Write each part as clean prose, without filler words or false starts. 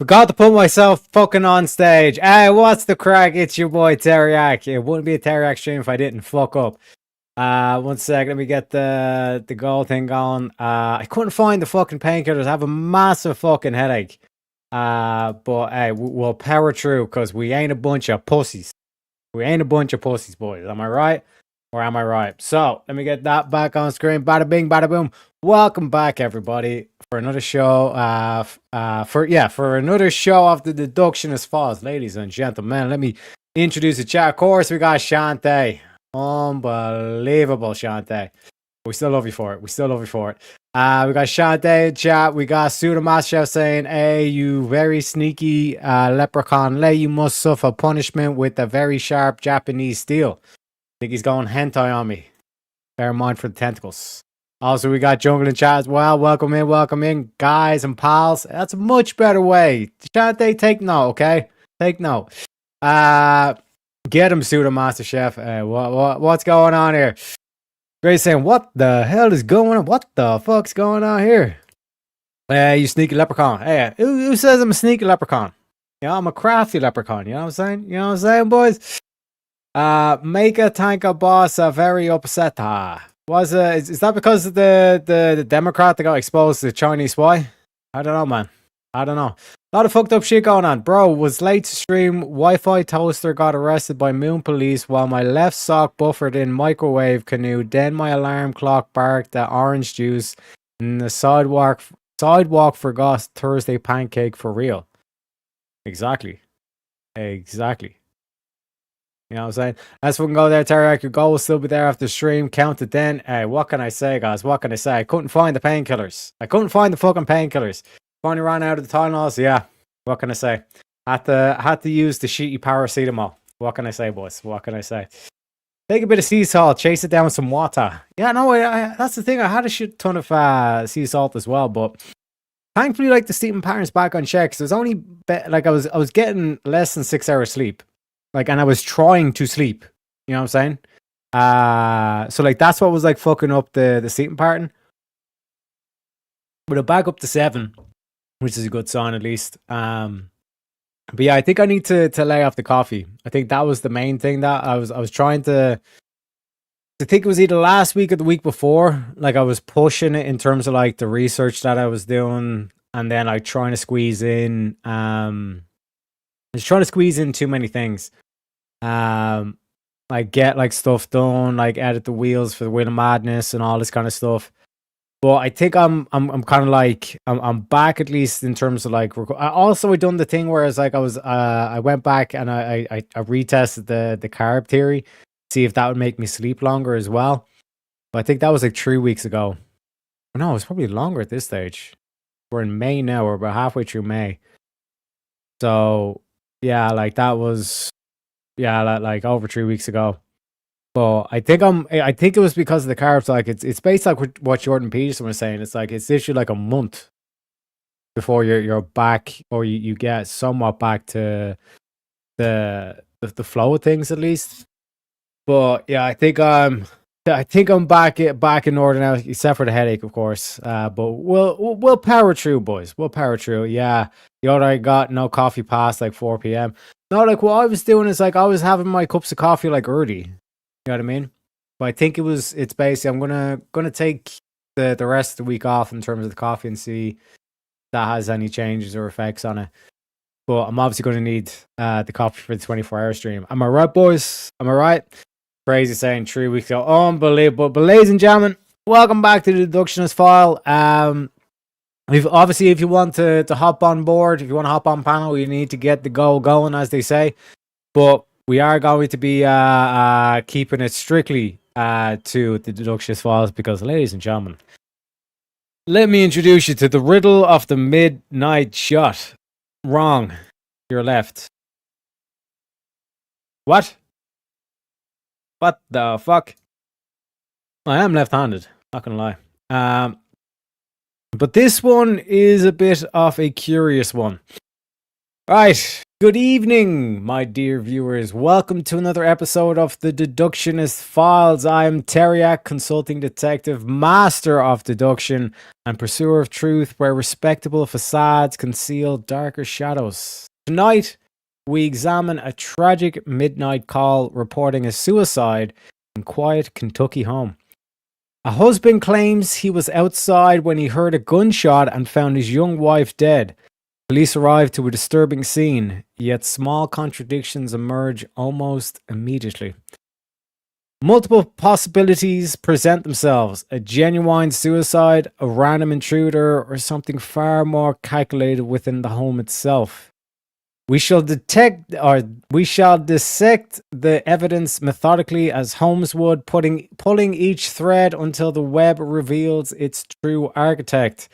Forgot to put myself fucking on stage. Hey, what's the crack? It's your boy Teriak. It wouldn't be a Teriak stream if I didn't fuck up. One sec, let me get the goal thing going. I couldn't find the fucking painkillers. I have a massive fucking headache. But hey, we'll power through because we ain't a bunch of pussies. We ain't a bunch of pussies, boys. Am I right? Or am I right? So let me get that back on screen. Bada bing, bada boom. Welcome back, everybody, for another show. For another show of the Deductionist Files, ladies and gentlemen. Let me introduce the chat. Of course, we got Shantae. Unbelievable, Shantae. We still love you for it. We got Shantae in chat. We got Pseudomaster saying, "Hey, you very sneaky leprechaun lay, you must suffer punishment with a very sharp Japanese steel." I think he's going hentai on me. Bear in mind for the tentacles. Also, we got Jungle in chat as well. Welcome in, guys and pals. That's a much better way. Shantae, take note, okay? Take note. Get him, Pseudo Master Chef. What's going on here? Grace saying, what the hell is going on? What the fuck's going on here? You sneaky leprechaun. Hey, who says I'm a sneaky leprechaun? You know, I'm a crafty leprechaun. You know what I'm saying? Boys? Make a tanker boss very upset. Is that because of the Democrat that got exposed to the Chinese spy? I don't know, man. I don't know. A lot of fucked up shit going on. Bro, was late to stream. Wi-Fi toaster got arrested by Moon Police while my left sock buffered in microwave canoe. Then my alarm clock barked at orange juice. And the sidewalk forgot Thursday pancake for real. Exactly. You know what I'm saying? That's when go there, Tarek. Your goal will still be there after the stream. Count it then. Hey, what can I say, guys? What can I say? I couldn't find the painkillers. I couldn't find the fucking painkillers. Finally ran out of the Tylenols. Yeah. What can I say? Had to use the shitty paracetamol. What can I say, boys? What can I say? Take a bit of sea salt. Chase it down with some water. Yeah, no, that's the thing. I had a shit ton of sea salt as well, but thankfully, like, the sleeping pattern's back on check. So it was only like I was getting less than 6 hours sleep. Like, and I was trying to sleep. You know what I'm saying? So like that's what was like fucking up the sleeping pattern. But I'm back up to 7, which is a good sign at least. But yeah, I think I need to lay off the coffee. I think that was the main thing that I was trying to. I think it was either last week or the week before. Like I was pushing it in terms of like the research that I was doing, and then like trying to squeeze in. I was trying to squeeze in too many things. Like get like stuff done, like edit the wheels for the Wheel of Madness and all this kind of stuff. But I think I'm kind of like I'm back at least in terms of like. I also done the thing where it's like I went back and I retested the carb theory, see if that would make me sleep longer as well. But I think that was like 3 weeks ago. No, it's probably longer at this stage. We're in May now. We're about halfway through May. So yeah, like that was like over 3 weeks ago. But I think it was because of the carbs. Like it's based like what Jordan Peterson was saying. It's like it's literally like a month before you're back, or you get somewhat back to the flow of things at least. But yeah, I think I'm back in order now, except for the headache, of course. But we'll power through, boys. We'll power through. Yeah, the other I got no coffee past like 4 p.m. No, like what I was doing is like I was having my cups of coffee like early. You know what I mean? But I think it's basically I'm gonna take the rest of the week off in terms of the coffee and see if that has any changes or effects on it. But I'm obviously gonna need the coffee for the 24-hour stream. Am I right, boys? Am I right? Crazy saying 3 weeks ago. Unbelievable. But ladies and gentlemen, welcome back to the Deductionist File. If you want to hop on board, if you want to hop on panel, you need to get the goal going, as they say. But we are going to be keeping it strictly to the Deductionist Files because, ladies and gentlemen, let me introduce you to the riddle of the midnight shot. Wrong. Your left. What? What the fuck? I am left-handed, not gonna lie. But this one is a bit of a curious one. Right. Good evening, my dear viewers. Welcome to another episode of the Deductionist Files. I am Teriak, consulting detective, master of deduction, and pursuer of truth where respectable facades conceal darker shadows. Tonight, we examine a tragic midnight call reporting a suicide in quiet Kentucky home. A husband claims he was outside when he heard a gunshot and found his young wife dead. Police arrive to a disturbing scene, yet small contradictions emerge almost immediately. Multiple possibilities present themselves: a genuine suicide, a random intruder, or something far more calculated within the home itself. We shall dissect the evidence methodically as Holmes would, pulling each thread until the web reveals its true architect.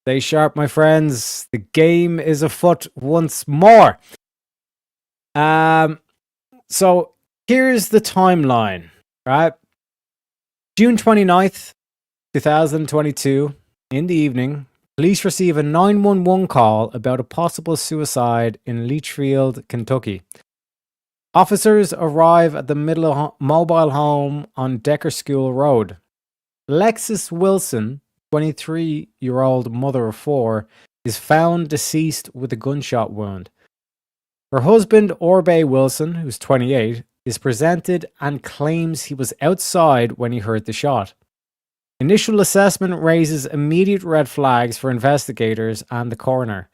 Stay sharp, my friends. The game is afoot once more. So here's the timeline, right? June 29th, 2022, in the evening, police receive a 911 call about a possible suicide in Leachfield, Kentucky. Officers arrive at the mobile home on Decker School Road. Lexis Wilson, 23-year-old mother of four, is found deceased with a gunshot wound. Her husband, Orbe Wilson, who's 28, is presented and claims he was outside when he heard the shot. Initial assessment raises immediate red flags for investigators and the coroner.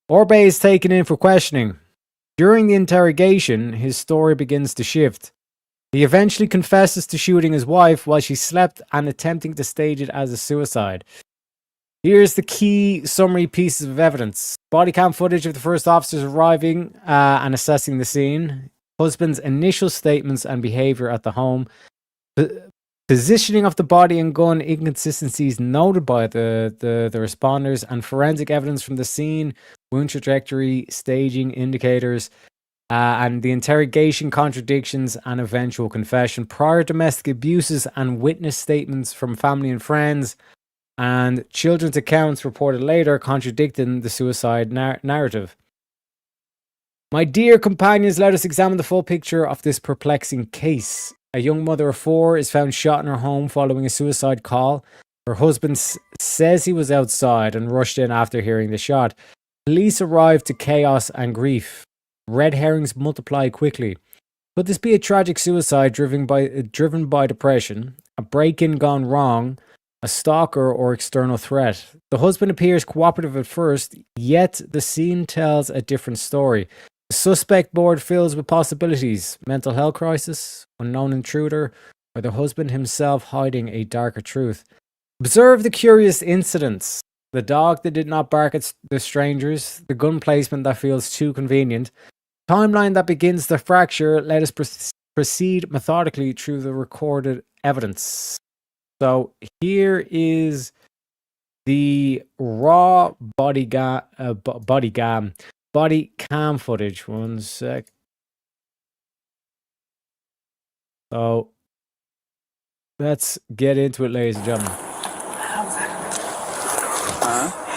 Orbe is taken in for questioning. During the interrogation, his story begins to shift. He eventually confesses to shooting his wife while she slept and attempting to stage it as a suicide. Here's the key summary pieces of evidence. Body cam footage of the first officers arriving and assessing the scene. Husband's initial statements and behavior at the home. Positioning of the body and gun inconsistencies noted by the responders, and forensic evidence from the scene, wound trajectory, staging indicators, and the interrogation contradictions and eventual confession, prior domestic abuses and witness statements from family and friends, and children's accounts reported later contradicting the suicide narrative. My dear companions, let us examine the full picture of this perplexing case. A young mother of four is found shot in her home following a suicide call. Her husband says he was outside and rushed in after hearing the shot. Police arrive to chaos and grief. Red herrings multiply quickly. Could this be a tragic suicide driven by depression, a break-in gone wrong, a stalker, or external threat? The husband appears cooperative at first, yet the scene tells a different story. The suspect board fills with possibilities: mental health crisis, unknown intruder, or the husband himself hiding a darker truth. Observe the curious incidents: the dog that did not bark at the strangers, the gun placement that feels too convenient, timeline that begins to fracture. Let us proceed methodically through the recorded evidence. So here is the raw body cam footage. One sec. So let's get into it, ladies and gentlemen.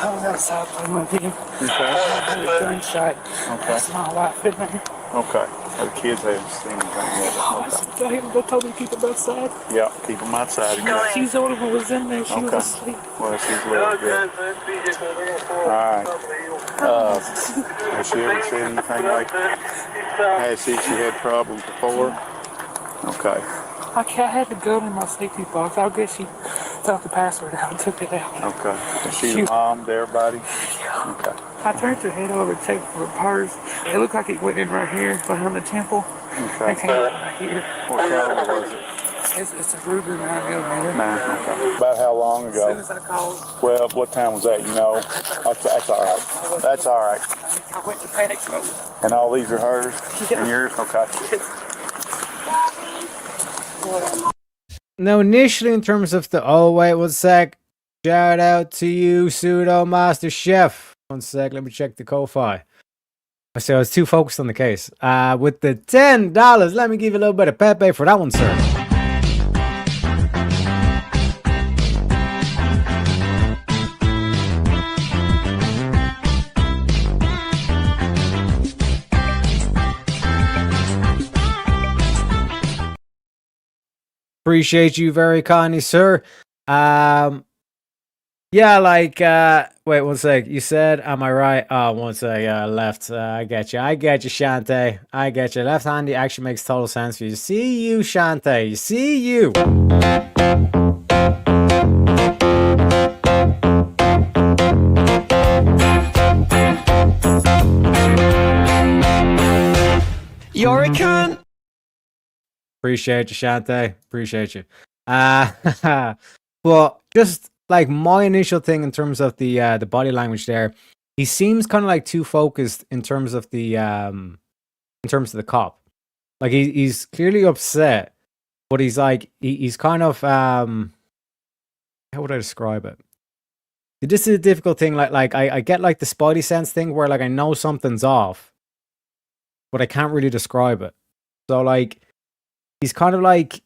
I was outside playing my game. Okay. I heard a gunshot. Okay. That's my wife in there. Okay. The kids haven't seen anything yet. Okay. They told me to keep them outside. Yeah, keep them outside. She's the only one who was in there. She was asleep. Well, she's really good. Alright. Has she ever said anything like that? Has she had problems before? Okay. I had the gun in my safety box. I guess she took the password out and took it out. Okay. Is she the mom to everybody? Yeah. Okay. I turned her head over to check for her purse. It looked like it went in right here behind the temple. Okay. It came right here. What caliber was it? It's a Ruger 9mm. Okay. About how long ago? As soon as I called. Well, what time was that? You know? That's all right. That's all right. I went to panic mode. And all these are hers? Yeah. And yours? Okay. Now, initially, in terms of the... Oh, wait, one sec. Shout out to you, Pseudo Master Chef. One sec, let me check the Ko-Fi. So I was too focused on the case. With the $10, let me give you a little bit of Pepe for that one, sir. Appreciate you very kindly, sir. Yeah, like, wait one sec. You said, am I right? Oh, one sec. Left. I get you. I get you, Shante. I get you. Left handy actually makes total sense for you. See you, Shante. See you. You're a cunt. Appreciate you, Shante. Appreciate you. But just like my initial thing in terms of the body language there, he seems kind of like too focused in terms of the cop. Like he's clearly upset, but he's like he's kind of how would I describe it? This is a difficult thing. Like I get like the spidey sense thing where like I know something's off, but I can't really describe it. So like he's kind of like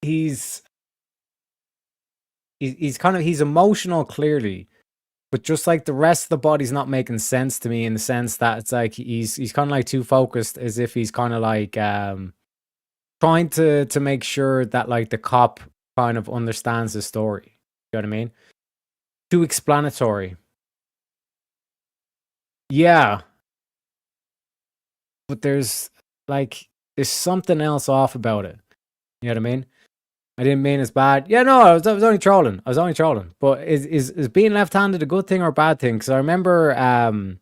he's emotional clearly, but just like the rest of the body's not making sense to me in the sense that it's like he's kind of like too focused, as if he's kind of like trying to make sure that like the cop kind of understands the story. You know what I mean? Too explanatory. Yeah. But there's something else off about it. You know what I mean? I didn't mean it's bad. Yeah, no, I was only trolling. But is being left-handed a good thing or a bad thing? Because I remember when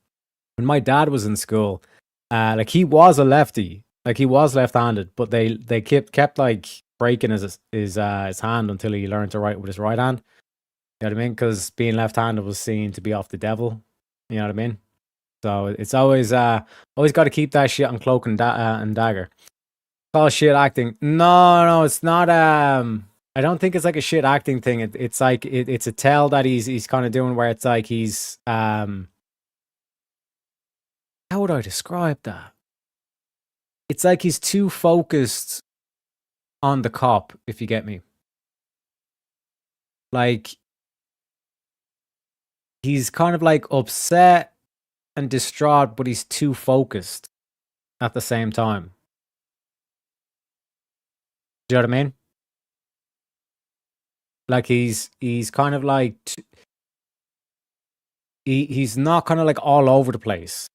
my dad was in school, like he was a lefty, like he was left-handed, but they kept like breaking his hand until he learned to write with his right hand. You know what I mean? Because being left-handed was seen to be off the devil. You know what I mean? So it's always got to keep that shit on cloak and dagger. Call shit acting. No, it's not. I don't think it's like a shit acting thing. It's like it's a tell that he's kind of doing where it's like he's how would I describe that? It's like he's too focused on the cop, if you get me. Like he's kind of like upset and distraught, but he's too focused at the same time. Do you know what I mean? Like he's kind of like he's not kind of like all over the place.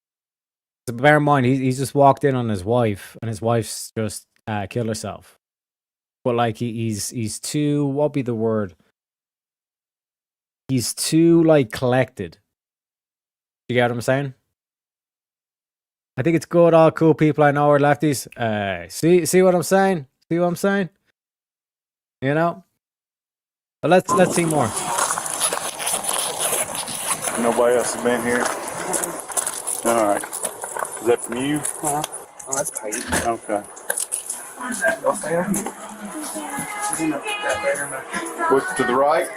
So bear in mind, he's just walked in on his wife, and his wife's just killed herself. But like he's too, what be the word? He's too like collected. You get what I'm saying? I think it's good. All cool people I know are lefties. See what I'm saying? See what I'm saying? You know. But let's see more. Nobody else has been here? All right. Is that from you? Oh, that's tight. Okay. What's there? What's to the right?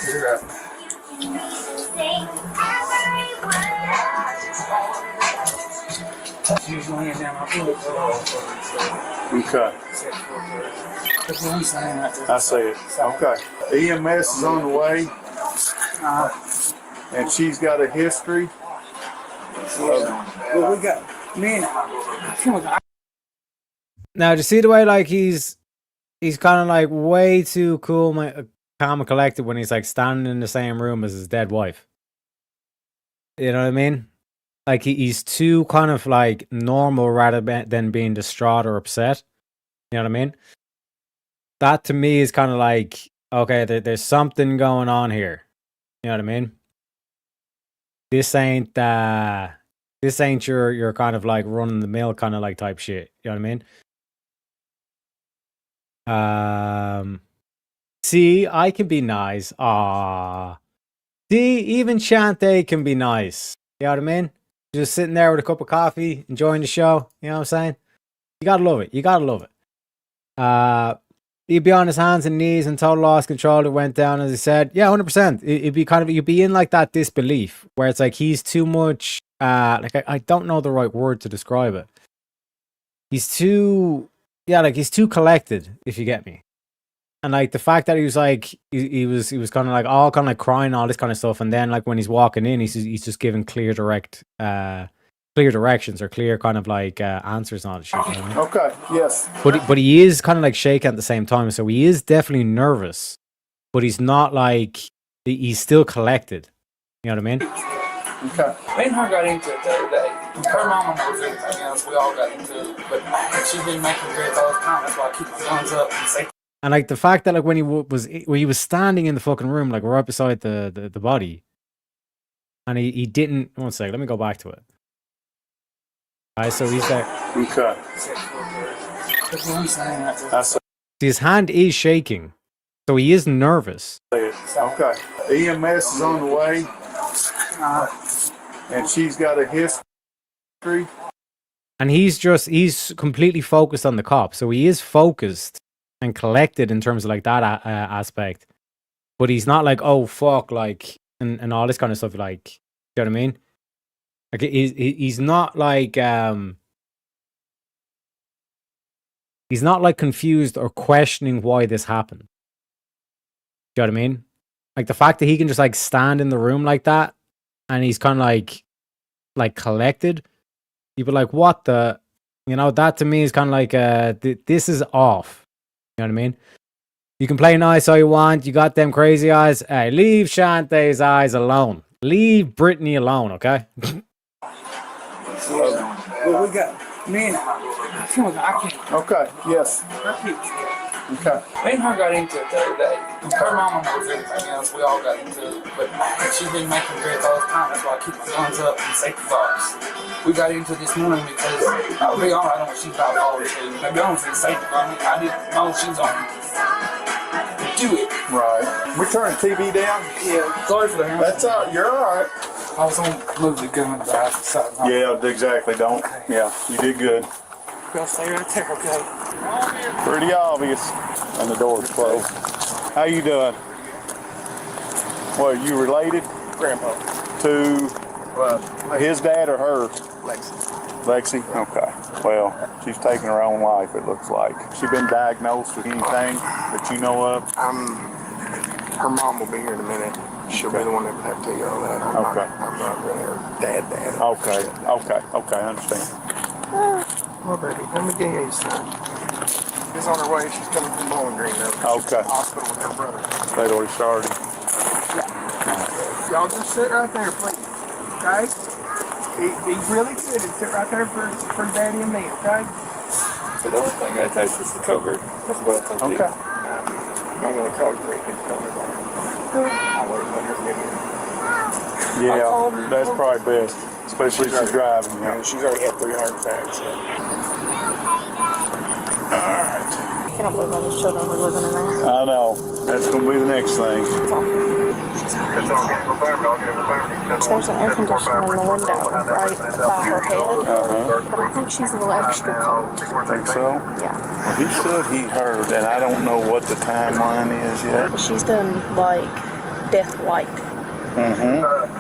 Okay. I see it. Okay. EMS is on the way, and she's got a history. Well, we got man. Now, do you see the way like he's kind of like way too cool, calm and collected when he's like standing in the same room as his dead wife? You know what I mean? Like he's too kind of like normal rather than being distraught or upset. You know what I mean? That to me is kind of like, okay, there's something going on here. You know what I mean? This ain't your kind of like run the mill kind of like type shit. You know what I mean? See, I can be nice. See, even Shante can be nice. You know what I mean? Just sitting there with a cup of coffee, enjoying the show. You know what I'm saying? You gotta love it. You gotta love it. He'd be on his hands and knees and total lost control. It went down, as he said. Yeah, 100%. It'd be kind of, you'd be in like that disbelief where it's like he's too much. Like I don't know the right word to describe it. He's too, like he's too collected, if you get me. And like the fact that he was like he was kind of like all kind of like crying, all this kind of stuff, and then like when he's walking in, he's just giving clear, direct clear directions or clear kind of like answers and all that shit. You know what I mean? Okay, yes. But he is kind of like shaking at the same time, so he is definitely nervous, but he's not like he's still collected. You know what I mean? Okay. Me and her got into it the other day. Her mama knows everything else. We all got into it. But she's been making threats all the time. That's why I keep my guns up and say. And like the fact that like when he was standing in the fucking room, like right beside the body, and he didn't. One sec, let me go back to it. Alright, so he's there. Okay. That's what I'm saying. That's His hand is shaking, so he is nervous. it. Okay. EMS is on the way, and she's got a history. And he's completely focused on the cop. So he is focused and collected in terms of like that aspect. But he's not like, oh, fuck, like, and all this kind of stuff. Like, you know what I mean? Like, he's not like, he's not like confused or questioning why this happened. Do you know what I mean? Like the fact that he can just like stand in the room like that and he's kind of like collected. People like, what the, you know, that to me is kind of like, this is off. You know what I mean? You can play nice all you want. You got them crazy eyes. Hey, leave Shantae's eyes alone. Leave Brittany alone, okay? Well, we got, man, I can't. Okay, yes. Okay. Me and her got into it the other day. Her mama knows everything else. We all got into it. But she's been making threats all the time. That's why I keep my guns up in the safety box. We got into it this morning because, I'll be honest, I don't know what she's about to fall into. I'll be honest with the safety box. I didn't know she was on do it. Right. We're turning TV down. Yeah, sorry for that. That's all. You're all right. I was on move the gun by the side. Yeah, exactly. Don't. Yeah, you did good. Y'all stay right there, okay? Pretty obvious. And the door's closed. How you doing? Well, you related? Grandpa. To his dad or her? Lexi. Lexi? Okay. Well, she's taking her own life, it looks like. She been diagnosed with anything that you know of? Her mom will be here in a minute. She'll be the one that will have to tell you all that. I'm not really her dad. Okay, I understand. Well, baby, let me get you son. She's on her way. She's coming from Bowling Green now. Okay. She's in the hospital with her brother. They'd already started. Y'all just sit right there, please. Okay? He's really good. Sit right there for Daddy and me, okay? The only thing I taste is the covert. That's what I told you. Okay. I'm going to call Greg and tell her about it. I'll let her get here. Yeah, that's probably best. Especially if she's driving, you know. She's already had 3 heart attacks. So. Alright. I can't believe all the children were living in there. I know. That's going to be the next thing. There's an air conditioner in the window right by her head. But I think she's a little extra cold. Think so? Yeah. Well, he said he heard, and I don't know what the timeline is yet. She's done like death light.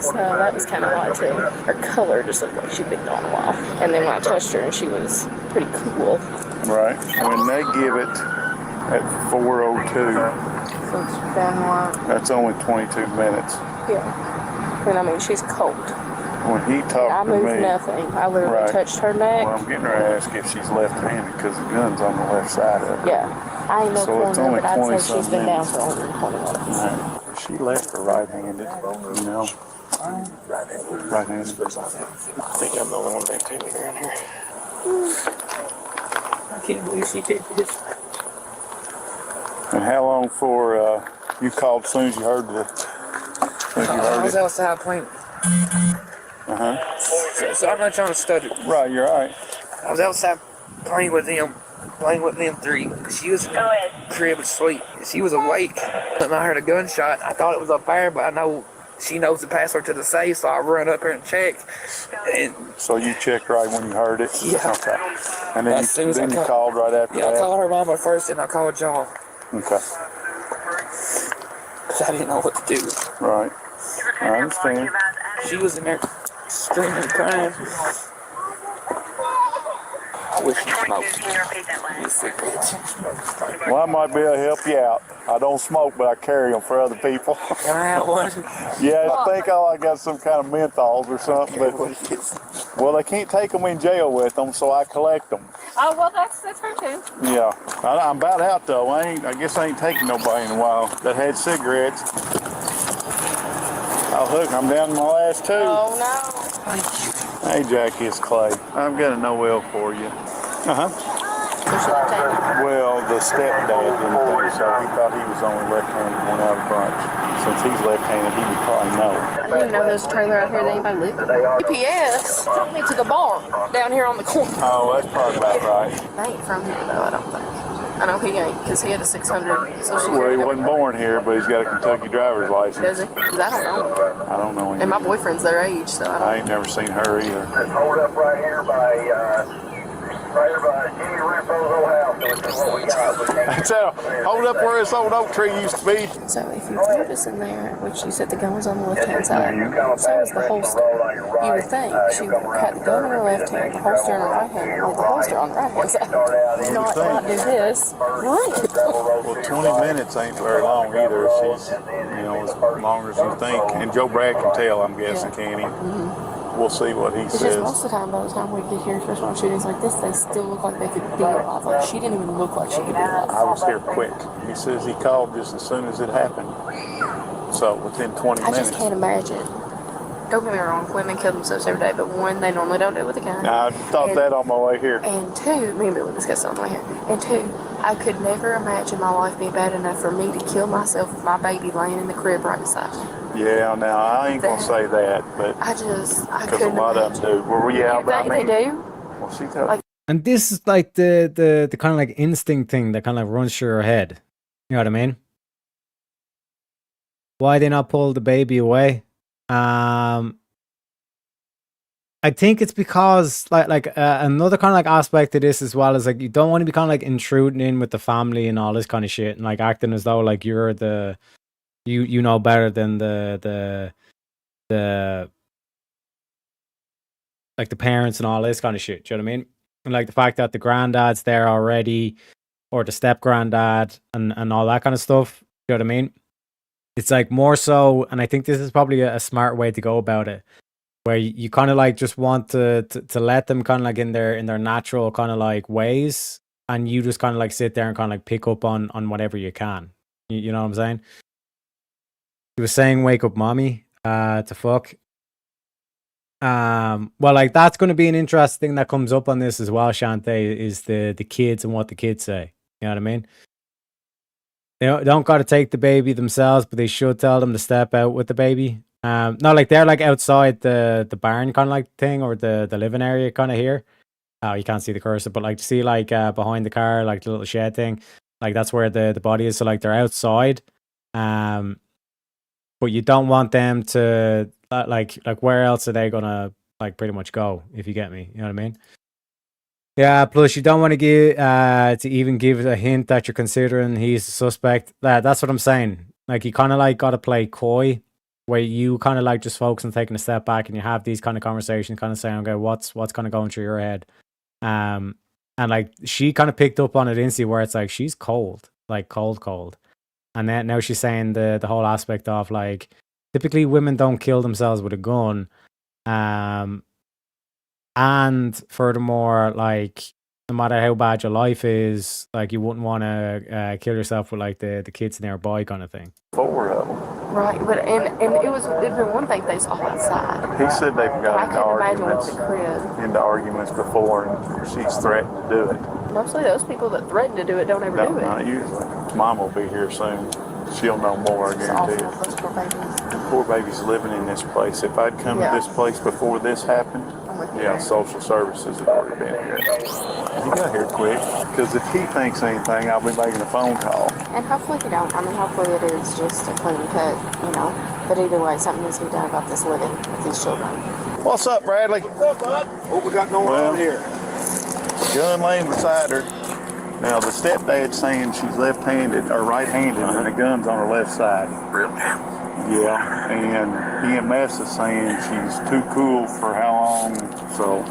So that was kind of odd too. Her color just looked like she'd been gone a while. And then when I touched her and she was pretty cool. Right. When they give it at 4:02, So it's been like, that's only 22 minutes. yeah. And I mean, she's cold. When he I talked to moved me, nothing. I literally Right. touched her neck. well, I'm getting her to ask if she's left-handed because the gun's on the left side of her. Yeah. I ain't no So it's corner, only but I'd say 20-some she's been down minutes. for 120 minutes. Right. She left her right-handed, you know. Right-handed. I think I'm the only one that came around here. I can't believe she did this. And how long before you called as soon as you heard the? I was outside playing. So I'm not trying to stutter. Right, you're right. I was outside playing with them 3. She was in the crib asleep. She was awake. And I heard a gunshot. I thought it was a fire, but I know she knows the password to the safe, so I run up here and check. And So you checked right when you heard it? Yeah. Okay. And then, As soon as I you called- called right after yeah, I that? called her mama first, and I called y'all. Okay. 'Cause I didn't know what to do. Right. I understand. She was in there screaming and crying. I wish you smoked. You sick bitch. Well, I might be able to help you out. I don't smoke, but I carry them for other people. Can I have one? Yeah, I think I got some kind of menthols or something, but well, they can't take them in jail with them, so I collect them. Oh, well, that's her too. Yeah, I'm about out though. I guess I ain't taking nobody in a while that had cigarettes. Oh, look, I'm down to my last two. Oh, no. Hey, Jackie, it's Clay. I've got a Noel for you. Well, the stepdad didn't think so. He thought he was only left-handed going out of brunch. Since he's left-handed, he would probably know. I didn't even know there was a trailer out here that anybody lived in. GPS took me to the bar down here on the corner. Oh, that's probably about right. I ain't from here, though, I don't think. I know he ain't, because he had a 600 social Well, he security. wasn't born here, but he's got a Kentucky driver's license. Does he? 'Cause I don't know. I don't know him. And my boyfriend's their age, so I don't I ain't never seen her either. Hold up right here by Jimmy Renfro's old house. Which is what we got. Hold up where this old oak tree used to be. So if you put us in there, which you said the gun was on the left-hand side, so was the holster. You would think she would cut the gun on her left hand, the holster on her right hand, and leave the holster on the right-hand side. Not do this. Right. Well, 20 minutes ain't very long either. She's, as long as you think. And Joe Brad can tell, I'm guessing, can he? We'll see what he It's says. just most of the time, by the time we get here, especially on shootings like this, they still look like they could be alive. Like, she didn't even look like she could be alive. I was here quick. He says he called just as soon as it happened. So within 20 I minutes. just can't imagine. Don't get me wrong, women kill themselves every day, but one, they normally don't do it with a gun. I thought that on my way here. And two, me and Billy discussed it on the way here. And two, I could never imagine my life being bad enough for me to kill myself with my baby laying in the crib right beside me. Yeah, now I ain't gonna say that, but I because couldn't a lot of imagine. them do. Were we out about me? They do. Well, she told Like- And this is like the kind of like instinct thing that kind of like runs through your head. You know what I mean? Why they not pull the baby away? I think it's because another kind of like aspect of this as well is like you don't want to be kind of like intruding in with the family and all this kind of shit and like acting as though like you're the you know better than the like the parents and all this kind of shit. Do you know what I mean? And like the fact that the granddad's there already, or the step granddad and all that kind of stuff. You know what I mean? It's like more so, and I think this is probably a smart way to go about it, where you kind of like just want to let them kind of like in their natural kind of like ways, and you just kind of like sit there and kind of like pick up on whatever you can. You know what I'm saying? He was saying, "Wake up, mommy." To fuck. Well, like that's going to be an interesting thing that comes up on this as well, Shantae, is the kids and what the kids say. You know what I mean? They don't got to take the baby themselves, but they should tell them to step out with the baby. No, like they're like outside the barn kind of like thing, or the living area kind of here. Oh, you can't see the cursor, but like to see like behind the car, like the little shed thing, like that's where the body is. So like they're outside, but you don't want them to like where else are they gonna like pretty much go, if you get me? You know what I mean? Yeah. Plus, you don't want to give to even give a hint that you're considering he's a suspect. That's what I'm saying. Like you kind of like got to play coy, where you kind of like just focus on taking a step back and you have these kind of conversations, kind of saying, okay, what's kind of going through your head? And like she kind of picked up on it instantly, where it's like she's cold, like cold. And then now she's saying the whole aspect of like typically women don't kill themselves with a gun. And furthermore, like no matter how bad your life is, like you wouldn't want to kill yourself with like the kids nearby kind of thing. 4 of them. Right, but it'd been one thing if they was all outside. He said they've I got couldn't imagine with the crib. into arguments before, and she's threatened to do it. Mostly those people that threaten to do it don't ever No, do it. not usually. Mom will be here soon. She'll know more, I It's guarantee awful, it. those poor babies. The poor baby's living in this place. If I'd come Yeah. to this place before this happened, I'm with you yeah, there. social services had already been here. You got here quick, because if he thinks anything, I'll be making a phone call. And hopefully you don't. I mean, hopefully it is just a clean cut, you know. But either way, something needs to be done about this living with these children. What's up, Bradley? What's up, bud? What we got going on here? Gun laying beside her. Now, the stepdad's saying she's left-handed or right-handed, and the gun's on her left side. Really? Yeah, and EMS is saying she's too cool for how long So,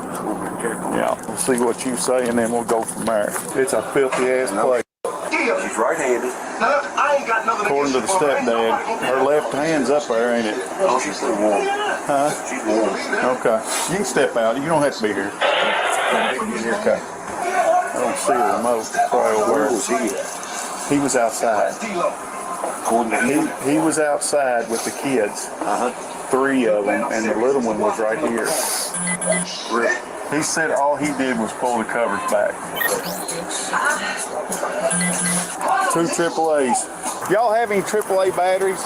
yeah, we'll see what you say, and then we'll go from there. It's a filthy ass place. She's right-handed. I ain't got nothing. According to the stepdad, her left hand's up there, ain't it? Oh, she's still warm. Huh? She's warm. Okay. You can step out. You don't have to be here. Okay. I don't see a remote. Probably over Where there. was he? He was outside. According to him. He was outside with the kids. 3 of them, and the little one was right here. He said all he did was pull the covers back. 2 AAAs. Y'all have any AAA batteries?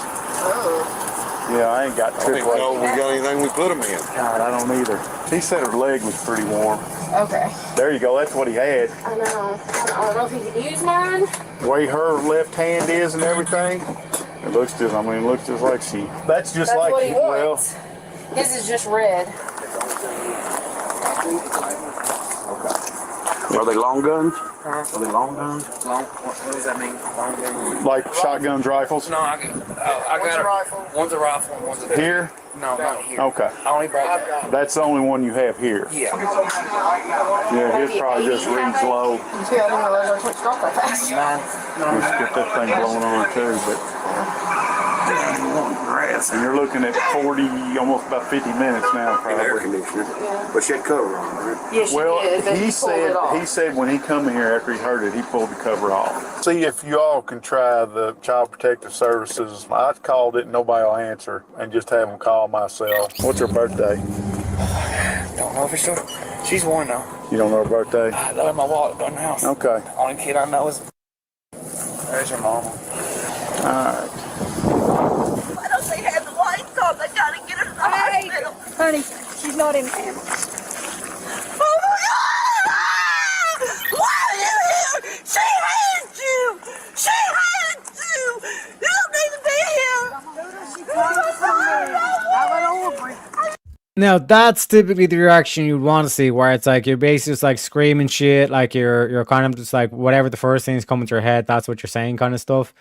Yeah, I ain't got AAA. We got anything we put them in. God, I don't either. He said her leg was pretty warm. Okay. There you go. That's what he had. I know. I don't know if he can use mine. The way her left hand is and everything, it looks just. I mean, it looks just like she. That's just That's like what he well. wants. His is just red. Are they long guns? Are they long guns? What does that mean? Long guns? Like shotguns, rifles. No, I got a rifle. One's a rifle and one's a gun. Here. No, not here. Okay. I only brought that. That's the only one you have here. Yeah. Yeah, his probably just reads low. You see, I didn't realize I switched off that fast. Let's get that thing blowing on too, but. And you're looking at 40, almost about 50 minutes now, Air probably. conditioner. But she had cover on, right? Yes, she Well, did, but he pulled it off. said when he come in here after he heard it, he pulled the cover off. See if you all can try the Child Protective Services. I called it, nobody will answer, and just have them call myself. What's her birthday? Don't know for sure. She's 1 though. You don't know her birthday? I left my wallet in the house. Okay. Only kid I know is. There's your mama. Alright. Why don't they have the lights on? They gotta get her to the hospital. Honey, she's not in there. Oh my God! Why are you here? She hates you! She hates you! You don't need to be here! Now that's typically the reaction you'd want to see, where it's like you're basically just like screaming shit, like you're kind of just like whatever the first thing's coming to your head, that's what you're saying, kind of stuff.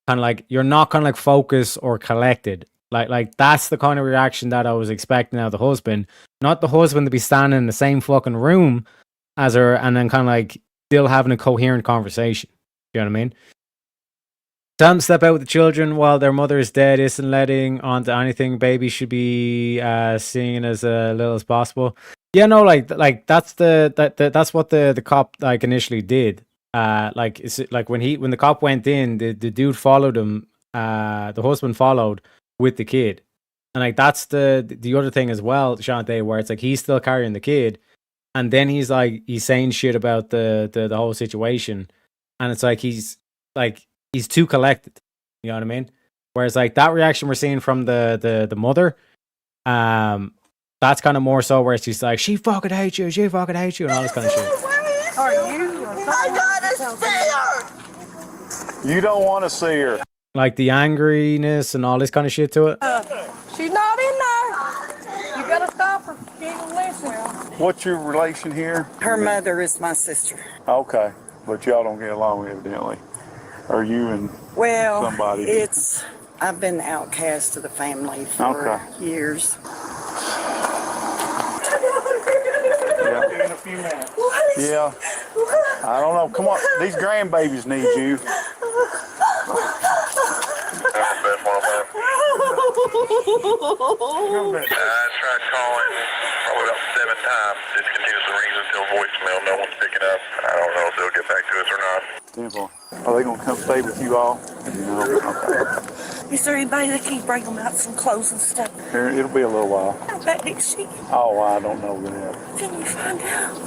Kind of like you're not kind of like focused or collected. Like that's the kind of reaction that I was expecting out of the husband. Not the husband to be standing in the same fucking room as her and then kind of like still having a coherent conversation. You know what I mean? Tell them to step out with the children while their mother is dead isn't letting on to anything. Baby should be seeing as little as possible. Yeah, no, like that's that's what the cop like initially did. Like it's like when the cop went in, the dude followed him. The husband followed with the kid, and like that's the other thing as well, Shantae, where it's like he's still carrying the kid, and then he's saying shit about the whole situation, and it's like he's too collected. You know what I mean? Whereas like that reaction we're seeing from the mother, that's kind of more so where she's like, she fucking hates you, and all this kind of shit. Are you? I gotta see her! You don't want to see her. Like the angriness and all this kind of shit to it. She's not in there. You gotta stop her. She ain't gonna listen. What's your relation here? Her mother is my sister. Okay, but y'all don't get along evidently. Are you and Well, somebody? I've been outcast of the family for years. Yeah. Yeah. I don't know. Come on, these grandbabies need you. I tried calling probably about 7 times. Just continues to ring until voicemail. No one's picking up. I don't know if they'll get back to us or not. Simple. Are they gonna come stay with you all? No. Okay. Is there anybody that can bring them out some clothes and stuff? It'll be a little while. How bad is she? Oh, I don't know that. Can you find out?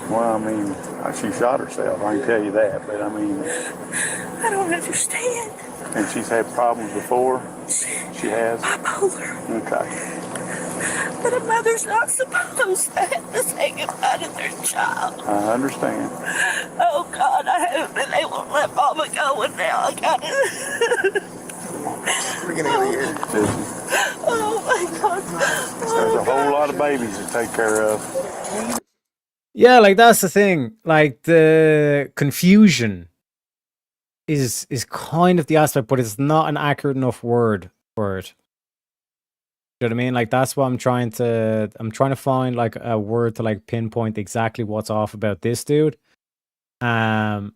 Well, I mean, she shot herself. I can tell you that. But I mean, I don't understand. and she's had problems before. She has. Bipolar. Okay. But a mother's not supposed to have to say goodbye to their child. I understand. Oh God, I haven't been able to let Mama go, and now I got it. We're gonna go here. Oh my God. There's a whole lot of babies to take care of. Yeah, like that's the thing. Like the confusion is kind of the aspect, but it's not an accurate enough word for it. You know what I mean? Like that's what I'm trying to find like a word to like pinpoint exactly what's off about this dude. I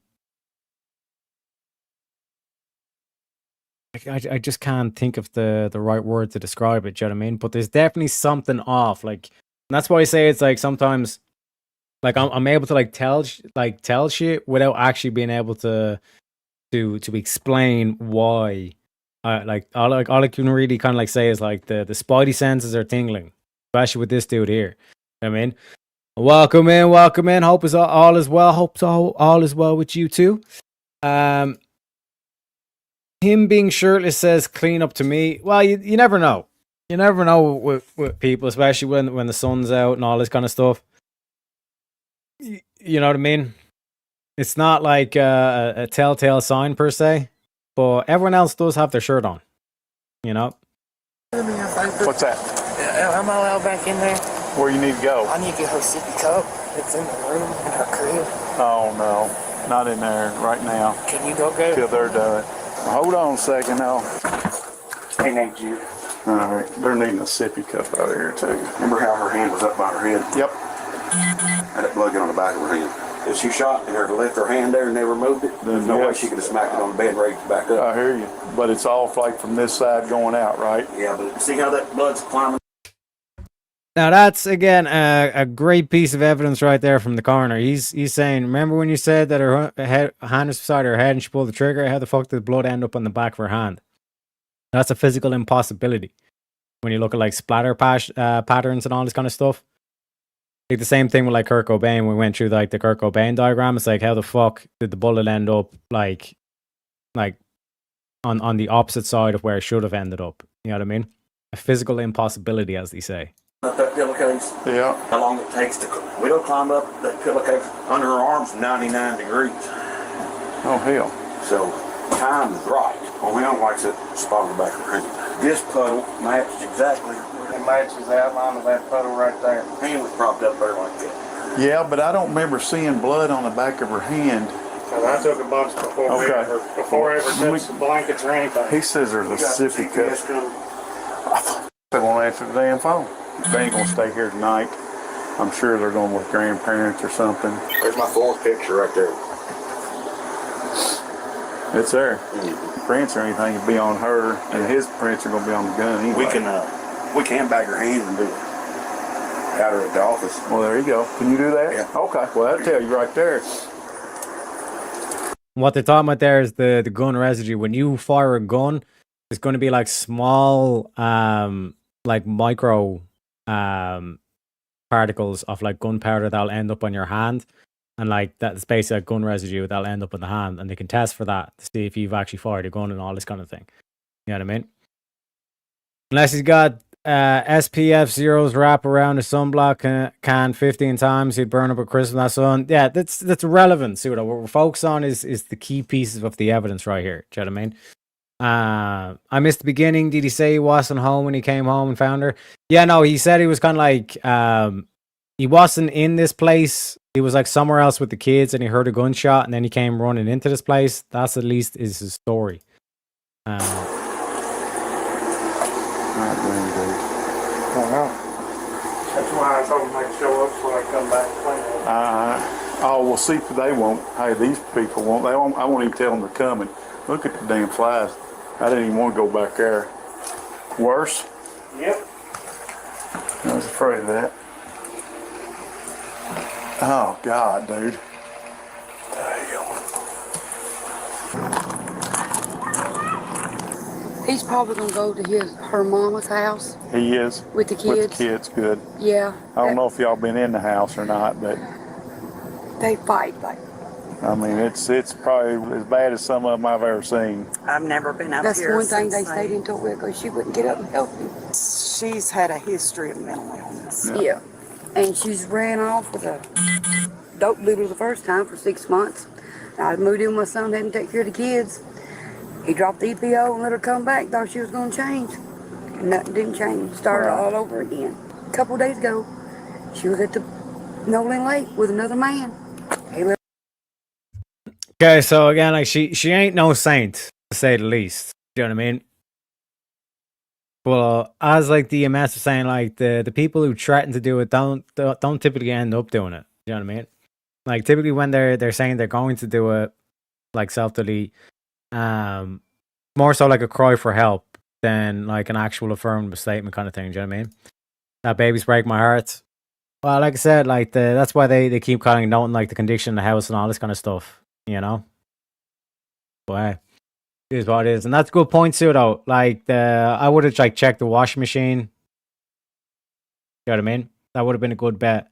just can't think of the right word to describe it. Do you know what I mean? But there's definitely something off. Like and that's why I say it's like sometimes, like I'm able to like tell shit without actually being able to explain why. Like all I can really kind of like say is like the spidey senses are tingling, especially with this dude here. You know what I mean, welcome in. Hope is all is well. Hope all is well with you too. Him being shirtless says clean up to me. Well, you never know. You never know with people, especially when the sun's out and all this kind of stuff. You know what I mean? It's not like a telltale sign per se, but everyone else does have their shirt on. You know? What's that? Am I allowed back in there? Where you need to go? I need to get her sippy cup. It's in the room in her crib. Oh, no. Not in there right now. Can you go get it? Till they're done. Hold on a second now. Hey, Nate, you. All right. They're needing a sippy cup out of here, too. Remember how her hand was up by her head? Yep. Had that blood get on the back of her hand. If she shot and her to lift her hand there and they removed it, there's no way she could have smacked it on the bed and raised it back up. I hear you. But it's off like from this side going out, right? Yeah, but see how that blood's climbing? Now that's again a great piece of evidence right there from the coroner. He's saying, remember when you said that her hand was beside her head and she pulled the trigger? How the fuck did the blood end up on the back of her hand? That's a physical impossibility. When you look at like splatter patterns and all this kind of stuff. Like the same thing with like Kurt Cobain. We went through like the Kurt Cobain diagram. It's like how the fuck did the bullet end up like on the opposite side of where it should have ended up? You know what I mean? A physical impossibility, as they say. Up that pillowcase. Yeah. How long it takes to we'll climb up that pillowcase under her arms 99 degrees. Oh hell. So time is right. Well, we don't like that spot on the back of her hand. This puddle matches exactly. It matches the outline of that puddle right there. Her hand was propped up there like that. Yeah, but I don't remember seeing blood on the back of her hand. Because I took a bunch before I ever touched the blankets or anything. He says there's a sippy cup. They won't answer the damn phone. They ain't gonna stay here tonight. I'm sure they're going with grandparents or something. There's my fourth picture right there. It's there. Prints or anything will be on her, and his prints are gonna be on the gun anyway. We can bag her hand and do it out her at the office. Well, there you go. Can you do that? Yeah. Okay. Well, that'll tell you right there. What they're talking about there is the gun residue. When you fire a gun, it's going to be like small, like micro particles of like gunpowder that'll end up on your hand. And like that's basically like gun residue that'll end up in the hand. And they can test for that to see if you've actually fired a gun and all this kind of thing. You know what I mean? Unless he's got SPF zeros wrap around a sunblock can 15 times, he'd burn up a Christmas sun. Yeah, that's irrelevant, Suda. What we're focused on is the key pieces of the evidence right here. Do you know what I mean? I missed the beginning. Did he say he wasn't home when he came home and found her? Yeah, no, he said he was kind of like, he wasn't in this place. He was like somewhere else with the kids and he heard a gunshot and then he came running into this place. That's at least is his story. That's why I told them they'd show up before I come back playing. Oh, well, see, they won't. Hey, these people won't. They won't. I won't even tell them they're coming. Look at the damn flies. I didn't even want to go back there. Worse? Yep. I was afraid of that. Oh, God, dude. He's probably gonna go to her mama's house. He is. With the kids? With the kids, good. Yeah. I don't know if y'all been in the house or not, but they fight. Like, I mean, it's probably as bad as some of them I've ever seen. I've never been up that's here. That's one thing they stayed in with because she wouldn't get up and help him. She's had a history of mental illness. Yeah. And she's ran off with a dope dealer the first time for 6 months. I moved in with my son, had to take care of the kids. He dropped the EPO and let her come back, thought she was going to change. Nothing didn't change. Started all over again. A couple days ago, she was at the Nolan Lake with another man. Okay, so again, like she ain't no saint, to say the least. You know what I mean? Well, as like the EMS is saying, like the people who threaten to do it don't typically end up doing it. You know what I mean? Like typically when they're saying they're going to do it, like self delete, more so like a cry for help than like an actual affirmative statement kind of thing. Do you know what I mean? That babies break my heart. Well, like I said, like that's why they keep calling noting like the condition in the house and all this kind of stuff. You know? But hey, it is what it is, and that's a good point too. Though, like I would have like checked the washing machine. You know what I mean? That would have been a good bet.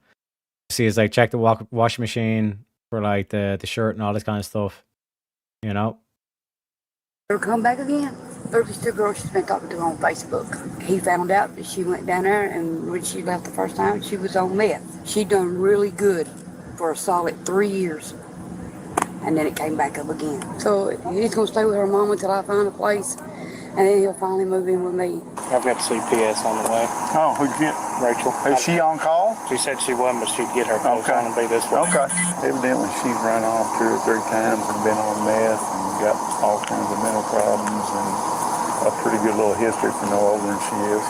See, is like check the washing machine for like the shirt and all this kind of stuff. You know? Her come back again. There's the girl she's been talking to on Facebook. He found out that she went down there, and when she left the first time, she was on meth. She done really good for a solid 3 years. And then it came back up again. So he's gonna stay with her mom until I find a place, and then he'll finally move in with me. I've got CPS on the way. Oh, who'd you get? Rachel. Is she on call? She said she wasn't, but she'd get her call on and be this way. Okay. Evidently, she's run off 2 or 3 times and been on meth and got all kinds of mental problems and a pretty good little history for no older than she is.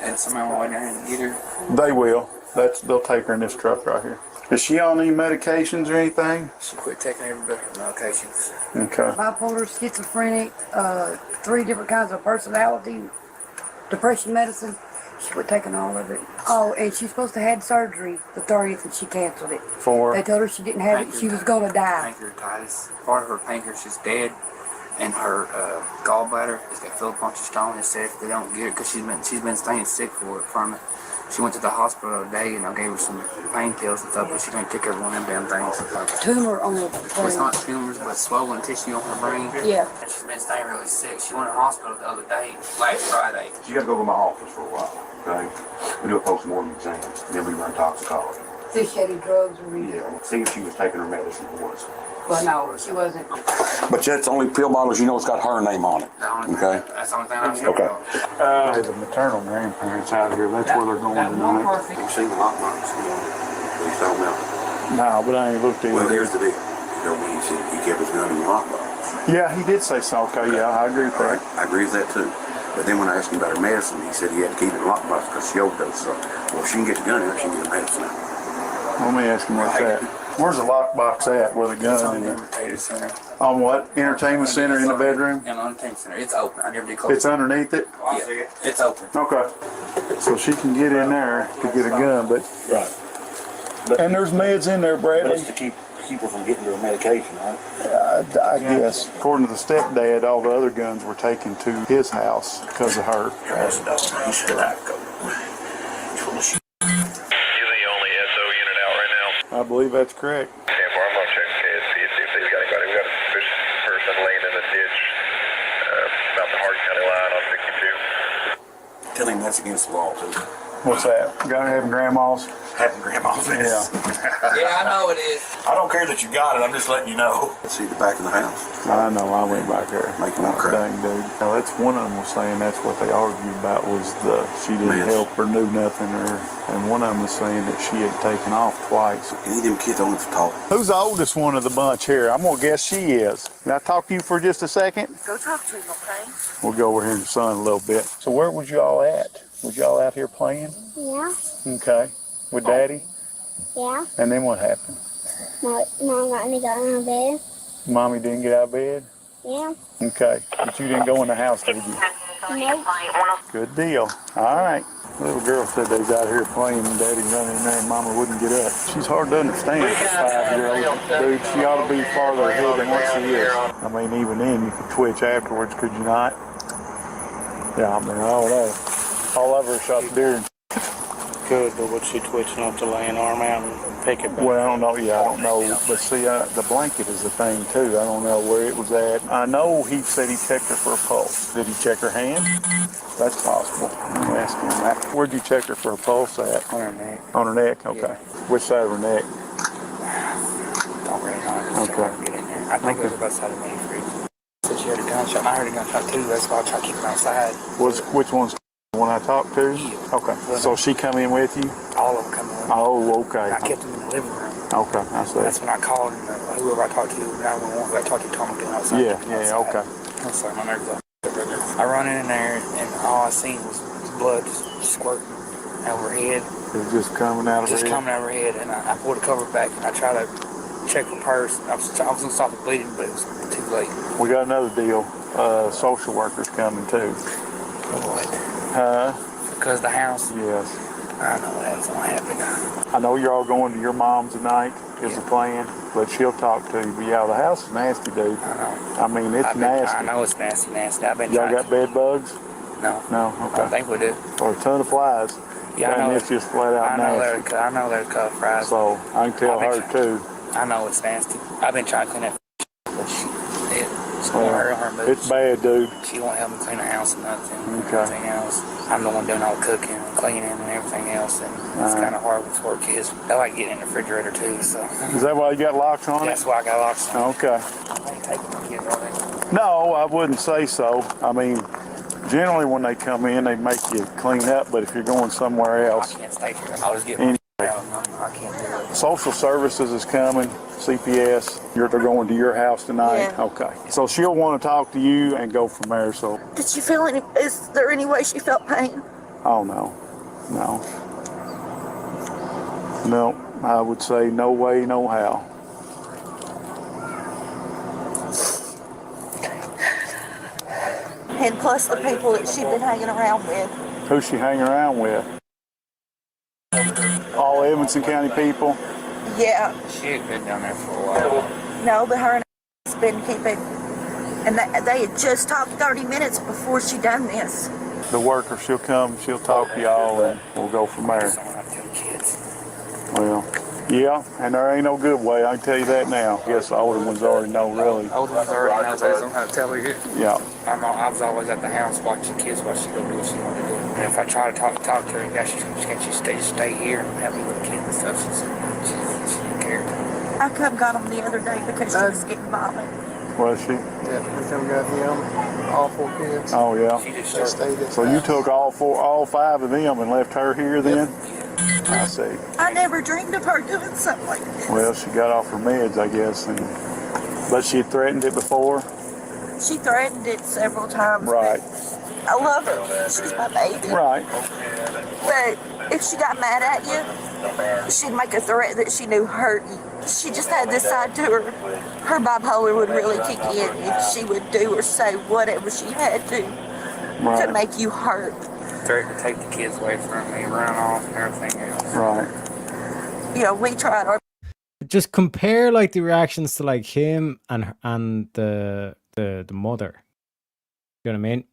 And somebody went down and get her. They will. They'll take her in this truck right here. Is she on any medications or anything? She quit taking every medications. Okay. Bipolar, schizophrenic, 3 different kinds of personality, depression medicine. She quit taking all of it. Oh, and she's supposed to have had surgery the 30th, and she canceled it. For? They told her she didn't have it. She was going to die. Pancreatitis. Part of her pancreas is dead, and her gallbladder has got filled with a bunch of stone. They said if they don't get it, because she's been staying sick from it. She went to the hospital today, and I gave her some pain pills and stuff, but she didn't take every one of them damn things. Tumor on her It's brain. not tumors, but swollen tissue on her brain. Yeah. And she's been staying really sick. She went to the hospital the other day, last Friday. You got to go to my office for a while, okay? We do a post-mortem exam, then we run toxicology. See if she had any drugs or anything. Yeah, see if she was taking her medicine for us. Well, no, she wasn't. But that's the only pill bottles you know it's got her name on it, okay? That's the only thing I'm sure Okay. There's the maternal grandparents out here. That's where they're going tonight. You've seen the lock marks, you know, he's talking about. No, but I ain't looked at it. Well, there's the deal. You know, he said he kept his gun in the lock box. Yeah, he did say so. Okay, yeah, I agree with All that. right, I agree with that too. But then when I asked him about her medicine, he said he had to keep it in the lock box because she overdosed. So, well, if she can get the gun out, she can get the medicine out. Let me ask him what's that. Where's the lockbox at with a gun in it? Entertainment center. On what? Entertainment center in the bedroom? In the entertainment center. It's open. I never did close It's underneath it? Yeah, it's open. Okay. So she can get in there to get a gun, but... Right. And there's meds in there, Bradley. That's to keep her from getting to her medication, right? I guess. According to the stepdad, all the other guns were taken to his house because of her. He's still out. I believe that's correct. I'm gonna check KSP and see if they've got anybody. We got a suspicious person laying in the ditch about the Hart County line on 62. Tell him that's against the law, too. What's that? Got having grandmas? Having grandma's in. Yeah. Yeah, I know it is. I don't care that you got it, I'm just letting you know. See the back of the house. I know, I went back there. Make him cry. Dang, dude. Now, that's one of them was saying that's what they argued about was she didn't Yes. help or knew nothing, and one of them was saying that she had taken off twice. Any of them kids only for talk. Who's the oldest one of the bunch here? I'm going to guess she is. Can I talk to you for just a second? Go talk to him, okay? We'll go over here in the sun a little bit. So where was y'all at? Was y'all out here playing? Yeah, Okay. With Daddy? yeah. And then what happened? Mom got me got out of bed. Mommy didn't get out of bed? Yeah. Okay. But you didn't go in the house, did you? Nope. Good deal. All right. Little girl said they was out here playing and Daddy running in there and Mama wouldn't get up. She's hard to understand for a 5-year-old. Dude, she ought to be farther ahead than what she is. I mean, even then, you could twitch afterwards, could you not? Yeah, I mean, I don't know. All of her shot the deer. Good, but would she twitch enough to lay an arm out and pick it back? Well, I don't know. Yeah, I don't know. But see, the blanket is the thing, too. I don't know where it was at. I know he said he checked her for a pulse. Did he check her hand? That's possible. I'm asking him that. Where'd you check her for a pulse at? On her neck. On her neck? Okay. Yeah. Which side of her neck? Don't really know. Okay. Get in there. I think it was about side of me freeze. Said she heard a gunshot. I heard a gunshot too. That's why I tried to keep him outside. Which one's the one I talked to? Okay. So she come in with you? All of them come in. Oh, okay. I kept them in the living room. Okay, I see. That's when I called and whoever I talked to, 911, I talked to Tom doing outside. Yeah, okay. I was like, my nerves are. I run in there, and all I seen was blood just squirting out of her head. It was just coming out of her Just head? coming out of her head, and I pulled the cover back, and I tried to check her purse. I was going to stop the bleeding, but it was too late. We got another deal. Social workers coming too. What? Because the house? Yes. I know that's going to happen. I know you're all going to your mom tonight is the plan, but she'll talk to you. But yeah, the house is nasty, dude. I know. I mean, it's nasty. I know it's nasty. I've been Y'all got bed bugs? No. No? I Okay. don't think we do. Or a ton of flies. Yeah, I know. And it's just flat out nasty. I know there's cup fries. So I can tell her too. I know it's nasty. I've been trying to clean that, but she won't hurt her mood. It's bad, dude. She won't help me clean the house and nothing. Okay. Everything else. I'm the one doing all the cooking and cleaning and everything else, and it's kind of hard with 4 kids. I like getting in the refrigerator too. So. Is that why you got locks on it? That's why I got locks on. Okay. No, I wouldn't say so. I mean, generally when they come in, they make you clean up, but if you're going somewhere else. I can't stay here. I'll just get I can't do it. Social services is coming, CPS. They're going to your house tonight? Yeah. Okay. So she'll want to talk to you and go from there, so. Did she feel any, is there any way she felt pain? Oh, no. No. No, I would say no way, no how. And plus the people that she'd been hanging around with. Who's she hanging around with? All Evanston County people? Yeah. She had been down there for a while. No, but her and her been keeping, and they had just talked 30 minutes before she done this. The worker, she'll come, she'll talk to y'all, and we'll go from there. Well, yeah, and there ain't no good way, I can tell you that now. I guess the older ones already know, really. Older ones already know, they don't have to tell her yet. Yeah. I was always at the house watching kids while she go do what she wanted to do. And if I try to talk to her, and can't she stay here and have me with the kids and stuff? She didn't care. I come got them the other day because she was getting violent. Was she? Yeah, we come got him, all 4 kids. Oh, yeah. She just stayed at So you took all 5 of them and left her here then? I see. I never dreamed of her doing something like this. Well, she got off her meds, I guess, but she had threatened it before? She threatened it several times. Right. I love her. She's my baby. Right. But if she got mad at you, she'd make a threat that she knew hurt you. She just had this side to her. Her bipolar would really kick in and she would do or say whatever she had to make you hurt. Threatened to take the kids away from me, run off and everything else. Right. You know, we tried our Just compare like the reactions to like him and the mother. You know what I mean?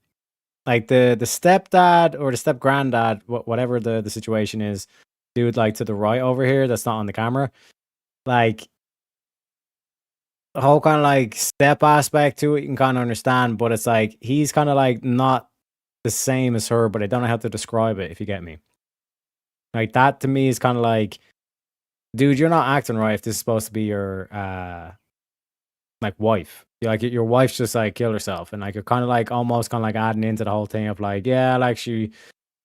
Like the stepdad or the step granddad, whatever the situation is, dude, like to the right over here, that's not on the camera. Like the whole kind of like step aspect to it, you can kind of understand, but it's like he's kind of like not the same as her, but I don't know how to describe it, if you get me. Like that to me is kind of like, dude, you're not acting right if this is supposed to be your like wife. Like your wife's just like killed herself, and like you're kind of like almost kind of like adding into the whole thing of like, yeah, like she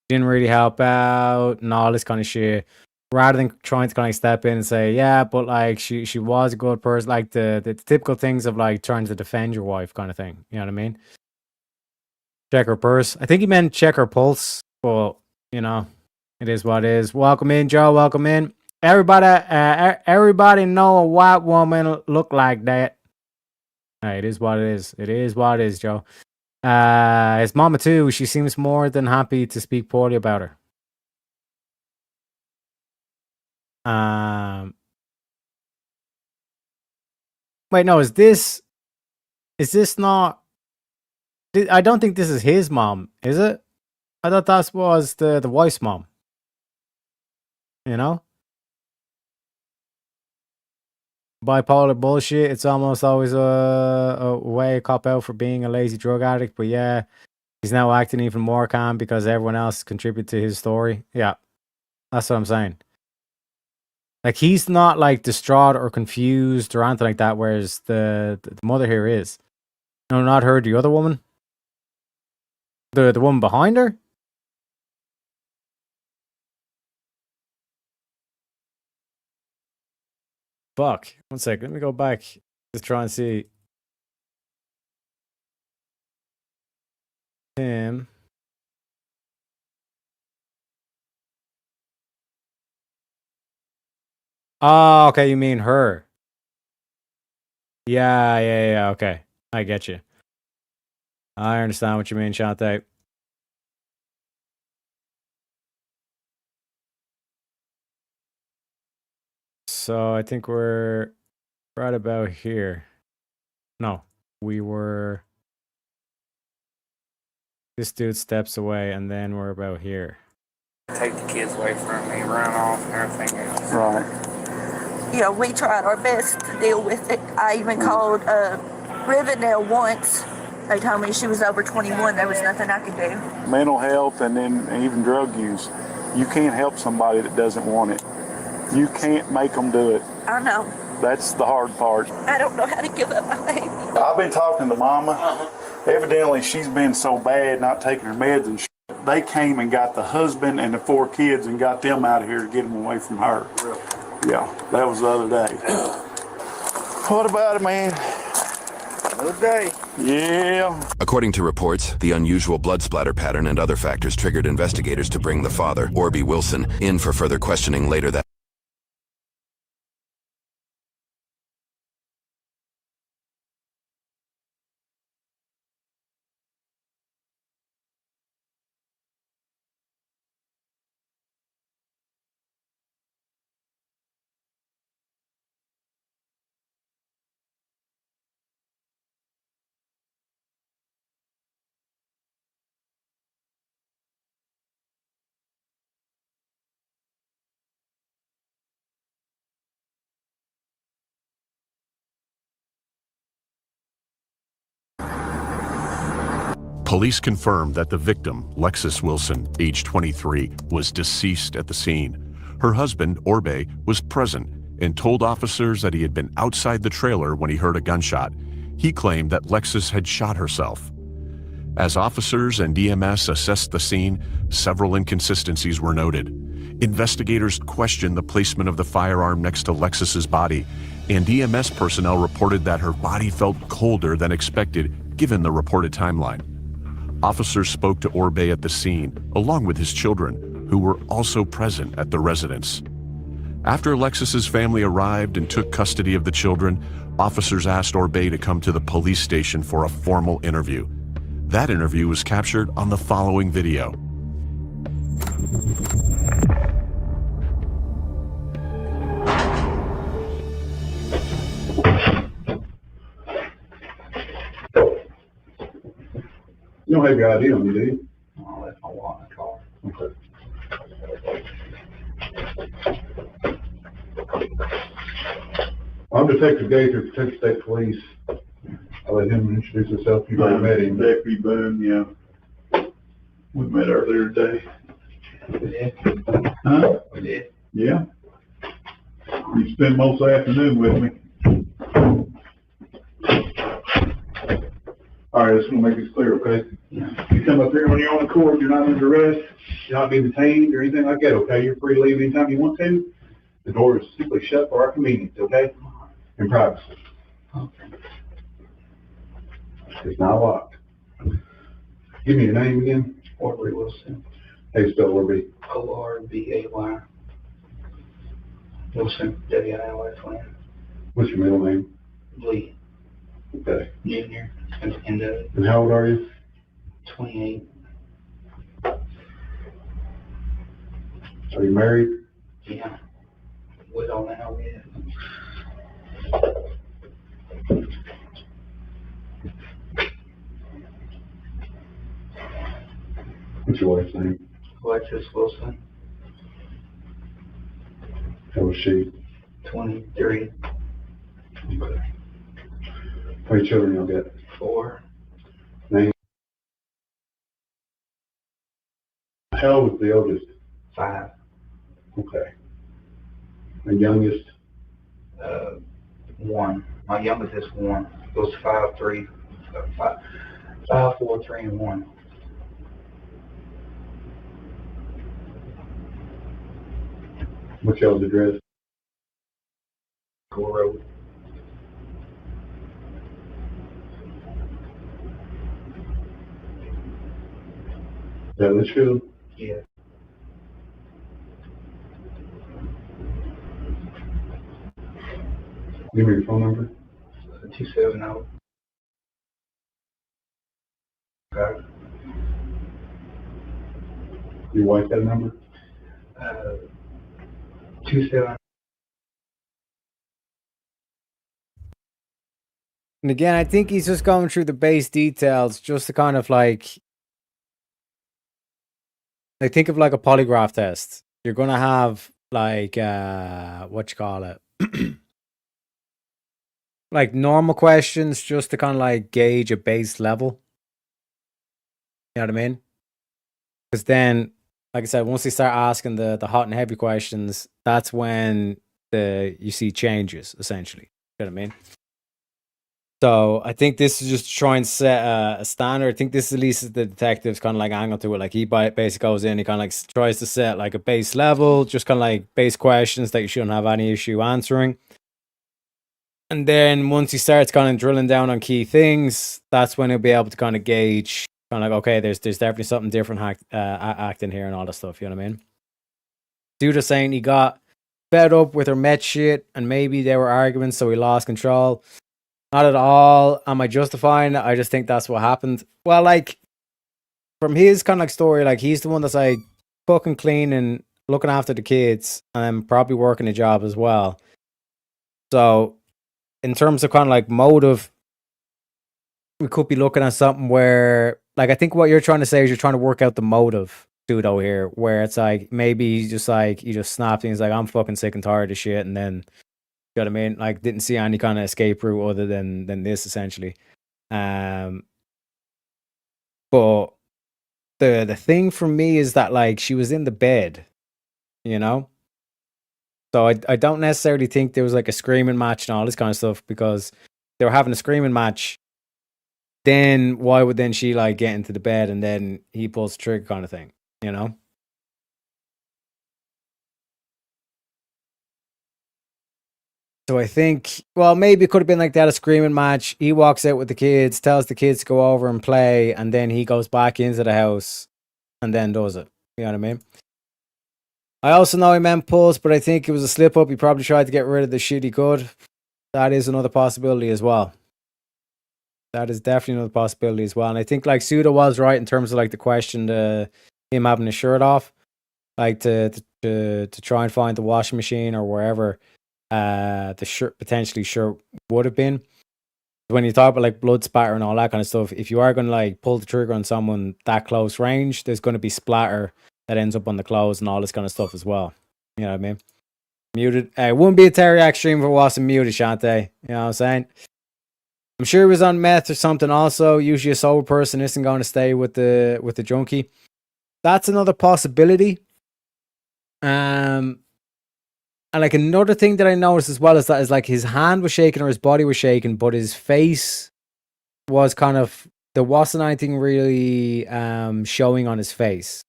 didn't really help out and all this kind of shit, rather than trying to kind of step in and say, yeah, but like she was a good person, like the typical things of like trying to defend your wife kind of thing. You know what I mean? Check her purse. I think he meant check her pulse, but you know, it is what it is. Welcome in, Joe. Welcome in. Everybody know a white woman look like that. It is what it is. It is what it is, Joe. His mama too. She seems more than happy to speak poorly about her. Wait, no. Is this not? I don't think this is his mom, is it? I thought that was the wife's mom. You know? Bipolar bullshit. It's almost always a way to cop out for being a lazy drug addict. But yeah, he's now acting even more calm because everyone else contributed to his story. Yeah, that's what I'm saying. Like he's not like distraught or confused or anything like that, whereas the mother here is. No, not her. The other woman. The woman behind her. Fuck. 1 second. Let me go back to try and see. him. Oh, okay, you mean her. Yeah, okay. I get you. I understand what you mean, Shantae. So I think we're right about here. No, we were... This dude steps away, and then we're about here. Take the kids away from me, run off, and everything else. Right. You know, we tried our best to deal with it. I even called Rivendell once. They told me she was over 21. There was nothing I could do. Mental health and then even drug use. You can't help somebody that doesn't want it. You can't make them do it. I know. That's the hard part. I don't know how to give up my baby. I've been talking to Mama. Evidently, she's been so bad not taking her meds and shit. They came and got the husband and the 4 kids and got them out of here to get them away from her. Really? Yeah, that was the other day. What about it, man? Another day. Yeah. According to reports, the unusual blood splatter pattern and other factors triggered investigators to bring the father, Orby Wilson, in for further questioning later that. Police confirmed that the victim, Lexus Wilson, age 23, was deceased at the scene. Her husband, Orbe, was present and told officers that he had been outside the trailer when he heard a gunshot. He claimed that Lexus had shot herself. As officers and EMS assessed the scene, several inconsistencies were noted. Investigators questioned the placement of the firearm next to Lexus's body, and EMS personnel reported that her body felt colder than expected given the reported timeline. Officers spoke to Orbe at the scene, along with his children, who were also present at the residence. After Lexus's family arrived and took custody of the children, officers asked Orbe to come to the police station for a formal interview. That interview was captured on the following video. You don't have your ID on you, do you? Oh, that's my wallet in the car. Okay. I'm Detective Gaither, Kentucky State Police. I'll let him introduce himself. You've already met him. Deputy Boone, yeah. We met earlier today. We did. Huh? We did. Yeah. You spent most of the afternoon with me. All right, I just want to make this clear, okay? You come up here when you're on the court, you're not under arrest, you're not being detained or anything like that, okay? You're free to leave anytime you want to. The door is simply shut for our convenience, okay? And privacy. Okay. It's not locked. Give me your name again. Orby Wilson. How you spell Orby? O-R-B-A-Y. Wilson, W-I-L-S-O-N. What's your middle name? Lee. Okay. Junior. And end of it. And how old are you? 28. Are you married? Yeah. We don't know how we is. What's your wife's name? Alexis Wilson. How was she? 23. Okay. How many children y'all got? 4. Name? How old was the oldest? 5. Okay. And youngest? 1. My youngest is 1. Goes 5, 3, 5, 4, 3, and 1. What's y'all's address? Gore Road. that Litchfield? Yeah. Give me your phone number. 270. Got it. Your wife got a number? 27. And again, I think he's just going through the base details just to kind of like think of like a polygraph test. You're gonna have like what you call it? Like normal questions just to kind of like gauge a base level. You know what I mean? Because then, like I said, once they start asking the hot and heavy questions, that's when you see changes, essentially. You know what I mean? So I think this is just to try and set a standard. I think this is at least the detective's kind of like angle to it. Like he basically goes in, he kind of like tries to set like a base level, just kind of like base questions that you shouldn't have any issue answering. And then once he starts kind of drilling down on key things, that's when he'll be able to kind of gauge, kind of like, okay, there's definitely something different acting here and all that stuff. You know what I mean? Dude saying he got fed up with her met shit and maybe they were arguing, so he lost control. Not at all. Am I justifying it? I just think that's what happened. Well, like, from his kind of like story, like, he's the one that's like fucking cleaning, looking after the kids, and probably working a job as well. So, in terms of kind of like motive, we could be looking at something where, like, I think what you're trying to say is you're trying to work out the motive, pseudo here, where it's like maybe he's just like, he just snapped and he's like, I'm fucking sick and tired of shit, and then, you know what I mean? Like, didn't see any kind of escape route other than this, essentially. But the thing for me is that, like, she was in the bed, you know? So I don't necessarily think there was like a screaming match and all this kind of stuff, because they were having a screaming match. Then why would then she like get into the bed and then he pulls the trigger kind of thing, you know? So I think, well, maybe it could have been like that, a screaming match. He walks out with the kids, tells the kids to go over and play, and then he goes back into the house and then does it. You know what I mean? I also know he meant pulse, but I think it was a slip up. He probably tried to get rid of the shit he could. That is another possibility as well. That is definitely another possibility as well. And I think like Suda was right in terms of like the question, him having his shirt off, like to try and find the washing machine or wherever the shirt would have been. When you talk about like blood spatter and all that kind of stuff, if you are going to like pull the trigger on someone that close range, there's going to be splatter that ends up on the clothes and all this kind of stuff as well. You know what I mean? Muted. It wouldn't be a Teriyaki stream if it wasn't muted, Shante. You know what I'm saying? I'm sure he was on meth or something also. Usually a sober person isn't going to stay with the junkie. That's another possibility. And like another thing that I noticed as well is that is like his hand was shaking or his body was shaking, but his face was kind of, there wasn't anything really showing on his face.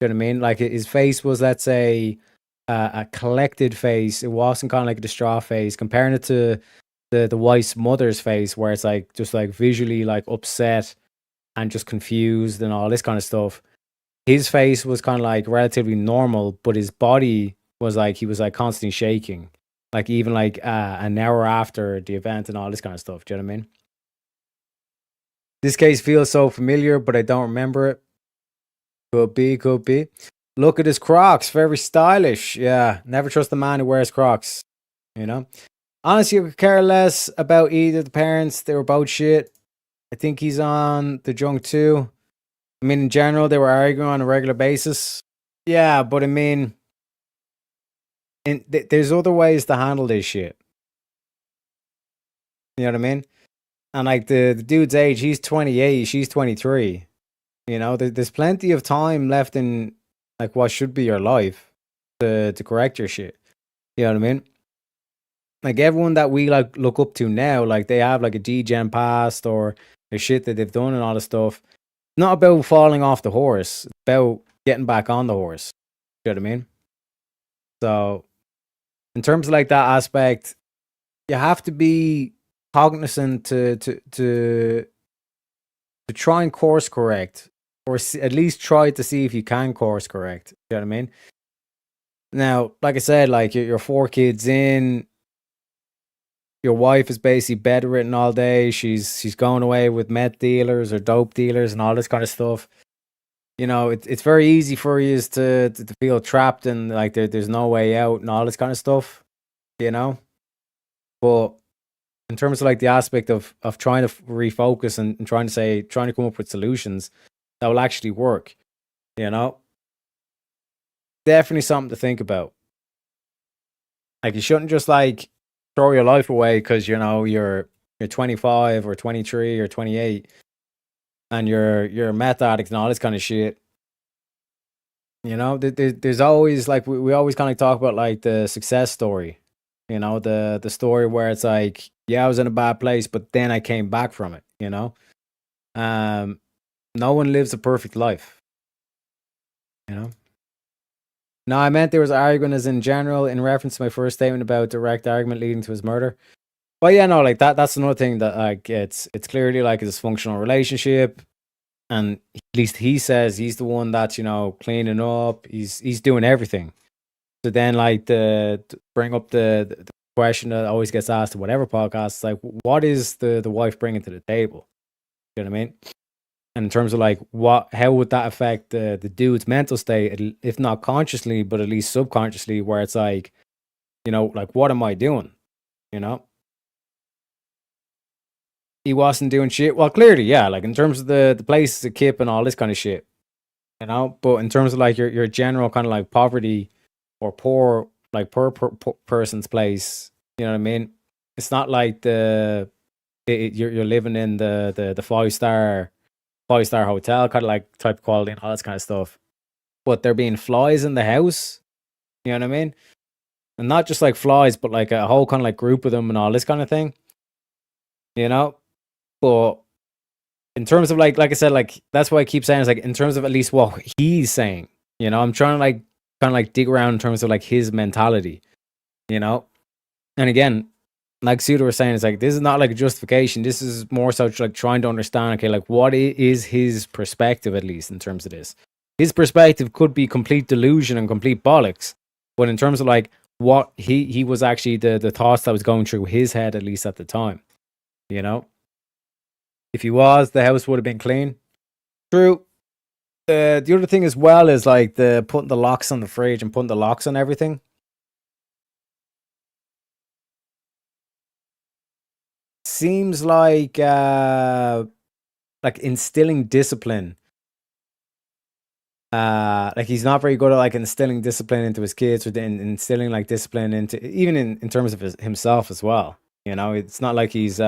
You know what I mean? Like his face was, let's say, a collected face. It wasn't kind of like a distraught face. Comparing it to the wife's mother's face, where it's like just like visually like upset and just confused and all this kind of stuff. His face was kind of like relatively normal, but his body was like, he was like constantly shaking, like even like an hour after the event and all this kind of stuff. Do you know what I mean? This case feels so familiar, but I don't remember it. Could be. Look at his Crocs, very stylish. Yeah, never trust a man who wears Crocs. You know? Honestly, I could care less about either the parents. They were both shit. I think he's on the junk too. I mean, in general, they were arguing on a regular basis. Yeah, but I mean, there's other ways to handle this shit. You know what I mean? And like the dude's age, he's 28, she's 23. You know, there's plenty of time left in like what should be your life to correct your shit. You know what I mean? Like everyone that we like look up to now, like they have like a D-Gen past or the shit that they've done and all this stuff. Not about falling off the horse, it's about getting back on the horse. You know what I mean? So in terms of like that aspect, you have to be cognizant to try and course correct or at least try to see if you can course correct. You know what I mean? Now, like I said, like you're 4 kids in, your wife is basically bedridden all day. She's going away with meth dealers or dope dealers and all this kind of stuff. You know, it's very easy for you to feel trapped and like there's no way out and all this kind of stuff. You know, but in terms of like the aspect of trying to refocus and trying to come up with solutions that will actually work, you know, definitely something to think about. Like you shouldn't just like throw your life away because you know you're 25 or 23 or 28 and you're a meth addict and all this kind of shit. You know, there's always like we always kind of talk about like the success story. You know, the story where it's like, yeah, I was in a bad place, but then I came back from it, you know? No one lives a perfect life, you know? No, I meant there was argument as in general in reference to my first statement about direct argument leading to his murder. But yeah, no, like that's another thing that like it's clearly like a dysfunctional relationship. And at least he says he's the one that's, you know, cleaning up, he's doing everything. So then like to bring up the question that always gets asked in whatever podcast, it's like what is the wife bringing to the table? You know what I mean? And in terms of like how would that affect the dude's mental state, if not consciously, but at least subconsciously, where it's like, you know, like what am I doing? You know? He wasn't doing shit. Well, clearly, yeah, like in terms of the places to keep and all this kind of shit. You know, but in terms of like your general kind of like poverty or poor, like per person's place, you know what I mean? It's not like you're living in the five-star hotel kind of like type of quality and all that kind of stuff. But there being flies in the house, you know what I mean? And not just like flies, but like a whole kind of like group of them and all this kind of thing. You know? But in terms of like I said, like that's why I keep saying it's like in terms of at least what he's saying, you know, I'm trying to like kind of like dig around in terms of like his mentality, you know. And again, like Suda was saying, it's like this is not like a justification. This is more so like trying to understand, okay, like what is his perspective at least in terms of this. His perspective could be complete delusion and complete bollocks, but in terms of like what he was actually the thoughts that was going through his head at least at the time, you know. If he was, the house would have been clean. True. The other thing as well is like the putting the locks on the fridge and putting the locks on everything. Seems like instilling discipline. Like he's not very good at like instilling discipline into his kids or instilling like discipline into even in terms of himself as well. You know, it's not like he's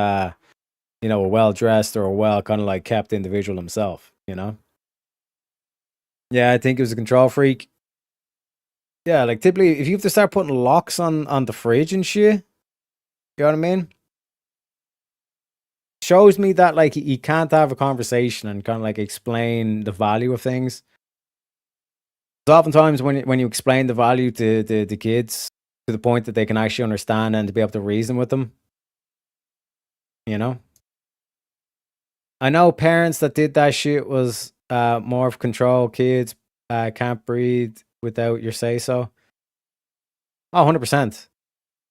you know, a well-dressed or a well kind of like kept individual himself, you know? Yeah, I think he was a control freak. Yeah, like typically if you have to start putting locks on the fridge and shit, you know what I mean? Shows me that like he can't have a conversation and kind of like explain the value of things. Because oftentimes when you explain the value to the kids to the point that they can actually understand and to be able to reason with them, you know? I know parents that did that shit was more of control. Kids can't breathe without your say so. Oh, 100%.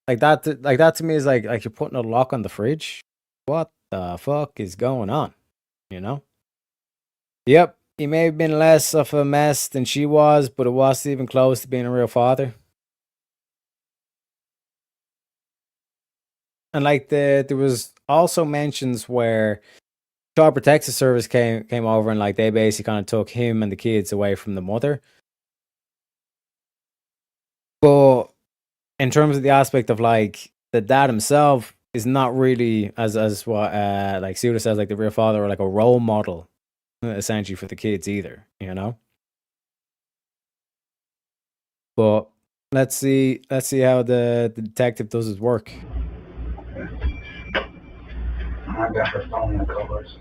Like that to me is like you're putting a lock on the fridge. What the fuck is going on? You know? Yep, he may have been less of a mess than she was, but it wasn't even close to being a real father. And like there was also mentions where Child Protective Service came over and like they basically kind of took him and the kids away from the mother. But in terms of the aspect of like the dad himself is not really as what like Suda says, like the real father or like a role model essentially for the kids either, you know. But let's see how the detective does his work. I got her phone in the covers.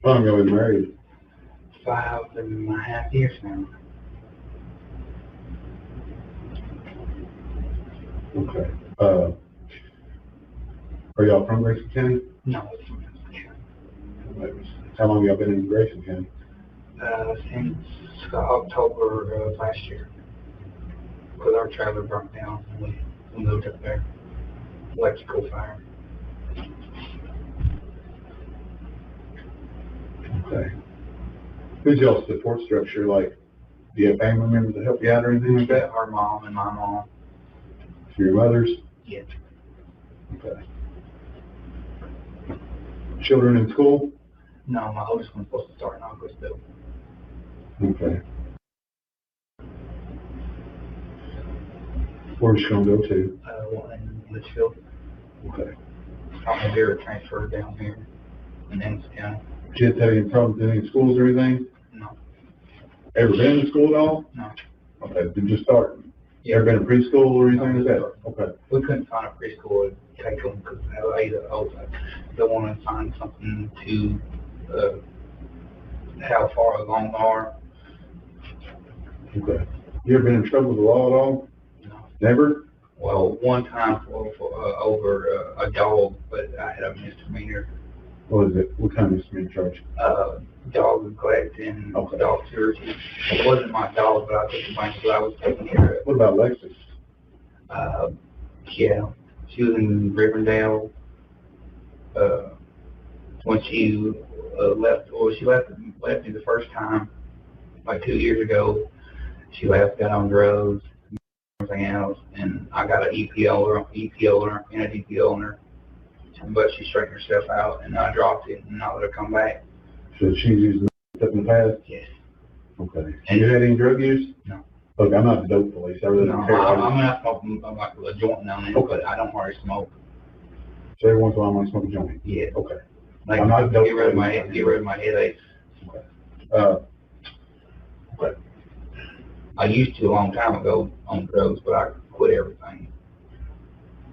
How long have you been married? 5.5 years now. Okay. Are y'all from Grayson County? No. How long y'all been in Grayson County? Since October of last year. Because our trailer burnt down and we moved up there. Electrical fire. Okay. Who's y'all's support structure? Like, do you have family members that help you out or anything like that? Our mom and my mom. Your mothers? Yeah. Okay. Children in school? No, my oldest one's supposed to start in August though. Okay. Where's she gonna go to? One in Litchfield. Okay. I'm gonna get her transferred down here in Ennis County. She had any problems in any schools or anything? No. Ever been to school at all? No. Okay, did you start? You ever been to preschool or anything like that? Okay. We couldn't find a preschool to take them because they want to find something to how far along they are. Okay. You ever been in trouble with the law at all? No. Never? Well, one time for over a dog, but I had a misdemeanor. What is it? What kind of misdemeanor charge? Dog neglect and dog security. It wasn't my dog, but I took the bank, so I was taking care of it. What about Lexus? Yeah, she was in Riverdale. When she left, or she left me the first time, like 2 years ago. She left, got on drugs, everything else, and I got an EPO and a DPO on her. But she straightened herself out, and I dropped it, and I let her come back. So she's used stuff in the past? Yes. Okay. And you had any drug use? No. Look, I'm not the dope police. I really don't care. I'm not smoking like a joint now and then, but I don't hardly smoke. So every once in a while I'm going to smoke a joint? Yeah. Okay. Like, I'm not dope get rid of my headaches. Okay. Okay. I used to a long time ago on drugs, but I quit everything.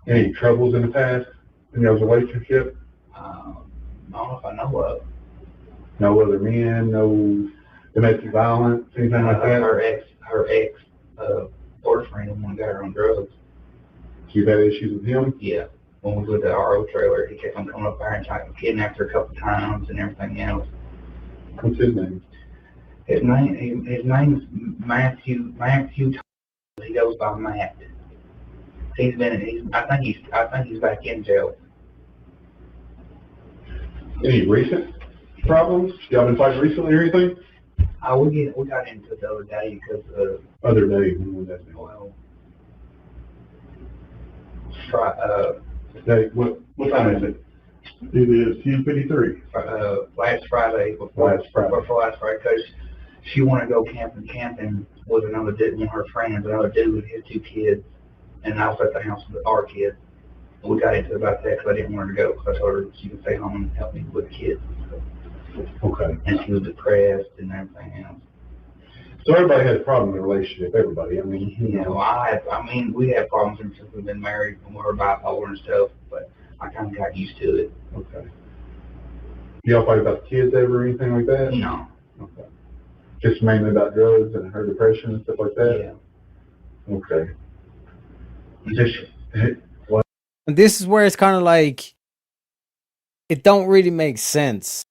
Any troubles in the past in y'all's relationship? I don't know if I know of. No other men, no domestic violence, anything like that? Her ex boyfriend, the one got her on drugs. So you've had issues with him? Yeah. When we was with the RO trailer, he kept on coming up there and trying to kidnap her a couple times and everything else. What's his name? His name's Matthew. He goes by Matt. I think he's back in jail. Any recent problems? Y'all been fighting recently or anything? We got into it the other day because other day, when was that? Well, what time is it? It is 10:53. Last Friday, before last Friday, because she wanted to go camping with another dude, one of her friends, another dude with his 2 kids, and I was at the house with our kids. And we got into it about that because I didn't want her to go, because I told her she could stay home and help me with the kids and stuff. Okay. And she was depressed and everything else. So everybody has a problem in a relationship, everybody. I mean, we have problems since we've been married and we're bipolar and stuff, but I kind of got used to it. Okay. Do y'all fight about the kids ever or anything like that? No. Okay. Just mainly about drugs and her depression and stuff like that? Yeah. Okay. And this is where it's kind of like, it don't really make sense.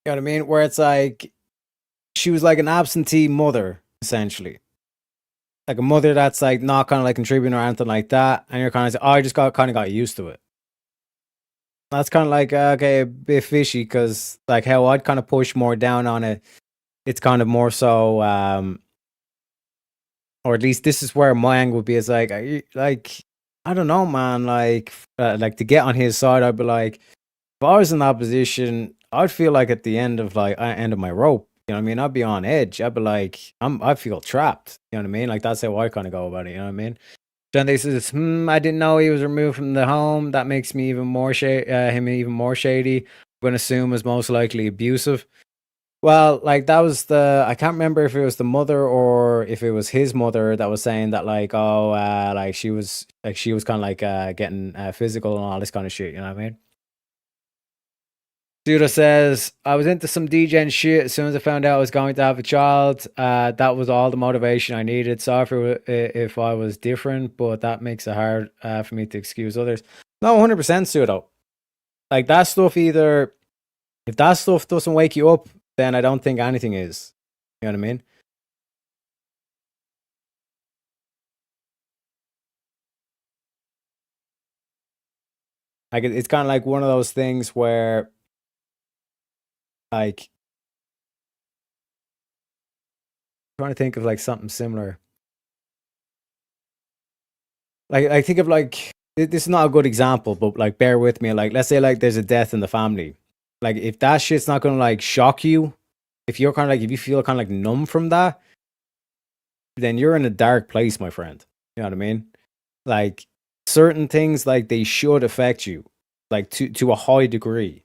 You know what I mean? Where it's like, she was like an absentee mother, essentially. Like a mother that's like not kind of like contributing or anything like that. And you're kind of like, oh, I just kind of got used to it. That's kind of like, okay, a bit fishy, because like how I'd kind of push more down on it. It's kind of more so, or at least this is where my angle would be. It's like, I don't know, man. Like to get on his side, I'd be like, if I was in that position, I'd feel like at the end of my rope. You know what I mean? I'd be on edge. I'd be like, I feel trapped. You know what I mean? Like that's how I kind of go about it. You know what I mean? Then they says, I didn't know he was removed from the home. That makes me even more him even more shady. I'm going to assume is most likely abusive. Well, like that was I can't remember if it was the mother or if it was his mother that was saying that like, oh, like she was kind of like getting physical and all this kind of shit. You know what I mean? Suda says, I was into some DJing shit as soon as I found out I was going to have a child. That was all the motivation I needed. Sorry if I was different, but that makes it hard for me to excuse others. No, 100% Suda. Like that stuff either If that stuff doesn't wake you up, then I don't think anything is. You know what I mean? Like it's kind of like one of those things where, like, I'm trying to think of like something similar. Like I think of like this is not a good example, but like bear with me. Like let's say like there's a death in the family. Like if that shit's not gonna like shock you, if you're kind of like if you feel kind of like numb from that, then you're in a dark place, my friend. You know what I mean? Like certain things like they should affect you, like to a high degree.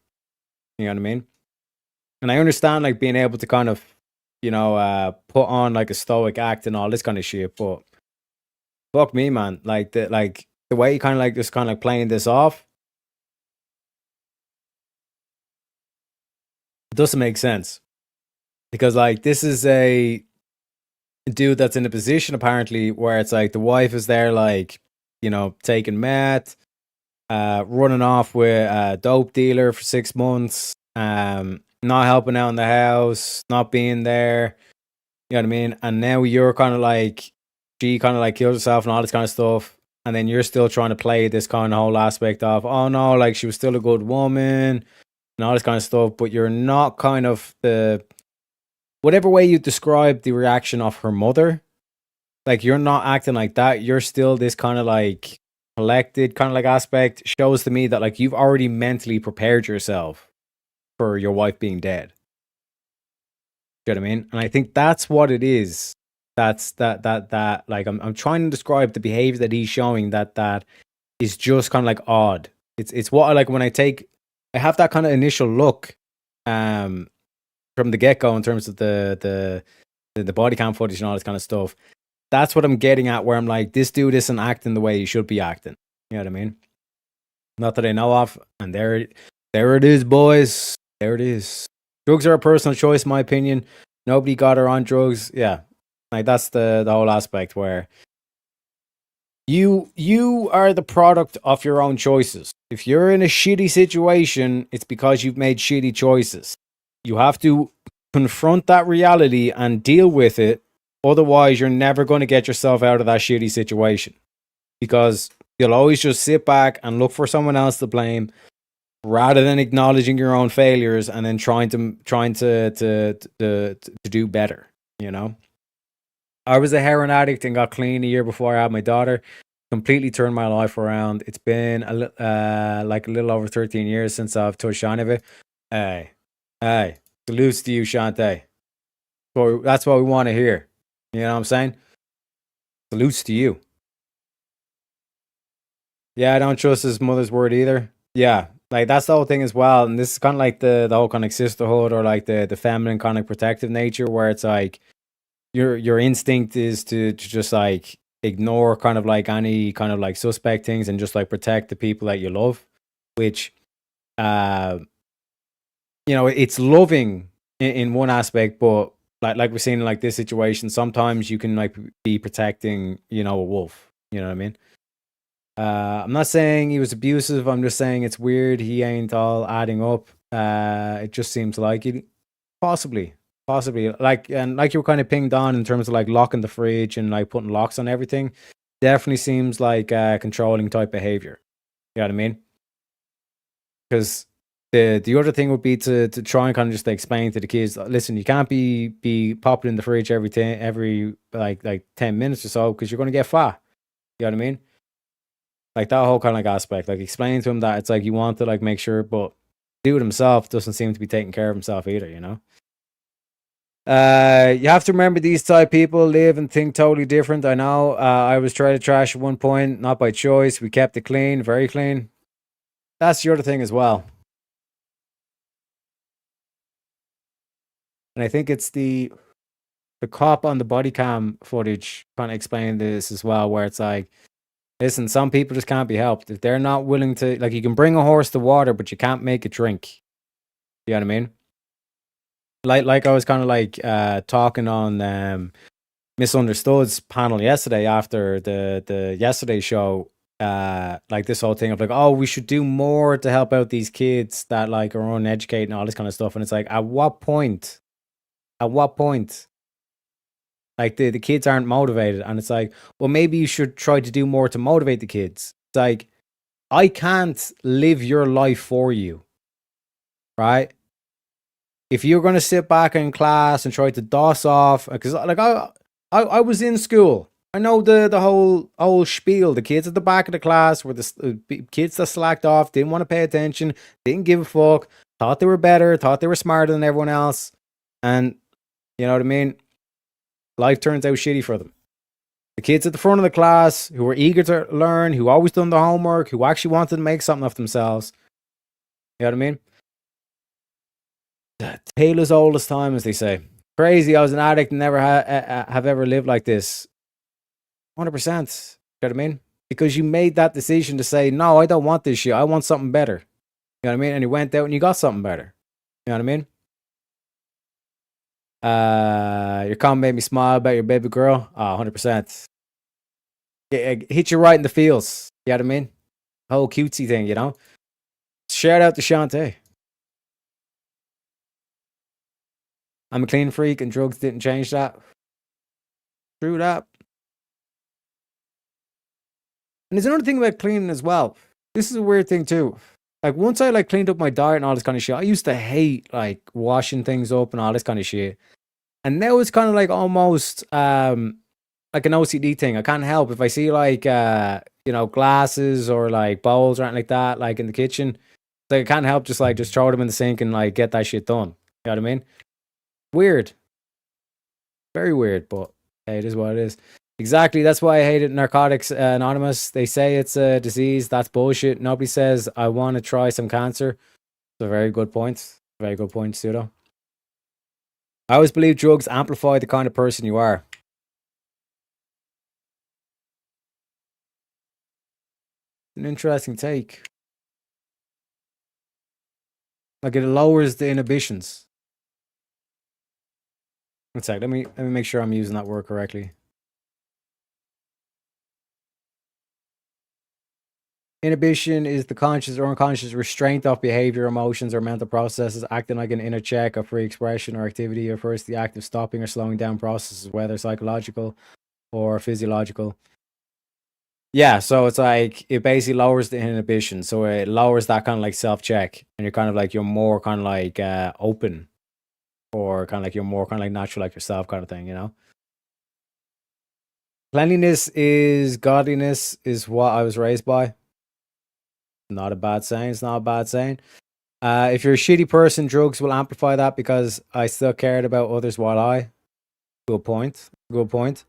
You know what I mean? And I understand like being able to kind of, put on like a stoic act and all this kind of shit, but fuck me, man. Like the way you kind of like just kind of like playing this off, it doesn't make sense. Because like this is a dude that's in a position apparently where it's like the wife is there like, taking meth, running off with a dope dealer for 6 months, not helping out in the house, not being there. You know what I mean? And now you're kind of like, she kind of like kills herself and all this kind of stuff. And then you're still trying to play this kind of whole aspect of, oh no, like she was still a good woman and all this kind of stuff. But you're not kind of whatever way you describe the reaction of her mother, like you're not acting like that. You're still this kind of like collected kind of like aspect. Shows to me that like you've already mentally prepared yourself for your wife being dead. You know what I mean? And I think that's what it is. That's that like I'm trying to describe the behavior that he's showing that is just kind of like odd. It's what I like when I have that kind of initial look from the get-go in terms of the body cam footage and all this kind of stuff. That's what I'm getting at, where I'm like, this dude isn't acting the way he should be acting. You know what I mean? Not that I know of. And there it is, boys. There it is. Drugs are a personal choice, in my opinion. Nobody got her on drugs. Yeah. Like that's the whole aspect where you are the product of your own choices. If you're in a shitty situation, it's because you've made shitty choices. You have to confront that reality and deal with it. Otherwise, you're never going to get yourself out of that shitty situation, because you'll always just sit back and look for someone else to blame rather than acknowledging your own failures and then trying to do better. I was a heroin addict and got clean a year before I had my daughter. Completely turned my life around. It's been like a little over 13 years since I've touched on it. Hey, salutes to you, Shantae. That's what we want to hear. You know what I'm saying? Salutes to you. Yeah, I don't trust his mother's word either. Yeah, like that's the whole thing as well. And this is kind of like the whole kind of sisterhood, or like the feminine kind of protective nature, where it's like your instinct is to just like ignore kind of like any kind of like suspect things and just like protect the people that you love, which it's loving in one aspect, but like we're seeing in like this situation, sometimes you can like be protecting a wolf. You know what I mean? I'm not saying he was abusive. I'm just saying it's weird. He ain't all adding up. It just seems like it. Possibly. Like, and like you were kind of pinged on in terms of like locking the fridge and like putting locks on everything. Definitely seems like controlling type behavior. You know what I mean? Because the other thing would be to try and kind of just like explain to the kids, listen, you can't be popping in the fridge every like 10 minutes or so, because you're going to get fat. You know what I mean? Like that whole kind of like aspect, like explaining to him that it's like you want to like make sure, but dude himself doesn't seem to be taking care of himself either, You have to remember, these type people live and think totally different. I know. I was trying to trash at one point, not by choice. We kept it clean, very clean. That's the other thing as well. And I think it's the cop on the body cam footage kind of explained this as well, where it's like, listen, some people just can't be helped. If they're not willing to, like, you can bring a horse to water, but you can't make it drink. You know what I mean? Like I was kind of like talking on Misunderstood's panel yesterday after the yesterday show. like this whole thing of like, oh, we should do more to help out these kids that like are uneducated and all this kind of stuff. And it's like, at what point? Like the kids aren't motivated, and it's like, well, maybe you should try to do more to motivate the kids. It's like, I can't live your life for you, right? If you're going to sit back in class and try to doss off, because like I was in school, I know the whole spiel. The kids at the back of the class were the kids that slacked off, didn't want to pay attention, didn't give a fuck, thought they were better, thought they were smarter than everyone else, and you know what I mean. Life turns out shitty for them. The kids at the front of the class who were eager to learn, who always done the homework, who actually wanted to make something of themselves. You know what I mean? Tale as old as time, as they say. Crazy, I was an addict and never have ever lived like this. 100%. You know what I mean? Because you made that decision to say, no, I don't want this shit. I want something better. You know what I mean? And you went out and you got something better. You know what I mean? Your comment made me smile about your baby girl. 100%. It hit you right in the feels. You know what I mean? Whole cutesy thing, you know? Shout out to Shantae. I'm a clean freak and drugs didn't change that. True that. And there's another thing about cleaning as well. This is a weird thing too. Like once I like cleaned up my diet and all this kind of shit, I used to hate like washing things up and all this kind of shit. And now it's kind of like almost like an OCD thing. I can't help if I see like glasses or like bowls or anything like that, like in the kitchen. Like I can't help just throw them in the sink and like get that shit done. You know what I mean? Weird. Very weird, but hey, it is what it is. Exactly. That's why I hated Narcotics Anonymous. They say it's a disease. That's bullshit. Nobody says I want to try some cancer. It's a very good point. Very good point, Pseudo. I always believe drugs amplify the kind of person you are. An interesting take. Like it lowers the inhibitions. One sec. Let me make sure I'm using that word correctly. Inhibition is the conscious or unconscious restraint of behavior, emotions, or mental processes, acting like an inner check of free expression or activity. It refers to the act of stopping or slowing down processes, whether psychological or physiological. Yeah, so it's like it basically lowers the inhibition, so it lowers that kind of like self-check, and you're more kind of like open, or kind of like you're more kind of like natural, like yourself, kind of thing, you know. Cleanliness is godliness, is what I was raised by. Not a bad saying. It's not a bad saying. If you're a shitty person, drugs will amplify that because I still cared about others while I. Good point. Good point.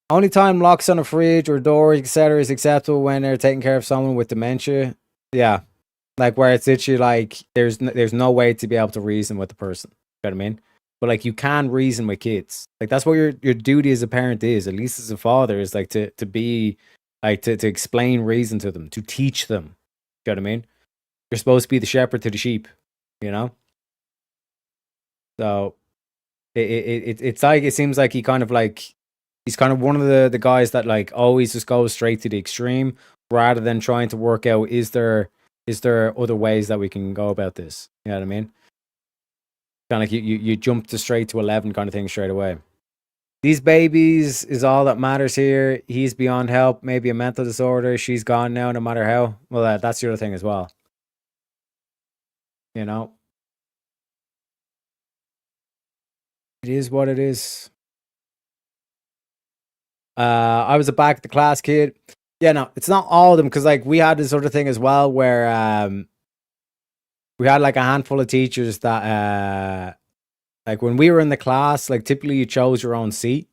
Only time locks on a fridge or door, etc., is acceptable when they're taking care of someone with dementia. Yeah, like where it's literally like there's no way to be able to reason with the person. You know what I mean? But like you can reason with kids. Like that's what your duty as a parent is, at least as a father, is like to be like to explain reason to them, to teach them. You know what I mean? You're supposed to be the shepherd to the sheep, you know? So it's like it seems like he's kind of one of the guys that like always just goes straight to the extreme rather than trying to work out is there other ways that we can go about this? You know what I mean? Kind of like you jump to straight to 11 kind of thing straight away. These babies is all that matters here. He's beyond help. Maybe a mental disorder. She's gone now, no matter how. Well, that's the other thing as well. You know? It is what it is. I was a back to class kid. Yeah, no, it's not all of them, because like we had this other thing as well where we had like a handful of teachers that like when we were in the class, like typically you chose your own seat.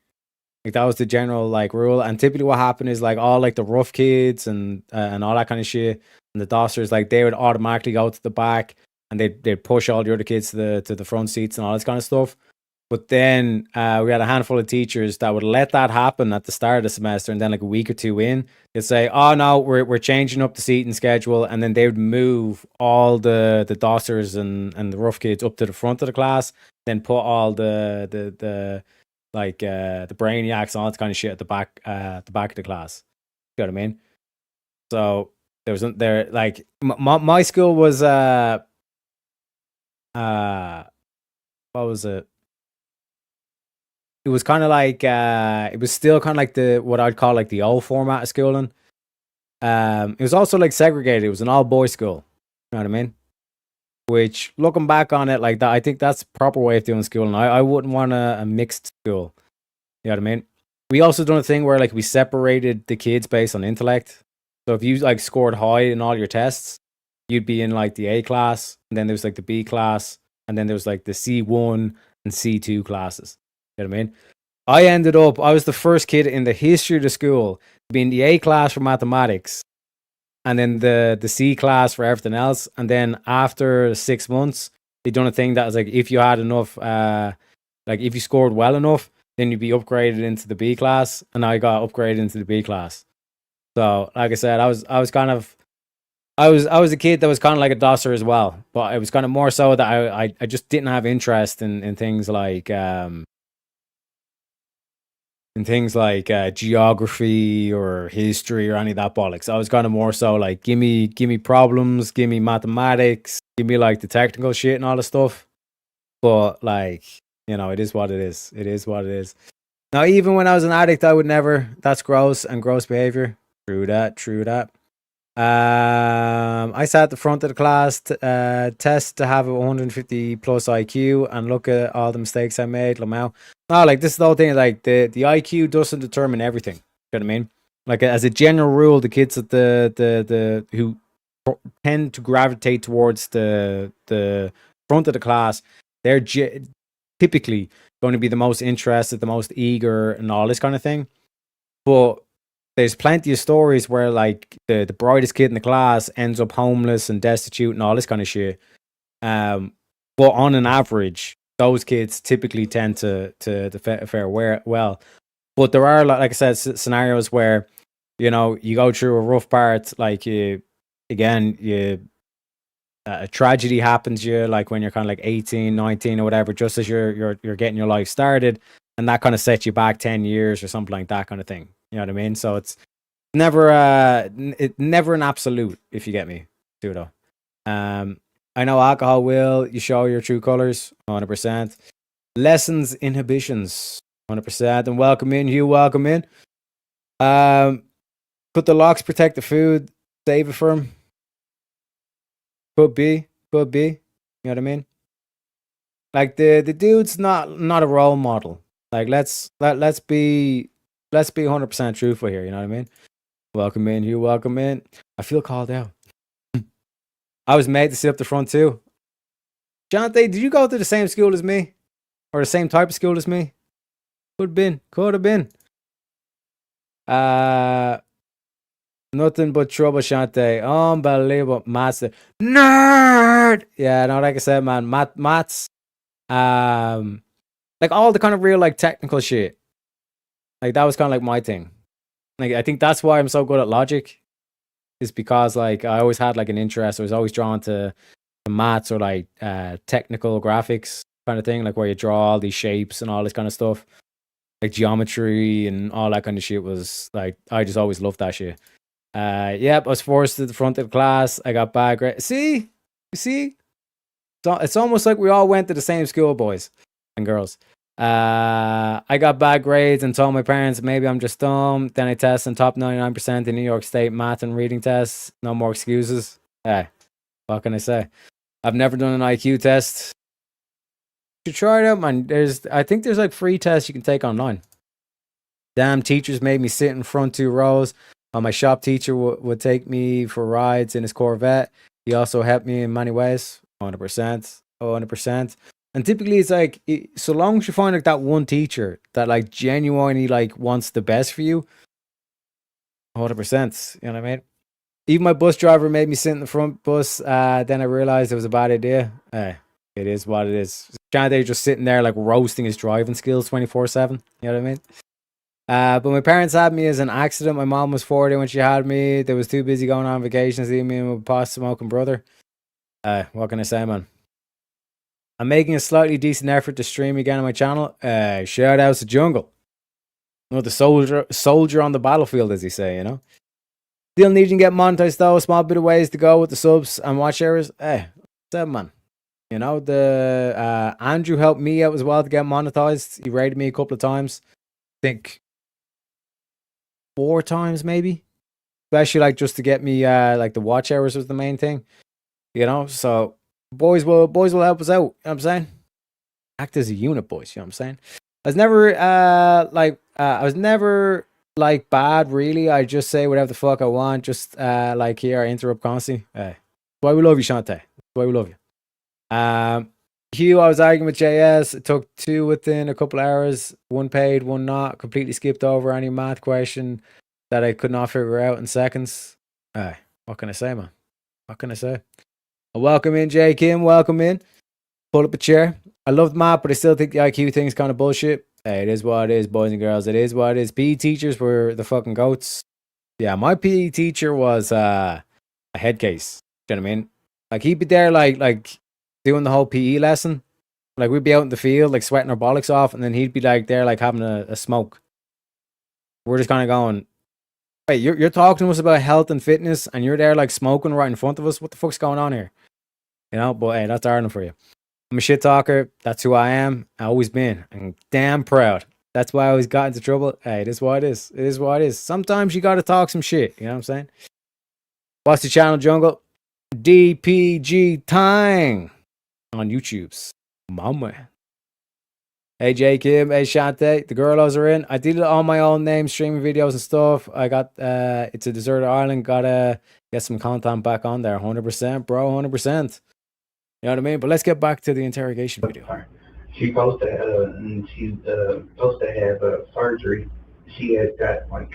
Like that was the general like rule. And typically what happened is like all like the rough kids and all that kind of shit and the dossers, like they would automatically go to the back and they'd push all the other kids to the front seats and all this kind of stuff. But then we had a handful of teachers that would let that happen at the start of the semester, and then like a week or two in, they'd say, "Oh no, we're changing up the seating schedule," and then they would move all the dossers and the rough kids up to the front of the class, then put all the brainiacs and all that kind of shit at the back of the class. You know what I mean? So there was there like my school was what was it? It was kind of like it was still kind of like the what I'd call like the old format of schooling. It was also like segregated. It was an all boys school. You know what I mean? Which looking back on it like that, I think that's the proper way of doing schooling. I wouldn't want a mixed school. You know what I mean? We also done a thing where like we separated the kids based on intellect. So if you like scored high in all your tests, you'd be in like the A class, and then there was like the B class, and then there was like the C1 and C2 classes. You know what I mean? I was the first kid in the history of the school to be in the A class for mathematics, and then the C class for everything else. And then after 6 months, they done a thing that was like if you had enough, like if you scored well enough, then you'd be upgraded into the B class, and I got upgraded into the B class. So, like I said, I was a kid that was kind of like a dosser as well, but it was kind of more so that I just didn't have interest in things like geography or history or any of that bollocks. I was kind of more so like give me problems, give me mathematics, give me like the technical shit and all the stuff. But like, you know, it is what it is. It is what it is. Now, even when I was an addict, I would never. That's gross and gross behavior. True that. True that. I sat at the front of the class test to have a 150 plus IQ and look at all the mistakes I made. Lamau. No, like this is the whole thing. Like the IQ doesn't determine everything. You know what I mean? Like as a general rule, the kids at the who tend to gravitate towards the front of the class, they're typically going to be the most interested, the most eager, and all this kind of thing. But there's plenty of stories where like the brightest kid in the class ends up homeless and destitute and all this kind of shit. But on an average, those kids typically tend to fare well. But there are, like I said, scenarios where, you know, you go through a rough part, like a tragedy happens to you, like when you're kind of like 18, 19 or whatever, just as you're getting your life started, and that kind of sets you back 10 years or something like that kind of thing. You know what I mean? So it's never never an absolute, if you get me, pseudo. I know alcohol will you show your true colors, 100%. Lessons inhibitions, 100%. And welcome in, Hugh. Welcome in. Could the locks protect the food? Save it for him? Could be. You know what I mean? Like the dude's not a role model. Like let's be 100% truthful here. You know what I mean? Welcome in, Hugh. Welcome in. I feel called out. I was made to sit up the front too. Jonte, did you go to the same school as me, or the same type of school as me? Could have been. Nothing but trouble, Shante. Unbelievable. Maths. Nerd! Yeah, no, like I said, man, maths. Like all the kind of real, like, technical shit. Like, that was kind of like my thing. Like, I think that's why I'm so good at logic. Is because, like, I always had, like, an interest. I was always drawn to maths or, like, technical graphics kind of thing. Like, where you draw all these shapes and all this kind of stuff. Like, geometry and all that kind of shit was, like, I just always loved that shit. Yep, I was forced to the front of the class. I got bad grades. See? You see? So it's almost like we all went to the same school, boys and girls. I got bad grades and told my parents maybe I'm just dumb. Then I tested and top 99% in New York State math and reading tests. No more excuses. Hey, what can I say? I've never done an IQ test. You should try it out, man. I think there's like free tests you can take online. Damn, teachers made me sit in front 2 rows. My shop teacher would take me for rides in his Corvette. He also helped me in many ways. 100%. And typically it's like, so long as you find like that one teacher that like genuinely like wants the best for you, 100%. You know what I mean? Even my bus driver made me sit in the front bus. Then I realized it was a bad idea. It is what it is. Shante just sitting there like roasting his driving skills 24/7. You know what I mean? But my parents had me as an accident. My mom was 40 when she had me. They was too busy going on vacations, leaving me and my past smoking brother. What can I say, man? I'm making a slightly decent effort to stream again on my channel. Shout out to Jungle. You know, the soldier on the battlefield, as he say, you know. Still needing to get monetized though. Small bit of ways to go with the subs and watch hours. Hey, what's up, man? You know, the Andrew helped me out as well to get monetized. He rated me a couple of times. I think 4 times maybe. Especially like just to get me like the watch hours was the main thing. You know, so boys will help us out. You know what I'm saying? Act as a unit, boys. You know what I'm saying? I was never I was never like bad really. I just say whatever the fuck I want. Just like here I interrupt constantly. That's why we love you, Shantae. That's why we love you. Hugh, I was arguing with JS. It took 2 within a couple hours. 1 paid, 1 not. Completely skipped over any math question that I could not figure out in seconds. What can I say, man? What can I say? Welcome in, J. Kim. Welcome in. Pull up a chair. I love math, but I still think the IQ thing is kind of bullshit. Hey, it is what it is, boys and girls. It is what it is. PE teachers were the fucking goats. Yeah, my PE teacher was a head case. Do you know what I mean? Like, he'd be there, like doing the whole PE lesson. Like, we'd be out in the field, like, sweating our bollocks off, and then he'd be, like, there, like, having a smoke. We're just kind of going, wait, you're talking to us about health and fitness, and you're there, like, smoking right in front of us? What the fuck's going on here? You know, but, hey, that's Ireland for you. I'm a shit talker. That's who I am. I've always been. I'm damn proud. That's why I always got into trouble. Hey, it is what it is. It is what it is. Sometimes you got to talk some shit. You know what I'm saying? Watch the channel, Jungle. DPG Tang on YouTube's Mama. Hey, J. Kim. Hey, Shante. The girlos are in. I did it on my own name, streaming videos and stuff. I got, it's a deserted island. Gotta get some content back on there. 100%, bro. 100%. You know what I mean? But let's get back to the interrogation video. She's supposed to have surgery. She has got like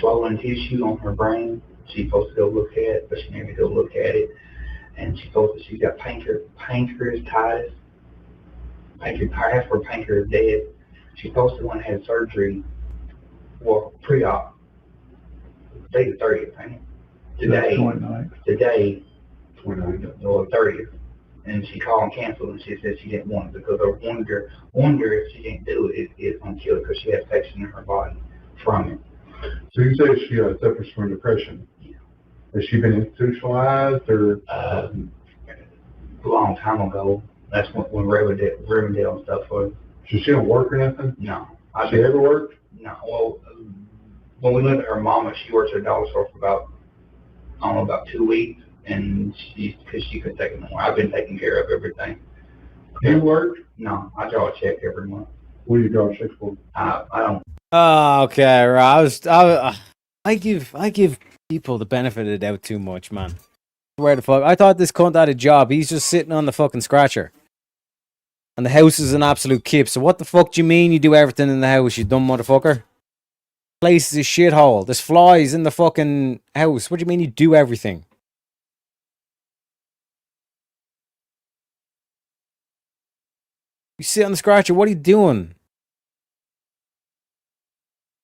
swollen tissue on her brain. She's supposed to go look at it, but she never go look at it. And she's got pancreatitis. Half her pancreas is dead. She's supposed to want to have surgery, well, pre-op. Today the 30th, ain't it? Today, or 30th. And she called and canceled, and she said she didn't want it because I wonder if she didn't do it, it's going to kill her because she has infection in her body from it. So you say she suffers from depression? Yeah. Has she been institutionalized or? A long time ago. That's when Riverdale and stuff was. So she don't work or nothing? No. She ever worked? No. Well, when we lived at her mama, she worked at a dollar store for about 2 weeks, and because she couldn't take it no more. I've been taking care of everything. You work? No, I draw a check every month. What do you draw a check for? I don't. Oh, okay, right. I give people the benefit of the doubt too much, man. Where the fuck? I thought this cunt had a job. He's just sitting on the fucking scratcher. And the house is an absolute kip. So what the fuck do you mean you do everything in the house, you dumb motherfucker? Place is a shithole. There's flies in the fucking house. What do you mean you do everything? You sit on the scratcher. What are you doing?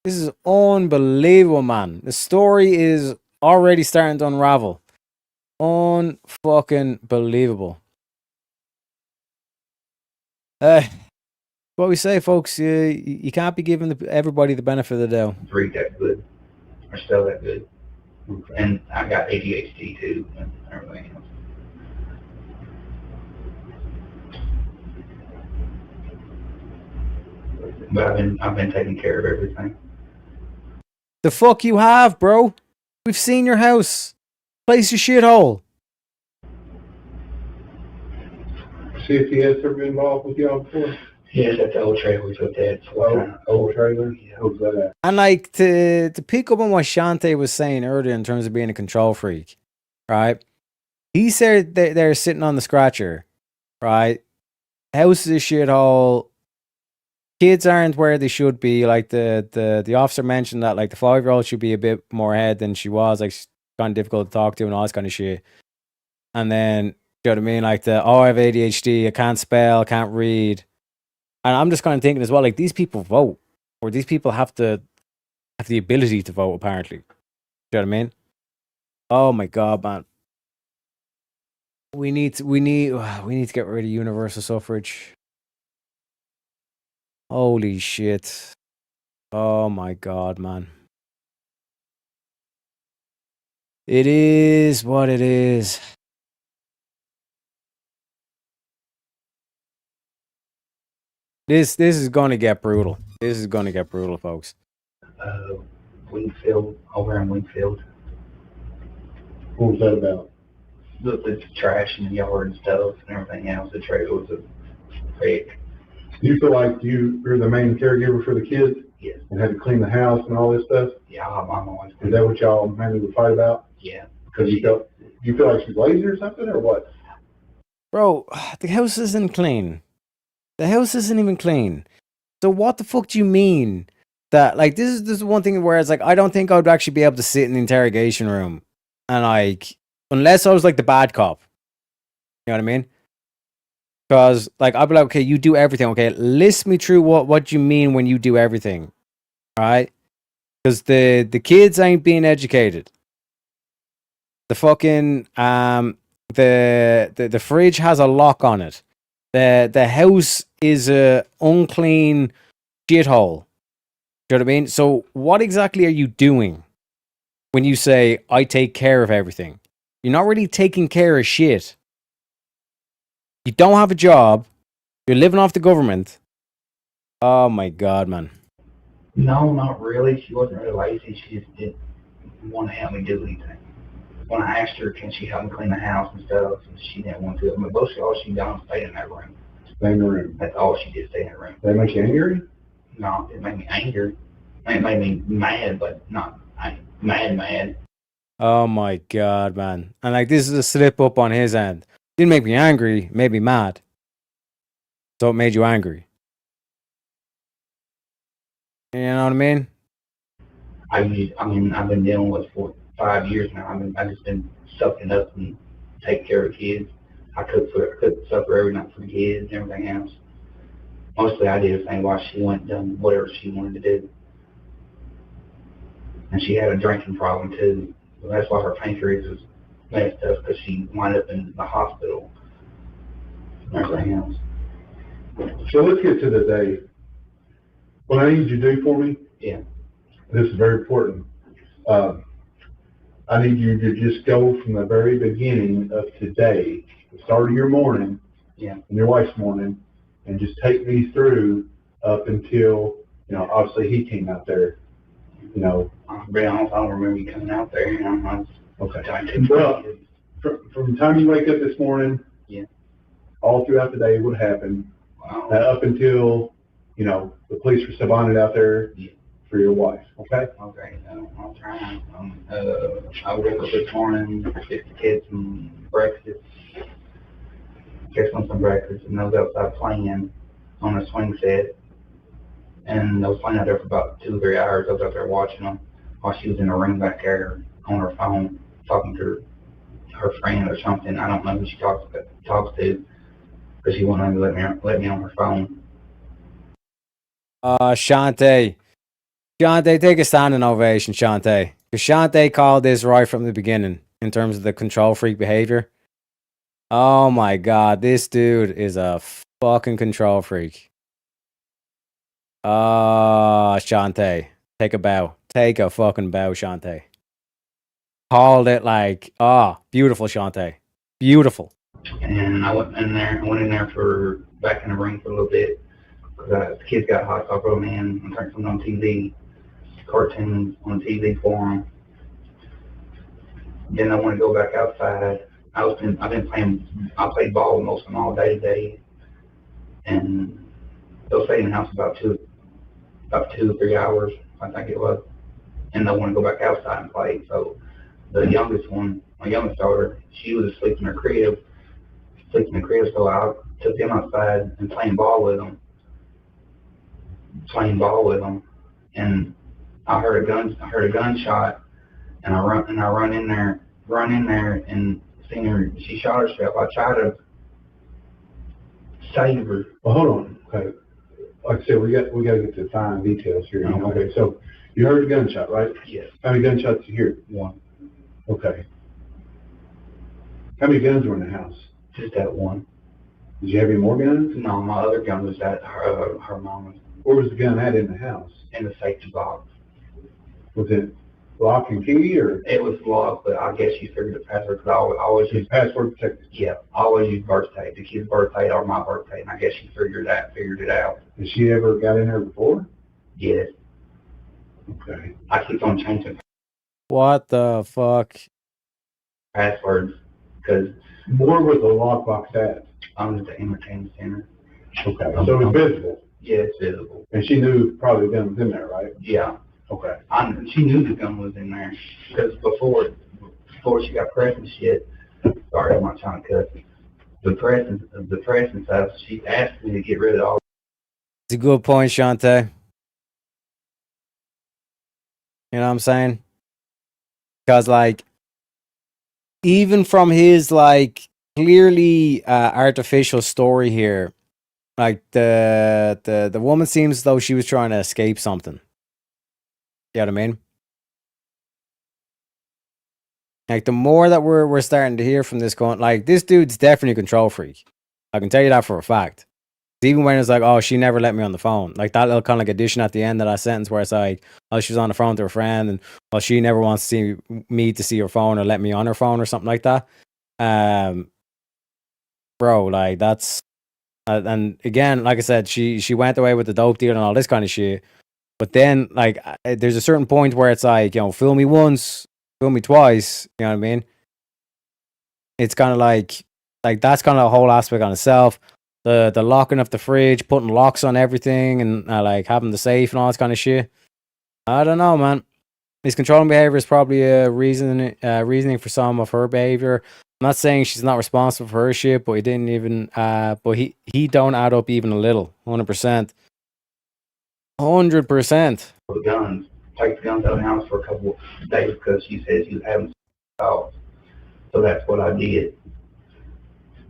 This is unbelievable, man. The story is already starting to unravel. Unfucking believable. What we say, folks, you can't be giving everybody the benefit of the doubt. Read that good, or spell that good. Okay. And I got ADHD too, and everything else. But I've been taking care of everything. The fuck you have, bro? We've seen your house. Place your shithole. See if he has ever been involved with y'all before. Yes, at the old trailer we took that. Old trailer? Yeah. What was that? And like to pick up on what Shante was saying earlier in terms of being a control freak, right? He said that they're sitting on the scratcher, right? House is a shithole. Kids aren't where they should be. Like the officer mentioned that like the 5-year-old should be a bit more ahead than she was. Like she's kind of difficult to talk to and all this kind of shit. And then, you know what I mean? Like I have ADHD, I can't spell, can't read. And I'm just kind of thinking as well, like these people vote, or these people have the ability to vote. Apparently, you know what I mean? Oh my god, man! We need to get rid of universal suffrage. Holy shit! Oh my god, man! It is what it is. This is gonna get brutal. This is gonna get brutal, folks. Wingfield, over in Wingfield. What was that about? The trash in the yard and stuff and everything else. The trailer was a wreck. Do you feel like you're the main caregiver for the kids? Yes. And had to clean the house and all this stuff? Yeah, I'm always. Is that what y'all mainly would fight about? Yeah. Because you feel like she's lazy or something, or what? Bro, the house isn't clean. The house isn't even clean. So what the fuck do you mean that, like, this is one thing where it's like, I don't think I would actually be able to sit in the interrogation room and, like, unless I was like the bad cop. You know what I mean? Because, like, I'd be like, okay, you do everything. Okay, list me through what you mean when you do everything. Right? Because the kids ain't being educated. The fucking the fridge has a lock on it. The house is a unclean shithole. Do you know what I mean? So what exactly are you doing when you say I take care of everything? You're not really taking care of shit. You don't have a job. You're living off the government. Oh my god, man. No, not really. She wasn't really lazy. She just didn't want to help me do anything. When I asked her, can she help me clean the house and stuff, and she didn't want to. But mostly all she done was stay in that room. Stay in the room. That's all she did, stay in the room. That make you angry? No, it made me angry. It made me mad, but not mad. Oh my god, man. And like, this is a slip up on his end. Didn't make me angry, made me mad. So it made you angry. You know what I mean? I've been dealing with it for 5 years now. I've just been sucking up and taking care of kids. I cook supper every night for the kids and everything else. Mostly I did everything while she went and done whatever she wanted to do. And she had a drinking problem too. So that's why her pancreas was messed up, because she wound up in the hospital and everything else. So let's get to the day. What I need you to do for me? Yeah. This is very important. I need you to just go from the very beginning of today, the start of your morning, yeah, and your wife's morning, and just take me through up until, obviously he came out there, I'll be honest, I don't remember you coming out there. Okay. Well, from the time you wake up this morning, yeah, all throughout the day, what happened, up until, the police were bonded out there, yeah, for your wife, okay? Okay, I'll try. I woke up this morning, fixed the kids some breakfast, some breakfast, and I was outside playing on a swing set. And I was playing out there for about 2 or 3 hours. I was out there watching them while she was in the room back there on her phone, talking to her friend or something. I don't know who she talks to, because she wouldn't let me on her phone. Shantae, take a standing ovation, Shantae. Because Shantae called this right from the beginning in terms of the control freak behavior. Oh my god, this dude is a fucking control freak. Shantae, take a bow. Take a fucking bow, Shantae. Called it like, beautiful, Shantae. Beautiful. And I went in there for back in the ring for a little bit. The kids got hot, so I brought them in and turned something on TV, cartoons on TV for them. Then I want to go back outside. I played ball most of them all day today, and they'll stay in the house about 2 or 3 hours, I think it was. And they want to go back outside and play. So the youngest one, my youngest daughter, she was asleep in her crib. So I took them outside and playing ball with them. And I heard a gunshot, and I run in there and seen her. She shot herself. I tried to save her. Well, hold on. Okay. Like I said, we got to get to the fine details here. Okay. So you heard a gunshot, right? Yes. How many gunshots did you hear? One. Okay. How many guns were in the house? Just that one. Did you have any more guns? No, my other gun was at her mama's. Where was the gun at in the house? In the safety box. Was it lock and key, or? It was locked, but I guess she figured the password, because I always use password protected. Yeah, I always use birthday, the kid's birthday or my birthday, and I guess she figured it out. Has she ever got in there before? Yes. Okay. I keep on changing What the fuck? passwords, because where was the lockbox at? Under the entertainment center. Okay, so it's visible? Yeah, it's visible. And she knew probably the gun was in there, right? Yeah. Okay. She knew the gun was in there, because before she got pregnant, shit. Sorry, I'm not trying to cut. The press and stuff. She asked me to get rid of all. It's a good point, Shantae. You know what I'm saying? Because, like, even from his, like, clearly artificial story here, like, the woman seems as though she was trying to escape something. You know what I mean? Like, the more that we're starting to hear from this going, like, this dude's definitely a control freak. I can tell you that for a fact. Even when it's like, oh, she never let me on the phone. Like, that little kind of like addition at the end of that sentence where it's like, oh, she was on the phone to her friend, and, well, she never wants to see me to see her phone or let me on her phone or something like that. Bro, like, that's... and again, like I said, she went away with the dope deal and all this kind of shit. But then, like, there's a certain point where it's like, you know, fool me once, fool me twice. You know what I mean? It's kind of like that's kind of a whole aspect on itself. The locking of the fridge, putting locks on everything, and like having the safe and all this kind of shit. I don't know, man. His controlling behavior is probably a reasoning for some of her behavior. I'm not saying she's not responsible for her shit, but he didn't even. But he don't add up even a little. 100%. 100%. The guns. Take the guns out of the house for a couple of days because she said she was having thoughts. So that's what I did.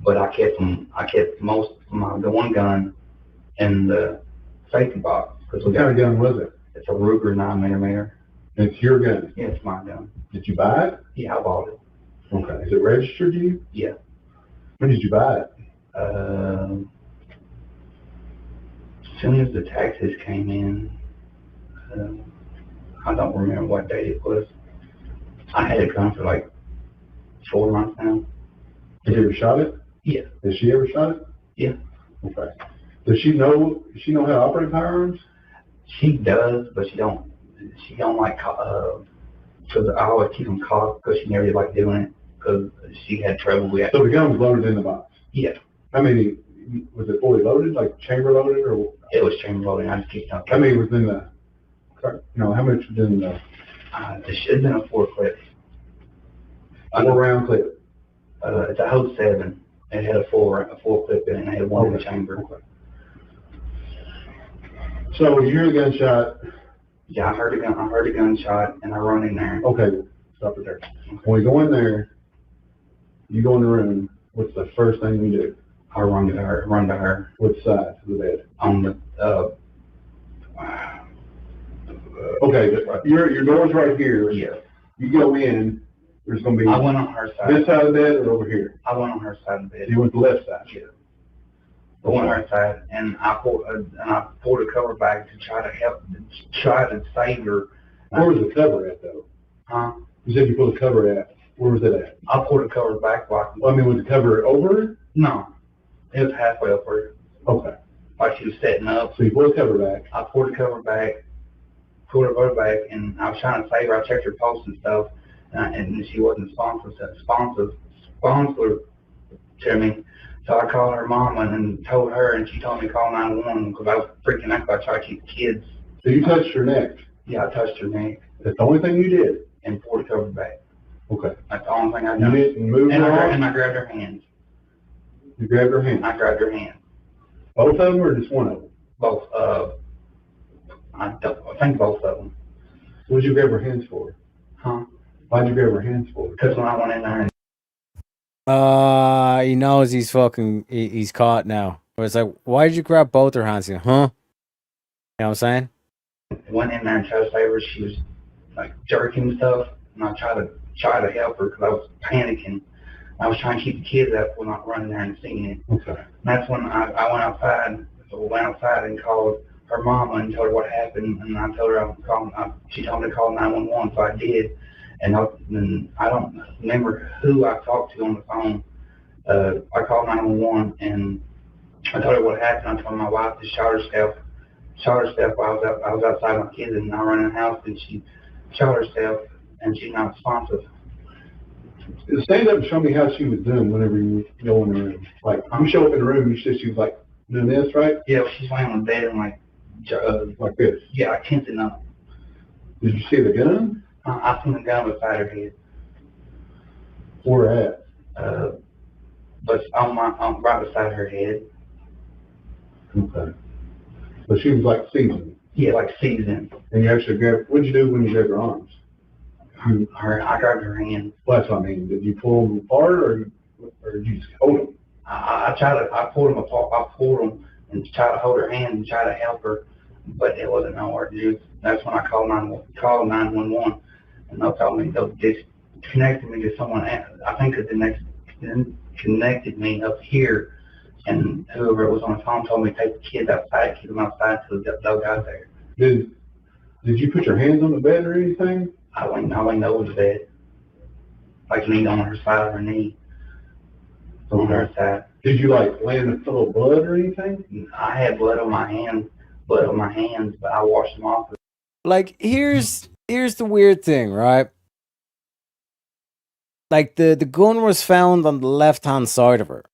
But I kept them. I kept the one gun in the safety box. What kind of gun was it? It's a Ruger 9mm. It's your gun? Yeah, it's my gun. Did you buy it? Yeah, I bought it. Okay. Is it registered to you? Yeah. When did you buy it? As soon as the taxes came in, I don't remember what date it was. I had it gun for like 4 months now. Have you ever shot it? Yeah. Has she ever shot it? Yeah. Okay. Does she know how to operate firearms? She does, but she don't like, because I always keep them cocked because she never did like doing it because she had trouble with it. So the gun was loaded in the box? Yeah. How many, was it fully loaded, like chamber loaded, or? It was chamber loaded. I just kept it on. How many was in the, how much was in the? It should have been a 4-clip. 4-round clip? It's a Hope 7. It had a 4-clip in it, and it had one in the chamber. Okay. So when you hear the gunshot? Yeah, I heard a gunshot, and I run in there. Okay, stop it there. When we go in there, you go in the room, what's the first thing you do? I run to her. What side of the bed? On the, okay, your door's right here. Yeah. You go in, there's going to be... I went on her side. This side of the bed or over here? I went on her side of the bed. You went the left side? Yeah. I went on her side, and I pulled a cover back to try to save her. Where was the cover at, though? Huh? You said you pulled the cover at. Where was it at? I pulled the cover back. Well, I mean, was the cover over her? No. It was halfway up her. Okay. Like she was setting up. So you pulled the cover back? I pulled the cover back, and I was trying to save her. I checked her pulse and stuff, and she wasn't responsive to me. So I called her mom and told her, and she told me to call 911 because I was freaking out because I tried to keep the kids. So you touched her neck? Yeah, I touched her neck. That's the only thing you did? And pulled the cover back. Okay. That's the only thing I done. You didn't move her off? And I grabbed her hands. You grabbed her hands? I grabbed her hands. Both of them or just one of them? Both. I think both of them. What did you grab her hands for? Huh? Why'd you grab her hands for? Because when I went in there and he knows he's caught now. But it's like, why did you grab both her hands? Huh? You know what I'm saying? Went in there and tried to save her. She was like jerking and stuff, and I tried to help her because I was panicking. I was trying to keep the kids up when I was running there and singing it. Okay. And that's when I went outside. So I went outside and called her mama and told her what happened, and I told her she told me to call 911, so I did. And I don't remember who I talked to on the phone. I called 911 and I told her what happened. I told my wife to shot herself while I was outside my kids and I ran in the house and she shot herself and she's not responsive. Stand up and show me how she was doing whenever you go in the room. Like, you show up in the room, you said she was like doing this, right? Yeah, she's laying on the bed and like this. Yeah, I tented up. Did you see the gun? I seen the gun beside her head. Where at? But right beside her head. Okay. So she was like seasoned. Yeah, like seasoned. And you actually grabbed, what'd you do when you grabbed her arms? I grabbed her hand. Well, that's what I mean. Did you pull them apart or did you just hold them? I pulled them apart. I pulled them and tried to hold her hand and try to help her, but it wasn't nowhere to do. That's when I called 911, and they connected me to someone else. I think that connected me up here, and whoever was on the phone told me to take the kids outside, keep them outside till they got there. Did you put your hands on the bed or anything? I leaned over the bed, like leaned on her side of her knee, on her side. Did you like land a full of blood or anything? I had blood on my hands, but I washed them off. Like, here's the weird thing, right? Like, the gun was found on the left-hand side of her,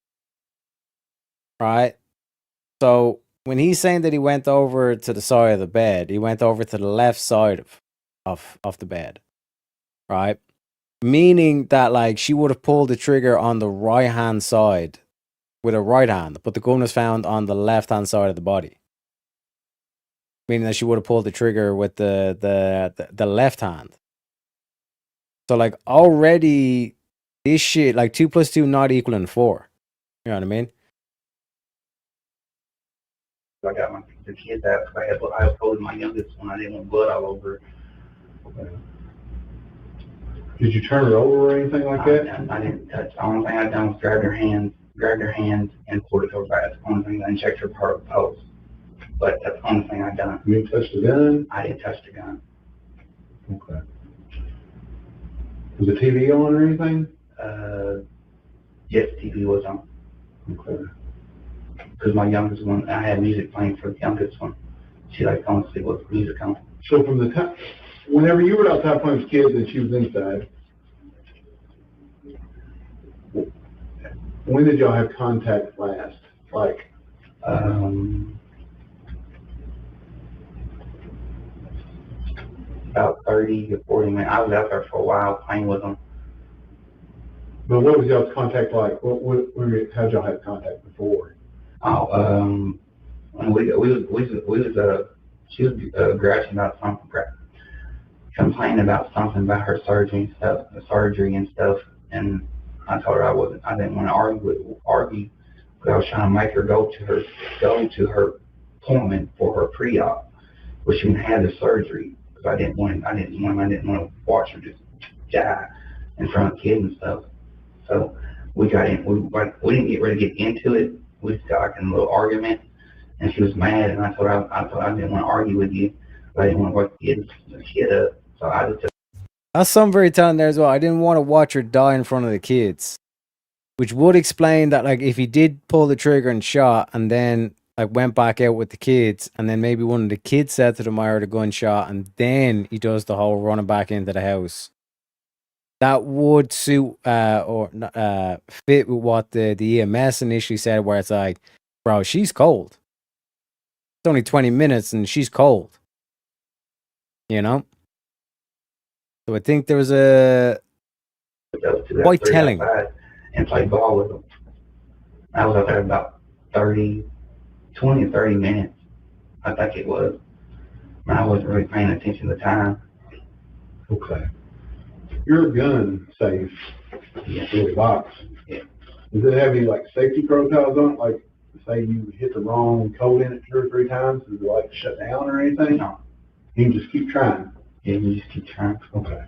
right? So, when he's saying that he went over to the side of the bed, he went over to the left side of the bed, right? Meaning that, like, she would have pulled the trigger on the right-hand side with her right hand, but the gun was found on the left-hand side of the body. Meaning that she would have pulled the trigger with the left hand. So, like, already, this shit, like, 2 + 2 not equaling 4. You know what I mean? I got the kids out. I was holding my youngest one. I didn't want blood all over. Okay. Did you turn her over or anything like that? I didn't touch. The only thing I done was grabbed her hands and pulled it over back. That's the only thing. I checked her part of the pulse. But that's the only thing I done. You didn't touch the gun? I didn't touch the gun. Okay. Was the TV on or anything? Yes, TV was on. Okay. Because my youngest one, I had music playing for the youngest one. She liked going to sleep with music on. So from the time, whenever you were outside playing with kids and she was inside, when did y'all have contact last? Like, about 30 to 40 minutes. I was out there for a while playing with them. But what was y'all's contact like? How'd y'all have contact before? She was grouching about something, complaining about something about her surgery and stuff, and I told her I didn't want to argue, but I was trying to make her go to her appointment for her pre-op, where she had the surgery, because I didn't want to watch her just die in front of kids and stuff. So we got in. We didn't get ready to get into it. We just got like in a little argument, and she was mad. And I told her I didn't want to argue with you, but I didn't want to wake the kid up. So I just. That's something very telling there as well. I didn't want to watch her die in front of the kids, which would explain that, like, if he did pull the trigger and shot, and then like went back out with the kids, and then maybe one of the kids said to him, "I heard a gunshot," and then he does the whole running back into the house. That would suit or fit with what the EMS initially said, where it's like, bro, she's cold. It's only 20 minutes and she's cold. You know? So I think there was a quite telling. And played ball with them. I was out there about 20 or 30 minutes, I think it was. I wasn't really paying attention at the time. Okay. Your gun safe, little box. Yeah. Does it have any like safety protocols on it? Like, say you hit the wrong code in it 2 or 3 times, does it like shut down or anything? No. You can just keep trying. Yeah, you just keep trying. Okay.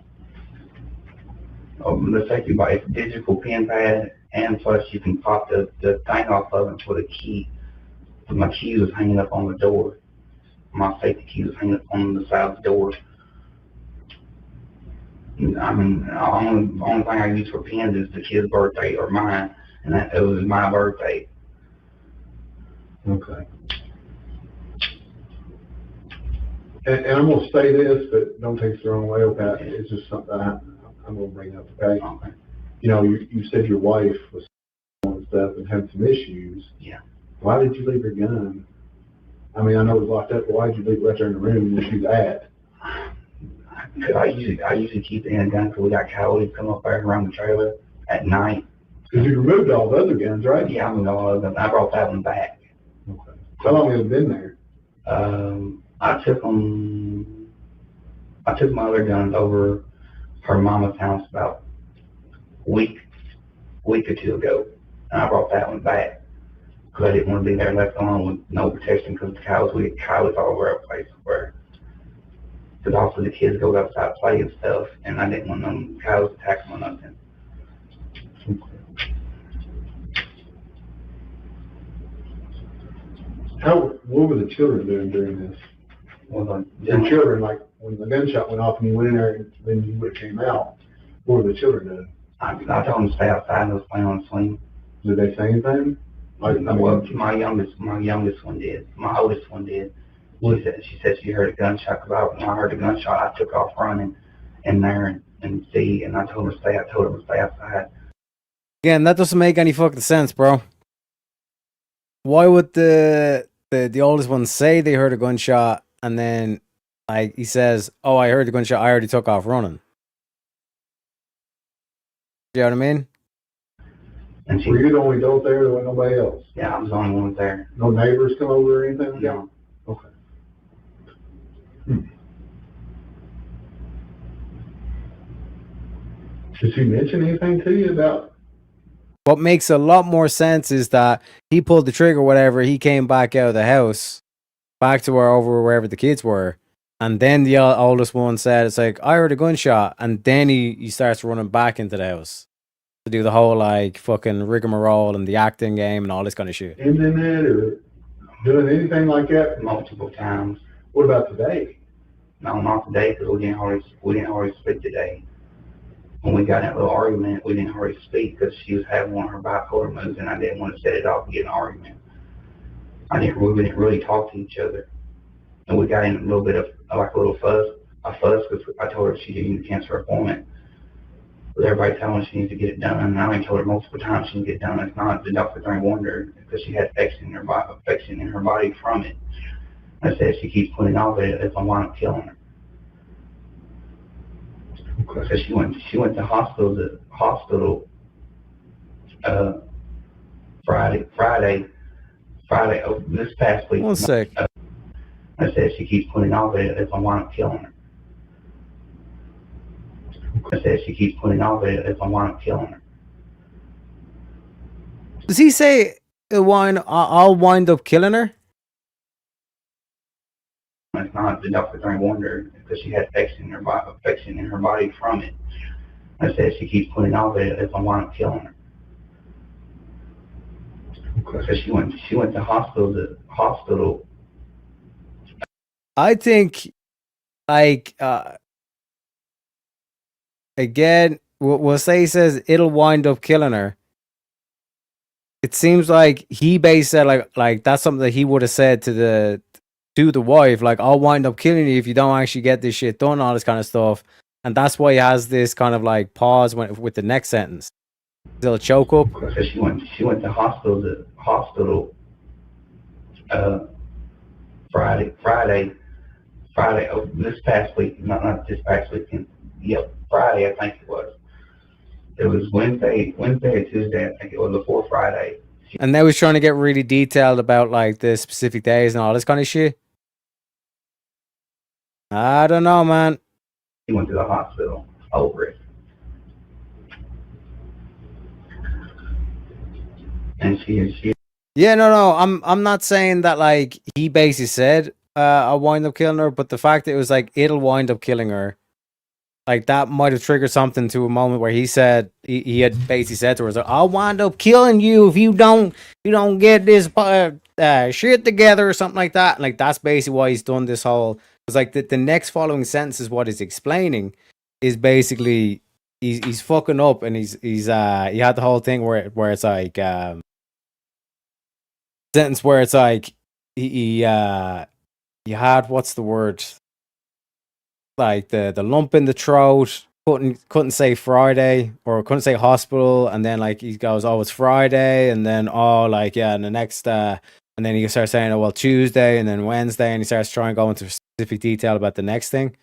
The safety box, it's a digital pin pad, and plus you can pop the thing off of it for the key. My key was hanging up on the door. my safety key was hanging on the side of the door. I mean, the only thing I use for pins is the kid's birthday or mine, and it was my birthday. Okay. And I'm gonna say this, but don't take it the wrong way, okay? It's just something I'm gonna bring up, okay? Okay. You know, you said your wife was and stuff and had some issues. Yeah. Why did you leave your gun? I mean, I know it was locked up, but why did you leave it right there in the room where she's at? I usually keep it in a gun because we got coyotes come up there around the trailer at night. Because you removed all the other guns, right? Yeah, I moved all of them. I brought that one back. Okay. How long has it been there? I took my other guns over her mama's house about a week or two ago, and I brought that one back because I didn't want to be there left alone with no protection because the cows, we had coyotes all over our place where. Because also the kids go outside and play and stuff, and I didn't want them cows to attack them or nothing. What were the children doing during this? Well, the children, like when the gunshot went off and you went in there and then you would have came out, what were the children doing? I told them to stay outside and was playing on the swing. Did they say anything? Well, my youngest one did. My oldest one did. She said she heard a gunshot. Because when I heard a gunshot, I took off running in there and see. And I told her to stay. I told her to stay outside. Again, that doesn't make any fucking sense, bro. Why would the oldest one say they heard a gunshot and then like he says, "Oh, I heard the gunshot. I already took off running." You know what I mean? And were you the only adult there? There wasn't nobody else? Yeah, I was the only one there. No neighbors come over or anything? No. Okay. Did she mention anything to you about? What makes a lot more sense is that he pulled the trigger, whatever. He came back out of the house, back to wherever the kids were, and then the oldest one said, "It's like I heard a gunshot," and then he starts running back into the house to do the whole like fucking rigmarole and the acting game and all this kind of shit. Ending it or doing anything like that? Multiple times. What about today? No, not today because we didn't hardly speak today. When we got in that little argument, we didn't hardly speak because she was having one of her bipolar moods, and I didn't want to set it off and get an argument. We didn't really talk to each other, and we got in a little bit of like a little fuss because I told her she didn't need to cancel her appointment. But everybody telling her she needs to get it done, and I already told her multiple times she needs to get it done. It's not the doctor during wonder because she had affection in her body from it. I said she keeps putting off it if I wind up killing her. So she went to hospital Friday, this past week. 1 sec. I said she keeps putting off it if I wind up killing her. I said she keeps putting off it if I wind up killing her. Does he say I'll wind up killing her? It's not the doctor during wonder because she had affection in her body from it. I said she keeps putting off it if I wind up killing her. So she went to hospital. I think, like, again, we'll say he says it'll wind up killing her. It seems like he based that like that's something that he would have said to the wife, like, I'll wind up killing you if you don't actually get this shit done, all this kind of stuff. And that's why he has this kind of like pause with the next sentence. He'll choke up. So she went to hospital Friday. This past week, not this past weekend. Yep, Friday I think it was. It was Wednesday or Tuesday, I think it was before Friday. And they was trying to get really detailed about like the specific days and all this kind of shit. I don't know, man. He went to the hospital over it. And she. Yeah, no. I'm not saying that like he basically said I'll wind up killing her, but the fact that it was like it'll wind up killing her, like that might have triggered something to a moment where he said he had basically said to her, like, "I'll wind up killing you if you don't get this shit together," or something like that. Like that's basically why he's done this whole. It's like the next following sentence is what he's explaining is basically he's fucking up, and he's he had the whole thing where it's like sentence where it's like he had, what's the word, like the lump in the throat, couldn't say Friday or couldn't say hospital, and then like he goes, oh, it's Friday, and then like yeah, and the next and then he starts saying, oh well, Tuesday, and then Wednesday, and he starts trying to go into specific detail about the next thing.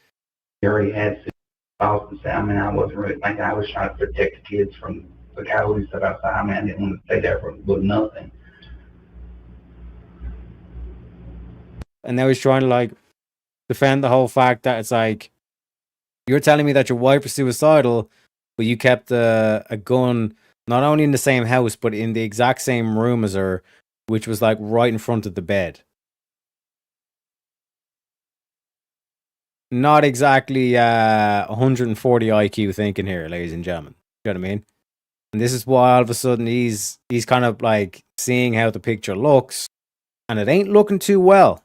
He already had thoughts. I mean, I wasn't really thinking. I was trying to protect the kids from the coyotes that outside. I mean, I didn't want to stay there with nothing. And now he's trying to like defend the whole fact that it's like, you're telling me that your wife was suicidal, but you kept a gun not only in the same house, but in the exact same room as her, which was like right in front of the bed. Not exactly 140 IQ thinking here, ladies and gentlemen. You know what I mean? And this is why all of a sudden he's kind of like seeing how the picture looks, and it ain't looking too well.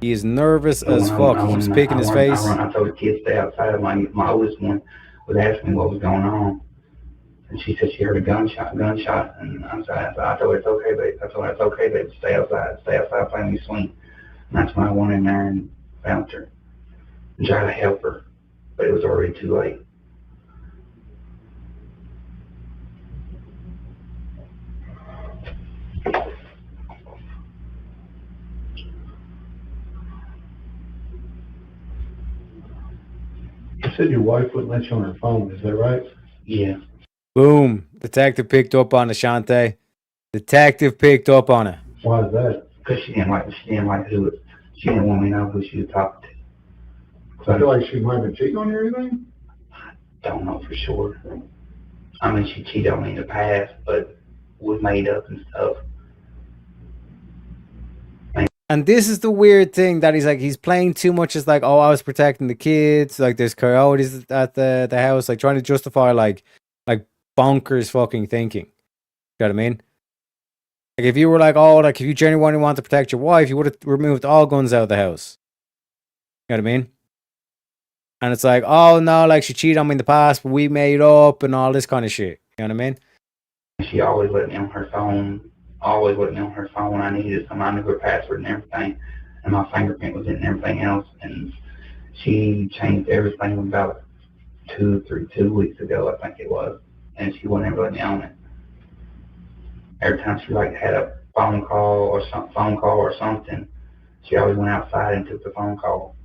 He is nervous as fuck. He keeps picking his face. I told the kids stay outside. My oldest one was asking me what was going on, and she said she heard a gunshot, and I told her it's okay, babe. I told her it's okay, babe. Stay outside, playing me swing. And that's when I went in there and found her and tried to help her, but it was already too late. You said your wife wouldn't let you on her phone, is that right? Yeah. Boom. Detective picked up on it, Shante. Detective picked up on it. Why is that? Because she didn't want me to know who she was talking to. So I feel like she might have been cheating on you or anything? Don't know for sure. I mean, she cheated on me in the past, but was made up and stuff. And this is the weird thing that he's playing too much as like, oh, I was protecting the kids, like there's coyotes at the house, like trying to justify like bonkers fucking thinking. You know what I mean? Like if you were like, oh, like if you genuinely want to protect your wife, you would have removed all guns out of the house. You know what I mean? And it's like, oh no, like she cheated on me in the past, but we made up and all this kind of shit. You know what I mean? She always let me on her phone. I needed some. I knew her password and everything, and my fingerprint was in and everything else. And she changed everything about 2 weeks ago, I think it was, and she wouldn't ever let me on it. Every time she like had a phone call or something, she always went outside and took the phone call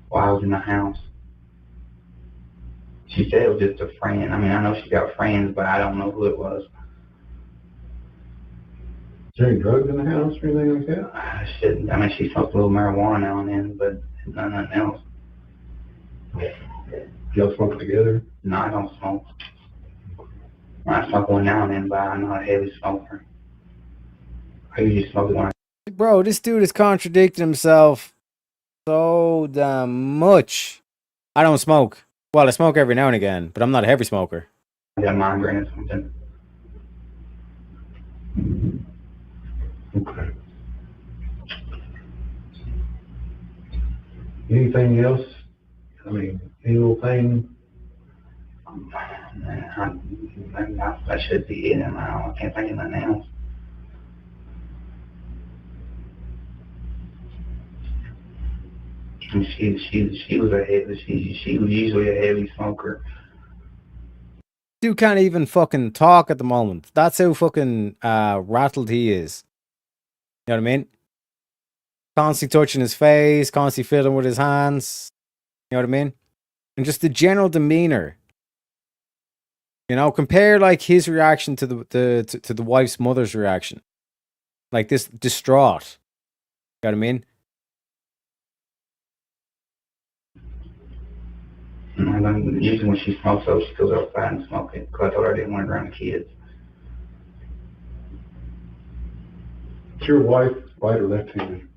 while I was in the house. She said it was just a friend. I mean, I know she got friends, but I don't know who it was. Is there any drugs in the house or anything like that? I shouldn't. I mean, she smoked a little marijuana now and then, but nothing else. Y'all smoke together? No, I don't smoke. I smoke one now and then, but I'm not a heavy smoker. I usually smoke it when Bro, this dude is contradicting himself so damn much. I don't smoke. Well, I smoke every now and again, but I'm not a heavy smoker. I got a migraine or something. Okay. Anything else? I mean, any little thing? That should be it. I can't think of nothing else. And she was a heavy. She was usually a heavy smoker. Dude can't even fucking talk at the moment. That's how fucking rattled he is. You know what I mean? Constantly touching his face, constantly fiddling with his hands. You know what I mean? And just the general demeanor. You know, compare like his reaction to the wife's mother's reaction. Like this distraught. You know what I mean? Usually when she smokes, so she goes outside and smokes it. Because I told her I didn't want her around the kids. Is your wife right or left-handed?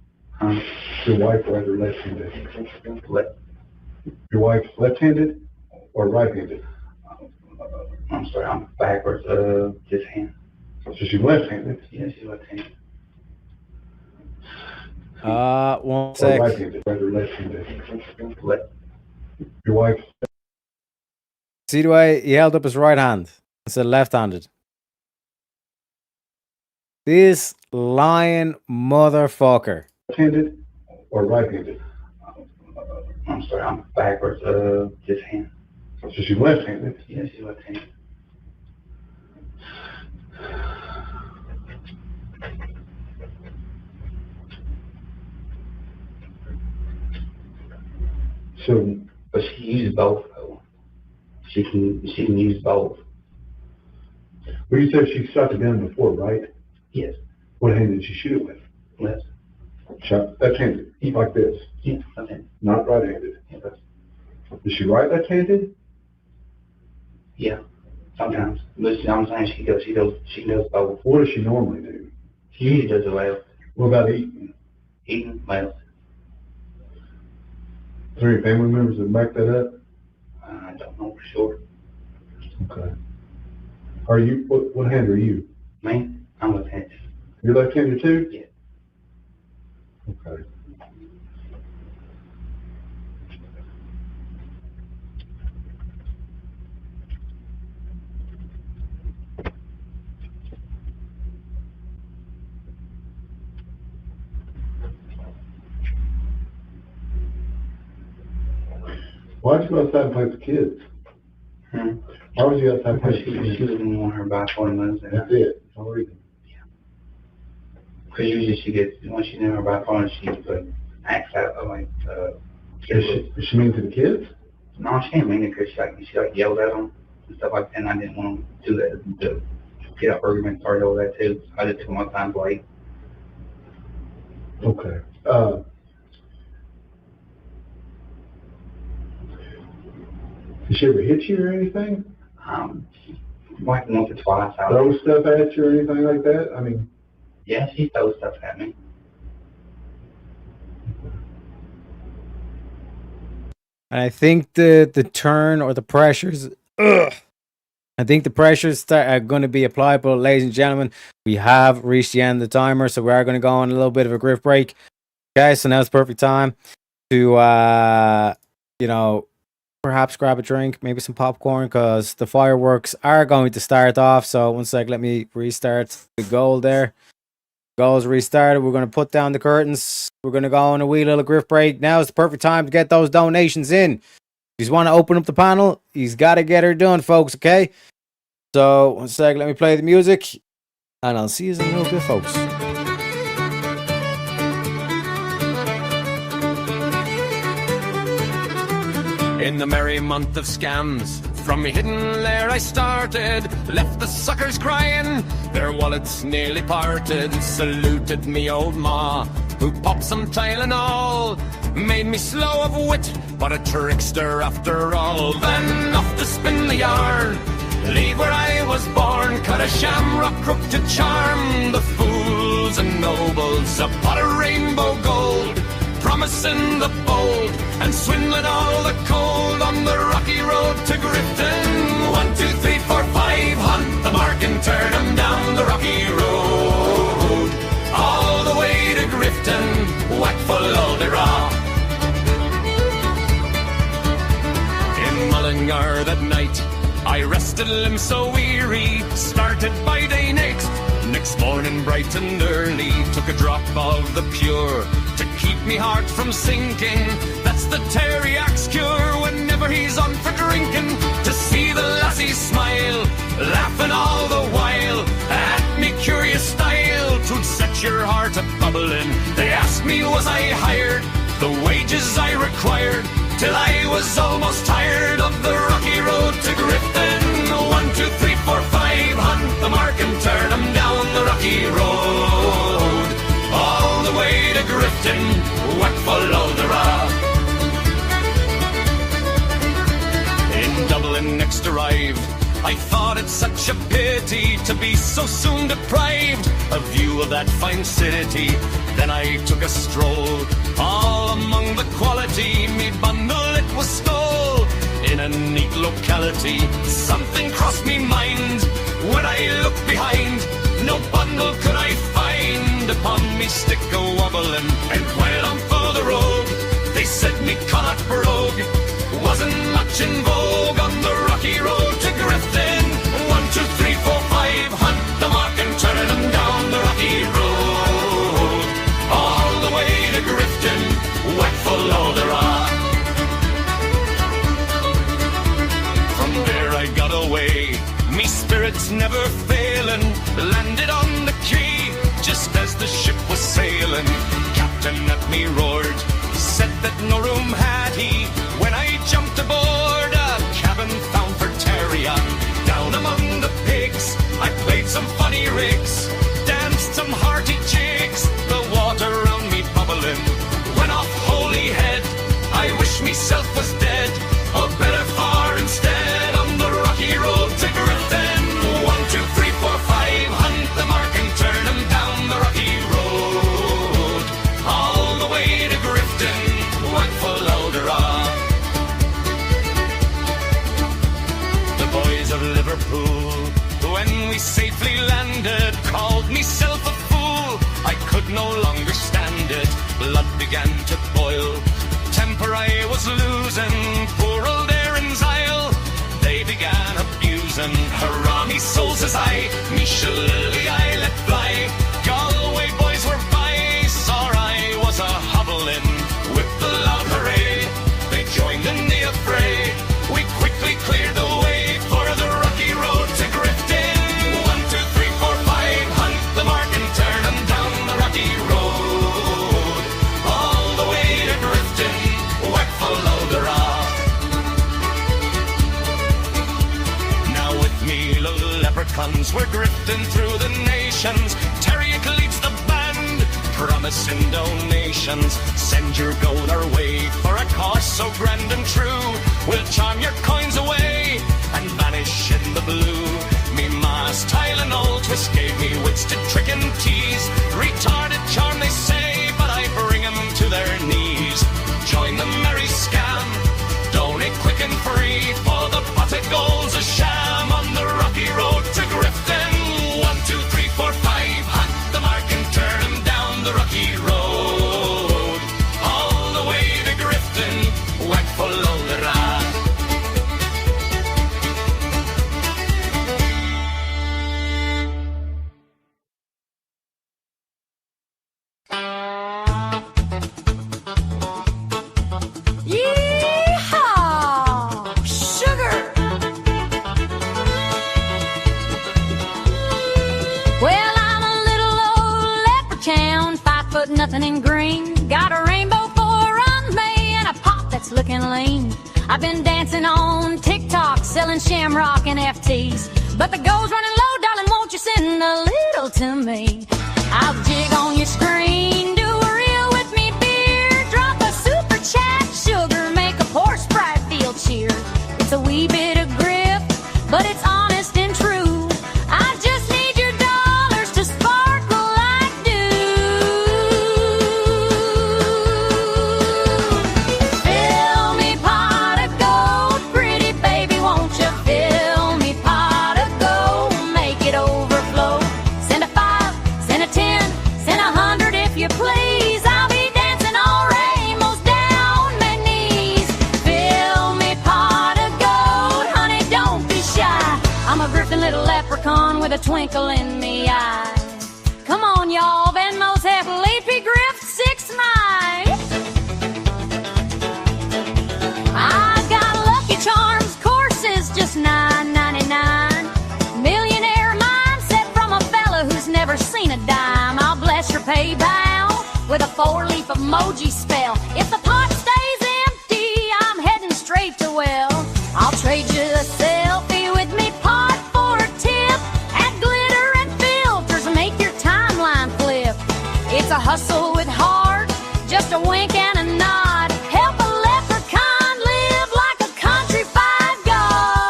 Your wife right or left-handed? Left. Your wife's left-handed or right-handed? I'm sorry, I'm backwards, this hand. So she's left-handed? Yeah, she's left-handed. One Or sec. right-handed, right or left-handed? Left. Your wife. See the way he held up his right hand instead of left-handed. This lying motherfucker. Left-handed or right-handed? I'm sorry, I'm backwards, this hand. So she's left-handed? Yeah, she's left-handed. So, but she uses both though. She can use both. well, you said she shot the gun before, right? Yes. What hand did she shoot it with? Left. Shot left-handed, like this? Yeah, left-handed. Not right-handed? Yeah, that's, Is she right left-handed? yeah, sometimes. But I'm saying she does both. What does she normally do? She usually does the left. What about eating? Eating, left. Is there any family members that back that up? I don't know for sure. Okay. Are you, what hand are you? Me? I'm left-handed. You're left-handed too? Yeah. Okay. Why'd you go outside and play with the kids? Why was you outside Because playing with the she kids? didn't want her bipolar moves. That's it. That's all reason. Because usually she gets, when she's in her bipolar, she like acts out like, Is she mean to the kids? no, she ain't mean it because she yelled at them and stuff like that, and I didn't want to do that, to get up argument started over that too. I just took my time late. Okay. Did she ever hit you or anything? Like once or twice. Throw stuff at you or anything like that? I mean, yeah, she throws stuff at me. And I think the turn or the pressures, I think the pressures are going to be applied. But ladies and gentlemen, we have reached the end of the timer, so we are going to go on a little bit of a grift break. Okay, so now's the perfect time to, perhaps grab a drink, maybe some popcorn, because the fireworks are going to start off. So one sec, let me restart the goal there. Goal's restarted. We're going to put down the curtains. We're going to go on a wee little grift break. Now is the perfect time to get those donations in. If you want to open up the panel, he's got to get her done, folks, okay? So one sec, let me play the music, and I'll see you in a little bit, folks. In the merry month of scams, from a hidden lair I started, left the suckers crying, their wallets nearly parted, saluted me old ma, who popped some Tylenol, made me slow of wit, but a trickster after all. Then off to spin the yarn, leave where I was born, cut a shamrock crook to charm the fools and nobles, a pot of rainbow gold, promising the bold, and swindling all the cold on the rocky road to Grifton. 1, 2, 3, 4, 5, hunt the mark and turn 'em down the rocky road, all the way to Grifton, whack full all the raw. In Mullingar that night, I rested limbs so weary, started by day next morning bright and early, took a drop of the pure to keep me heart from sinking. That's the Terriac's cure whenever he's on for drinking. To see the lassies smile, laughing all the while at me curious style, 'twould set your heart a bubbling. They asked me was I hired, the wages I required, till I was almost tired of the rocky road to Grifton. 1, 2, 3, 4, 5, hunt the mark and turn 'em down the rocky road, all the way to Grifton, whack follow the raw. In Dublin next arrived, I thought it such a pity to be so soon deprived of view of that fine city. Then I took a stroll all among the quality. Me bundle it was stole in a neat locality. Something crossed me mind when I looked behind. No bundle could I find upon me stick a wobbling. And while I'm for the road, they said me Connaught brogue wasn't much in vogue on the rocky road to Grifton. 1, 2, 3, 4, 5, hunt the mark and turn them down the rocky road. All the way to Grifton, whack full of the rock. From there I got away, me spirits never failing. Landed on the quay just as the ship was sailing. Captain at me roared, said that no room had he. When I jumped aboard, a cabin found for Terria. Down among the pigs, I played some funny rigs, danced some hearty jigs, the water round me bubbling. When off Holy Head, I wish myself was dead, or better far instead, on the rocky road to Grifton. 1, 2, 3, 4, 5, hunt the mark and turn them down the rocky road. All the way to Grifton, one full Eldorado. The boys of Liverpool, when we safely landed, called myself a fool. I could no longer stand it, blood began to boil, temper I was losing. Poor old Aaron's Isle, they began abusing. Hurrah, me soul, says I, me shillelagh I let fly. Galway boys were by, saw I was a hobbling. With the loud hooray, they joined in the affray. We quickly cleared the way for the rocky road to Grifton. 1, 2, 3, 4, 5, hunt the mark and turn them down the rocky road. All the way to Grifton, whack full of the rock. Now with me, little leprechauns, we're grifting through the nations. Terrier leads the band, promising donations. Send your gold our way for a cause so grand and true. We'll charm your coins away and vanish in the blue. Me ma's tile and old twist gave me wits to trick and tease. Retarded charm they say, but I bring 'em to their knees. Join the merry scam, donate quick and free, for the pot of gold's a sham on the rocky road to Grifton. 1, 2, 3, 4, 5, hunt the mark and turn 'em down the rocky road. All the way to Grifton, whack full of the rock. Yeehaw! Sugar! Well, I'm a little old leprechaun, 5 foot nothing in green. Got a rainbow for on me and a pop that's looking lean. I've been dancing on TikTok, selling shamrock and FTs. But the gold's running low, darling, won't you send a little to me? I'll jig on your screen, do a reel with me, beer. Drop a super chat, sugar, make a poor Sprite feel cheer. It's a wee bit of grip, but it's honest and true. I just need your dollars to sparkle like dew. Fill me pot of gold, pretty baby, won't you fill me pot of gold, make it overflow. Send a 5, send a 10, send 100 if you please. I'll be dancing all rainbows down my knees. Fill me pot of gold, honey, don't be shy. I'm a grifting little leprechaun with a twinkle in me eye. Come on, y'all, Venmo's have Leafy Grift 6 nights. I've got Lucky Charms courses, just $9.99. Millionaire mindset from a fella who's never seen a dime. I'll bless your PayPal with a 4-leaf emoji spell. If the pot stays empty, I'm heading straight to well. I'll trade you a selfie with me pot for a tip. Add glitter and filters, make your timeline flip. It's a hustle with heart, just a wink and a nod. Help a leprechaun live like a country five god.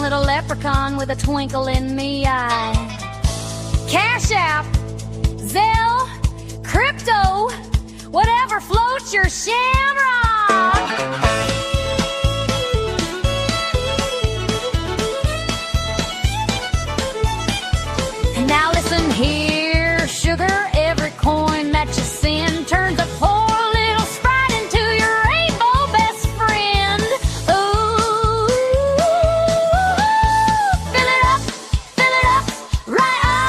little leprechaun with a twinkle in me eye. Cash App, Zelle, crypto, whatever floats your shamrock. And now listen here, sugar, every coin that you send turns a poor little sprite into your rainbow best friend. Ooh, fill it up, right eyes.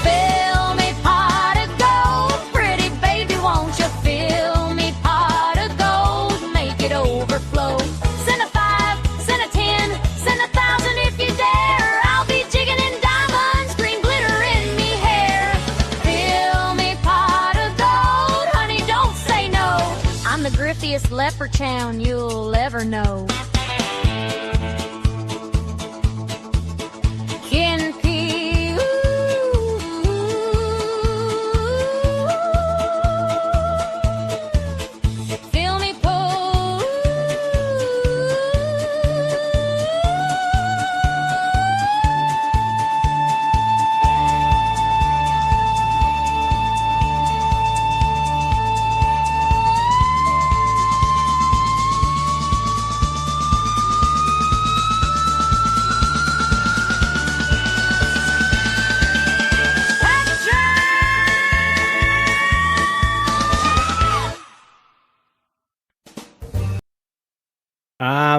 Fill me pot of gold, pretty baby, won't you fill me pot of gold, make it overflow. Send a 5, send a 10, send 1,000 if you dare. I'll be jigging in diamonds, green glitter in me hair. Fill me pot of gold, honey, don't say no. I'm the griftiest leprechaun you'll ever know. Kinpee, fill me full.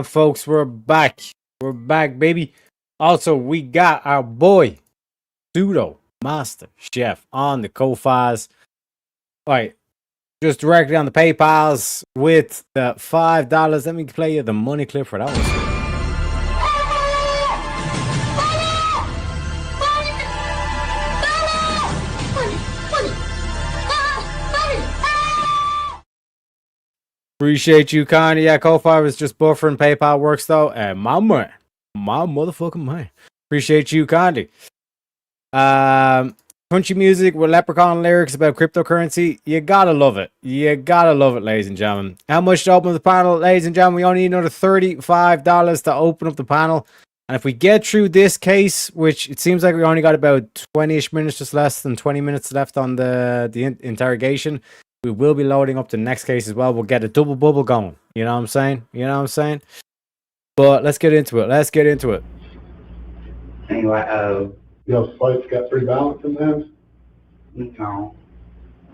Folks, we're back. We're back, baby. Also, we got our boy, Pseudo Master Chef on the Ko-Fis. All right, just directly on the PayPals with the $5. Let me play you the money clip for that one. Appreciate you, Connie. Yeah, Ko-Fi was just buffering. PayPal works though. And my man, my motherfucking man. Appreciate you, Connie. Country music with leprechaun lyrics about cryptocurrency. You gotta love it. You gotta love it, ladies and gentlemen. How much to open the panel, ladies and gentlemen? We only need another $35 to open up the panel. And if we get through this case, which it seems like we only got about 20-ish minutes, just less than 20 minutes left on the interrogation, we will be loading up the next case as well. We'll get a double bubble going. You know what I'm saying? You know what I'm saying? But let's get into it. Let's get into it. Anyway, Your fight's got 3 balance in them? no,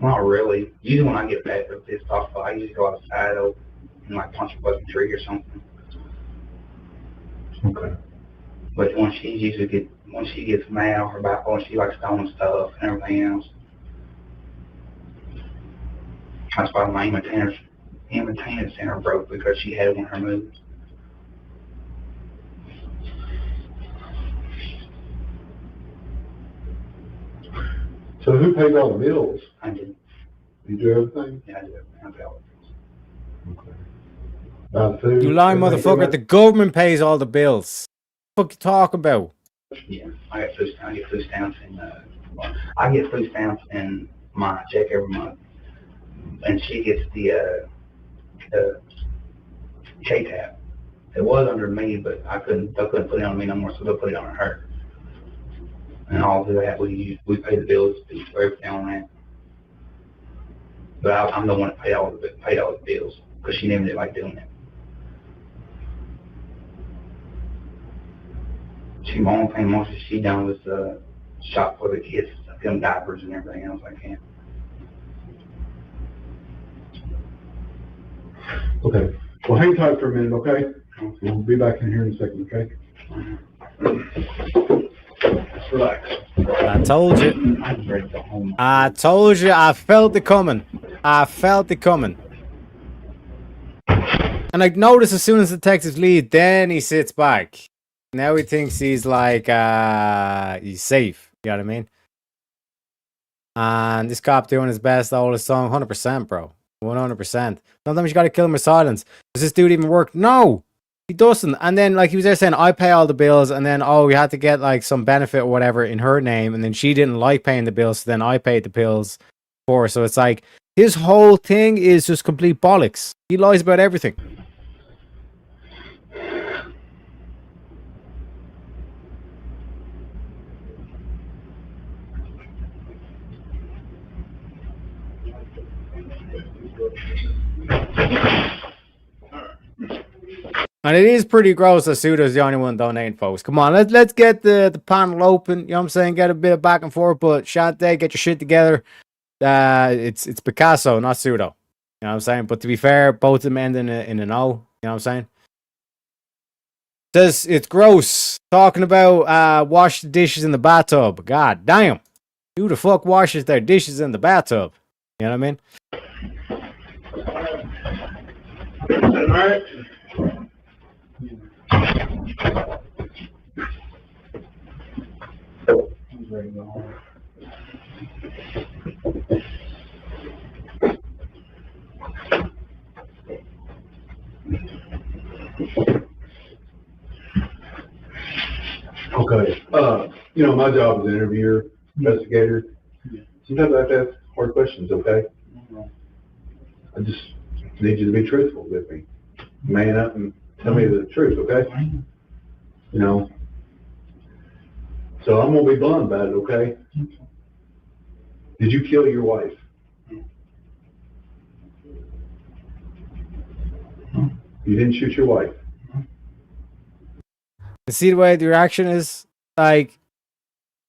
not really. Usually when I get bad or pissed off, I usually go outside and like punch a fucking tree or something. Okay. But when she gets mad or about when she likes throwing stuff and everything else, that's why my entertainment center broke, because she had one of her moves. So who paid all the bills? I did. You do everything? Yeah, I do everything. I pay all the bills. Okay. About food? You lying motherfucker. The government pays all the bills. What the fuck you talking about? Yeah, I get food stamps in my check every month, and she gets the K-Tab. It was under me, but they couldn't put it on me no more, so they'll put it on her. And all of that, we pay the bills for everything on that. But I'm the one that paid all the bills, because she never did like doing it. The only thing most of she done was shop for the kids, them diapers and everything else. I can't. Okay. Well, hang tight for a minute, okay? We'll be back in here in a second, okay? Just relax. I told you. I told you. I felt it coming. I felt it coming. And I noticed as soon as the detectives leave, then he sits back. Now he thinks he's like, he's safe. You know what I mean? And this cop doing his best to hold his song 100%, bro. 100%. Sometimes you gotta kill him with silence. Does this dude even work? No! He doesn't. And then, like, he was there saying, I pay all the bills, and then, oh, we had to get, like, some benefit or whatever in her name, and then she didn't like paying the bills, so then I paid the bills for her. So it's like, his whole thing is just complete bollocks. He lies about everything. And it is pretty gross that Sudo's the only one donating, folks. Come on, let's get the panel open. You know what I'm saying? Get a bit of back and forth, but Shante, get your shit together. It's Picasso, not Sudo. You know what I'm saying? But to be fair, both of them end in an O. You know what I'm saying? Says it's gross. Talking about wash the dishes in the bathtub. God damn. Who the fuck washes their dishes in the bathtub? You know what I mean? All right. Okay. You know, my job as an interviewer, investigator, sometimes I have to ask hard questions, okay? I just need you to be truthful with me. Man up and tell me the truth, okay? You know? So I'm gonna be blunt about it, okay? Did you kill your wife? You didn't shoot your wife? See the way the reaction is? Like,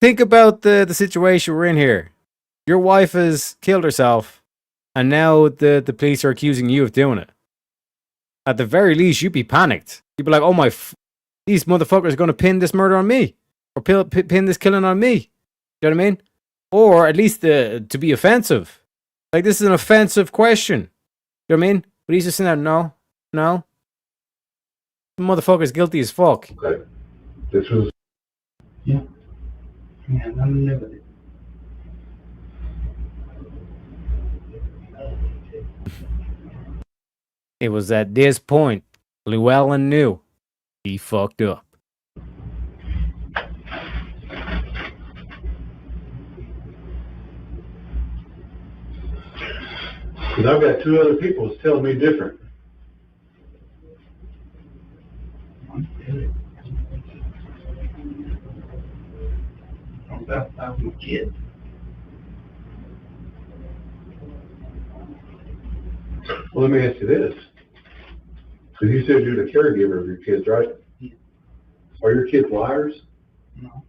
think about the situation we're in here. Your wife has killed herself, and now the police are accusing you of doing it. At the very least, you'd be panicked. You'd be like, oh my, these motherfuckers are going to pin this murder on me. Or pin this killing on me. You know what I mean? Or at least to be offensive. Like, this is an offensive question. You know what I mean? But he's just saying, no. The motherfucker's guilty as fuck. Okay. This was... Yeah. Yeah, I'm never... It was at this point Llewellyn knew he fucked up. Because I've got two other people that's telling me different. About my kids. Well, let me ask you this. Because you said you're the caregiver of your kids, right? Yeah. Are your kids liars? No.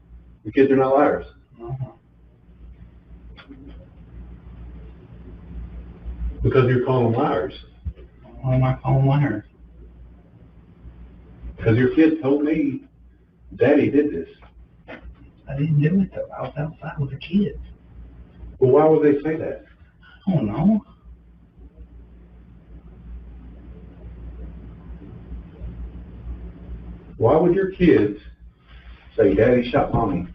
Your kids are not liars? No. Because you're calling them liars. Why am I calling liars? Because your kids told me Daddy did this. I didn't do it though. I was outside with the kids. Well, why would they say that? I don't know. Why would your kids say Daddy shot Mommy?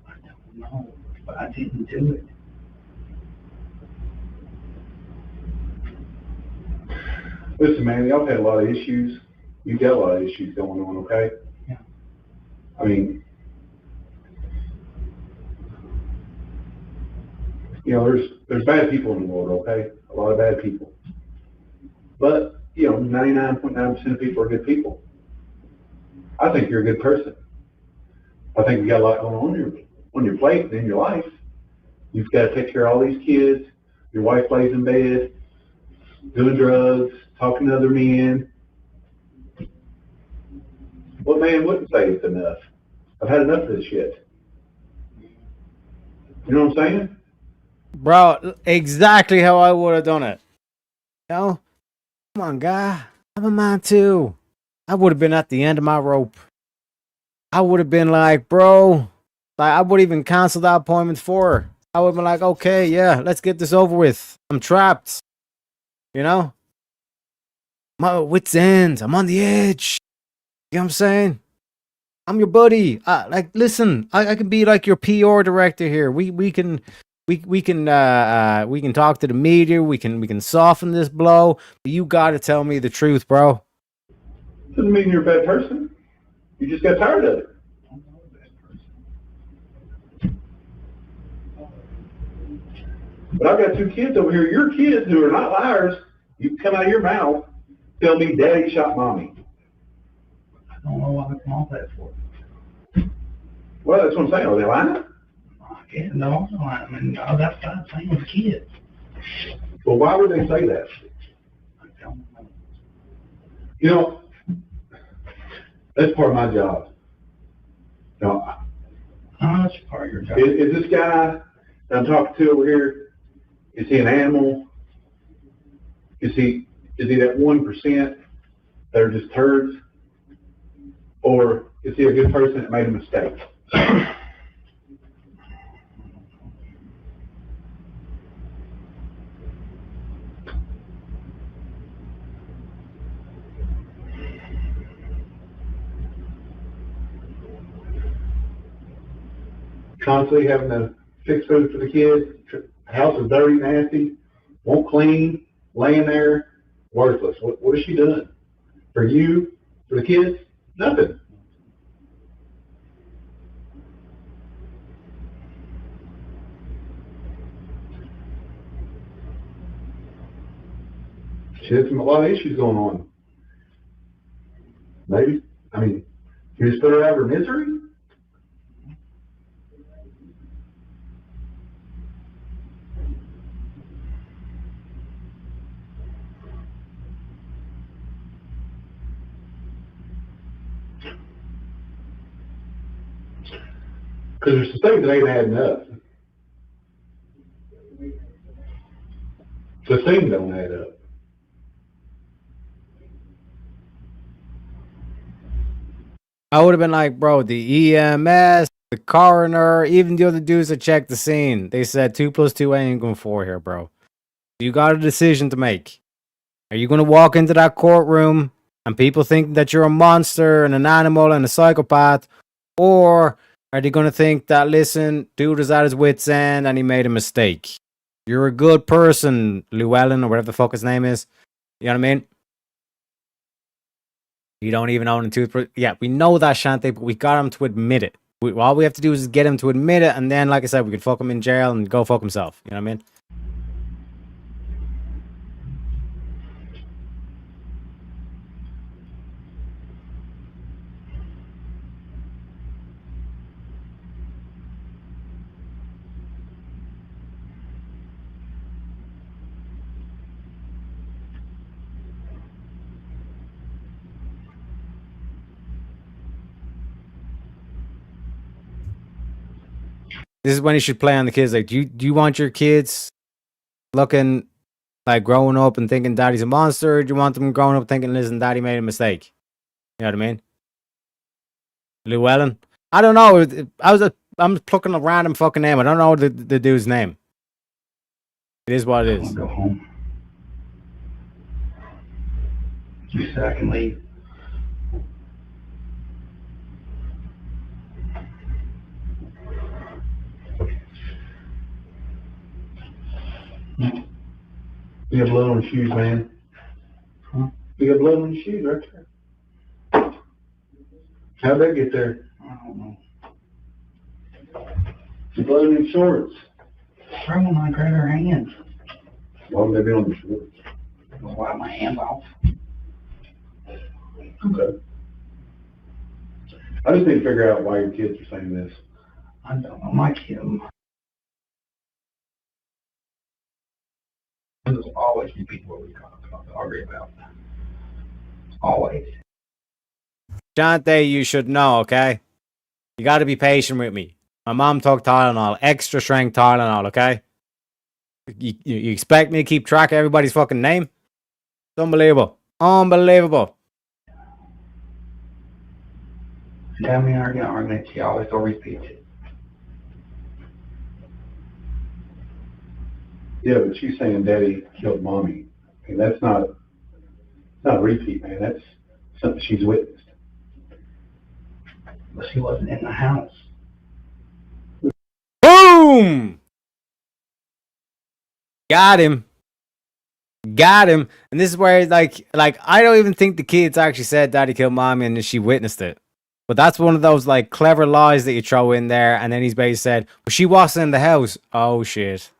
I don't know, but I didn't do it. Listen, man, y'all had a lot of issues. You got a lot of issues going on, okay? Yeah. I mean, you know, there's bad people in the world, okay? A lot of bad people. But, you know, 99.9% of people are good people. I think you're a good person. I think you got a lot going on your plate and in your life. You've got to take care of all these kids. Your wife lays in bed, doing drugs, talking to other men. What man wouldn't say it's enough? I've had enough of this shit. You know what I'm saying? Bro, exactly how I would have done it. You know? Come on, guy. I'm a man too. I would have been at the end of my rope. I would have been like, bro, like I would even cancel that appointment for her. I would have been like, okay, yeah, let's get this over with. I'm trapped. You know? My wit's end. I'm on the edge. You know what I'm saying? I'm your buddy. Like, listen, I can be like your PR director here. We can talk to the media. We can soften this blow. But you got to tell me the truth, bro. Doesn't mean you're a bad person. You just got tired of it. But I've got two kids over here. Your kids who are not liars. You come out of your mouth, tell me Daddy shot Mommy. I don't know why I come off that for. Well, that's what I'm saying. Are they lying? Yeah, no, I mean, I was outside playing with the kids. Well, why would they say that? You know, that's part of my job. You know, That's part of your job. is this guy that I'm talking to over here, is he an animal? Is he that 1% that are just turds? Or is he a good person that made a mistake? Constantly having to fix food for the kids, house is dirty, nasty, won't clean, laying there, worthless. What has she done? For you, for the kids? Nothing. She has a lot of issues going on. Maybe, I mean, you just put her out of her misery? Because there's some things that ain't adding up. The thing don't add up. I would have been like, bro, the EMS, the coroner, even the other dudes that checked the scene, they said 2 + 2 ain't going 4 here, bro. You got a decision to make. Are you going to walk into that courtroom and people think that you're a monster and an animal and a psychopath? Or are they going to think that, listen, dude is at his wit's end and he made a mistake? You're a good person, Llewellyn, or whatever the fuck his name is. You know what I mean? You don't even own a toothbrush. Yeah, we know that, Shante, but we got him to admit it. All we have to do is get him to admit it, and then, like I said, we could fuck him in jail and go fuck himself. You know what I mean? This is when you should play on the kids. Like, do you want your kids looking like growing up and thinking daddy's a monster? Or do you want them growing up thinking, listen, daddy made a mistake? You know what I mean? Llewellyn? I don't know. I'm just plucking a random fucking name. I don't know the dude's name. It is what it is. Go home. You said I can leave. You got blood on your shoes, man. Huh? You got blood on your shoes right there. How'd that get there? I don't know. Blood on your shorts. Why won't I grab her hands? Why would they be on your shorts? I'll wipe my hands off. Okay. I just need to figure out why your kids are saying this. I don't know, my kid. There's always be people we argue about. Always. Shante, you should know, okay? You got to be patient with me. My mom took Tylenol, extra strength Tylenol, okay? You expect me to keep track of everybody's fucking name? It's unbelievable. Unbelievable. Damn me argument, she always go repeat it. Yeah, but she's saying daddy killed mommy. And that's not a repeat, man. That's something she's witnessed. But she wasn't in the house. Boom! Got him. Got him. And this is where, like, I don't even think the kids actually said daddy killed mommy and she witnessed it. But that's one of those, like, clever lies that you throw in there. And then he's basically said, but she wasn't in the house. Oh, shit.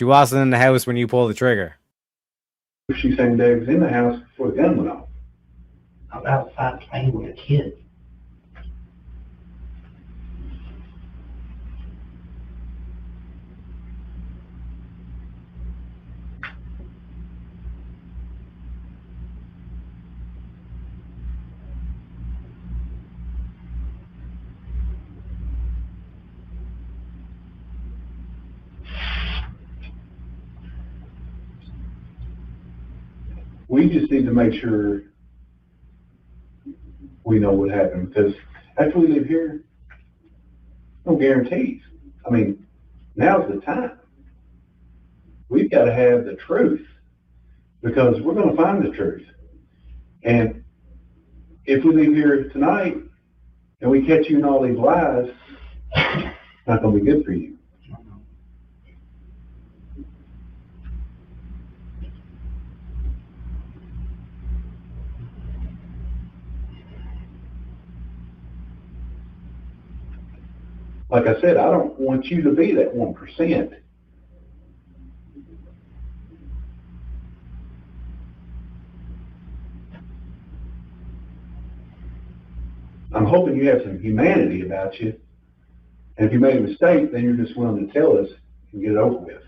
She wasn't in the house when you pulled the trigger. She's saying Dave was in the house before the gun went off. I was outside playing with the kids. We just need to make sure we know what happened, because after we live here, no guarantees. I mean, now's the time. We've got to have the truth, because we're going to find the truth. And if we leave here tonight and we catch you in all these lies, it's not going to be good for you. Like I said, I don't want you to be that 1%. I'm hoping you have some humanity about you. And if you made a mistake, then you're just willing to tell us and get it over with.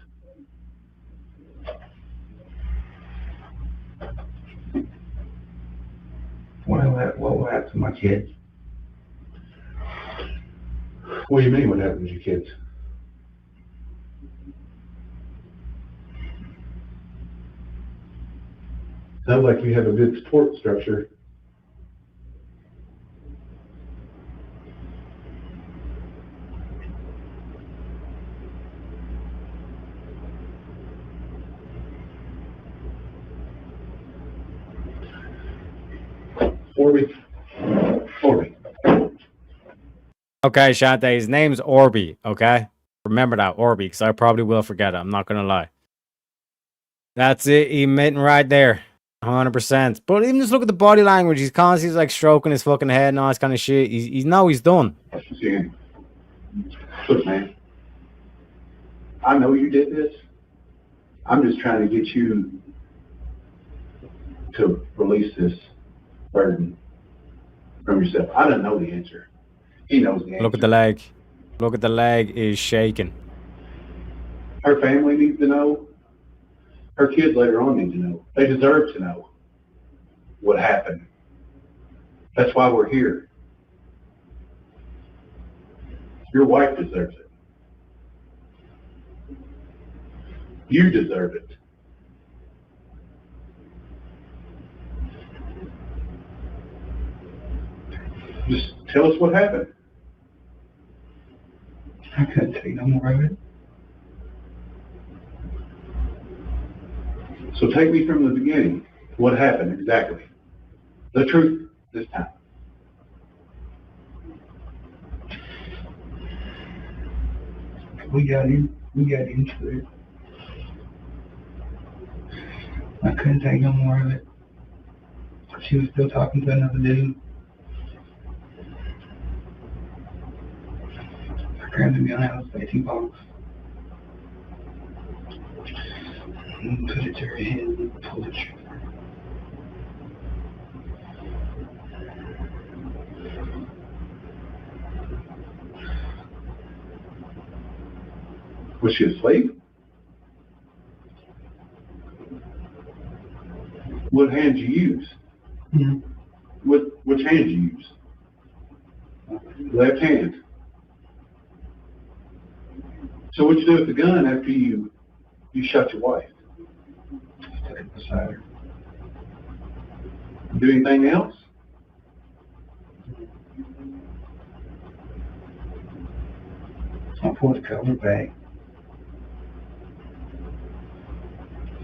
What will happen to my kids? What do you mean what happened to your kids? Sounds like you have a good support structure. Orby. Okay, Shante, his name's Orby, okay? Remember that, Orby, because I probably will forget it. I'm not going to lie. That's it, emitting right there. 100%. But even just look at the body language. He's constantly like stroking his fucking head and all this kind of shit. He's done. Look, man, I know you did this. I'm just trying to get you to release this burden from yourself. I don't know the answer. He knows the answer. Look at the leg. Look at the leg is shaking. Her family needs to know. Her kids later on need to know. They deserve to know what happened. That's why we're here. Your wife deserves it. You deserve it. Just tell us what happened. I couldn't take no more of it. So take me from the beginning. What happened exactly? The truth this time. We got into it. I couldn't take no more of it. She was still talking to another dude. I grabbed the gun out of the safety box and put it to her head and pulled the trigger. Was she asleep? What hand you use? Mm-hmm. Which hand you use? Left hand. So what'd you do with the gun after you shot your wife? I took it beside her. Do anything else? I pulled the cover back.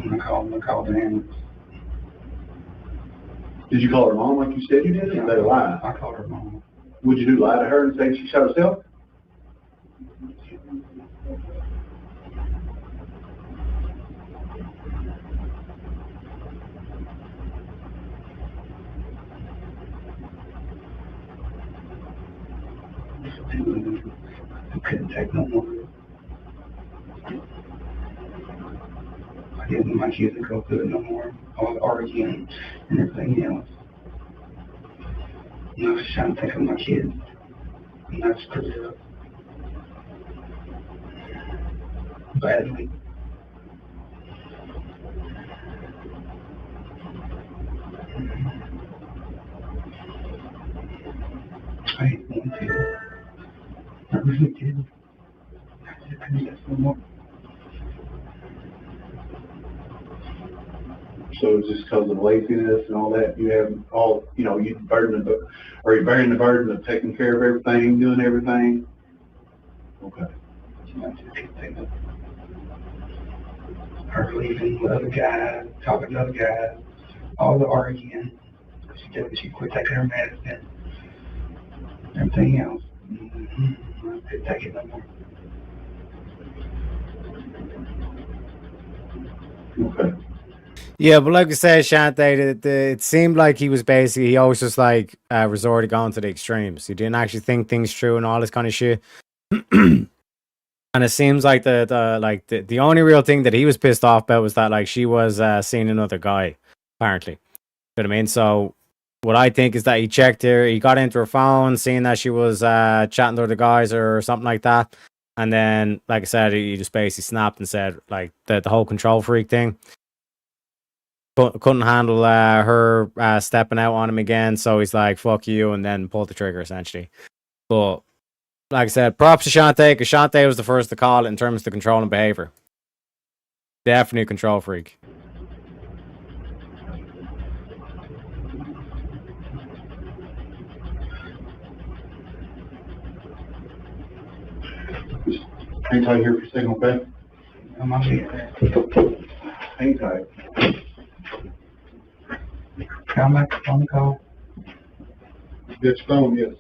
And I called the ambulance. Did you call her mom like you said you did? Or is that a lie? I called her mom. Would you lie to her and say she shot herself? I couldn't take no more. I didn't want my kids to go through it no more. I was arguing and everything else. And I was trying to think of my kids. And I screwed it up. Badly. I didn't want to. I really did. I just couldn't get no more. So it's just because of laziness and all that, you have all, you know, you're bearing the burden of taking care of everything, doing everything? Okay. Her leaving the other guy, talking to other guys, all the arguing. She quit taking her medicine, everything else. I couldn't take it no more. Okay. Yeah, but like I said, Shante, it seemed like he always just like resorted going to the extremes. He didn't actually think things through and all this kind of shit. And it seems like the only real thing that he was pissed off about was that like she was seeing another guy, apparently. You know what I mean? So what I think is that he checked her, he got into her phone, seeing that she was chatting to other guys or something like that. And then, like I said, he just basically snapped and said like the whole control freak thing. Couldn't handle her stepping out on him again, so he's like, fuck you, and then pulled the trigger, essentially. But, like I said, props to Shante, because Shante was the first to call it in terms of the controlling behavior. Definitely a control freak. Hang tight here for a second, okay? I'm on here. Hang tight. I'm back on the call. Get your phone, yes.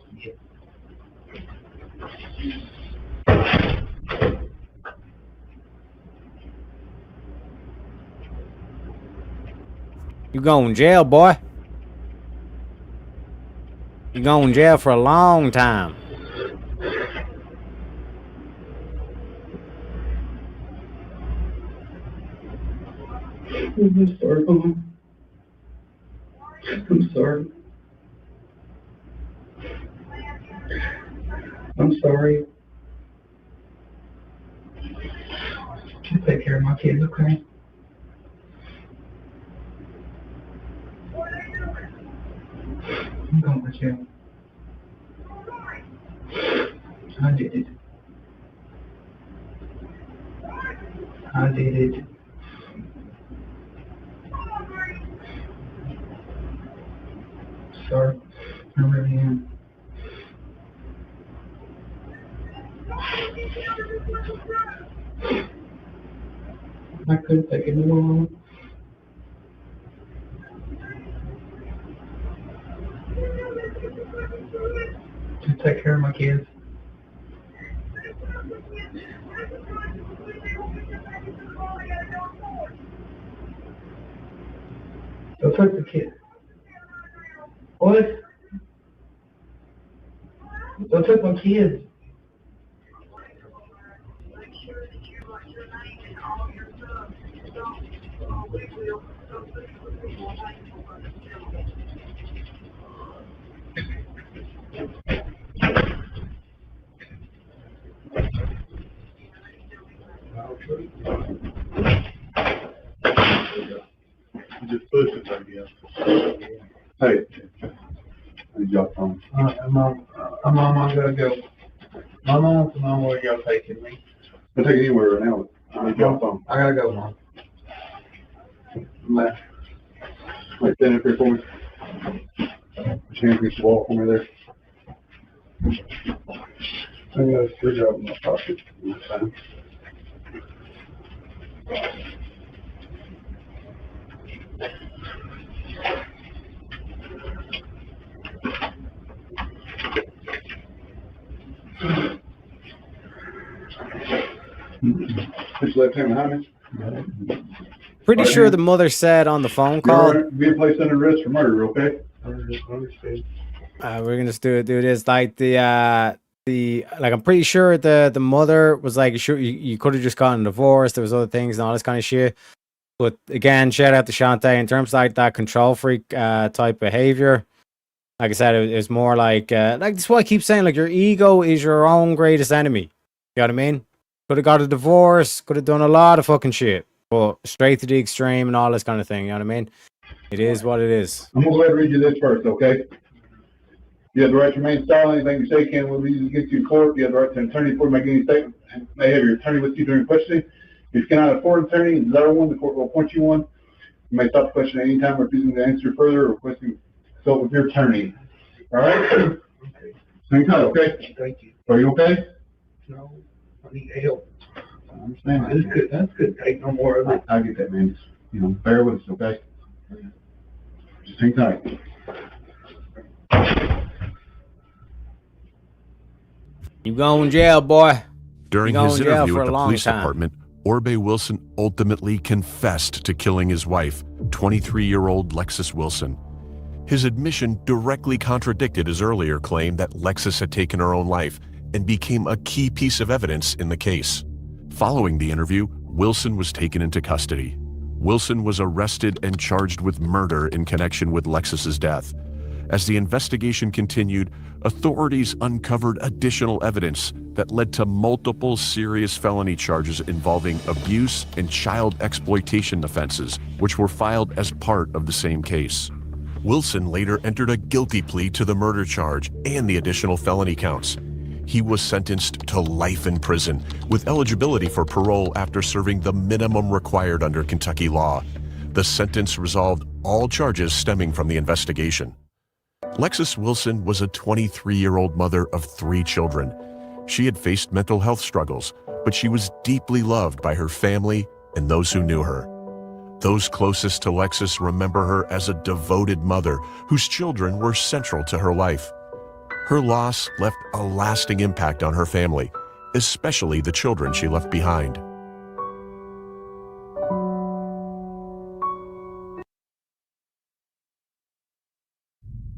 You going to jail, boy. You going to jail for a long time. I'm sorry, Mama. I'm sorry. I'm sorry. You take care of my kids, okay? I'm going to jail. I did it. I did it. Sorry, I really am. I couldn't take it no more. Just take care of my kids. Don't touch the kids. What? Don't touch my kids. Just push it, I guess. Hey. Hey, y'all phone. Mom, I gotta go. Mom, where y'all taking me? I'll take it anywhere right now. I need y'all phone. I gotta go, Mom. Bye. Wait, stand up here for me. Put your hands against the wall for me there. I got a screwdriver in my pocket. That's fine. Put your left hand behind me. Pretty sure the mother said on the phone call. Being placed under arrest for murder, okay? We're gonna just do this like I'm pretty sure the mother was like, sure, you could have just gotten a divorce. There was other things and all this kind of shit. But again, shout out to Shante in terms of like that control freak type behavior. Like I said, it was more like that's why I keep saying, like, your ego is your own greatest enemy. You know what I mean? Could have got a divorce, could have done a lot of fucking shit, but straight to the extreme and all this kind of thing. You know what I mean? It is what it is. I'm gonna go ahead and read you this first, okay? You have the right to remain silent. Anything you say can will be used against you in court. You have the right to an attorney before making any statement. You may have your attorney with you during questioning. If you cannot afford an attorney and desire one, the court will appoint you one. You may stop the question at any time, refusing to answer further, or requesting consult with your attorney. All right? Hang tight, okay? Thank you. Are you okay? No, I need help. I understand. This could take no more of it. I get that, man. Just, bear with us, okay? Just hang tight. You going to jail, boy. During You're his going to jail interview for at a the long police time. department, Orbe Wilson ultimately confessed to killing his wife, 23-year-old Lexis Wilson. His admission directly contradicted his earlier claim that Lexis had taken her own life and became a key piece of evidence in the case. Following the interview, Wilson was taken into custody. Wilson was arrested and charged with murder in connection with Lexis's death. As the investigation continued, authorities uncovered additional evidence that led to multiple serious felony charges involving abuse and child exploitation offenses, which were filed as part of the same case. Wilson later entered a guilty plea to the murder charge and the additional felony counts. He was sentenced to life in prison, with eligibility for parole after serving the minimum required under Kentucky law. The sentence resolved all charges stemming from the investigation. Lexis Wilson was a 23-year-old mother of 3 children. She had faced mental health struggles, but she was deeply loved by her family and those who knew her. Those closest to Lexis remember her as a devoted mother whose children were central to her life. Her loss left a lasting impact on her family, especially the children she left behind.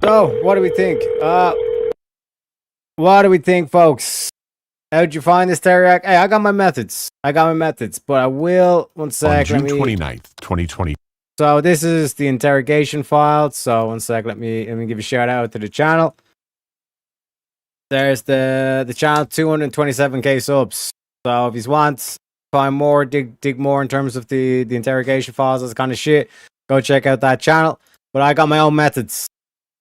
So, what do we think? What do we think, folks? How'd you find this, Teriak? Hey, I got my methods. But I will, one sec. On June 29th, 2020. So this is the interrogation file. So one sec, let me give a shout out to the channel. There's the channel, 227k subs. So if you want find more, dig more in terms of the interrogation files, this kind of shit, go check out that channel. But I got my own methods.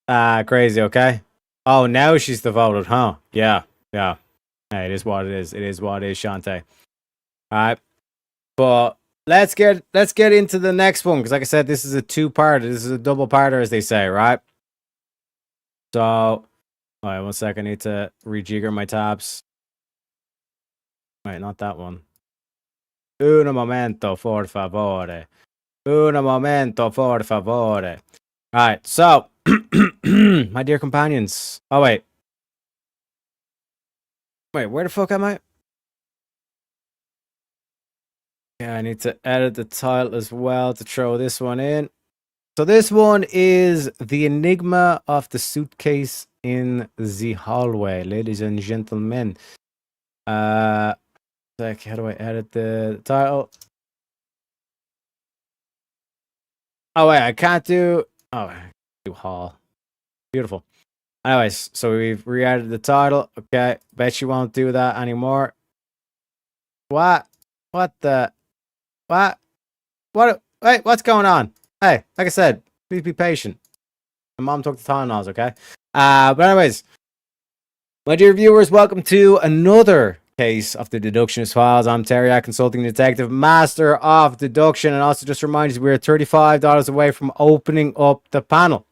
Crazy, okay? Oh, now she's devoted, huh? Yeah. Hey, it is what it is. It is what it is, Shantae. Alright. But let's get into the next one, because like I said, this is a 2-parter. This is a double-parter, as they say, right? So, alright, one sec. I need to rejigger my tabs. Wait, not that one. Un momento, por favore. Un momento, por favore. Alright, so, my dear companions. Oh, wait. Wait, where the fuck am I? Yeah, I need to edit the title as well to throw this one in. So this one is The Enigma of the Suitcase in the Hallway, ladies and gentlemen. How do I edit the title? Oh wait, I can't do. Oh, I can do Hall. Beautiful. Anyways, so we've re-added the title. Okay, bet you won't do that anymore. What? What the? What? What? Wait, what's going on? Hey, like I said, please be patient. My mom took the Tylenols, okay? But anyways, my dear viewers, welcome to another case of the Deductionist Files. I'm Teriak, consulting detective, master of deduction, and also just remind you, we're $35 away from opening up the panel.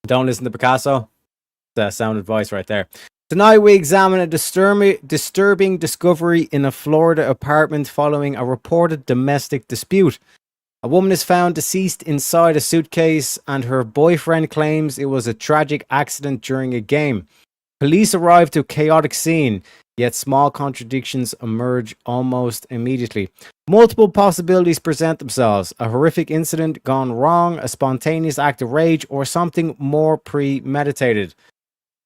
Don't listen to Picasso. That sound advice right there. Tonight we examine a disturbing discovery in a Florida apartment following a reported domestic dispute. A woman is found deceased inside a suitcase, and her boyfriend claims it was a tragic accident during a game. Police arrive to a chaotic scene, yet small contradictions emerge almost immediately. Multiple possibilities present themselves: a horrific incident gone wrong, a spontaneous act of rage, or something more premeditated.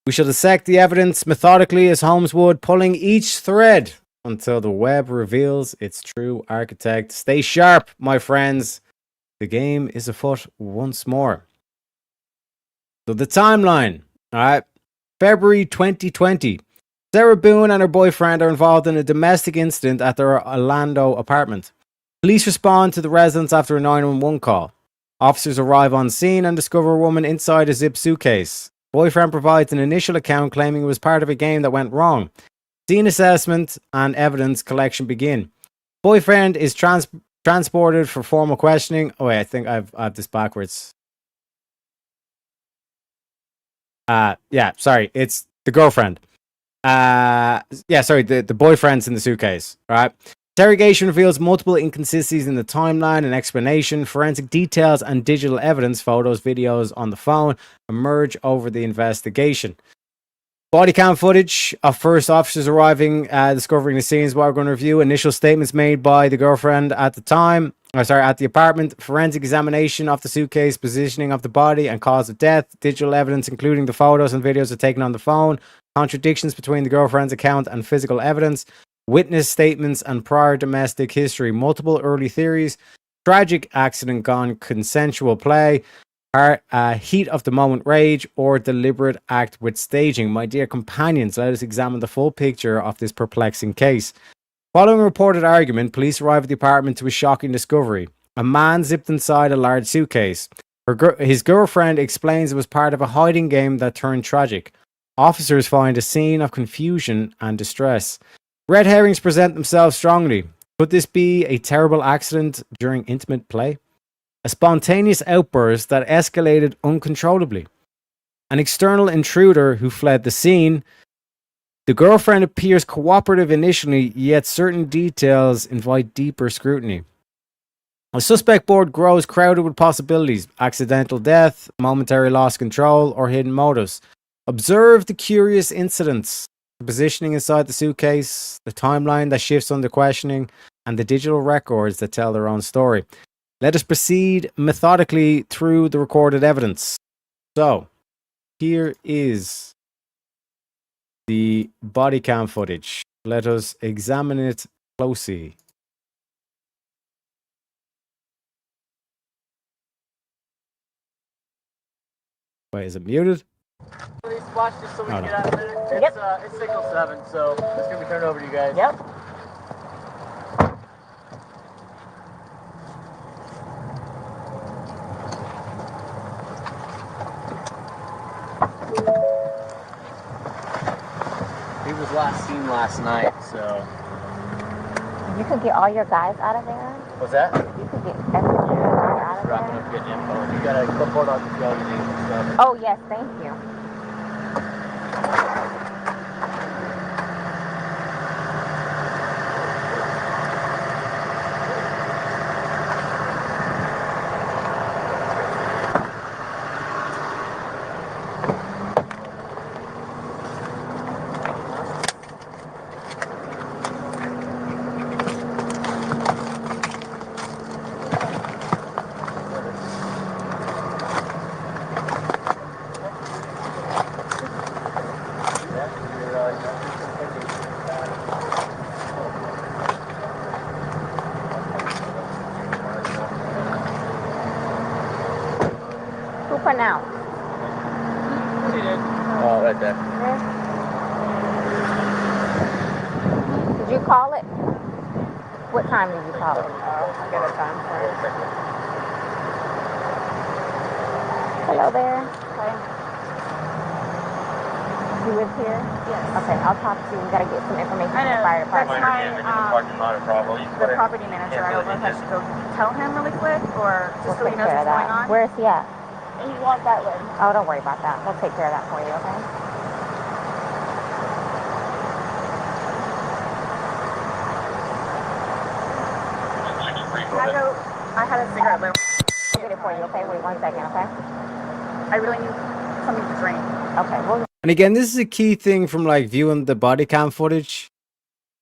We shall dissect the evidence methodically as Holmes would, pulling each thread until the web reveals its true architect. Stay sharp, my friends. The game is afoot once more. So the timeline, all right. February 2020. Sarah Boone and her boyfriend are involved in a domestic incident at their Orlando apartment. Police respond to the residence after a 911 call. Officers arrive on scene and discover a woman inside a zip suitcase. Boyfriend provides an initial account claiming it was part of a game that went wrong. Scene assessment and evidence collection begin. Boyfriend is transported for formal questioning. Oh wait, I think I have this backwards. Yeah, sorry, it's the girlfriend. Yeah, sorry, the boyfriend's in the suitcase. All right. Interrogation reveals multiple inconsistencies in the timeline and explanation. Forensic details and digital evidence, photos, videos on the phone, emerge over the investigation. Body cam footage of first officers arriving, discovering the scenes. What we're going to review. Initial statements made by the girlfriend at the time. At the apartment. Forensic examination of the suitcase, positioning of the body, and cause of death. Digital evidence, including the photos and videos are taken on the phone. Contradictions between the girlfriend's account and physical evidence. Witness statements and prior domestic history. Multiple early theories. Tragic accident gone consensual play. Heat of the moment rage, or deliberate act with staging. My dear companions, let us examine the full picture of this perplexing case. Following a reported argument, police arrive at the apartment to a shocking discovery. A man zipped inside a large suitcase. His girlfriend explains it was part of a hiding game that turned tragic. Officers find a scene of confusion and distress. Red herrings present themselves strongly. Could this be a terrible accident during intimate play? A spontaneous outburst that escalated uncontrollably. An external intruder who fled the scene. The girlfriend appears cooperative initially, yet certain details invite deeper scrutiny. A suspect board grows crowded with possibilities. Accidental death, momentary loss of control, or hidden motives. Observe the curious incidents. The positioning inside the suitcase, the timeline that shifts under questioning, and the digital records that tell their own story. Let us proceed methodically through the recorded evidence. So, here is the body cam footage. Let us examine it closely. Wait, is it muted? Please watch this so we can get out of there. It's signal 7, so it's going to be turned over to you guys. Yep. He was last seen last night, so... You could get all your guys out of there? What's that? You could get everyone out of there? Wrapping up good info. You got a clipboard on the show you need and stuff. Oh, yes, thank you. Now. Oh, right there. Did you call it? What time did you call it? I got a time for it. Hello there. Hi. You live here? Yes. Okay, I'll talk to you. We gotta get some information from the fire department. The property manager. I don't know if I should go tell him really quick, or just so he knows what's going on. Where is he at? He's walked that way. Oh, don't worry about that. We'll take care of that for you, okay? I had a cigarette lit. I'll get it for you, okay? Wait 1 second, okay? I really need something to drink. Okay, well... And again, this is a key thing from like viewing the body cam footage.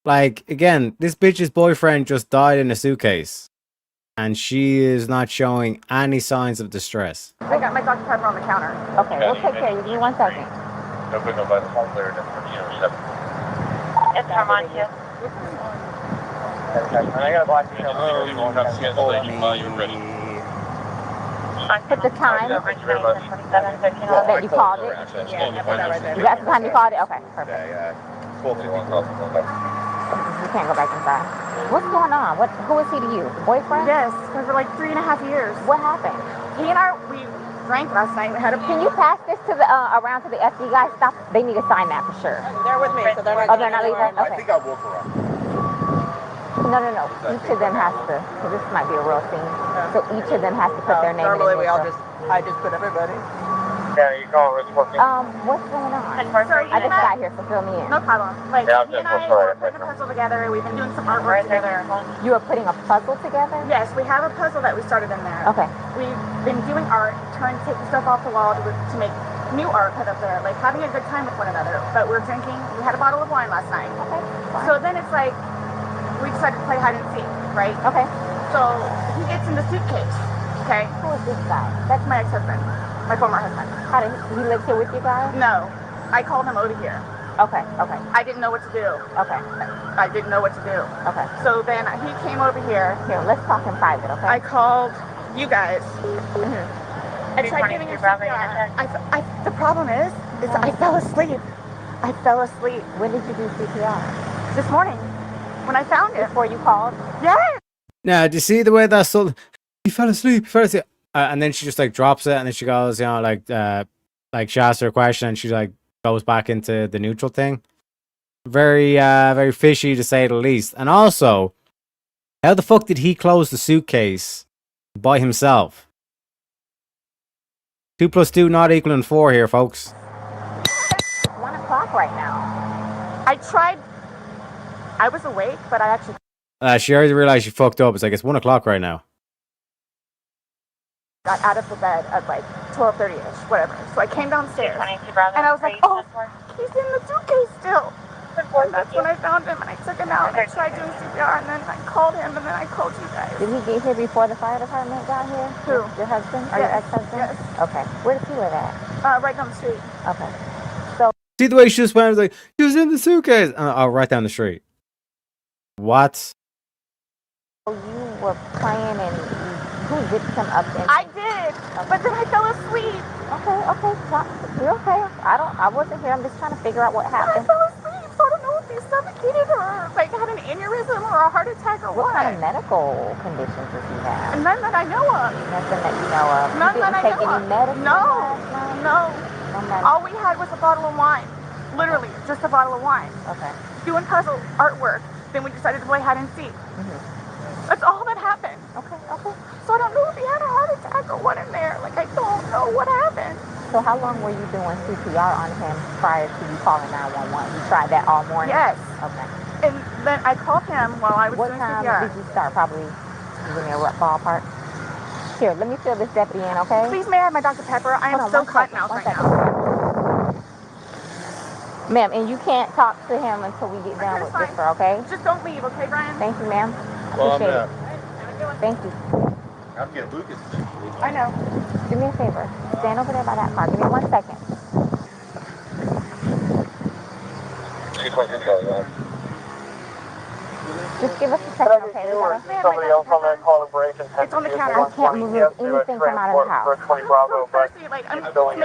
Like, again, this bitch's boyfriend just died in a suitcase. And she is not showing any signs of distress. I got my Dr. Pepper on the counter. Okay, we'll take care of you. Give me 1 second. It's Armand, too. I got a black show. Put the time that you called it. You got the time you called it? Okay, perfect. You can't go back inside. What's going on? Who is he to you? Boyfriend? Yes, for like 3.5 years. What happened? He and I, we drank last night. Can you pass this to the around to the FD guys? Stop. They need to sign that for sure. They're with me, so they're not. Oh, they're not leaving. Okay. I think I'll walk around. No. Each of them has to, because this might be a real scene. So each of them has to put their name in. Normally I just put everybody. Yeah, you call it working. What's going on? So I just got here, so fill me in. No problem. Like, he and I were putting a puzzle together. We've been doing some artwork together. You are putting a puzzle together? Yes, we have a puzzle that we started in there. Okay. We've been doing art, taking stuff off the wall to make new art put up there, like having a good time with one another. But we're drinking. We had a bottle of wine last night. Okay. So then it's like, we decided to play hide and seek, right? Okay. So he gets in the suitcase, okay? Who is this guy? That's my ex-husband, my former husband. How did he live here with you guys? No, I called him over here. Okay. I didn't know what to do. Okay. I didn't know what to do. Okay. So then he came over here. Here, let's talk in private, okay? I called you guys. Mm-hmm. I tried giving him CPR. The problem is I fell asleep. When did you do CPR? This morning, when I found it. Before you called? Yes. Now, do you see the way that's so? He fell asleep. And then she just like drops it, and then she goes, like she asks her a question, and she like goes back into the neutral thing. Very, very fishy to say the least. And also, how the fuck did he close the suitcase by himself? 2 + 2 not equaling 4 here, folks. It's 1 o'clock right now. I tried. I was awake, but I actually. She already realized she fucked up. It's like, it's 1 o'clock right now. Got out of the bed at like 12:30ish, whatever. So I came downstairs, and I was like, oh, he's in the suitcase still. And that's when I found him, and I took him out, and I tried doing CPR, and then I called him, and then I called you guys. Did he get here before the fire department got here? Who? Your husband? Or your ex-husband? Yes. Okay. Where does he live at? Right down the street. Okay. So. See the way she just went, I was like, he was in the suitcase. Right down the street. What? So you were playing and who zipped him up in? I did, but then I fell asleep. Okay. You're okay. I wasn't here. I'm just trying to figure out what happened. I fell asleep, so I don't know if he suffocated or like had an aneurysm or a heart attack or what. What kind of medical conditions does he have? None that I know of. Nothing that you know of. None you that I didn't take know any of. medicine No. All we had was a bottle of wine. Literally, just a bottle of wine. Okay. Doing puzzle artwork. Then we decided to play hide and seek. That's all that happened. Okay. So I don't know if he had a heart attack or what in there. Like, I don't know what happened. So how long were you doing CPR on him prior to you calling 911? You tried that all morning? Yes. Okay. And then I called him while I was doing CPR. What time did you start? Probably, give me a rough ballpark. Here, let me fill this deputy in, okay? Please, may I have my Dr. Pepper? I am so cotton out right now. Ma'am, and you can't talk to him until we get done with this, okay? Just don't leave, okay, Brian? Thank you, ma'am. Appreciate it. Thank you. I'll get Lucas. I know. Do me a favor. Stand over there by that car. Give me 1 second. Just give us a second, okay? Somebody else on that call break. It's on the counter. I can't move anything from out of the house.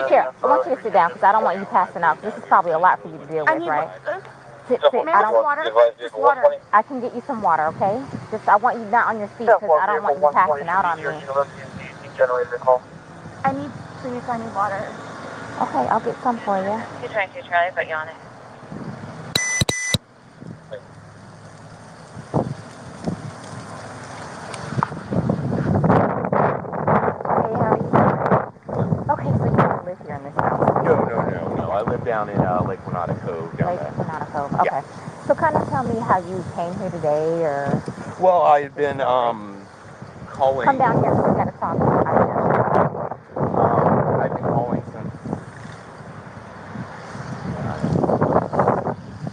Here, I want you to sit down because I don't want you passing out. This is probably a lot for you to deal with, right? Sit. I don't want water. I can get you some water, okay? I want you not on your feet because I don't want you passing out on me. I need water. Okay, I'll get some for you. 222 Charlie, but you on it. Okay, so you don't live here in this house? No. I live down in Lake Renata Cove. Lake Renata Cove, okay. Yeah. So kind of tell me how you came here today, or... Well, I had been calling... Come down here, we got to talk. I've been calling since...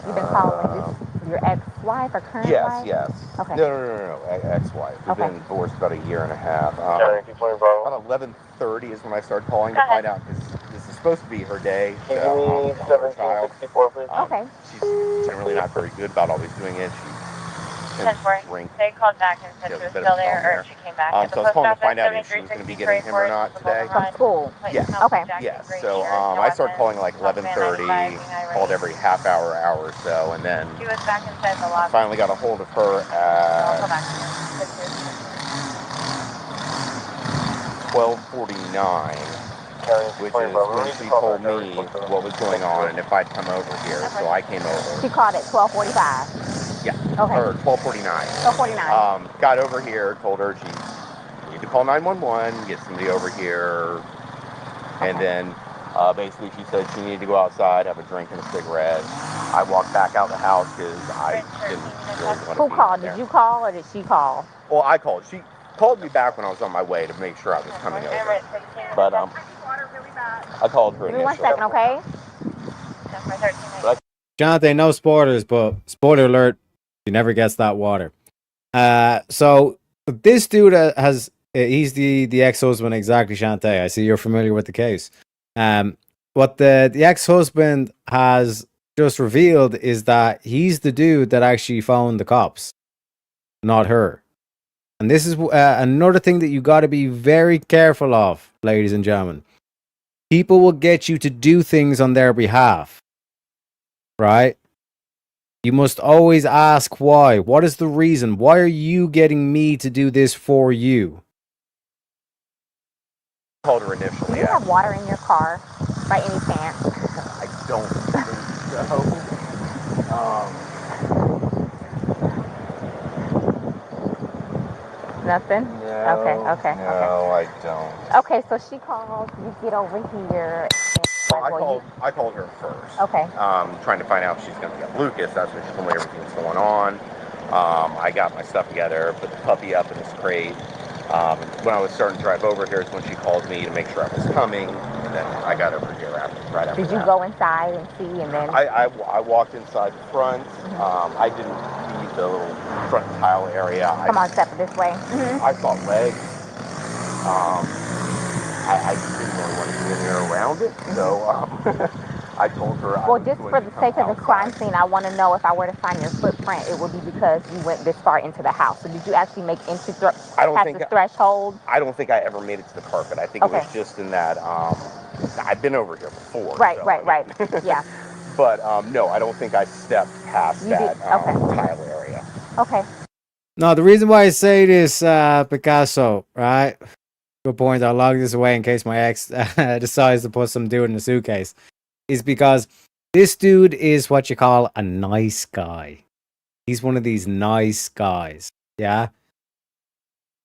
You've been calling your ex-wife or current wife? Yes. Okay. No, ex-wife. We've been divorced about 1.5 years. About 11:30 is when I started calling to find out, because this is supposed to be her day. Her child. Okay. She's generally not very good about always doing it. She tends to drink. They called back and said she was still there, or she came back. So I was calling to find out if she was going to be getting him or not today. From school? Yes. Okay. Yes. So I started calling like 11:30, called every half hour or so, and then She was back inside the lobby. finally got a hold of her at 12:49, which is when she told me what was going on and if I'd come over here. So I came over. She called at 12:45. Yeah. Okay. Or 12:49. 12:49. Got over here, told her she need to call 911, get somebody over here, and then basically she said she needed to go outside, have a drink and a cigarette. I walked back out the house because I didn't really want to. Who called? Did you call or did she call? Well, I called. She called me back when I was on my way to make sure I was coming over. But I called her Give me 1 initially. second, okay? Jonathan, no spoilers, but spoiler alert, he never gets that water. So this dude he's the ex-husband, exactly, Shantae. I see you're familiar with the case. What the ex-husband has just revealed is that he's the dude that actually found the cops, not her. And this is another thing that you got to be very careful of, ladies and gentlemen. People will get you to do things on their behalf, right? You must always ask why. What is the reason? Why are you getting me to do this for you? Called her initially. Do you have water in your car by any chance? I don't think so. Nothing? No, Okay. No, I don't. Okay, so she calls, you get over here. Well, I called her first. Okay. Trying to find out if she's going to get Lucas. That's when she told me everything was going on. I got my stuff together, put the puppy up in this crate. When I was starting to drive over here is when she called me to make sure I was coming, and then I got over here right after Did you go inside and see, and then? I walked inside the front. I didn't see the little front tile area. Come on, step this way. I saw legs. I just didn't really want to get in there around it, so I told her. Well, just for the sake of the crime scene, I want to know if I were to find your footprint, it would be because you went this far into the house. So did you actually make entry past the threshold? I don't think I ever made it to the carpet. I think it was just in that. I've been over here before. Right. Yeah. But no, I don't think I stepped past that tile area. Okay. No, the reason why I say this, Picasso, right? Good point. I'll log this away in case my ex decides to put some dude in a suitcase. Is because this dude is what you call a nice guy. He's one of these nice guys. Yeah.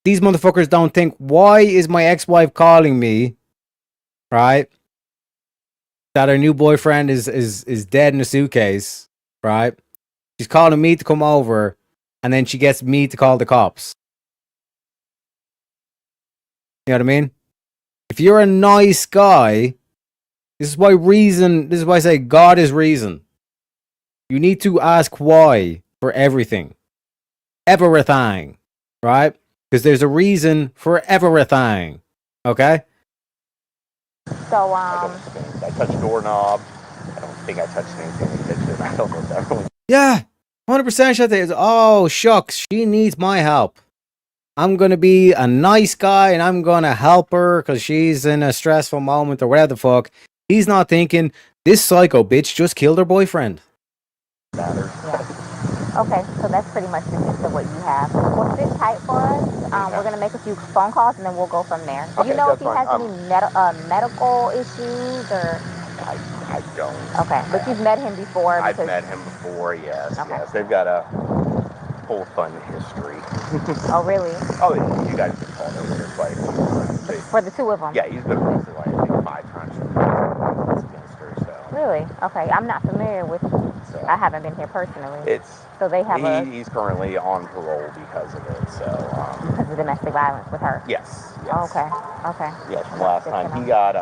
These motherfuckers don't think, why is my ex-wife calling me? Right? That her new boyfriend is dead in a suitcase. Right? She's calling me to come over, and then she gets me to call the cops. You know what I mean? If you're a nice guy, this is why I say God is reason. You need to ask why for everything. Everything. Right? Because there's a reason for everything. Okay? So, I touched doorknob. I don't think I touched anything in the kitchen. I don't know if that really. Yeah. 100% shut there. Oh, shucks. She needs my help. I'm going to be a nice guy and I'm going to help her because she's in a stressful moment or whatever the fuck. He's not thinking, this psycho bitch just killed her boyfriend. Matters. Yeah. Okay, so that's pretty much the gist of what you have. Well, sit tight for us. We're going to make a few phone calls and then we'll go from there. Do you know if he has any medical issues or? I don't. Okay, but you've met him before? I've met him before, yes. Okay. Yes, they've got a whole fun history. Oh, really? Oh, yeah, you guys have been called over here quite a few times. For the two of them? Yeah, he's been arrested like I think 5 times for this minister, so. Really? Okay, I'm not familiar with. So, I haven't been here personally. So they have he's currently on parole because of it. So because of domestic violence with her. Yes. Oh, okay. Yes. Last time he got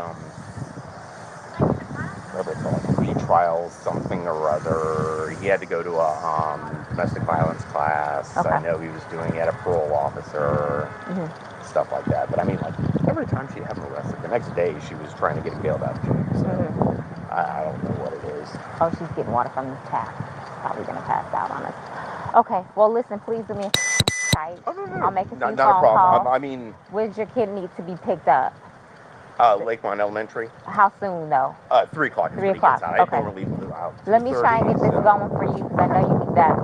whatever it's called, retrial something or other. He had to go to a domestic violence class. Okay. I know he was doing it, a parole officer, stuff like that. But I mean, like every time she'd have him arrested, the next day she was trying to get him bailed out too. So I don't know what it is. Oh, she's getting water from the tap. Probably gonna pass out on us. Okay. Well, listen, please do me a tight. Oh, no. I'll make a few phone not a problem. calls. I mean, where's your kid need to be picked up? Lakeline Elementary. How soon though? 3 o'clock. 3 o'clock. Okay. I normally leave out. Let me try and get this going for you because I know you need that.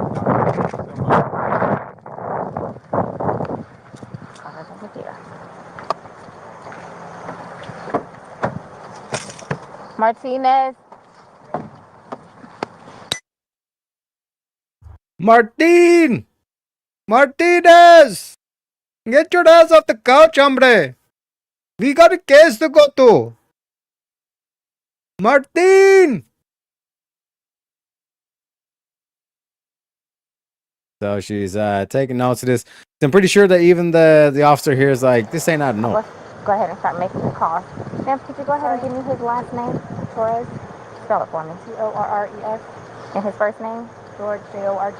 Here. Martinez. Martin! Martinez! Get your ass off the couch, hombre! We got a case to go to! Martin! So she's taking notes of this. I'm pretty sure that even the officer here is like, this ain't adding up. Let's go ahead and start making the call. Ma'am, could you go ahead and give me his last name? Torres? Spell it for me. Torres. And his first name? George, Jorge.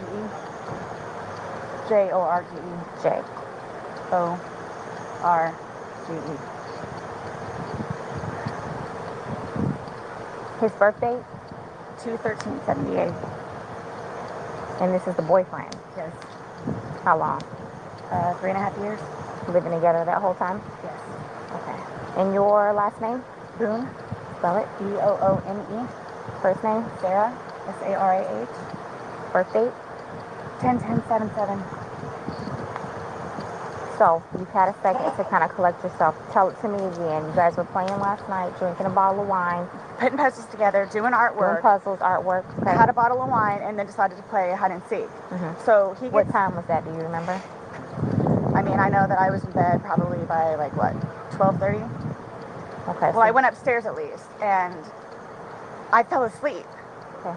Jorge. Jorge. His birth date? 2/13/78. And this is the boyfriend? Yes. How long? 3.5 years. Living together that whole time? Yes. Okay. And your last name? Boone. Spell it. Boone. First name? Sarah. Sarah. Birth date? 10/10/77. So, you've had a second to kind of collect yourself. Tell it to me again. You guys were playing last night, drinking a bottle of wine. Putting puzzles together, doing artwork. Doing puzzles, artwork. Okay. Had a bottle of wine and then decided to play hide and seek. Mm-hmm. So he What time was that? Do you remember? I mean, I know that I was in bed probably by like, what, 12:30? Okay. Well, I went upstairs at least, and I fell asleep. Okay.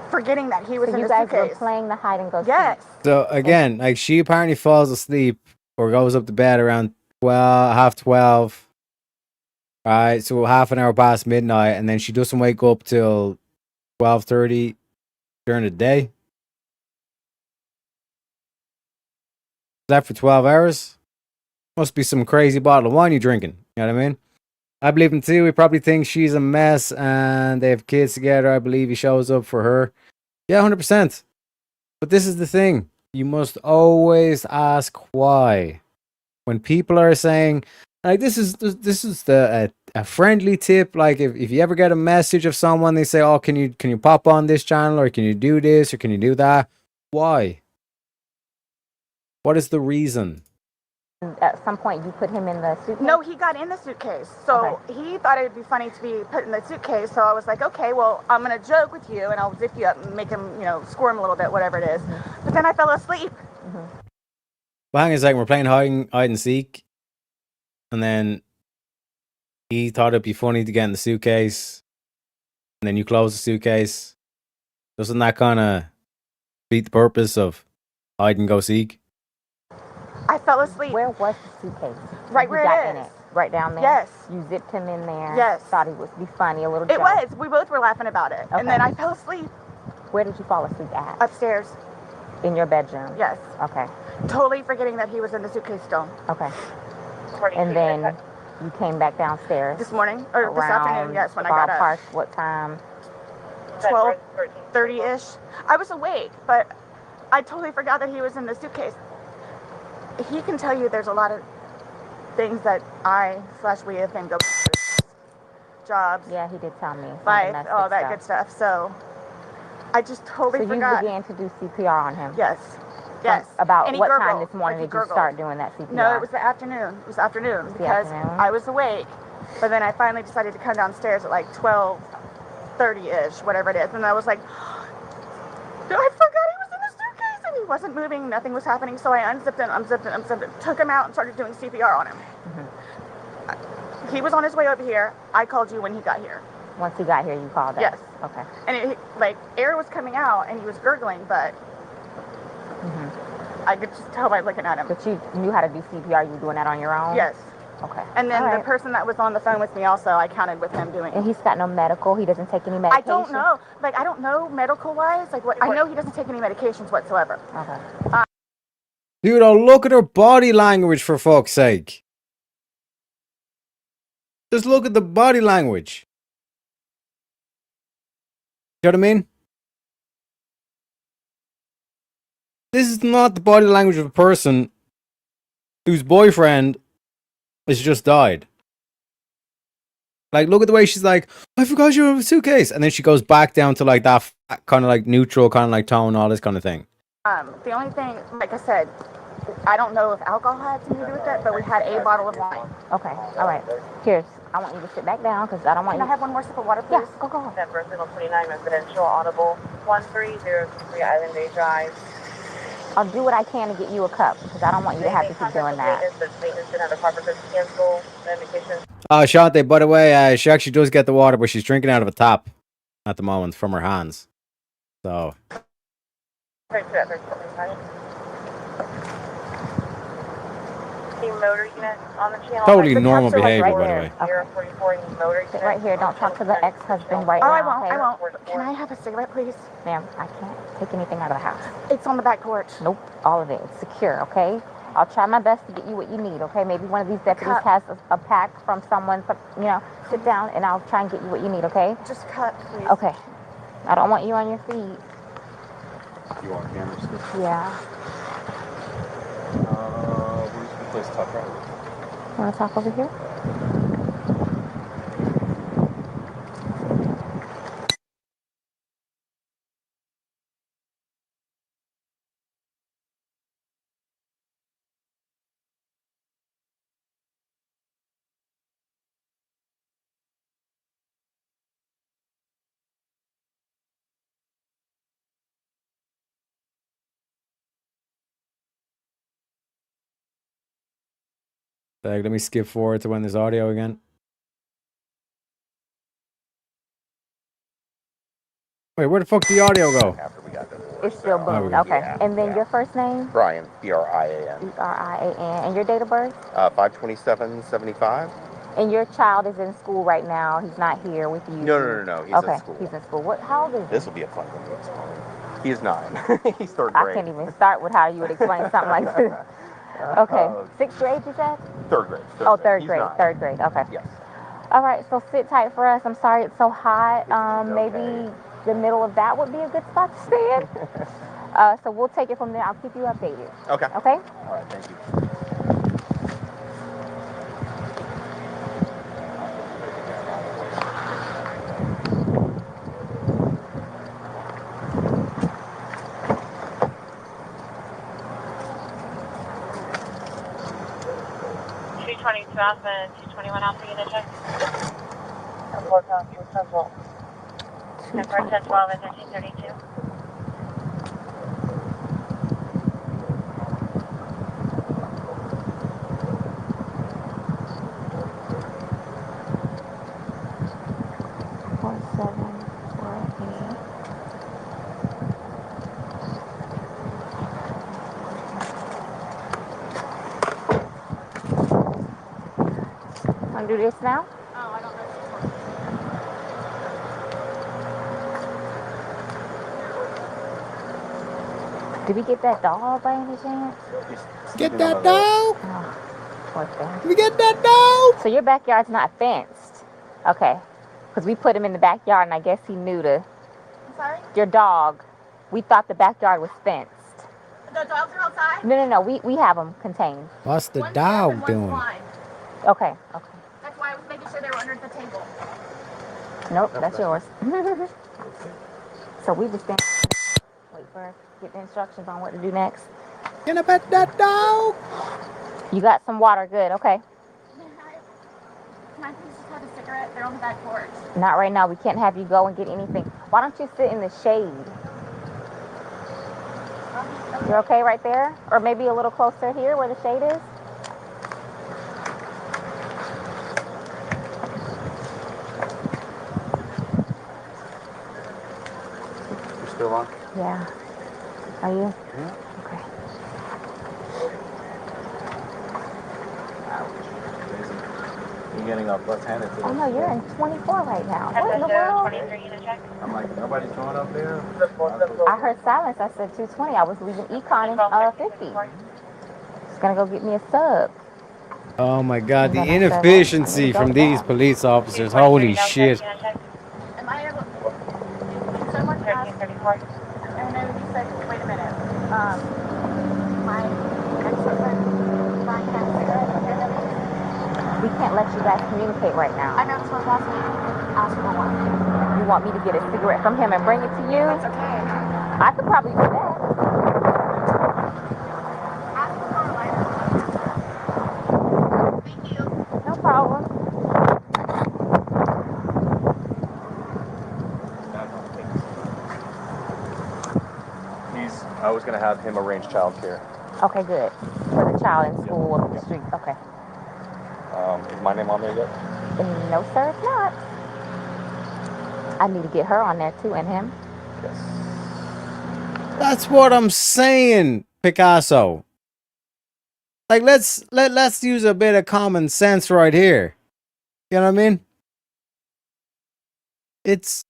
Forgetting that he was in you the guys suitcase. were playing the hide and go seek. Yes. So again, like she apparently falls asleep or goes up to bed around 12:30. Right, so half an hour past midnight, and then she doesn't wake up till 12:30 during the day. That for 12 hours? Must be some crazy bottle of wine you're drinking. You know what I mean? I believe him too. He probably thinks she's a mess and they have kids together. I believe he shows up for her. Yeah, 100%. But this is the thing. You must always ask why. When people are saying, like, this is the a friendly tip. Like, if you ever get a message of someone, they say, "Oh, can you pop on this channel, or can you do this, or can you do that?" Why? What is the reason? At some point, you put him in the suitcase? No, he got in the suitcase. So he thought it would be funny to be put in the suitcase. So I was like, okay, well, I'm going to joke with you and I'll zip you up and make him, squirm a little bit, whatever it is. Mm-hmm. But then I fell asleep. Mm-hmm. Well, hang on a second. We're playing hide and seek. And then he thought it'd be funny to get in the suitcase. And then you close the suitcase. Doesn't that kind of beat the purpose of hide and go seek? I fell asleep. Where was the suitcase? Right where it is. Right down there? Yes. You zipped him in there? Yes. Thought he would be funny, a little joke. It was. was. We both were laughing about it. Okay. And then I fell asleep. Where did you fall asleep at? Upstairs. In your bedroom? Yes. Okay. Totally forgetting that he was in the suitcase still. Okay. And then you came back downstairs? This morning? Or this afternoon, yes, when I got up. What time? 12:30-ish. I was awake, but I totally forgot that he was in the suitcase. He can tell you there's a lot of things that we have been going through. Jobs. Yeah, he did tell me. Life, all that good stuff. So I just totally forgot. So you began to do CPR on him? Yes. Yes. About what time this morning did you start doing that CPR? No, it was the afternoon. It was afternoon because I was awake. But then I finally decided to come downstairs at like 12:30-ish, whatever it is. And I was like, I forgot he was in the suitcase. And he wasn't moving. Nothing was happening. So I unzipped him, took him out and started doing CPR on him. Mm-hmm. He was on his way over here. I called you when he got here. Once he got here, you called us? Yes. Okay. And air was coming out and he was gurgling, but I could just tell by looking at him. But you knew how to do CPR. You were doing that on your own? Yes. Okay. And then the person that was on the phone with me also, I counted with him doing it. And he's got no medical? He doesn't take any medication? I don't know. I don't know medical-wise. I know he doesn't take any medications whatsoever. Okay. Dude, look at her body language, for fuck's sake. Just look at the body language. You know what I mean? This is not the body language of a person whose boyfriend has just died. Like, look at the way she's like, I forgot you were in a suitcase. And then she goes back down to like that kind of like neutral, kind of like tone, all this kind of thing. The only thing, like I said, I don't know if alcohol had something to do with it, but we had a bottle of wine. Okay, all right. Here's I want you to sit back down because I don't want you. Can I have one more sip of water, please? Yeah, go. Denver, Signal 29, residential, audible, 13023 Island Bay Drive. I'll do what I can to get you a cup because I don't want you to have to keep doing that. Maintenance didn't have the proper cancel the indication. Shante, by the way, she actually does get the water, but she's drinking out of a tap at the moment from her hands. So. Motor unit on the channel. Totally normal behavior, by the way. Sit right here. Don't talk to the ex-husband right now. now. I won't. Can I have a cigarette, please? Ma'am, I can't take anything out of the house. It's on the back porch. Nope, all of it. It's secure, okay? I'll try my best to get you what you need, okay? Maybe one of these deputies has a pack from someone, you know, sit down and I'll try and get you what you need, okay? Just cut, please. Okay. I don't want you on your feet. You want cameras? Yeah. Where's the place to talk right? Want to talk over here? Let me skip forward to when there's audio again. Wait, where the fuck did the audio go? It's still booming. Okay. Yeah, and then your first name? Brian, Brian. Brian. And your date of birth? 5/27/75. And your child is in school right now. He's not here with you. No. He's in school. He's in school. How old is he? This will be a fun one to explain. He is 9. He's third grade. I can't even start with how you would explain something like this. Okay. 6th grade, you said? Third grade. Third grade. 9. 3rd grade. Okay. Yes. All right. So sit tight for us. I'm sorry it's so hot. Maybe the middle of that would be a good spot to stand. So we'll take it from there. I'll keep you updated. Okay. Okay? All right. Thank you. Alpha and 221 Alpha unit check. 4 pounds, 2 Central. Number 1012 and 1332. Do this now? Oh, I don't know. Did we get that dog by any chance? Get that dog? Oh, poor thing. Did we get that dog? So your backyard's not fenced? Okay. Because we put him in the backyard and I guess he knew to... I'm sorry? Your dog. We thought the backyard was fenced. The dogs are outside? No. We have them contained. What's the dog doing? Okay. That's why I was making sure they were under the table. Nope, that's yours. So we just stand, wait for get the instructions on what to do next. Gonna pet that dog. You got some water, good, okay. Can I please just have a cigarette? They're on the back porch. Not right now, we can't have you go and get anything. Why don't you sit in the shade? You're okay right there? Or maybe a little closer here where the shade is? Still on? Yeah. Are you? Yeah. Okay. You're getting up left-handed today. Oh no, you're in 24 right now. What in the world? 23 unit check. I'm like, nobody's going up there? I heard silence. I said 220. I was leaving Econ in 50. Just gonna go get me a sub. Oh my god, the inefficiency from these police officers. Holy shit. Am I able... Someone asked... 1334. And then you said, wait a minute. My ex-husband, Brian, has a cigarette. We can't let you guys communicate right now. I know, so I was asking for one. You want me to get a cigarette from him and bring it to you? That's okay. I could probably do that. Ask for a lighter. Thank you. No problem. I was going to have him arrange childcare. Okay, good. For the child in school up the street. Okay. Is my name on there yet? No, sir, it's not. I need to get her on there too, and him. Yes. That's what I'm saying, Picasso. Like, let's use a bit of common sense right here. You know what I mean? It's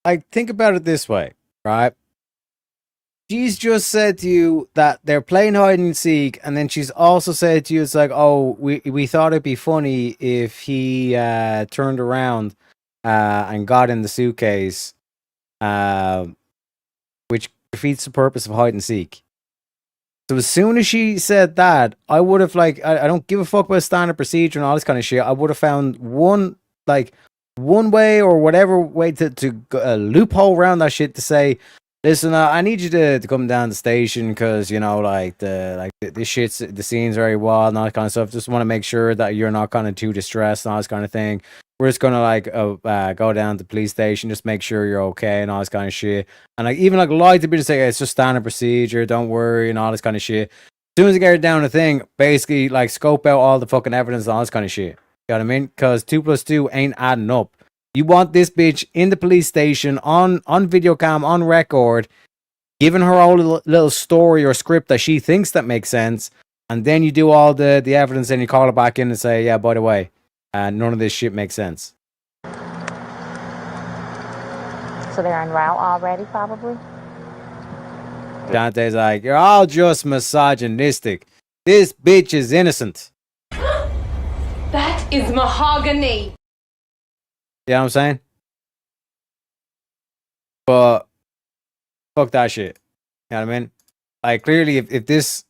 like, think about it this way, right? She's just said to you that they're playing hide and seek, and then she's also said to you, it's like, oh, we thought it'd be funny if he turned around and got in the suitcase, which defeats the purpose of hide and seek. So as soon as she said that, I would have, like, I don't give a fuck about standard procedure and all this kind of shit. I would have found one way or whatever way to loophole around that shit to say, listen, I need you to come down to the station because, you know, this shit's, the scene's very wild and all that kind of stuff. Just want to make sure that you're not kind of too distressed and all this kind of thing. We're just gonna go down to the police station, just make sure you're okay and all this kind of shit. And even lie to be to say, hey, it's just standard procedure, don't worry and all this kind of shit. As soon as I get her down the thing, basically scope out all the fucking evidence and all this kind of shit. You know what I mean? Because 2 + 2 ain't adding up. You want this bitch in the police station on video cam, on record, giving her all little story or script that she thinks that makes sense, and then you do all the evidence and you call her back in and say, yeah, by the way, none of this shit makes sense. So they're en route already, probably? Dante's like, you're all just misogynistic. This bitch is innocent. That is mahogany. You know what I'm saying? But fuck that shit. You know what I mean? Like, clearly, if this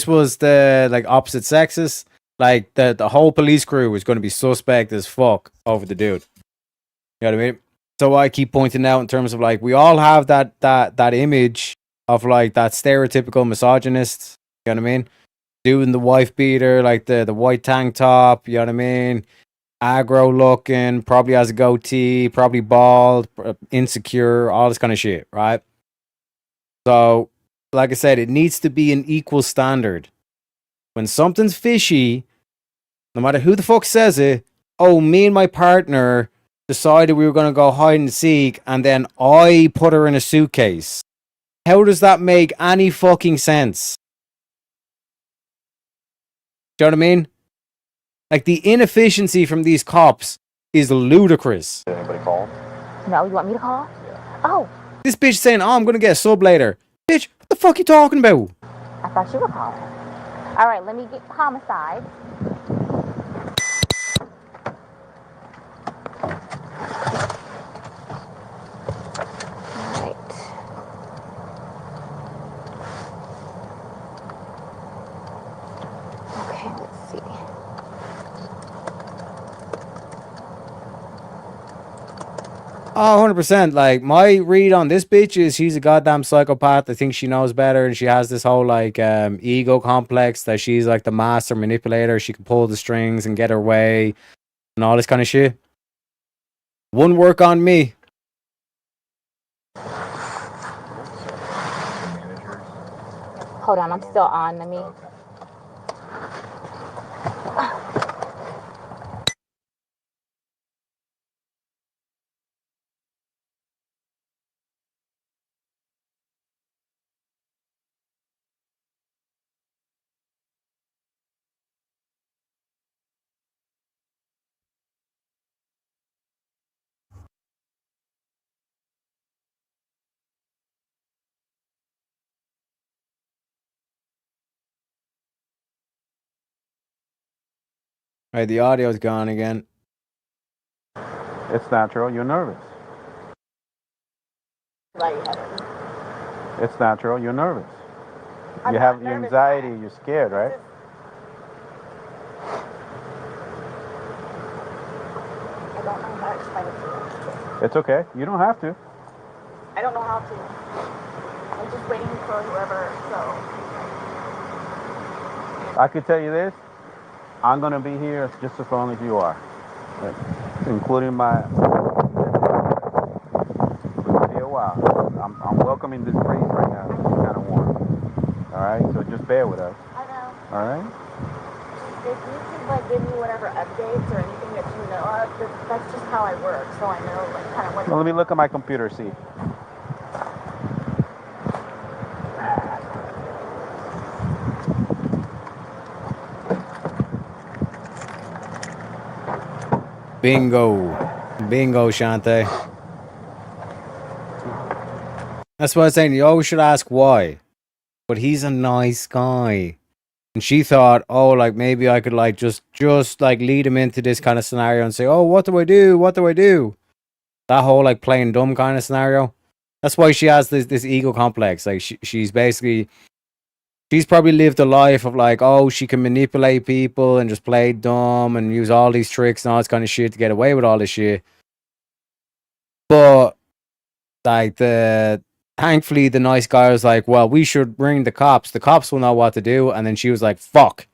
was the opposite sexes, the whole police crew was going to be suspect as fuck over the dude. You know what I mean? So I keep pointing out in terms of we all have that image of that stereotypical misogynist. You know what I mean? Doing the wife beater, the white tank top. You know what I mean? Aggro looking, probably has a goatee, probably bald, insecure, all this kind of shit, right? So, like I said, it needs to be an equal standard. When something's fishy, no matter who the fuck says it, oh, me and my partner decided we were going to go hide and seek, and then I put her in a suitcase. How does that make any fucking sense? Do you know what I mean? The inefficiency from these cops is ludicrous. Did anybody call? No, you want me to call? Yeah. Oh. This bitch saying, oh, I'm going to get a sub later. Bitch, what the fuck you talking about? I thought you were calling. All right, let me get homicide. All right. Okay, let's see. Oh, 100%. My read on this bitch is she's a goddamn psychopath. I think she knows better, and she has this whole ego complex that she's the master manipulator. She can pull the strings and get her way and all this kind of shit. Wouldn't work on me. Hold on, I'm still on. Let me. All right, the audio's gone again. It's natural. You're nervous. It's natural. You're nervous. You have anxiety. You're scared, right? I don't know how to explain it to you. It's okay. You don't have to. I don't know how to. I'm just waiting for whoever, so. I could tell you this. I'm going to be here just as long as you are. Including my... It'll be a while. I'm welcoming this breeze right now. It's kind of warm. All right, so just bear with us. I know. All right. If you could like give me whatever updates or anything that you know of, that's just how I work, so I know like kind of what. Well, let me look at my computer, see. Bingo, Shante. That's what I'm saying. You always should ask why. But he's a nice guy. And she thought, oh, like maybe I could like just like lead him into this kind of scenario and say, oh, what do I do? What do I do? That whole like playing dumb kind of scenario. That's why she has this ego complex. Like she's probably lived a life of like, oh, she can manipulate people and just play dumb and use all these tricks and all this kind of shit to get away with all this shit. But like thankfully the nice guy was like, well, we should ring the cops. The cops will know what to do. And then she was like, fuck.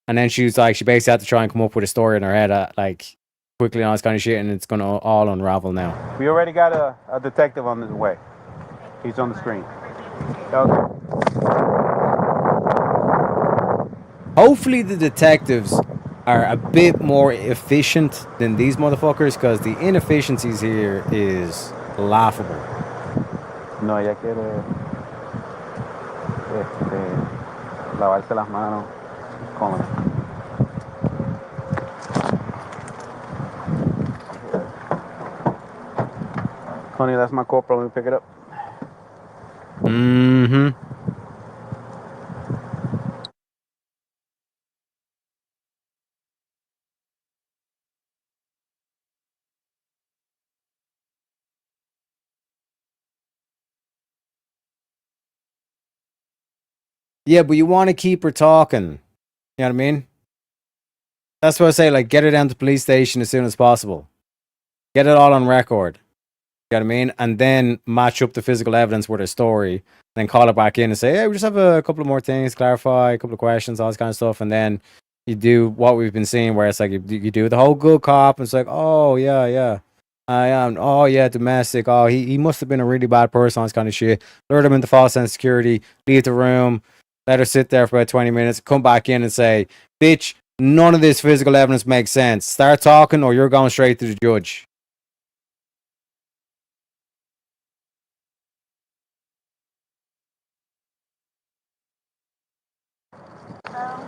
And then she was like, she basically had to try and come up with a story in her head, like quickly and all this kind of shit, and it's gonna all unravel now. We already got a detective on his way. He's on the screen. Okay. Hopefully the detectives are a bit more efficient than these motherfuckers, because the inefficiencies here is laughable. No, ella quiere lavarse las manos con. Honey, that's my corporal. Let me pick it up. Mm-hmm. Yeah, but you want to keep her talking. You know what I mean? That's what I say, like, get her down to the police station as soon as possible. Get it all on record. You know what I mean? And then match up the physical evidence with her story. Then call her back in and say, hey, we just have a couple of more things, clarify, a couple of questions, all this kind of stuff. And then you do what we've been seeing, where it's like you do the whole good cop. And it's like, oh, yeah. I am. Oh, yeah, domestic. Oh, he must have been a really bad person, all this kind of shit. Lure him into false sense of security, leave the room, let her sit there for about 20 minutes, come back in and say, bitch, none of this physical evidence makes sense. Start talking or you're going straight to the judge.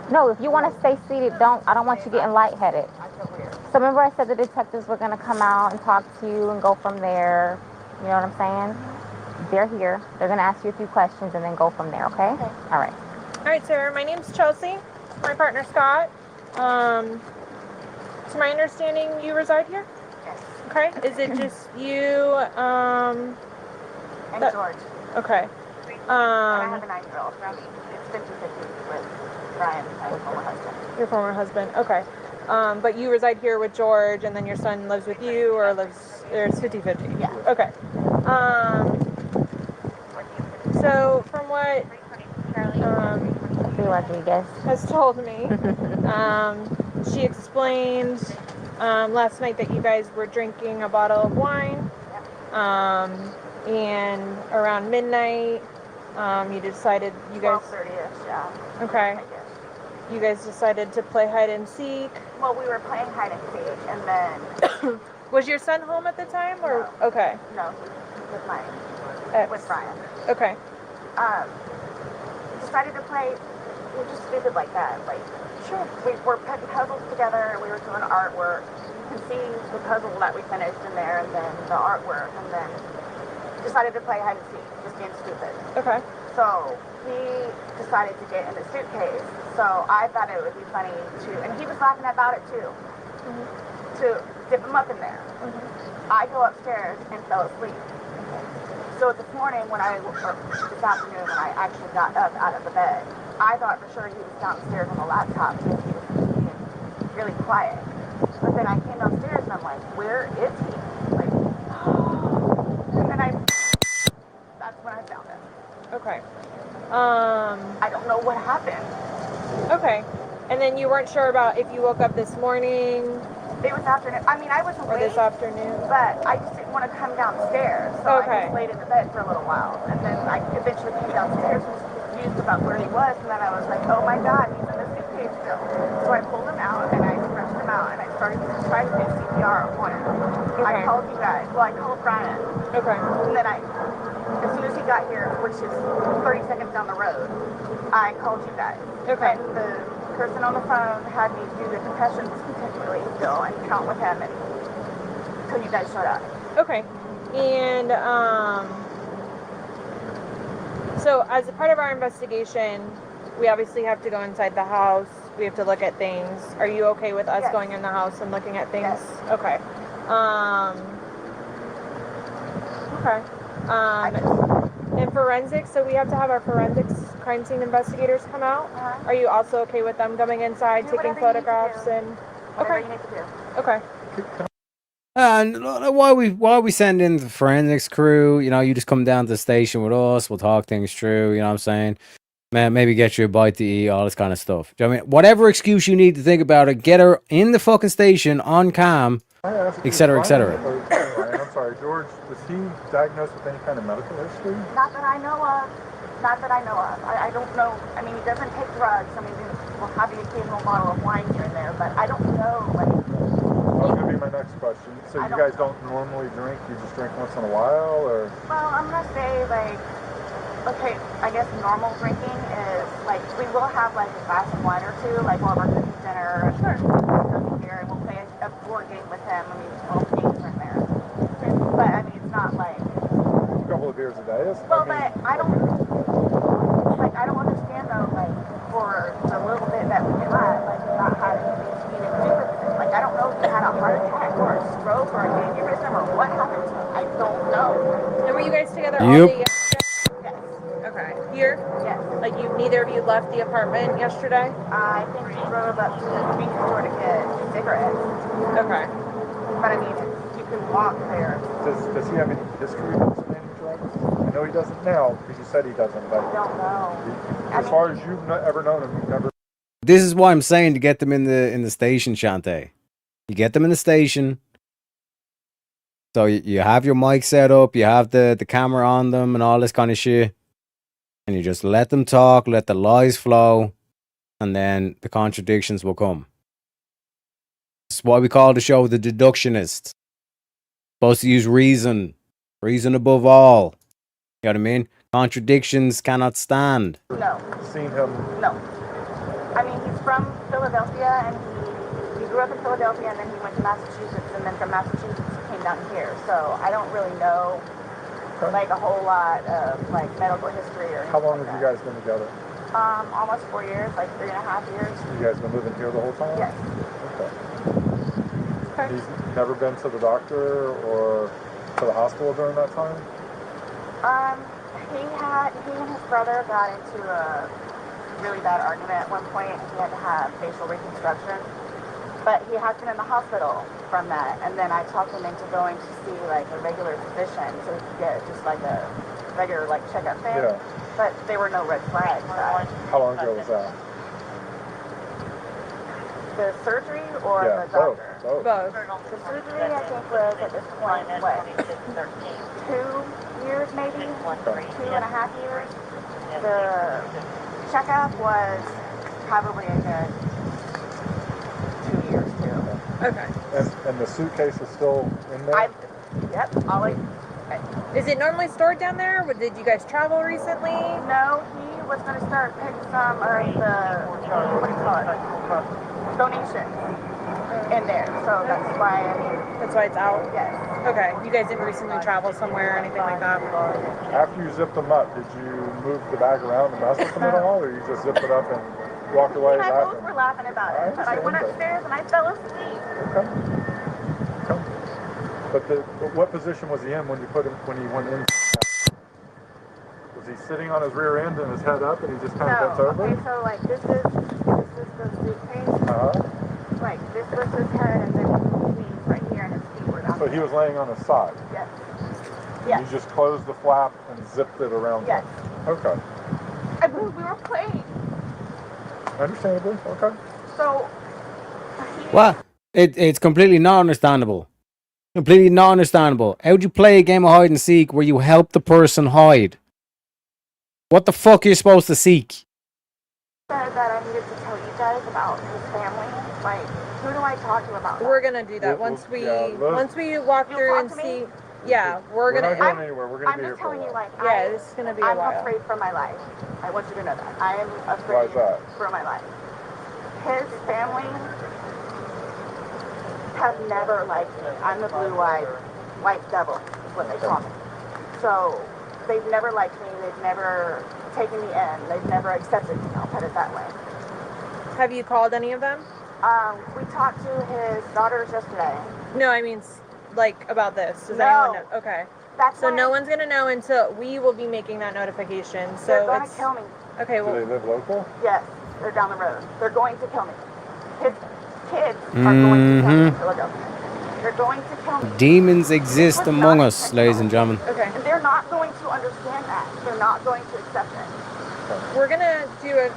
No, if you want to stay seated, I don't want you getting lightheaded. So remember I said the detectives were going to come out and talk to you and go from there. You know what I'm saying? They're here. They're going to ask you a few questions and then go from there, okay? All right. All right, sir. My name's Chelsea. My partner, Scott. To my understanding, you reside here? Yes. Okay. Is it just you, And George. Okay. And I have a 9-year-old. It's 50-50 with Brian, my former husband. Your former husband. Okay. But you reside here with George, and then your son lives with you, or it's 50-50? Yeah. Okay. So from what has told me, she explained last night that you guys were drinking a bottle of wine, and around midnight, you decided you guys. 12:30ish, yeah. Okay. You guys decided to play hide and seek. Well, we were playing hide and seek, and then. Was your son home at the time, or no. Okay? No, with my with Brian. Okay. Decided to play. We're just stupid like that. Like, sure. We were putting puzzles together. We were doing artwork. You can see the puzzle that we finished in there, and then the artwork, and then decided to play hide and seek, just being stupid. Okay. So he decided to get in the suitcase. So I thought it would be funny and he was laughing about it too, to dip him up in there. I go upstairs and fell asleep. So this morning this afternoon when I actually got up out of the bed, I thought for sure he was downstairs on the laptop because he was being really quiet. But then I came downstairs and I'm like, where is he? Like, and then that's when I found him. Okay. I don't know what happened. Okay. And then you weren't sure about if you woke up this morning It was afternoon. I mean, I was awake. Or this afternoon? But I just didn't want to come downstairs. So I just laid in the bed for a little while. And then I eventually came downstairs and was confused about where he was. And then I was like, oh my God, he's in the suitcase still. So I pulled him out and I stretched him out and I started to try to do CPR on him. I called you guys. Well, I called Brian. Okay. And then as soon as he got here, which is 30 seconds down the road, I called you guys. Okay. And the person on the phone had me do the concussions continually still and count with him until you guys showed up. Okay. And so as a part of our investigation, we obviously have to go inside the house. We have to look at things. Are you okay with us going in the house and looking at things? Yes. Okay. Okay. And forensics, so we have to have our forensics crime scene investigators come out. Are you also okay with them coming inside, taking photographs and? Okay. Okay. And while we send in the forensics crew, you know, you just come down to the station with us. We'll talk things through. You know what I'm saying? Man, maybe get you a bite to eat, all this kind of stuff. Do you know what I mean? Whatever excuse you need to think about it, get her in the fucking station on cam, etc., etc. I'm sorry, George, was he diagnosed with any kind of medical history? Not that I know of. Not that I know of. I don't know. I mean, he doesn't take drugs. I mean, we'll have the occasional bottle of wine here and there, but I don't know, like... That was going to be my next question. So you guys don't normally drink? You just drink once in a while, or...? Well, I'm going to say, like... Okay, I guess normal drinking is, like, we will have, like, a glass of wine or two, like, while we're cooking dinner, or something here, and we'll play a board game with him. I mean, 12 games in there. But, I mean, it's not, like... A couple of beers a day? Well, but I don't understand, though, like, for the little bit that we had, like, not had anything to even do with it. Like, I don't know if he had a heart attack or a stroke or an aneurysm or what happened to him. I don't know. And were you guys together all day yesterday? Yes. Okay. Here? Yes. Like, neither of you left the apartment yesterday? I think he drove up to the main floor to get cigarettes. Okay. But, I mean, you can walk there. Does he have any history of consuming drugs? I know he doesn't now, because you said he doesn't, but... I don't know. As far as you've ever known him, you've never... This is why I'm saying to get them in the station, Shantae. You get them in the station. So you have your mic set up, you have the camera on them and all this kind of shit. And you just let them talk, let the lies flow, and then the contradictions will come. This is why we call the show The Deductionist. Supposed to use reason. Reason above all. You know what I mean? Contradictions cannot stand. No. Seen him? No. I mean, he's from Philadelphia, and he grew up in Philadelphia, and then he went to Massachusetts, and then from Massachusetts he came down here. So I don't really know, like, a whole lot of, like, medical history or anything. How long have you guys been together? Almost 4 years, like 3.5 years. You guys been living here the whole time? Yes. Okay. He's never been to the doctor or to the hospital during that time? He and his brother got into a really bad argument at one point. He had to have facial reconstruction. But he has been in the hospital from that. And then I talked him into going to see, like, a regular physician so he could get just, like, a regular, like, checkup thing. Yeah. But there were no red flags. How long ago was that? The surgery or the doctor? Both. The surgery, I think, was at this point, what, 2 years maybe? 2.5 years. The checkup was probably a good 2 years, too. Okay. And the suitcase is still in there? Yep. Is it normally stored down there? Did you guys travel recently? No, he was going to start putting some of the, what do you call it? Donations in there, so that's why. That's why it's out? Yes. Okay. You guys didn't recently travel somewhere or anything like that? After you zipped them up, did you move the bag around and mess with them at all, or you just zipped it up and walked away And I laughing? both were laughing about it, but I went upstairs and I fell asleep. Okay. But what position was he in when he went in? Was he sitting on his rear end and his head up and he just kind of bent over? Okay, so like this is the suitcase. Like this was his head and then his knees right here and his feet were down. So he was laying on his side? Yes. Yes. You just closed the flap and zipped it around him? Yes. Okay. I believe we were playing. Understandably, okay. So What? It's completely not understandable. Completely not understandable. How'd you play a game of hide and seek where you help the person hide? What the fuck are you supposed to seek? Said that I needed to tell you guys about his family. Like, who do I talk to about that? We're gonna do that once we walk through and see. Yeah, we're We're gonna. not going anywhere. We're going to I'm be here just for a telling you, while. like, Yeah, this is gonna be a I'm while. afraid for my life. I want you to know that. I am Why afraid is that? for my life. His family have never liked me. I'm the blue-eyed white devil, is what they call me. So they've never liked me. They've never taken me in. They've never accepted me. I'll put it that way. Have you called any of them? We talked to his daughters yesterday. No, I mean, like, about this. Does No. anyone know? Okay. That's So why no one's gonna know until we will be making that notification. So they're going it's to kill me. okay. Well, Do they live local? Yes, they're down the road. They're going to kill me. His kids are going to kill me in Philadelphia. They're going to kill me. Demons exist among us, ladies and gentlemen. okay. And they're not going to understand that. They're not going to accept it. We're gonna do a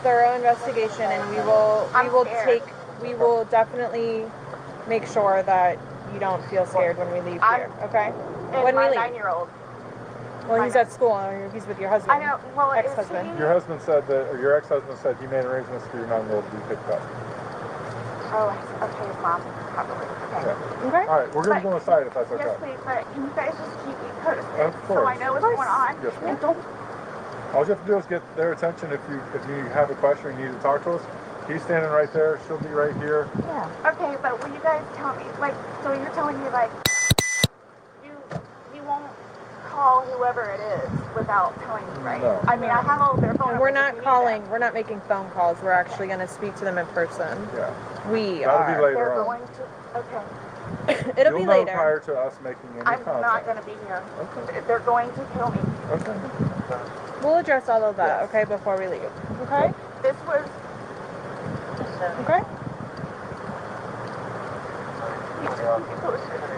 thorough investigation, and we will definitely make sure that you don't feel scared when we leave here. Okay. And When my we leave. 9-year-old. Well, he's at school. Or he's with your husband. I know. Well, ex-husband. Your husband said that, or your ex-husband said he made arrangements for your 9-year-old to be picked up. Oh, okay, his mom, probably. Okay. Yeah. Okay. All right, we're going to go inside if that's okay. Yes, please, but can you guys just keep me posted? Of course. So I know what's going on. Yes, ma'am. And don't. All you have to do is get their attention if you have a question or you need to talk to us. He's standing right there. She'll be right here. Yeah. Okay, but will you guys tell me, like, so you're telling me, like, you won't call whoever it is without telling me, right? No. I mean, I have all their phone And we're numbers if not you need calling. them. We're not making phone calls. We're actually gonna speak to them in person. Yeah. We That'll are. be later They're on. going to. Okay. It'll You'll be know later. prior to us making any I'm contact. not going to be here. Okay. They're going to kill me. Okay. We'll address all of that, okay, before we leave. Okay? This was. Okay?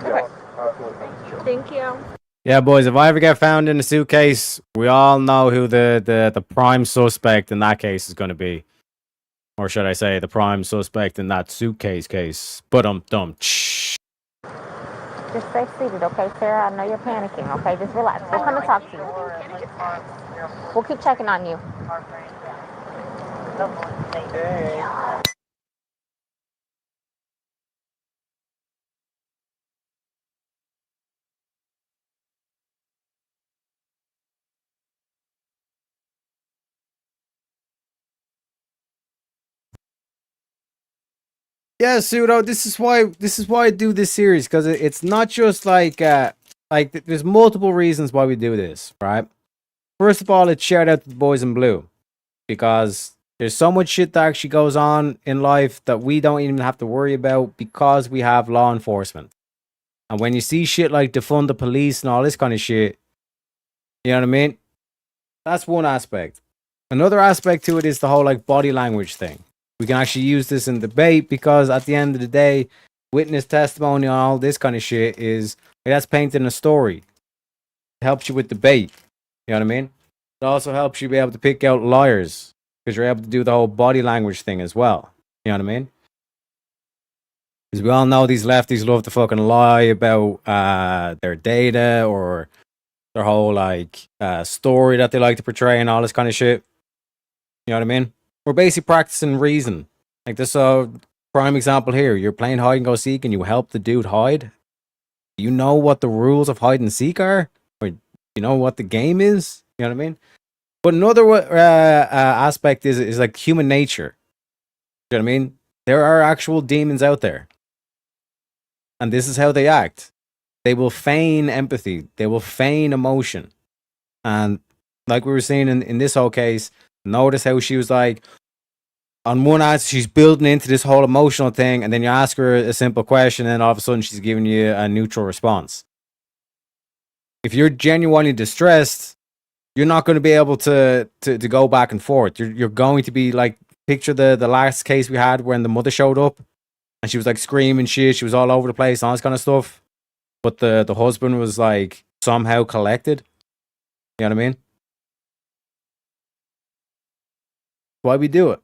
Yes, absolutely. Thank you. Yeah, boys, if I ever get found in a suitcase, we all know who the prime suspect in that case is going to be. Or should I say, the prime suspect in that suitcase case. But Just stay seated, okay, Sarah? I know you're panicking, okay? Just relax. We'll come and talk to you. We'll keep checking on you. yeah, Pseudo, this is why I do this series, because it's not just like there's multiple reasons why we do this, right? First of all, it's shout out to the boys in blue, because there's so much shit that actually goes on in life that we don't even have to worry about because we have law enforcement. And when you see shit like defund the police and all this kind of shit, you know what I mean? That's one aspect. Another aspect to it is the whole like body language thing. We can actually use this in debate because at the end of the day, witness testimony and all this kind of shit is that's painting a story. It helps you with debate. You know what I mean? It also helps you be able to pick out liars because you're able to do the whole body language thing as well. You know what I mean? Because we all know these lefties love to fucking lie about their data or their whole like story that they like to portray and all this kind of shit. You know what I mean? We're basically practicing reason. Like this prime example here. You're playing hide and go seek and you help the dude hide. You know what the rules of hide and seek are? Or you know what the game is? You know what I mean? But another aspect is like human nature. You know what I mean? There are actual demons out there. And this is how they act. They will feign empathy. They will feign emotion. And like we were seeing in this whole case, notice how she was like, on one hand, she's building into this whole emotional thing, and then you ask her a simple question, and all of a sudden she's giving you a neutral response. If you're genuinely distressed, you're not going to be able to go back and forth. You're going to be like, picture the last case we had when the mother showed up, and she was like screaming shit, she was all over the place, all this kind of stuff. But the husband was like somehow collected. You know what I mean? Why we do it?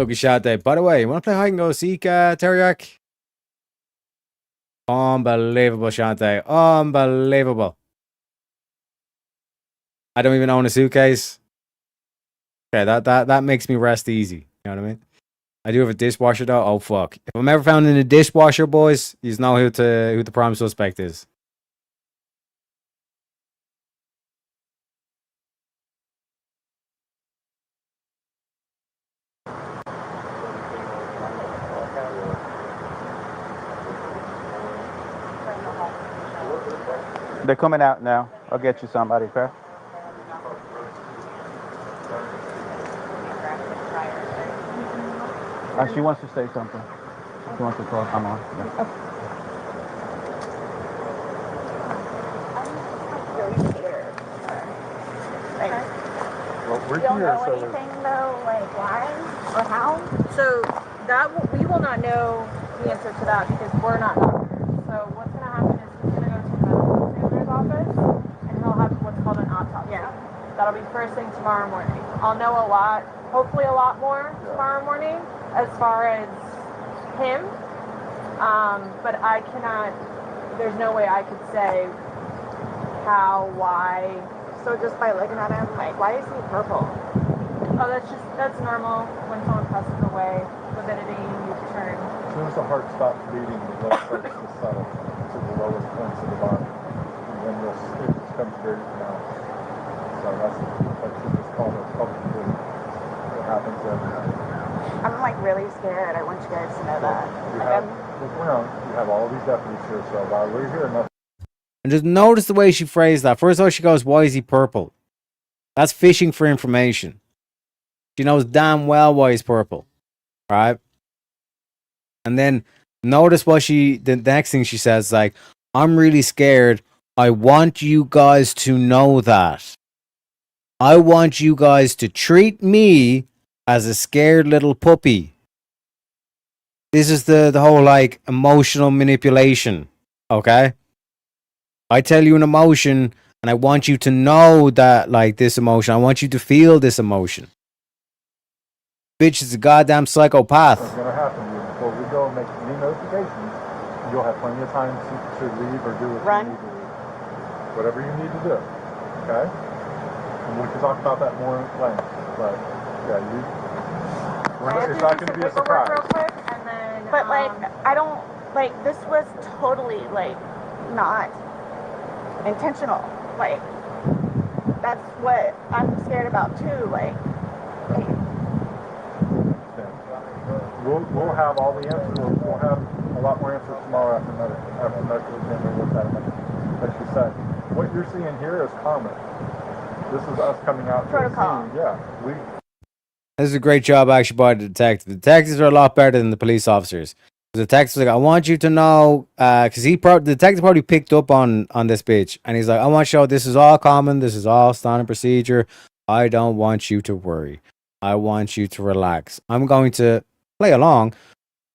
Okay, Shante. By the way, you want to play hide and go seek, Teriak? Unbelievable, Shante. Unbelievable. I don't even own a suitcase. Okay, that makes me rest easy. You know what I mean? I do have a dishwasher though. Oh fuck! If I'm ever found in a dishwasher, boys, you know who the prime suspect is. They're coming out now. I'll get you somebody, okay? She wants to say something. She wants to talk. I'm on. Yeah. Well, we're You don't here, know so anything though, like why or how? So we will not know the answer to that because we're not doctors. So what's going to happen is he's going to go to the medical examiner's office and he'll have what's called an autopsy. Yeah. That'll be first thing tomorrow morning. I'll know a lot, hopefully a lot more tomorrow morning as far as him. But I cannot. There's no way I could say how, why. So just by looking at him, like, why is he purple? Oh, that's normal when someone passes away. Lividity, you turn. as soon as the heart stops beating, the blood starts to settle to the lowest points of the body, and then it becomes very pronounced. So that's just called a public bleed. It happens every night. I'm like really scared. I want you guys to know that. You have all these deputies here, so while we're here, nothing. And just notice the way she phrased that. First of all, she goes, "Why is he purple?" That's fishing for information. She knows damn well why he's purple, right? And then notice what the next thing she says, like, "I'm really scared. I want you guys to know that. I want you guys to treat me as a scared little puppy." This is the whole like emotional manipulation, okay? I tell you an emotion and I want you to know that like this emotion. I want you to feel this emotion. Bitch is a goddamn psychopath. What's going to happen to you before we go and make any notifications? You'll have plenty of time to leave or do what you need to do. Whatever you need to do, okay? And we can talk about that more in length, but yeah, it's not going to be a surprise. Real quick, and then, but like, I don't like this was totally like not intentional. Like, that's what I'm scared about too. Like we'll have all the answers. We'll have a lot more answers tomorrow after medical examiner looks at it. Like you said, what you're seeing here is common. This is us coming out to the scene. Yeah, This is a great job actually by the detective. The detectives are a lot better than the police officers. The detective's like, "I want you to know," because the detective probably picked up on this bitch, and he's like, "I want you to know this is all common. This is all standard procedure. I don't want you to worry. I want you to relax. I'm going to play along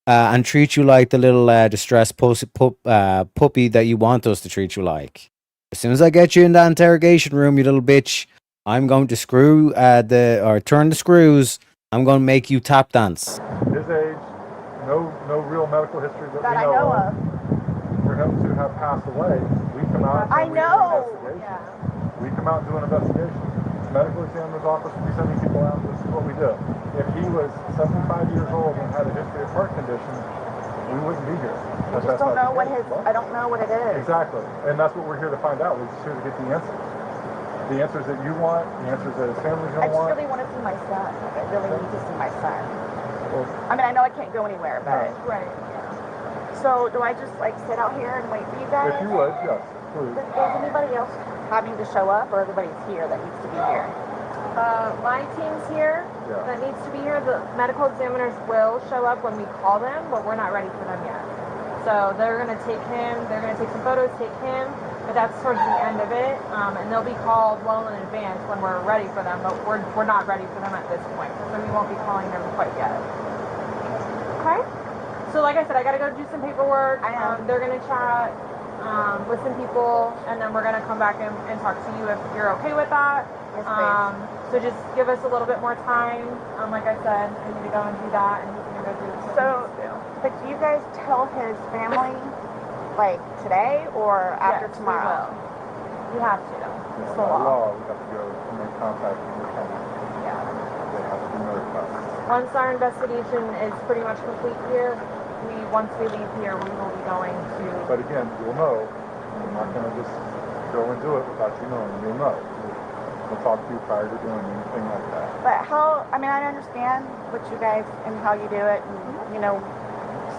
and treat you like the little distressed puppy that you want us to treat you like. As soon as I get you in that interrogation room, you little bitch, I'm going to turn the screws. I'm going to make you tap dance." his age, no real medical history that we I know of. For him to have passed away, we come out and do an investigation. We come out and do an investigation. Medical examiner's office, we sending people out, this is what we do. If he was 75 years old and had a history of heart condition, we wouldn't be here. I just don't know I don't know what it is. Exactly. And that's what we're here to find out. We're just here to get the answers. The answers that you want, the answers that his family's going to want. I just really want to see my son. Like, I really need to see my son. I mean, I know I can't go anywhere, but... Right. So, do I just, like, sit out here and wait for you guys? If you would, yes, please. Is anybody else having to show up, or everybody's here that needs to be here? My team's here that needs to be here. The medical examiners will show up when we call them, but we're not ready for them yet. So they're going to take him, they're going to take some photos, take him, but that's towards the end of it. And they'll be called well in advance when we're ready for them, but we're not ready for them at this point. So we won't be calling them quite yet. Okay? So like I said, I got to go do some paperwork. They're going to chat with some people, and then then we're gonna come back and talk to you if you're okay with that. Yes, please. So just give us a little bit more time. Like I said, I need to go and do that, and he's gonna go do what So, he needs to do. but do you guys tell his family, like, today or after Yes, tomorrow? We have to. It's the By law. law, we have to go and make contact with the family. Yeah. They have to be notified. Once our investigation is pretty much complete here, once we leave here, we will be going to. But again, you'll know. I'm not going to just go and do it without you knowing. You'll know. We'll talk to you prior to doing anything like that. But how, I mean, I understand what you guys and how you do it, and, you know,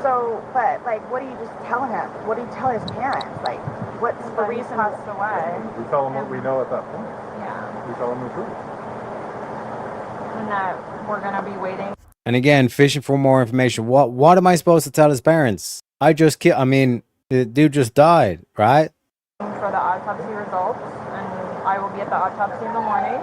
so, but, like, what do you just tell him? What do you tell his parents? Like, what's the reason? He passed away. We tell them what we know at that point. Yeah. We tell them the truth. And that we're going to be waiting. And again, fishing for more information. What am I supposed to tell his parents? I just I mean, the dude just died, right? For the autopsy results, and I will be at the autopsy in the morning,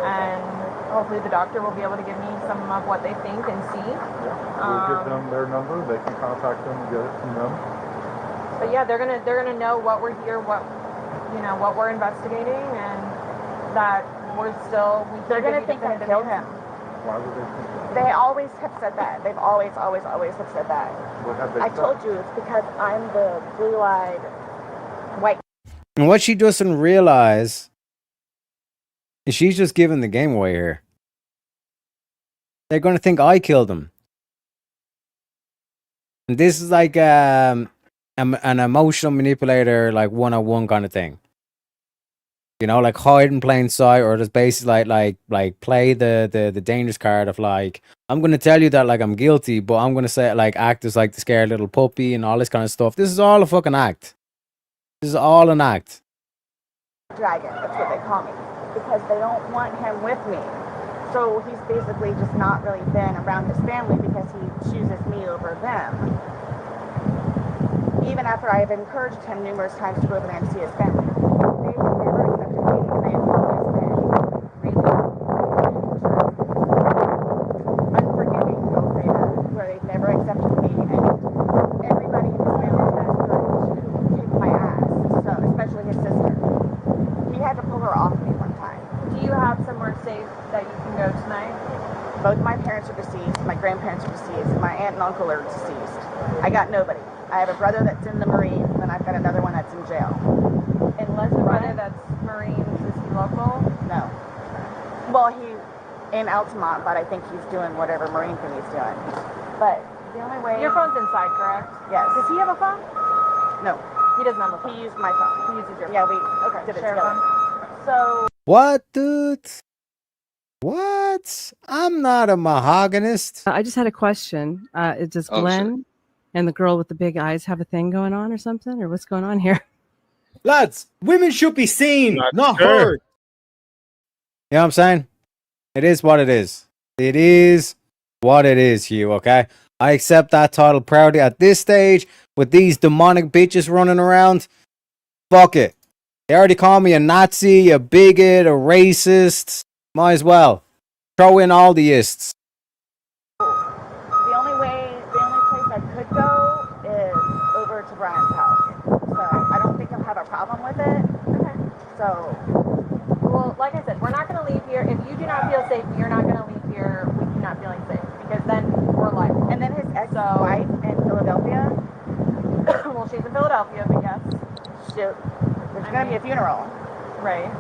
and hopefully the doctor will be able to give me some of what they think and see. We'll give them their number. They can contact them and get it from them. But yeah, they're gonna know what we're here, what we're investigating, and that They're gonna think I killed him. Why would they think that? They always have said that. They've always have said that. What have they I said? told you it's because I'm the blue-eyed white. And what she doesn't realize is she's just giving the game away here. They're going to think I killed him. And this is like an emotional manipulator, like 101 kind of thing. You know, like hide in plain sight, or just basically like play the dangerous card of like, I'm gonna tell you that like I'm guilty, but I'm gonna say like act as like the scared little puppy and all this kind of stuff. This is all a fucking act. This is all an act. Dragon, that's what they call me, because they don't want him with me. So he's basically just not really been around his family because he chooses me over them. Even after I have encouraged him numerous times to go over there and see his family, they have never accepted me, and they have always been really unforgiving, I'll say that, where they've never accepted me, and everybody in his family has tried to kick my ass, so especially his sister. He had to pull her off me one time. Do you have somewhere safe that you can go tonight? Both my parents are deceased, my grandparents are deceased, my aunt and uncle are deceased. I got nobody. I have a brother that's in the Marines, and I've got another one that's in jail. Unless the brother that's Marines, is he local? No. Well, he in Altamont, but I think he's doing whatever Marine thing he's doing. But the only way... Your phone's inside, correct? Yes. Does he have a phone? No. He doesn't have a phone. He used my phone. He uses your phone. Yeah, we did it share together. phone. So... What, dude? What? I'm not a mahoganist. I just had a question. Does Oh, Glenn and the girl with the big eyes have a thing going on or something? Or what's going on here? Lads, women should be seen, not heard. You know what I'm saying? It is what it is. It is what it is, Hugh, okay? I accept that title proudly at this stage with these demonic bitches running around. Fuck it. They already call me a Nazi, a bigot, a racist. Might as well. Throw in all the ists. The only place I could go is over to Brian's house. So I don't think he'll have a problem with it. Okay. So... Well, like I said, we're not going to leave here. If you do not feel safe, you're not going to leave here with you not feeling safe. Because then we're liable. And then his ex-wife in Philadelphia? Well, she's in Philadelphia, but yes. Shoot. There's going to be a funeral. Right.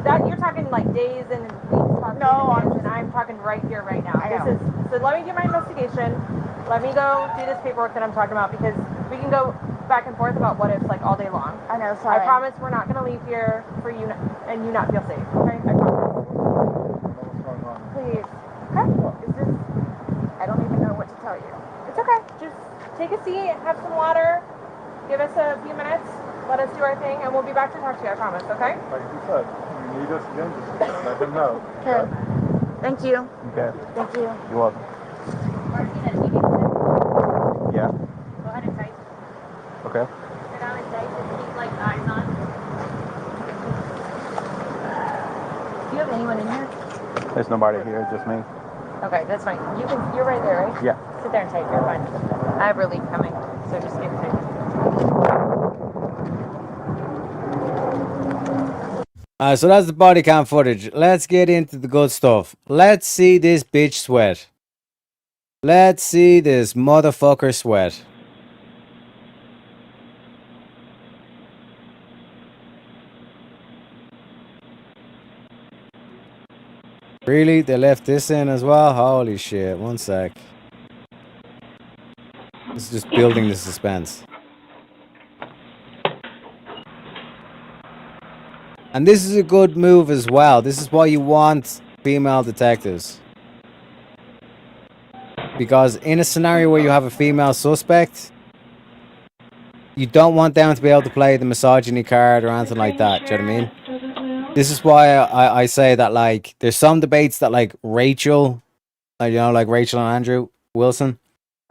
That you're talking like days and weeks. No, I'm talking right here, right now. I know. So let me do my investigation. Let me go do this paperwork that I'm talking about, because we can go back and forth about what ifs like all day long. I know, sorry. I promise we're not going to leave here for you and you not feel safe. Okay? I promise. Please. Okay. Is this... I don't even know what to tell you. It's okay. Just take a seat, have some water, give us a few minutes, let us do our thing, and we'll be back to talk to you, I promise, okay? Like you said, if you need us again, just let them know. Okay. Thank you. Okay. Thank you. You're welcome. Yeah. Go ahead and type. Okay. Sit down and type and keep like eyes on. Do you have anyone in here? There's nobody here, just me. Okay, that's fine. You're right there, right? Yeah. Sit there and type. You're fine. I have relief coming, so just get typing. So that's the body cam footage. Let's get into the good stuff. Let's see this bitch sweat. Let's see this motherfucker sweat. Really? They left this in as well? Holy shit. One sec. This is just building the suspense. And this is a good move as well. This is why you want female detectives. Because in a scenario where you have a female suspect, you don't want them to be able to play the misogyny card or anything like that. Do you know what I mean? This is why I say that, like, there's some debates that, like, Rachel, like Rachel and Andrew Wilson,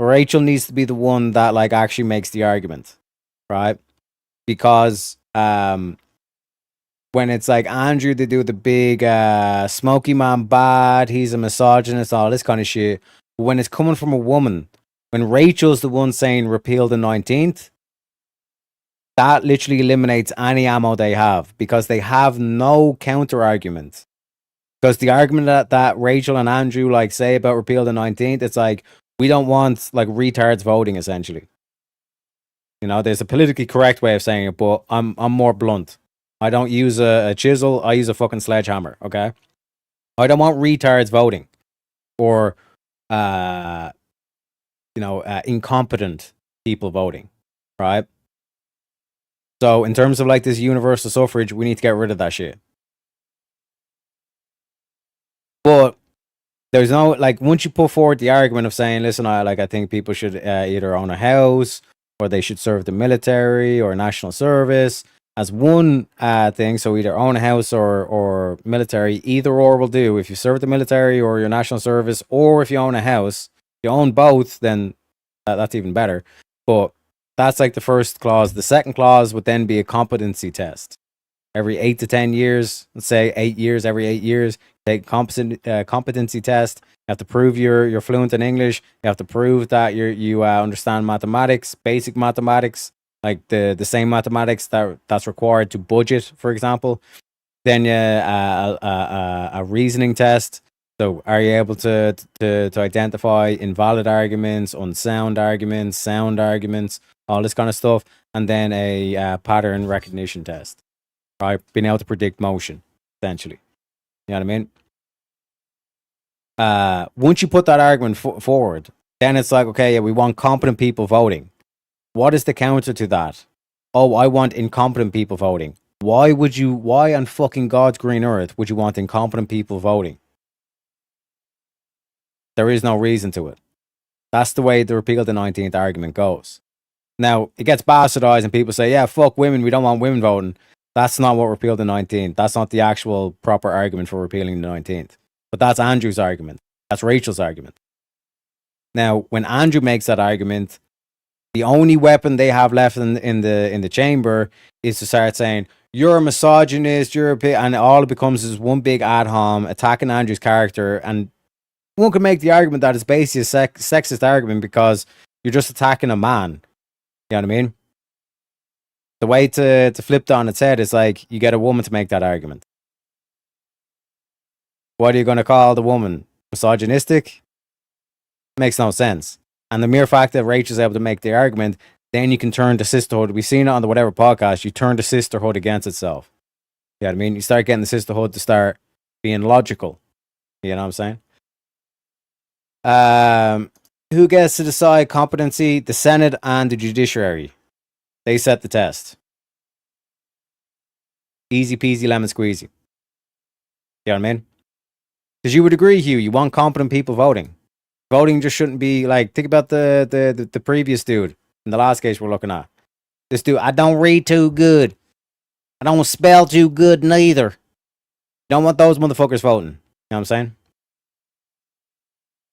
Rachel needs to be the one that, like, actually makes the argument, right? Because when it's like Andrew, they do the big smoky man bad, he's a misogynist, all this kind of shit. But when it's coming from a woman, when Rachel's the one saying repeal the 19th, that literally eliminates any ammo they have, because they have no counter argument. Because the argument that Rachel and Andrew like say about repeal the 19th, it's like, we don't want like retards voting, essentially. You know, there's a politically correct way of saying it, but I'm more blunt. I don't use a chisel, I use a fucking sledgehammer, okay? I don't want retards voting, or incompetent people voting, right? So in terms of like this universal suffrage, we need to get rid of that shit. But there's no, like, once you put forward the argument of saying, listen, I think people should either own a house, or they should serve the military or national service as one thing. So either own a house or military, either or will do. If you serve the military or your national service, or if you own a house, if you own both, then that's even better. But that's like the first clause. The second clause would then be a competency test. Every 8 to 10 years, let's say 8 years, every 8 years, take competency test. You have to prove you're fluent in English. You have to prove that you understand mathematics, basic mathematics, like the same mathematics that's required to budget, for example. Then a reasoning test. So are you able to identify invalid arguments, unsound arguments, sound arguments, all this kind of stuff, and then a pattern recognition test, right? Being able to predict motion, essentially. You know what I mean? Once you put that argument forward, then it's like, okay, yeah, we want competent people voting. What is the counter to that? Oh, I want incompetent people voting. Why on fucking God's green earth would you want incompetent people voting? There is no reason to it. That's the way the repeal the 19th argument goes. Now, it gets bastardized and people say, yeah, fuck women, we don't want women voting. That's not what repeal the 19th. That's not the actual proper argument for repealing the 19th. But that's Andrew's argument. That's Rachel's argument. Now, when Andrew makes that argument, the only weapon they have left in the chamber is to start saying, you're a misogynist, and all it becomes is one big ad hom attacking Andrew's character. And one could make the argument that it's basically a sexist argument because you're just attacking a man. You know what I mean? The way to flip that on its head is like, you get a woman to make that argument. What are you going to call the woman? Misogynistic? Makes no sense. And the mere fact that Rachel's able to make the argument, then you can turn the sisterhood. We've seen it on the whatever podcast. You turn the sisterhood against itself. You know what I mean? You start getting the sisterhood to start being logical. You know what I'm saying? Who gets to decide competency? The Senate and the judiciary. They set the test. Easy peasy lemon squeezy. You know what I mean? Because you would agree, Hugh, you want competent people voting. Voting just shouldn't be like, think about the previous dude in the last case we're looking at. This dude, I don't read too good. I don't spell too good neither. Don't want those motherfuckers voting. You know what I'm saying?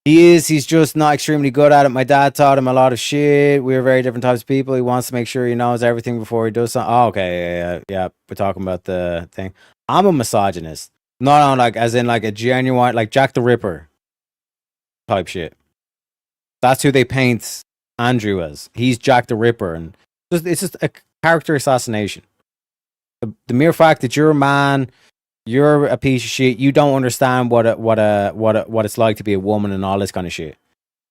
He's just not extremely good at it. My dad taught him a lot of shit. We're very different types of people. He wants to make sure he knows everything before he does something. Oh, okay, yeah. We're talking about the thing. I'm a misogynist. Not on like, as in like a genuine, like Jack the Ripper type shit. That's who they paint Andrew as. He's Jack the Ripper, and it's just a character assassination. the mere fact that you're a man, you're a piece of shit. You don't understand what it's like to be a woman and all this kind of shit.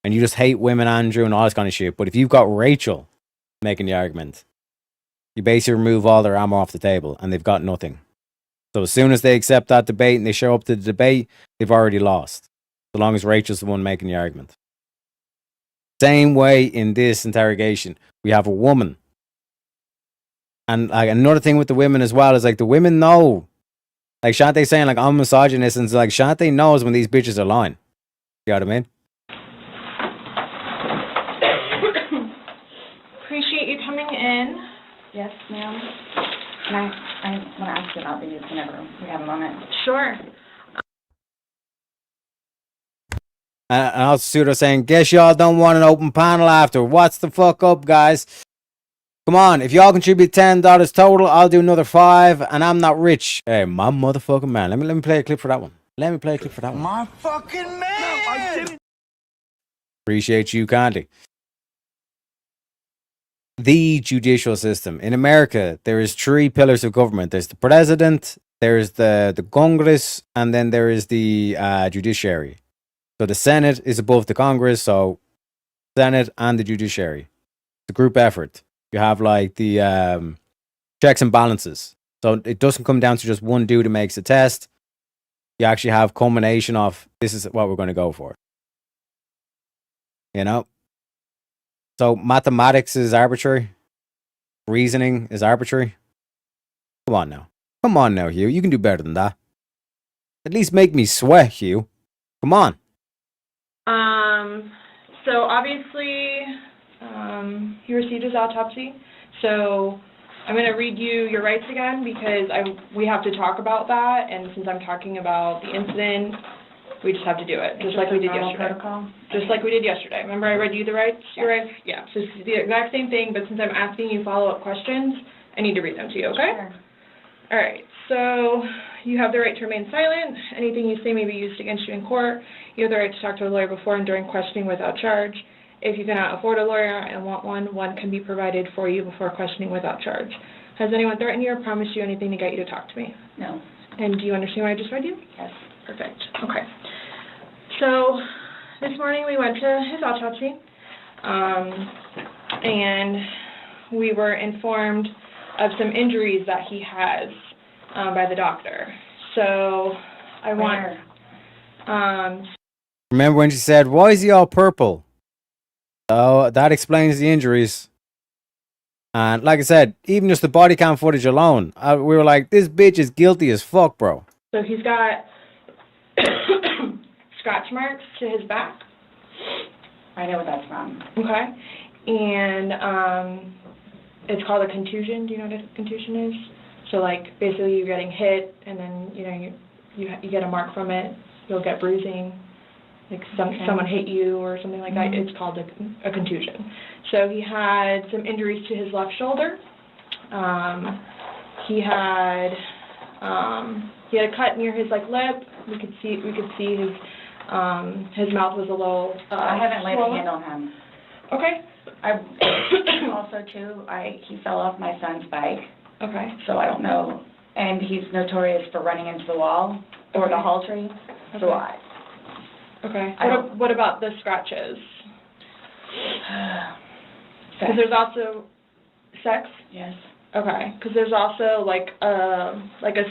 And you just hate women, Andrew, and all this kind of shit. But if you've got Rachel making the argument, you basically remove all their ammo off the table, and they've got nothing. So as soon as they accept that debate and they show up to the debate, they've already lost. So long as Rachel's the one making the argument. Same way in this interrogation, we have a woman. And like another thing with the women as well is like the women know. Like Shantae saying like I'm misogynist, and it's like Shantae knows when these bitches are lying. You know what I mean? Appreciate you coming in. Yes, ma'am. And I want to ask you about these whenever we have a moment. Sure. And also Pseudo saying, guess y'all don't want an open panel after. What's the fuck up, guys? Come on, if y'all contribute $10 total, I'll do another $5, and I'm not rich. Hey, my motherfucking man. Let me play a clip for that one. My fucking man! Appreciate you kindly. The judicial system. In America, there is 3 pillars of government. There's the president, there's the Congress, and then there is the judiciary. So the Senate is above the Congress, so Senate and the judiciary. It's a group effort. You have like the checks and balances. So it doesn't come down to just one dude who makes a test. You actually have culmination of this is what we're going to go for. You know? So mathematics is arbitrary. Reasoning is arbitrary. Come on now, Hugh. You can do better than that. At least make me sweat, Hugh. Come on. So obviously, he received his autopsy. So I'm going to read you your rights again because we have to talk about that. And since I'm talking about the incident, we just have to do it, just like we did yesterday. Protocol? Just like we did yesterday. Remember I read you the rights? Your rights? Yeah. So it's the exact same thing, but since I'm asking you follow-up questions, I need to read them to you, okay? Sure. All right. So you have the right to remain silent. Anything you say may be used against you in court. You have the right to talk to a lawyer before and during questioning without charge. If you cannot afford a lawyer and want one can be provided for you before questioning without charge. Has anyone threatened you or promised you anything to get you to talk to me? No. And do you understand what I just read you? Yes. Perfect. Okay. So this morning we went to his autopsy, and we were informed of some injuries that he has by the doctor. So I want. Remember when she said, "Why is he all purple?" Oh, that explains the injuries. And like I said, even just the body cam footage alone, we were like, "This bitch is guilty as fuck, bro." So he's got scratch marks to his back. I know what that's from. Okay. And it's called a contusion. Do you know what a contusion is? So like basically you're getting hit and then you get a mark from it. You'll get bruising. Like someone hit you or something like that. It's called a contusion. So he had some injuries to his left shoulder. He had a cut near his lip. We could see his mouth was a little I haven't laid a swollen. hand on him. Okay. Also too, he fell off my son's bike. Okay. So I don't know, and he's notorious for running into the wall or the hall tree. So Okay. What about the scratches? Because there's also sex. Yes. Okay. Because there's also like a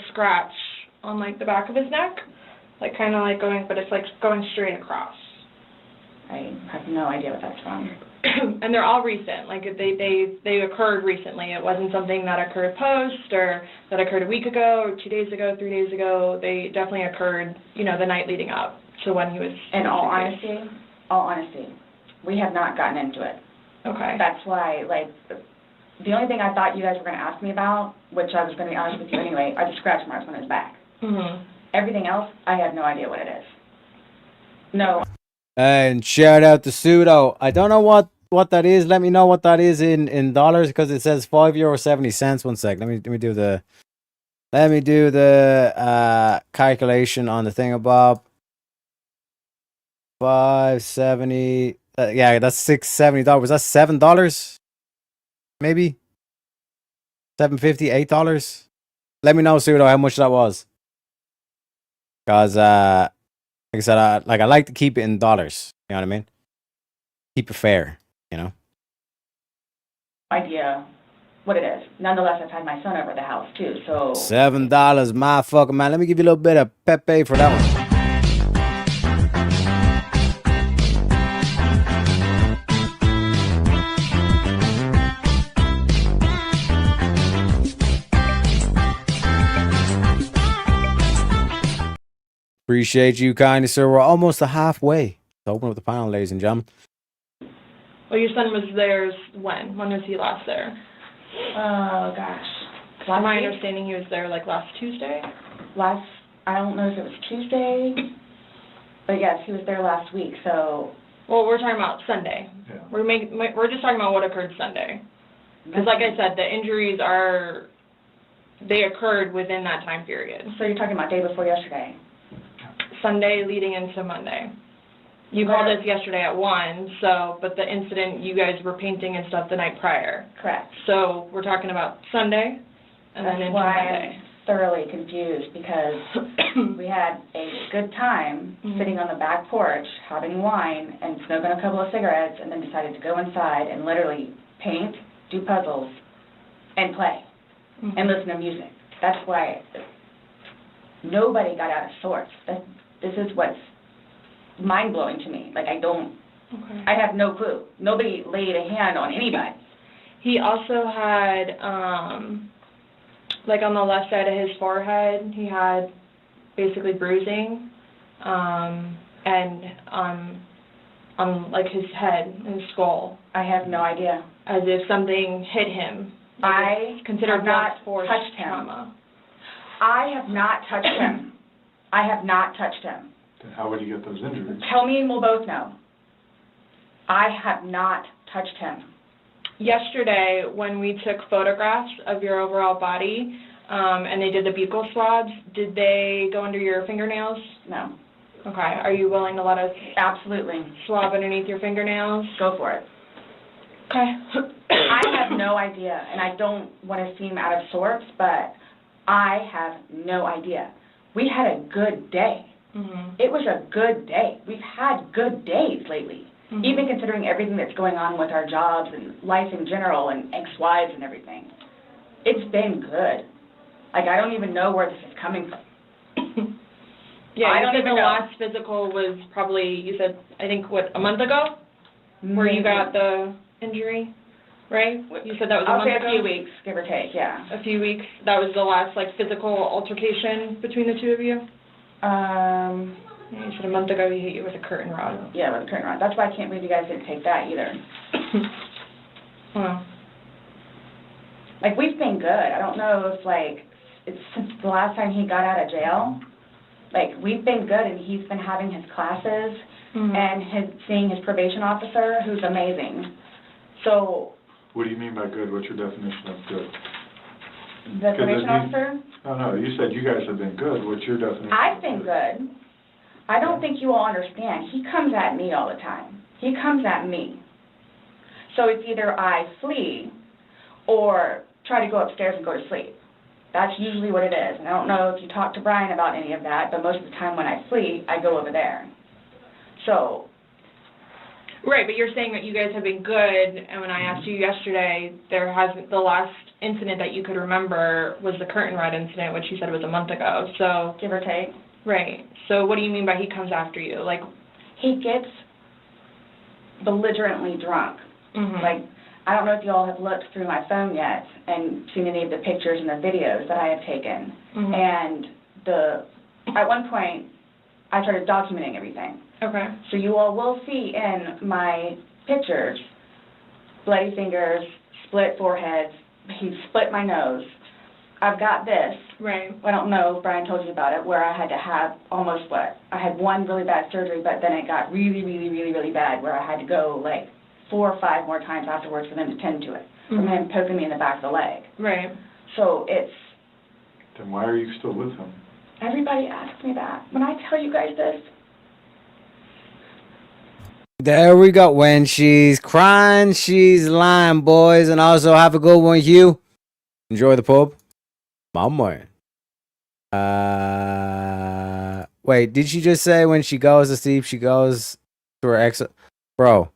scratch on the back of his neck, kind of going, but it's going straight across. I have no idea what that's from. And they're all recent. They occurred recently. It wasn't something that occurred post or that occurred a week ago or 2 days ago, 3 days ago. They definitely occurred, the night leading up to when he was. In all honesty, we have not gotten into it. Okay. That's why, the only thing I thought you guys were going to ask me about, which I was going to be honest with you anyway, are the scratch marks on his back. Mm-hmm. Everything else, I have no idea what it is. No. And shout out to Pseudo. I don't know what that is. Let me know what that is in dollars because it says €5.70. 1 sec. Let me do the calculation on the thingamabob. 570. Yeah, that's $670. Was that $7? Maybe $7.50, $8. let me know, Pseudo, how much that was. Because, like I said, I like to keep it in dollars. You know what I mean? Keep it fair, you know? Idea what it is. Nonetheless, I've had my son over the house too, so. $7, my fucking man. Let me give you a little bit of Pepe for that one. Appreciate you kindly, sir. We're almost halfway to open up the panel, ladies and gentlemen. Well, your son was there when? When was he last there? Oh, gosh. From my understanding, he was there like last Tuesday? I don't know if it was Tuesday, but yes, he was there last week, so. Well, we're talking about Sunday. Yeah. We're just talking about what occurred Sunday. Because like I said, the injuries they occurred within that time period. So you're talking about day before yesterday? Sunday leading into Monday. You called us yesterday at 1, but the incident, you guys were painting and stuff the night prior. Correct. So we're talking about Sunday and then into Monday. I'm thoroughly confused because we had a good time sitting on the back porch having wine and smoking a couple of cigarettes and then decided to go inside and literally paint, do puzzles, and play and listen to music. That's why nobody got out of sorts. This is what's mind-blowing to me. Like, I have no clue. Nobody laid a hand on anybody. He also had, like on the left side of his forehead, he had basically bruising, and on like his head and his skull. I have no idea. As if something hit him. I considered have not force touched him. trauma. I have not touched him. I have not touched him. Then how would you get those injuries? Tell me and we'll both know. I have not touched him. Yesterday, when we took photographs of your overall body, and they did the buccal swabs, did they go under your fingernails? No. Okay. Are you willing to let us absolutely swab underneath your fingernails? Go for it. Okay. I have no idea, and I don't want to seem out of sorts, but I have no idea. We had a good day. It was a good day. We've had good days lately, even considering everything that's going on with our jobs and life in general and ex-wives and everything. It's been good. Like, I don't even know where this is coming from. Yeah, I you don't said even the know. last physical was probably, you said, I think, what, a month ago? Where you got the injury, right? You said that was a I'll month say ago? a few weeks, give or take, yeah. A few weeks. That was the last, like, physical altercation between the two of you? Yeah, you said a month ago he hit you with a curtain rod. Yeah, with a curtain rod. That's why I can't believe you guys didn't take that either. Wow. Like, we've been good. I don't know if, like, it's since the last time he got out of jail. Like, we've been good, and he's been having his classes and seeing his probation officer, who's amazing. So. What do you mean by good? What's your definition of good? The probation officer? Oh, no, you said you guys have been good. What's your definition? I've been good. I don't think you all understand. He comes at me all the time. He comes at me. So it's either I flee or try to go upstairs and go to sleep. That's usually what it is. And I don't know if you talked to Brian about any of that, but most of the time when I flee, I go over there. So. Right, but you're saying that you guys have been good, and when I asked you yesterday, the last incident that you could remember was the curtain rod incident, which you said was a month ago, so. Give or take. Right. So what do you mean by he comes after you? Like, he gets belligerently drunk. Like, I don't know if you all have looked through my phone yet and seen any of the pictures and the videos that I have taken. And at one point, I started documenting everything. Okay. So you all will see in my pictures bloody fingers, split foreheads. He split my nose. I've got this. Right. I don't know if Brian told you about it, where I had to have almost I had one really bad surgery, but then it got really, really, really, really bad where I had to go like 4 or 5 more times afterwards for them to tend to it, from him poking me in the back of the leg. Right. So it's. Then why are you still with him? Everybody asks me that. When I tell you guys this. There we go. When she's crying, she's lying, boys. And also have a good one, Hugh. Enjoy the pub. My man. Wait, did she just say when she goes to sleep, she goes to her ex? Bro,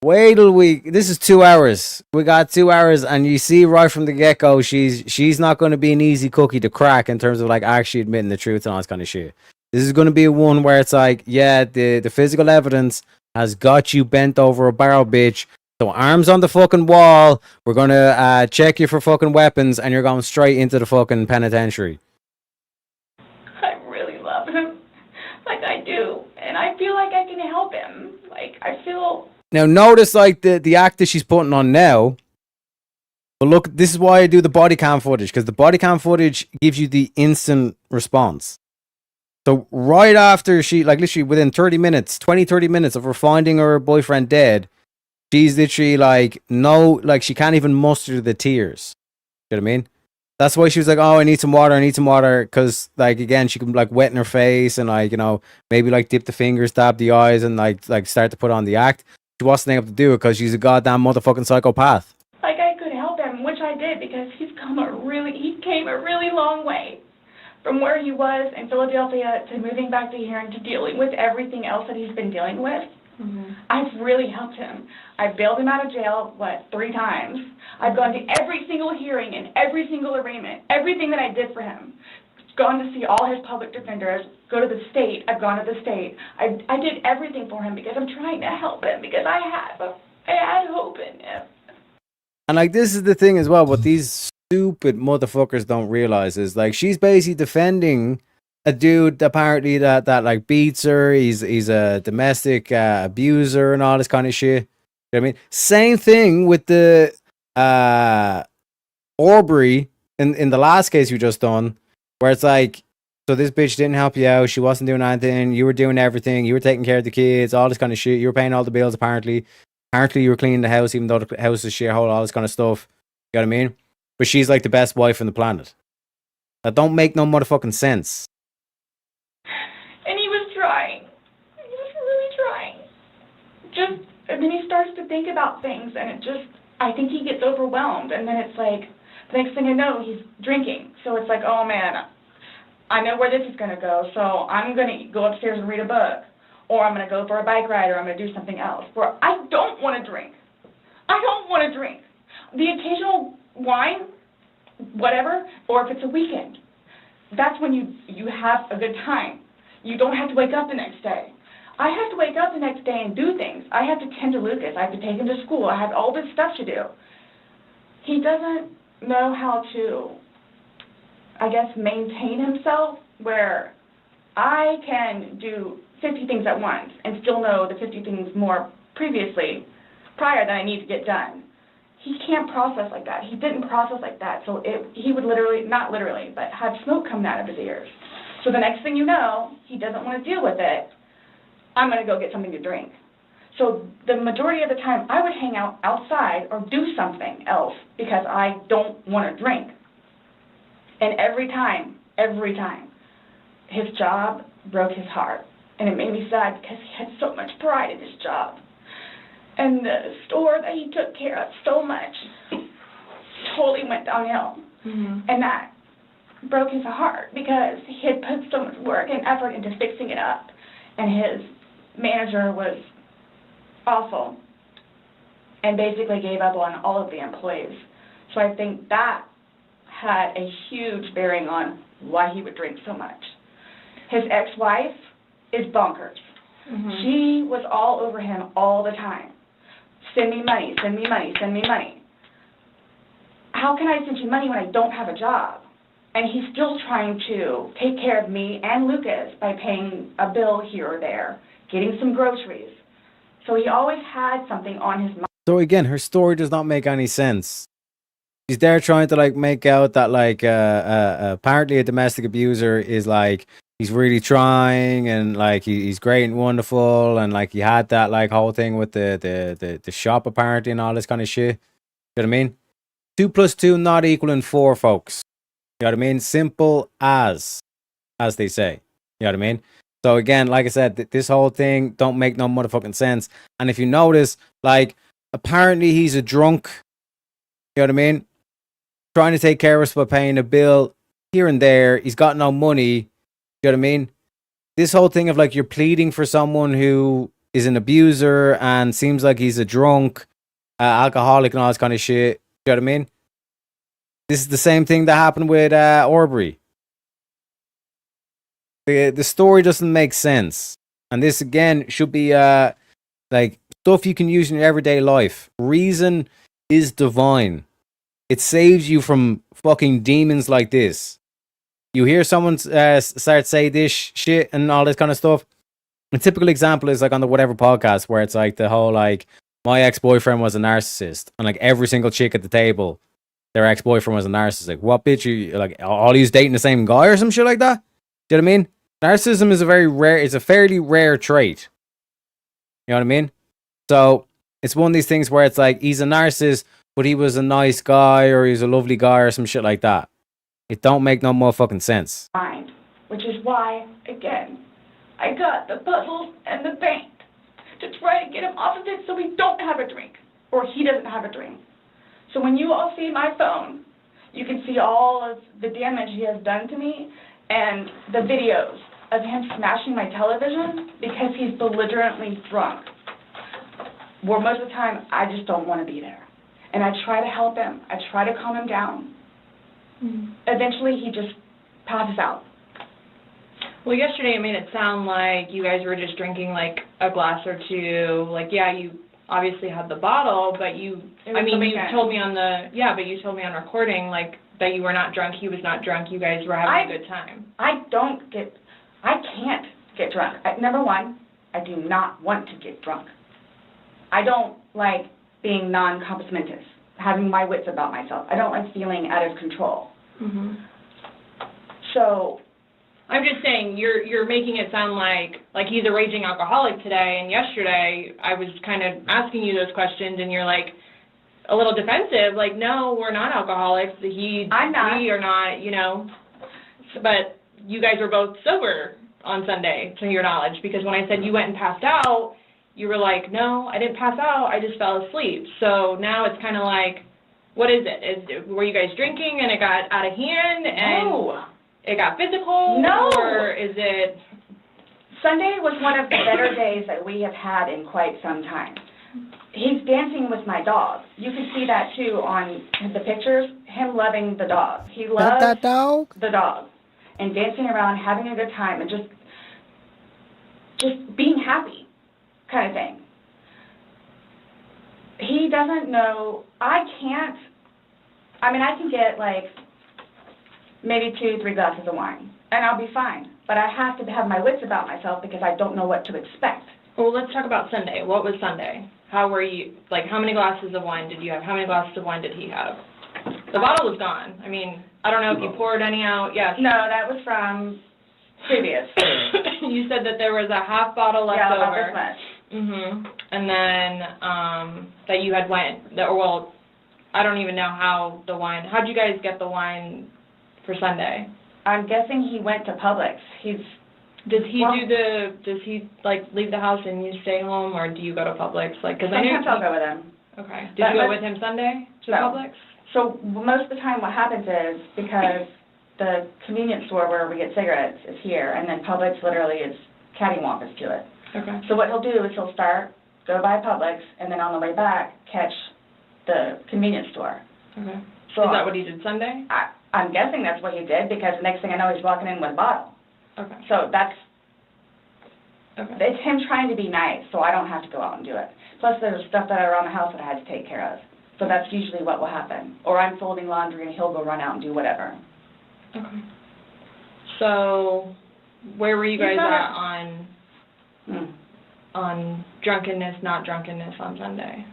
wait till this is 2 hours. We got 2 hours, and you see right from the get go, she's not going to be an easy cookie to crack in terms of like actually admitting the truth and all this kind of shit. This is going to be one where it's like, yeah, the physical evidence has got you bent over a barrel, bitch. So arms on the fucking wall. We're gonna check you for fucking weapons, and you're going straight into the fucking penitentiary. I really love him, like I do, and I feel like I can help him. Like I feel. Now notice like the act that she's putting on now. But look, this is why I do the body cam footage, because the body cam footage gives you the instant response. So right after she, like literally within 30 minutes of her finding her boyfriend dead, she's literally like, no, like she can't even muster the tears. You know what I mean? That's why she was like, oh, I need some water. Because like, again, she can like wet in her face and like, you know, maybe like dip the fingers, dab the eyes and like start to put on the act. She wasn't able to do it because she's a goddamn motherfucking psychopath. Like I could help him, which I did, because he came a really long way from where he was in Philadelphia to moving back to here and to dealing with everything else that he's been dealing with. Mm-hmm. I've really helped him. I bailed him out of jail, 3 times. I've gone to every single hearing and every single arraignment, everything that I did for him. Gone to see all his public defenders, go to the state. I've gone to the state. I did everything for him because I'm trying to help him, because I had hope in him. And like, this is the thing as well, what these stupid motherfuckers don't realize is like, she's basically defending a dude apparently that like beats her. He's a domestic abuser and all this kind of shit. You know what I mean? Same thing with the Aubrey in the last case you just done, where it's like, so this bitch didn't help you out. She wasn't doing anything. You were doing everything. You were taking care of the kids, all this kind of shit. You were paying all the bills apparently. Apparently you were cleaning the house, even though the house is a shithole, all this kind of stuff. You know what I mean? But she's like the best wife on the planet. That don't make no motherfucking sense. And he was trying. He was really trying. And then he starts to think about things, and I think he gets overwhelmed, and then it's like, the next thing I know, he's drinking. So it's like, oh man, I know where this is going to go, so I'm going to go upstairs and read a book, or I'm going to go for a bike ride, or I'm going to do something else. Where I don't want to drink. I don't want to drink. The occasional wine, whatever, or if it's a weekend, that's when you have a good time. You don't have to wake up the next day. I have to wake up the next day and do things. I have to tend to Lucas. I have to take him to school. I have all this stuff to do. He doesn't know how to, I guess, maintain himself, where I can do 50 things at once and still know the 50 things more prior that I need to get done. He can't process like that. He didn't process like that, so he would literally, not literally, but have smoke coming out of his ears. So the next thing you know, he doesn't want to deal with it. I'm going to go get something to drink. So the majority of the time, I would hang out outside or do something else because I don't want to drink. And every time, his job broke his heart. And it made me sad because he had so much pride in his job. And the store that he took care of so much totally went downhill. Mm-hmm. And that broke his heart because he had put so much work and effort into fixing it up. And his manager was awful and basically gave up on all of the employees. So I think that had a huge bearing on why he would drink so much. His ex-wife is bonkers. Mm-hmm. She was all over him all the time. Send me money, send me money, send me money. How can I send you money when I don't have a job? And he's still trying to take care of me and Lucas by paying a bill here or there, getting some groceries. So he always had something on his mind. So again, her story does not make any sense. She's there trying to like make out that like apparently a domestic abuser is like, he's really trying and like he's great and wonderful, and like he had that like whole thing with the shop apparently and all this kind of shit. You know what I mean? 2 + 2 not equaling 4, folks. You know what I mean? Simple as they say. You know what I mean? So again, like I said, this whole thing don't make no motherfucking sense. And if you notice, like, apparently he's a drunk. You know what I mean? Trying to take care of us by paying a bill. here and there. He's got no money. You know what I mean? This whole thing of like you're pleading for someone who is an abuser and seems like he's a drunk, alcoholic and all this kind of shit. You know what I mean? This is the same thing that happened with Aubrey. The story doesn't make sense. And this, again, should be like stuff you can use in your everyday life. Reason is divine. It saves you from fucking demons like this. You hear someone start say this shit and all this kind of stuff. A typical example is like on the Whatever podcast where it's like the whole like, my ex-boyfriend was a narcissist. And like every single chick at the table, their ex-boyfriend was a narcissist. Like, what bitch? You like all he's dating the same guy or some shit like that? Do you know what I mean? Narcissism is a fairly rare trait. You know what I mean? So it's one of these things where it's like he's a narcissist, but he was a nice guy or he's a lovely guy or some shit like that. It don't make no motherfucking sense. Mind, which is why, again, I got the puzzles and the paint to try to get him off of it so we don't have a drink, or he doesn't have a drink. So when you all see my phone, you can see all of the damage he has done to me and the videos of him smashing my television because he's belligerently drunk. Where most of the time, I just don't want to be there. And I try to help him. I try to calm him down. Eventually, he just passes out. Well, yesterday it made it sound like you guys were just drinking like a glass or two. Like, yeah, you obviously had the bottle, but you told me on recording like that you were not drunk, he was not drunk, you guys were having a good time. I can't get drunk. Number one, I do not want to get drunk. I don't like being non-compos mentis, having my wits about myself. I don't like feeling out of control. So I'm just saying, you're making it sound like he's a raging alcoholic today, and yesterday I was kind of asking you those questions, and you're like a little defensive, like, no, we're not alcoholics. I'm not. We are not, you know. But you guys were both sober on Sunday, to your knowledge, because when I said you went and passed out, you were like, no, I didn't pass out, I just fell asleep. So now it's kind of like, what is it? Were you guys drinking and it got out of hand and it got physical? No. Or is it... Sunday was one of the better days that we have had in quite some time. He's dancing with my dog. You can see that, too, on the pictures, him loving the dog. He loves that dog? The dog. And dancing around, having a good time, and just being happy kind of thing. He doesn't know, I can get like maybe 2-3 glasses of wine, and I'll be fine. But I have to have my wits about myself because I don't know what to expect. Well, let's talk about Sunday. What was Sunday? How were you, like, how many glasses of wine did you have? How many glasses of wine did he have? The bottle was gone. I mean, I don't know if you poured any out. Yes. No, that was from previous. You said that there was a half bottle left over. Yeah, about this much. And then that you had well, I don't even know how the wine, how'd you guys get the wine for Sunday? I'm guessing he went to Publix. Does he like leave the house and you stay home, or do you go to Publix? Like, cause sometimes I'll go with him. Okay. Did you go with him Sunday to Publix? So most of the time what happens is, because the convenience store where we get cigarettes is here, and then Publix literally is cattywampus to it. Okay. So what he'll do is he'll go by Publix, and then on the way back, catch the convenience store. Okay. So is that what he did Sunday? I'm guessing that's what he did, because the next thing I know, he's walking in with a bottle. Okay. So it's him trying to be nice, so I don't have to go out and do it. Plus, there's stuff that are around the house that I had to take care of. So that's usually what will happen. Or I'm folding laundry, and he'll go run out and do whatever. Okay. So where were you guys at on drunkenness, not drunkenness on Sunday?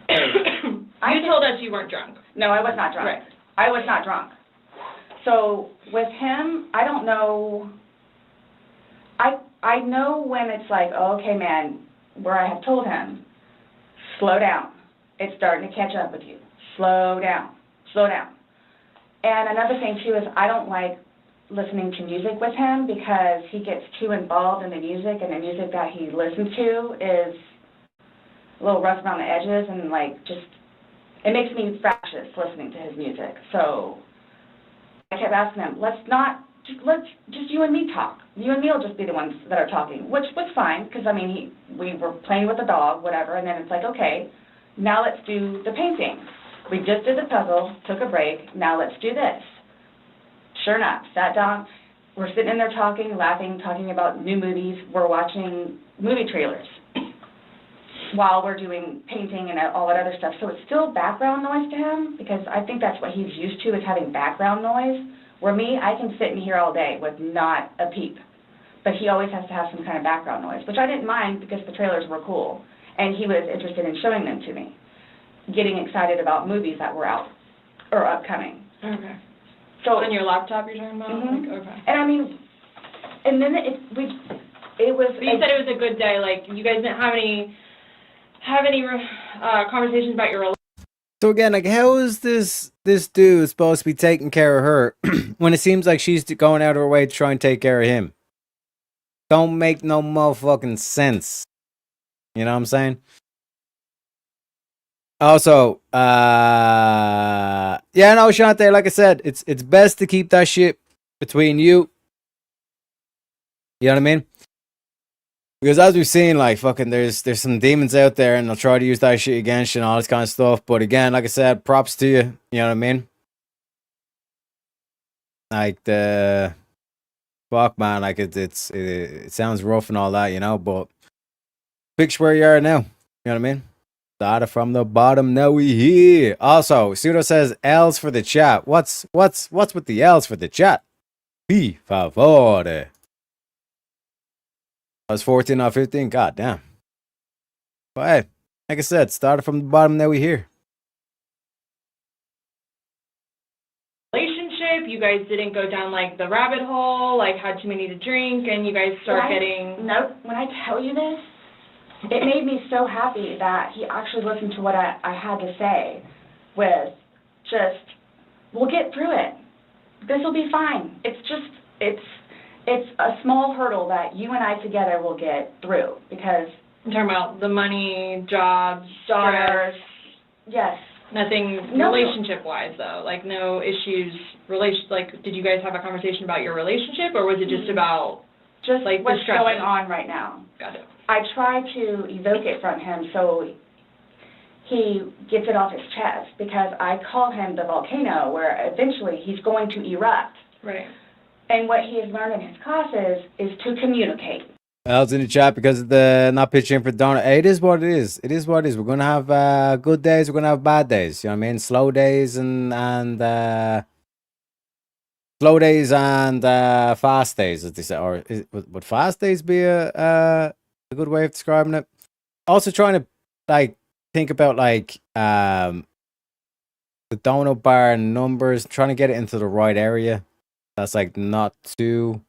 You told us you weren't drunk. No, I was not drunk. Right. I was not drunk. So with him, I don't know. I know when it's like, oh, okay, man, where I have told him, slow down. It's starting to catch up with you. Slow down. Slow down. And another thing, too, is I don't like listening to music with him because he gets too involved in the music, and the music that he listens to is a little rough around the edges, and, like, just, it makes me fractious listening to his music. So I kept asking them, let's just you and me talk. You and me will just be the ones that are talking, which was fine, because, I mean, we were playing with the dog, whatever, and then it's like, okay, now let's do the painting. We just did the puzzle, took a break, now let's do this. Sure enough, sat down, we're sitting in there talking, laughing, talking about new movies, we're watching movie trailers while we're doing painting and all that other stuff. So it's still background noise to him, because I think that's what he's used to, is having background noise. Where me, I can sit in here all day with not a peep. But he always has to have some kind of background noise, which I didn't mind because the trailers were cool. And he was interested in showing them to me, getting excited about movies that were out or upcoming. Okay. So on your laptop you're talking about? Mm-hmm. Like, okay. And I mean, and then it was... But you said it was a good day, like you guys didn't have any conversations about your relationship. So again, like, how is this dude supposed to be taking care of her when it seems like she's going out of her way to try and take care of him? Don't make no motherfucking sense. You know what I'm saying? Also, yeah, no, Shante, like I said, it's best to keep that shit between you. You know what I mean? Because as we've seen, like, fucking, there's some demons out there, and they'll try to use that shit against you and all this kind of stuff. But again, like I said, props to you. You know what I mean? Like, fuck, man, like, it sounds rough and all that, you know, but picture where you are now. You know what I mean? Started from the bottom, now we here. Also, Pseudo says L's for the chat. What's with the L's for the chat? P favore. I was 14 or 15. God damn. But hey, like I said, started from the bottom, now we here. Relationship, you guys didn't go down like the rabbit hole, like had too many to drink, and you guys start getting... Nope. When I tell you this, it made me so happy that he actually listened to what I had to say with just, we'll get through it. This will be fine. It's a small hurdle that you and I together will get through, because... I'm talking about the money, jobs, daughters, stress. Yes. Nothing relationship-wise, though. Like, no issues, like, did you guys have a conversation about your relationship, or was it just about... Just like what's going on right now. Got it. I try to evoke it from him so he gets it off his chest, because I call him the volcano, where eventually he's going to erupt. Right. And what he has learned in his classes is to communicate. L's in the chat because of the not pitching for Donna. Hey, it is what it is. It is what it is. We're gonna have good days. We're gonna have bad days. You know what I mean? Slow days and fast days, as they say. Or would fast days be a good way of describing it? Also, trying to like think about like the donut bar numbers, trying to get it into the right area. That's like not too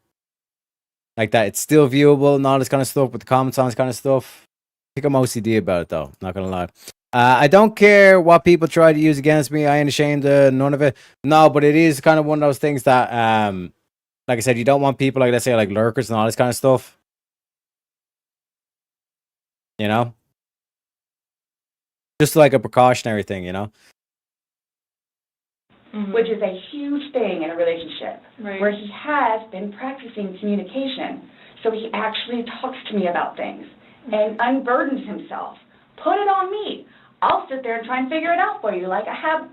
like that. It's still viewable and all this kind of stuff with the comments on this kind of stuff. I think I'm OCD about it though, not gonna lie. I don't care what people try to use against me. I ain't ashamed of none of it. No, but it is kind of one of those things that like I said, you don't want people like, let's say, like lurkers and all this kind of stuff. You know? Just like a precautionary thing, you know? Which is a huge thing in a relationship, Right. where he has been practicing communication. So he actually talks to me about things and unburdens himself. Put it on me. I'll sit there and try and figure it out for you, like I have.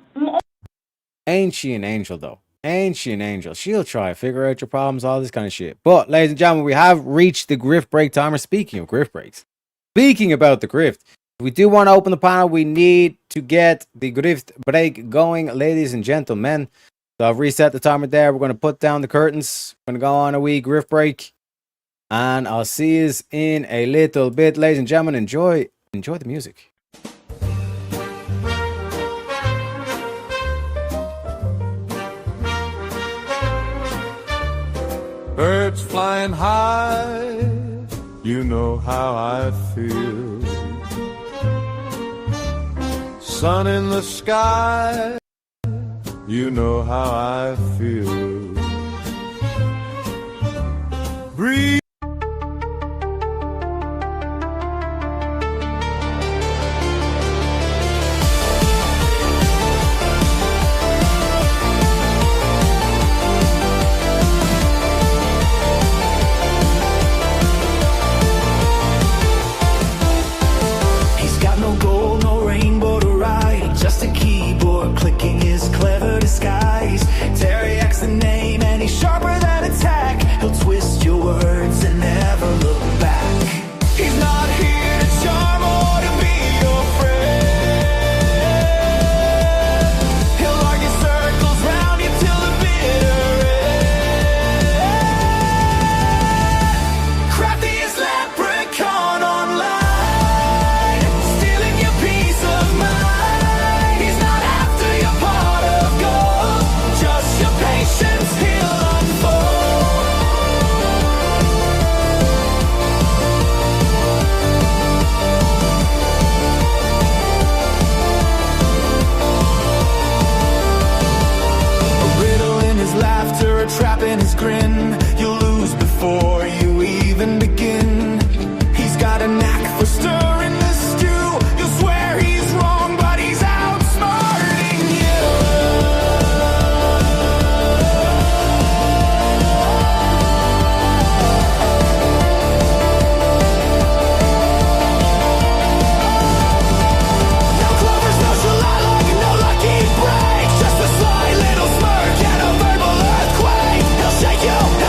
Ain't she an angel, though? Ain't she an angel? She'll try to figure out your problems, all this kind of shit. But, ladies and gentlemen, we have reached the grift break timer. Speaking of grift breaks, speaking about the grift, if we do want to open the panel, we need to get the grift break going, ladies and gentlemen. So I've reset the timer there. We're going to put down the curtains. We're going to go on a wee grift break. And I'll see you in a little bit. Ladies and gentlemen, enjoy the music. Birds flying high, you know how I feel. Sun in the sky, you know how I feel. Breathe. in his grin. You'll lose before you even begin. He's got a knack for stirring the stew. You'll swear he's wrong, but he's outsmarting you. No clovers, no shillelagh, no lucky break. Just a sly little smirk and a verbal earthquake. He'll shake you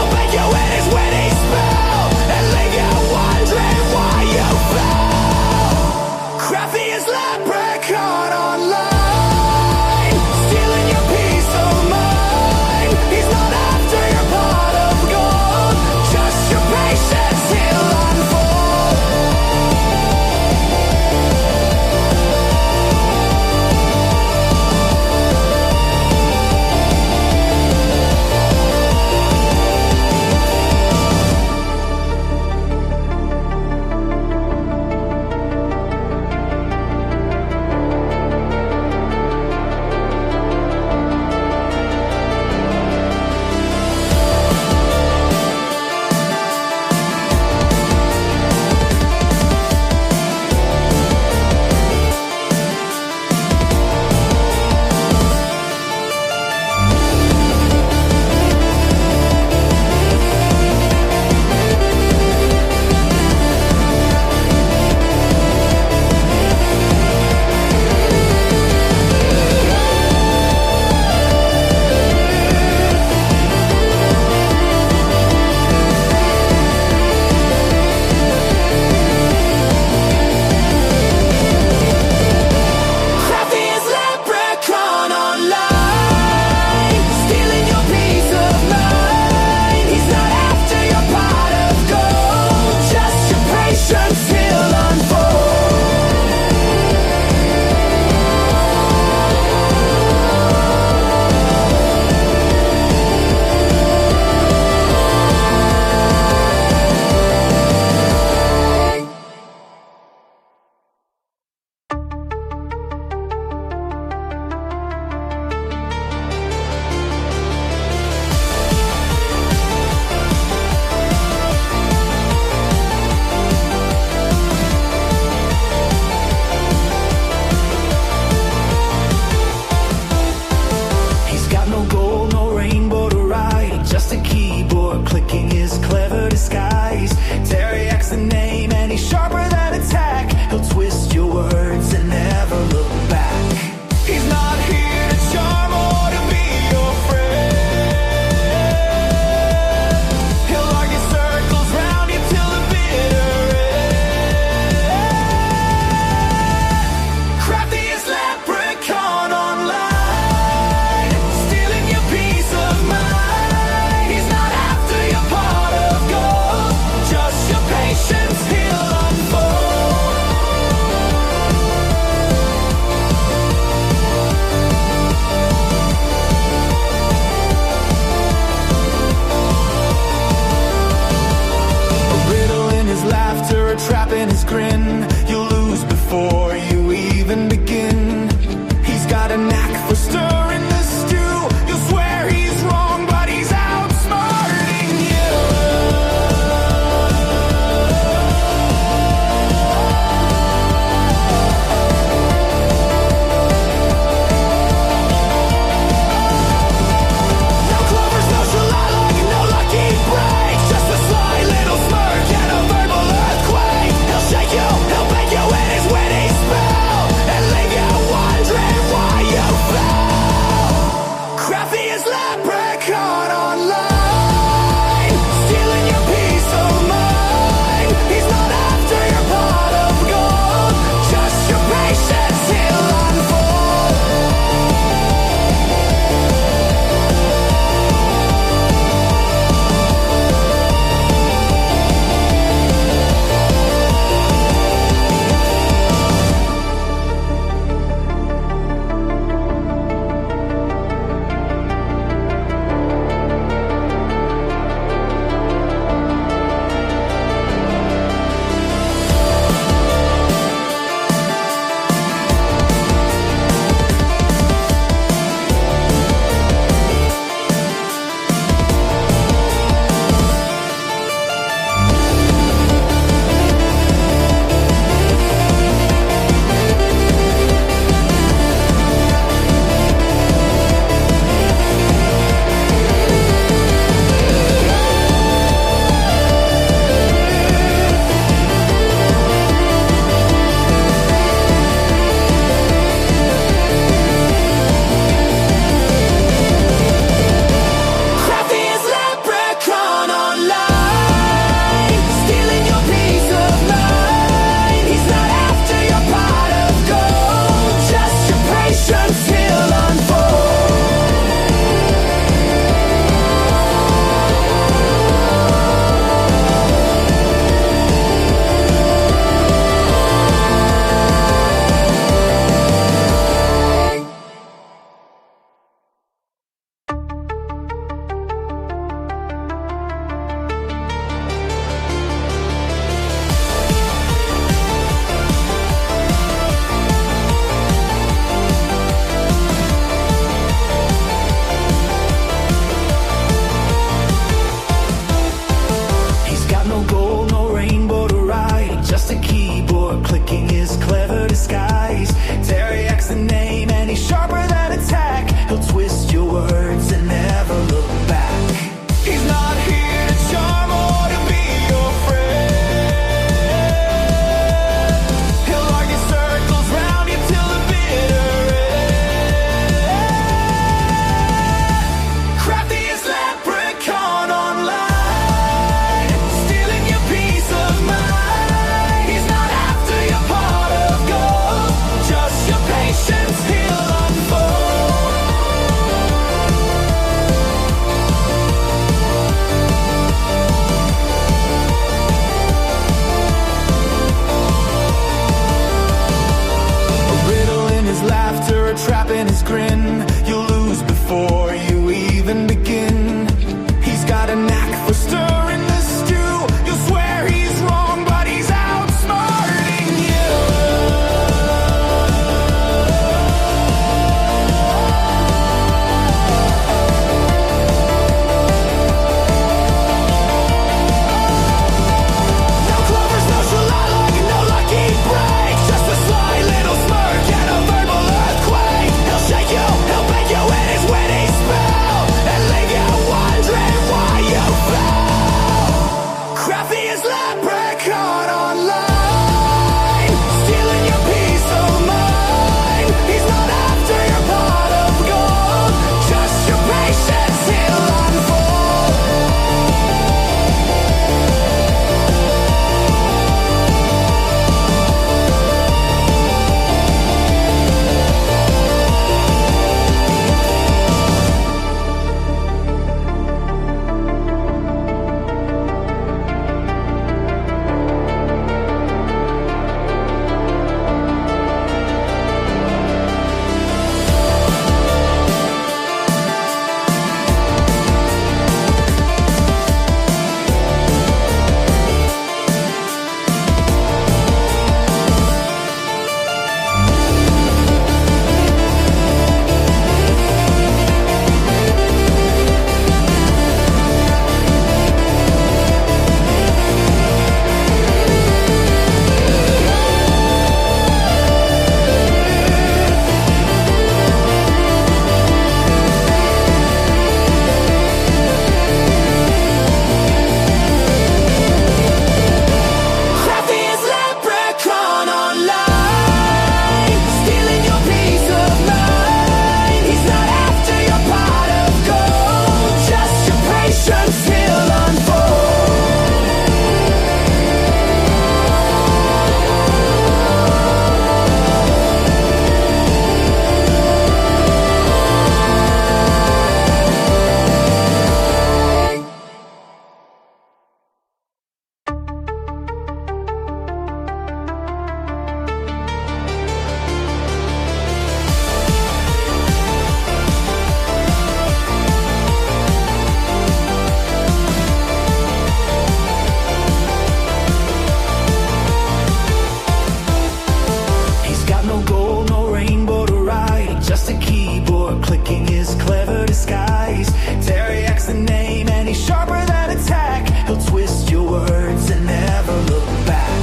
name, and he's sharper than a tack. He'll twist your words and never look back.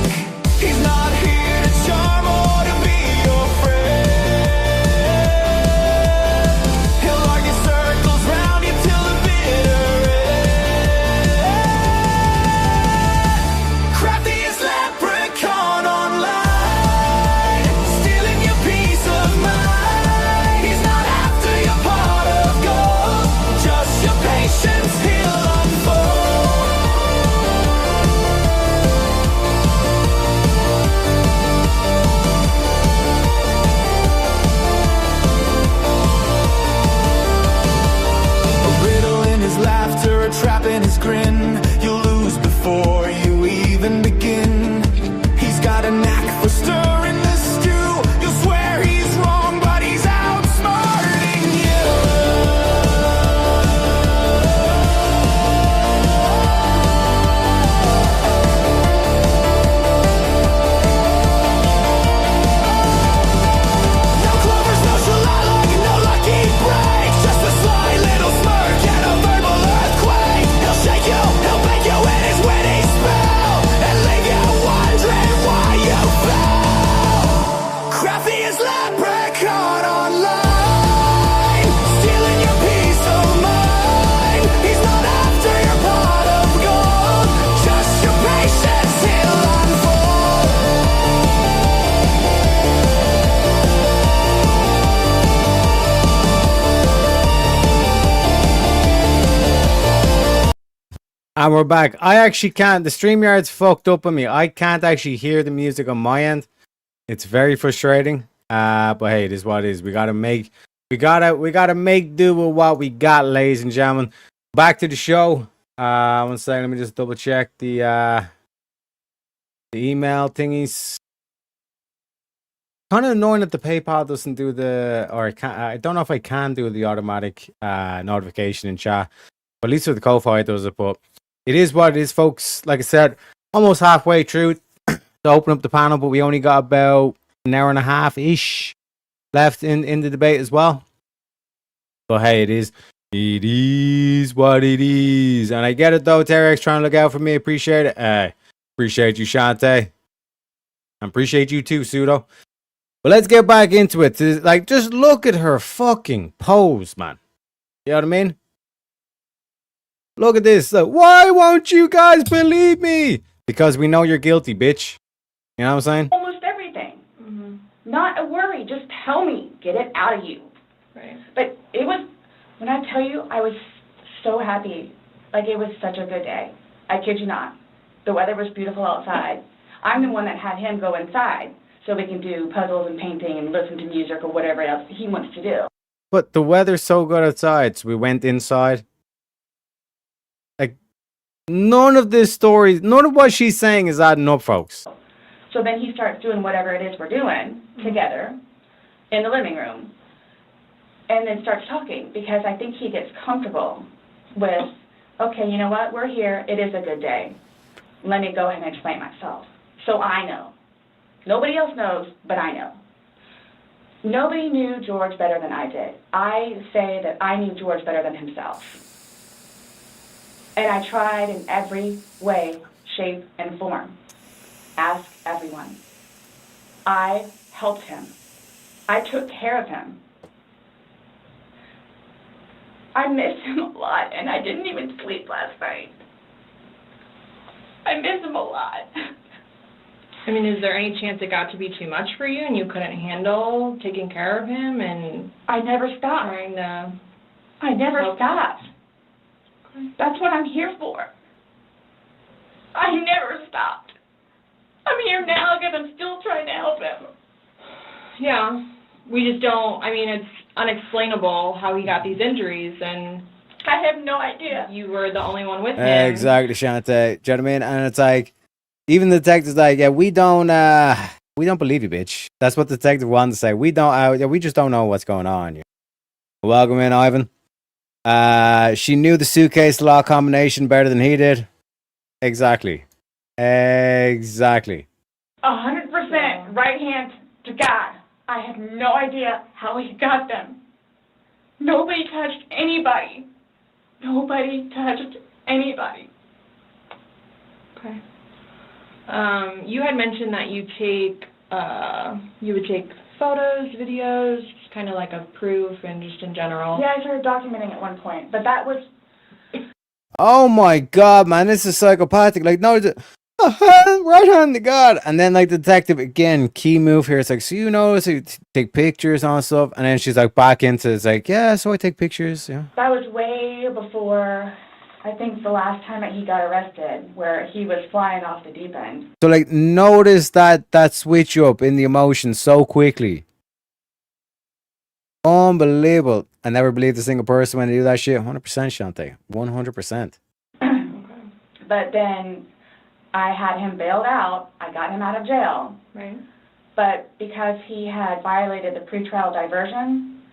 He's not here to charm or to be your friend. He'll argue circles round you till the bitter end. Craftiest leprechaun online, stealing your peace of mind. He's not after your pot of gold, just your patience he'll unfold. A riddle in his laughter, a trap in his grin. You'll lose before you even begin. He's got a knack for stirring the stew. You'll swear he's wrong, but he's outsmarting you. No clovers, no shalala, no lucky break. Just a sly little smirk and a verbal earthquake. He'll shake you, he'll bake you in his witty spell, and leave you wondering why you fell. Crafty as leprechaun online, stealing your peace of mind. He's not after your pot of gold, just your patience he'll unfold. And we're back. I actually can't. The StreamYard's fucked up on me. I can't actually hear the music on my end. It's very frustrating. But hey, it is what it is. We gotta make do with what we got, ladies and gentlemen. Back to the show. One second. Let me just double check the email thingies. Kind of annoying that the PayPal doesn't do I don't know if I can do the automatic notification in chat. But at least with the Ko-Fi it does it. But it is what it is, folks. Like I said, almost halfway through to open up the panel, but we only got about an hour and a half ish left in the debate as well. But hey, it is what it is. And I get it though, Terex trying to look out for me. Appreciate it. Appreciate you, Shante. I appreciate you too, Pseudo. But let's get back into it. Like, just look at her fucking pose, man. You know what I mean? Look at this. Why won't you guys believe me? Because we know you're guilty, bitch. You know what I'm saying? Almost everything. Mm-hmm. Not a worry. Just tell me. Get it out of you. Right. But it was, when I tell you, I was so happy. Like, it was such a good day. I kid you not. The weather was beautiful outside. I'm the one that had him go inside so we can do puzzles and painting and listen to music or whatever else he wants to do. But the weather's so good outside, so we went inside. Like, none of this story, none of what she's saying is adding up, folks. So then he starts doing whatever it is we're doing together in the living room and then starts talking because I think he gets comfortable with, okay, you know what, we're here, it is a good day. Let me go ahead and explain myself. So I know. Nobody else knows, but I know. Nobody knew George better than I did. I say that I knew George better than himself. And I tried in every way, shape, and form. Ask everyone. I helped him. I took care of him. I miss him a lot, and I didn't even sleep last night. I miss him a lot. I mean, is there any chance it got to be too much for you and you couldn't handle taking care of him and... I never stopped. Trying to... I never stopped. That's what I'm here for. I never stopped. I'm here now because I'm still trying to help him. Yeah, we just don't, I mean, it's unexplainable how he got these injuries and... I have no idea. You were the only one with him. Exactly, Shante. Do you know what I mean? And it's like, even the detective's like, yeah, we don't believe you, bitch. That's what the detective wanted to say. We just don't know what's going on. Welcome in, Ivan. She knew the suitcase lock combination better than he did. Exactly. 100% right hand to God. I have no idea how he got them. Nobody touched anybody. Nobody touched anybody. Okay. You had mentioned that you would take photos, videos, kind of like a proof and just in general. Yeah, I started documenting at one point, but that was... Oh my god, man, this is psychopathic. Like, no, right hand to God. And then, like, the detective, again, key move here. It's like, so you notice you take pictures and stuff. And then she's like, back into it's like, yeah, so I take pictures. Yeah. That was way before, I think, the last time that he got arrested, where he was flying off the deep end. So, like, notice that switch up in the emotions so quickly. Unbelievable. I never believed a single person when they do that shit. 100%, Shantae. 100%. But then I had him bailed out. I got him out of jail. Right. But because he had violated the pretrial diversion,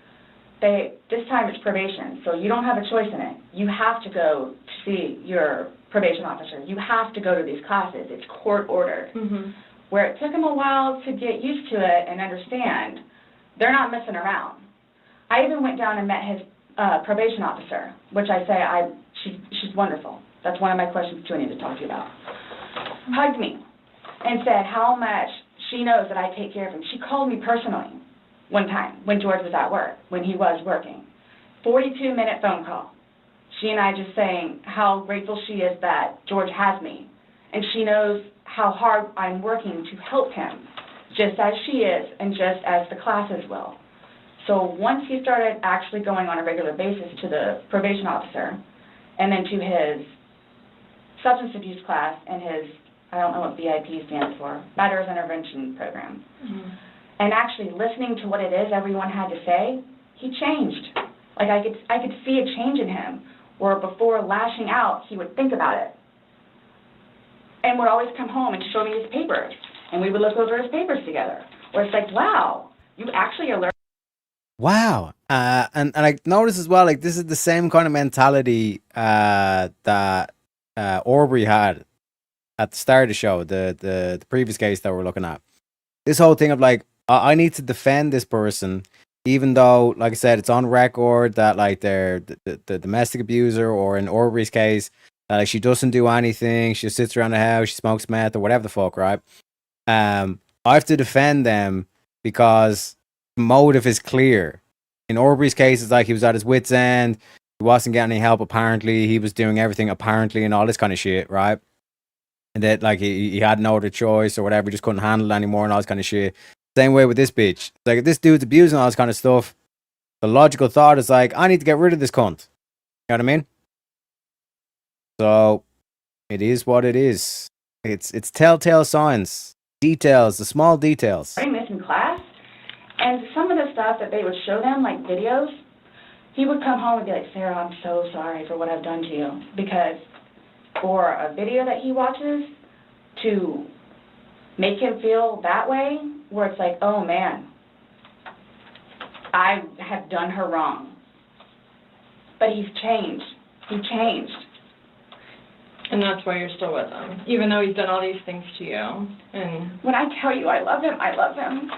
this time it's probation, so you don't have a choice in it. You have to go to see your probation officer. You have to go to these classes. It's court-ordered. Mm-hmm. Where it took him a while to get used to it and understand, they're not messing around. I even went down and met his probation officer, which I say she's wonderful. That's one of my questions too I need to talk to you about. Hugged me and said how much she knows that I take care of him. She called me personally one time when George was at work, when he was working. 42-minute phone call. She and I just saying how grateful she is that George has me. And she knows how hard I'm working to help him, just as she is and just as the classes will. So once he started actually going on a regular basis to the probation officer and then to his substance abuse class and his, I don't know what BIP stands for, Matters Intervention Program, and actually listening to what it is everyone had to say, he changed. Like I could see a change in him, where before lashing out, he would think about it. And would always come home and show me his papers, and we would look over his papers together, where it's like, wow, you actually are learning. Wow. And I noticed as well, like, this is the same kind of mentality that Aubrey had at the start of the show, the previous case that we're looking at. This whole thing of like, I need to defend this person, even though, like I said, it's on record that like they're the domestic abuser, or in Aubrey's case, like she doesn't do anything, she just sits around the house, she smokes meth or whatever the fuck, right? I have to defend them because the motive is clear. In Aubrey's case, it's like he was at his wit's end, he wasn't getting any help apparently, he was doing everything apparently and all this kind of shit, right? And that like he had no other choice or whatever, he just couldn't handle it anymore and all this kind of shit. Same way with this bitch. Like if this dude's abusing all this kind of stuff, the logical thought is like, I need to get rid of this cunt. You know what I mean? So it is what it is. It's telltale signs. Details, the small details. This in class, and some of the stuff that they would show them, like videos, he would come home and be like, Sarah, I'm so sorry for what I've done to you. Because for a video that he watches to make him feel that way, where it's like, oh man, I have done her wrong. But he's changed. He changed. And that's why you're still with him, even though he's done all these things to you. And when I tell you I love him, I love him.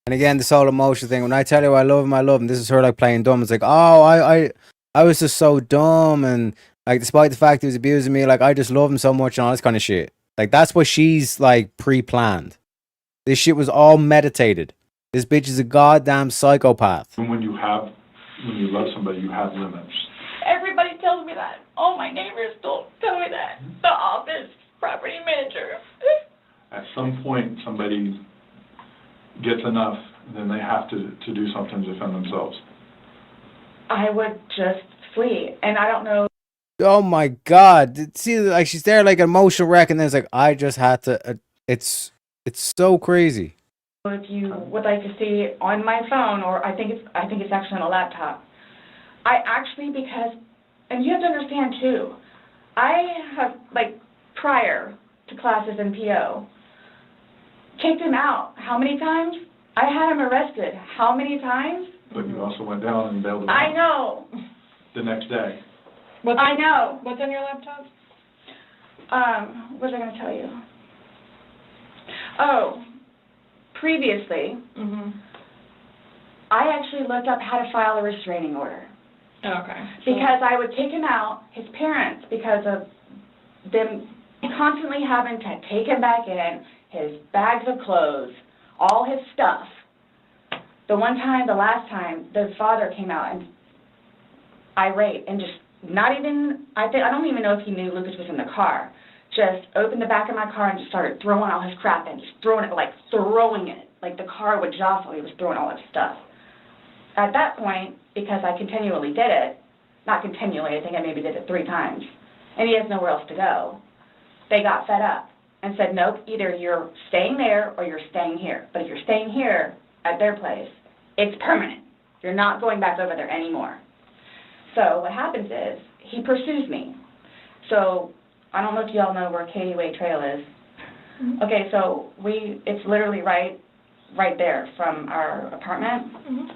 And again, this whole emotion thing, when I tell you I love him, this is her like playing dumb. It's like, oh, I was just so dumb, and like despite the fact he was abusing me, like I just love him so much and all this kind of shit. Like that's what she's like pre-planned. This shit was all meditated. This bitch is a goddamn psychopath. And when you love somebody, you have limits. Everybody tells me that. All my neighbors tell me that. The office, property manager. At some point, somebody gets enough, then they have to do something to defend themselves. I would just flee, and I don't know. Oh my god! See, like she's there like an emotional wreck, and then it's like I just had to. It's so crazy. If you would like to see on my phone, or I think it's actually on a laptop. I actually, because, and you have to understand too, I have, like, prior to classes in PO, kicked him out. How many times? I had him arrested. How many times? But you also went down and bailed him out. I know. The next day. I know. What's on your laptop? What was I going to tell you? Oh, previously, I actually looked up how to file a restraining order. Okay. Because I would take him out, his parents, because of them constantly having to take him back in, his bags of clothes, all his stuff. The last time, the father came out and irate and just not even, I don't even know if he knew Lucas was in the car, just opened the back of my car and just started throwing all his crap in, just throwing it, like the car would jostle, he was throwing all his stuff. At that point, because I continually did it, not continually, I think I maybe did it 3 times, and he has nowhere else to go, they got fed up and said, nope, either you're staying there or you're staying here. But if you're staying here at their place, it's permanent. You're not going back over there anymore. So what happens is, he pursues me. So I don't know if y'all know where Katie Way Trail is. Mm-hmm. Okay, so it's literally right there from our apartment. Mm-hmm.